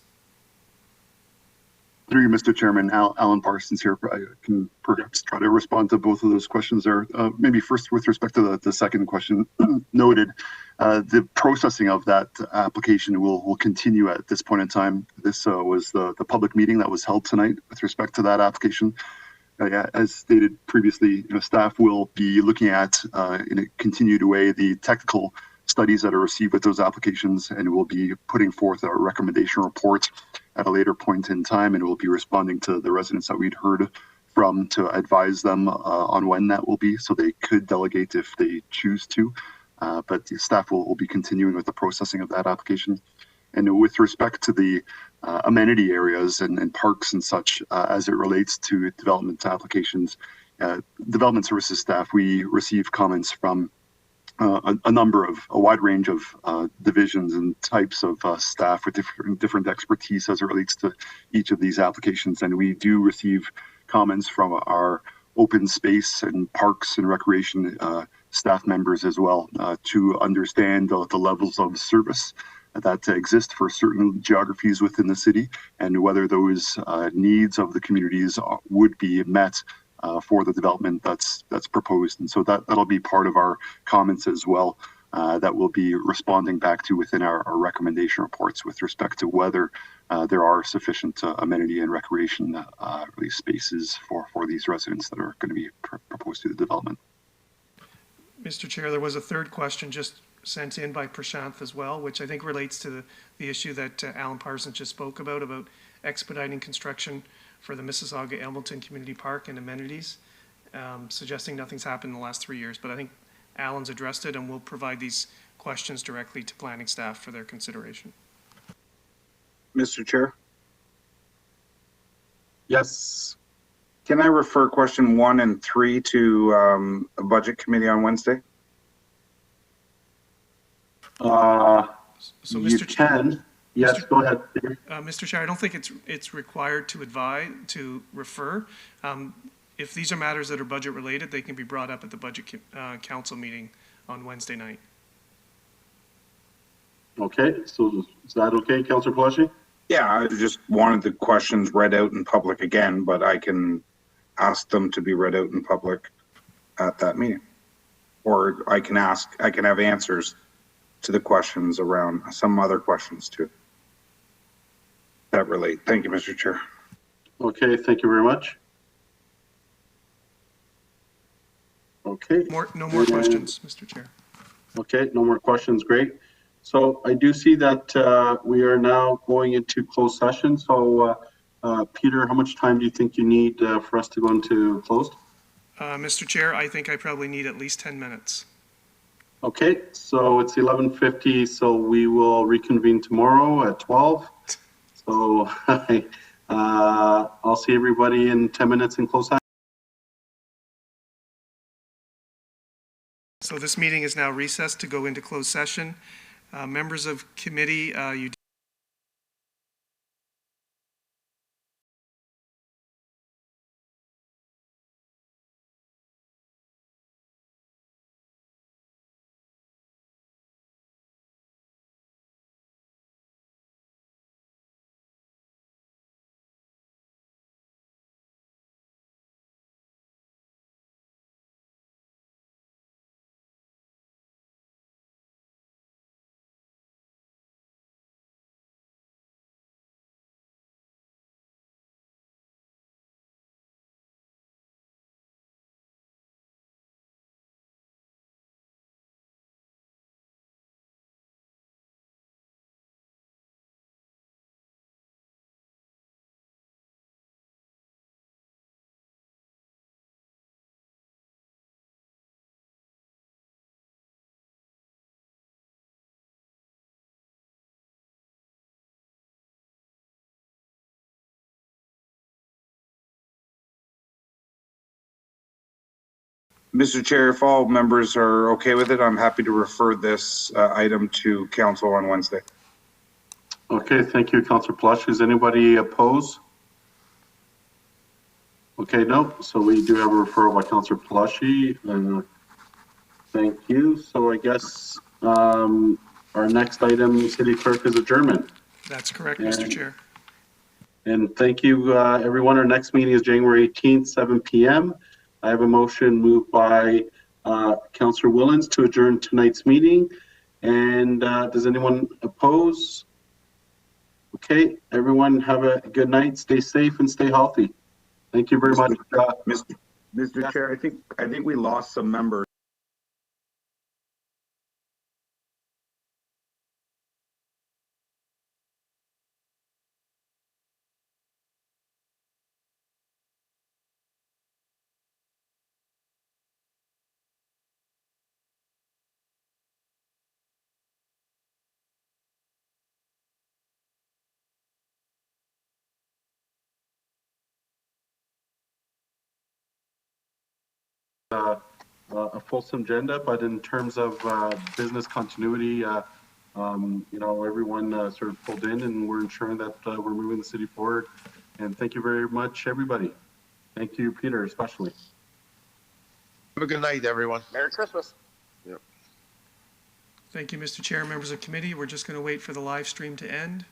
Speaker 19: Through you, Mr. Chairman, Alan Parsons here. I can perhaps try to respond to both of those questions there. Maybe first with respect to the second question noted, the processing of that application will continue at this point in time. This was the public meeting that was held tonight with respect to that application. As stated previously, staff will be looking at, in a continued way, the technical studies that are received with those applications, and we'll be putting forth a recommendation report at a later point in time, and we'll be responding to the residents that we'd heard from to advise them on when that will be, so they could delegate if they choose to. But the staff will be continuing with the processing of that application. And with respect to the amenity areas and parks and such, as it relates to development applications, development services staff, we receive comments from a wide range of divisions and types of staff with different expertise as it relates to each of these applications. And we do receive comments from our open space and parks and recreation staff members as well to understand the levels of service that exist for certain geographies within the city and whether those needs of the communities would be met for the development that's proposed. And so that'll be part of our comments as well that we'll be responding back to within our recommendation reports with respect to whether there are sufficient amenity and recreation spaces for these residents that are going to be proposed to the development.
Speaker 1: Mr. Chair, there was a third question just sent in by Prashanth as well, which I think relates to the issue that Alan Parsons just spoke about expediting construction for the Mississauga Embleton Community Park and amenities, suggesting nothing's happened in the last 3 years. But I think Alan's addressed it, and we'll provide these questions directly to planning staff for their consideration.
Speaker 11: Mr. Chair?
Speaker 2: Yes.
Speaker 11: Can I refer question 1 and 3 to a budget committee on Wednesday?
Speaker 1: So
Speaker 2: you can. Yes, go ahead.
Speaker 1: Mr. Chair, I don't think it's required to refer. If these are matters that are budget related, they can be brought up at the budget council meeting on Wednesday night.
Speaker 2: Okay, so is that okay, Councillor Paleshi?
Speaker 11: Yeah, I just wanted the questions read out in public again, but I can ask them to be read out in public at that meeting. Or I can have answers to the questions around some other questions too that relate. Thank you, Mr. Chair.
Speaker 2: Okay, thank you very much. Okay.
Speaker 1: No more questions, Mr. Chair.
Speaker 2: Okay, no more questions, great. So I do see that we are now going into closed session. So Peter, how much time do you think you need for us to go into closed?
Speaker 1: Mr. Chair, I think I probably need at least 10 minutes.
Speaker 2: Okay, so it's 11:50, so we will reconvene tomorrow at 12. So I'll see everybody in 10 minutes in closed session.
Speaker 1: So this meeting is now recessed to go into closed session. Members of committee, you
Speaker 11: Mr. Chair, if all members are okay with it, I'm happy to refer this item to council on Wednesday.
Speaker 2: Okay, thank you, Councillor Plush. Is anybody opposed? Okay, no. So we do have a referral by Councillor Plushy. Thank you. So I guess our next item, City Clerk, is adjournment.
Speaker 1: That's correct, Mr. Chair.
Speaker 2: And thank you, everyone. Our next meeting is January 18th, 7 p.m. I have a motion moved by Councillor Willens to adjourn tonight's meeting. And does anyone oppose? Okay, everyone have a good night. Stay safe and stay healthy. Thank you very much.
Speaker 11: Mr. Chair, I think we lost some members.
Speaker 2: A fulsome agenda, but in terms of business continuity, everyone sort of pulled in, and we're ensuring that we're moving the city forward. And thank you very much, everybody. Thank you, Peter, especially.
Speaker 12: Have a good night, everyone.
Speaker 9: Merry Christmas.
Speaker 1: Thank you, Mr. Chair, members of committee. We're just going to wait for the live stream to end.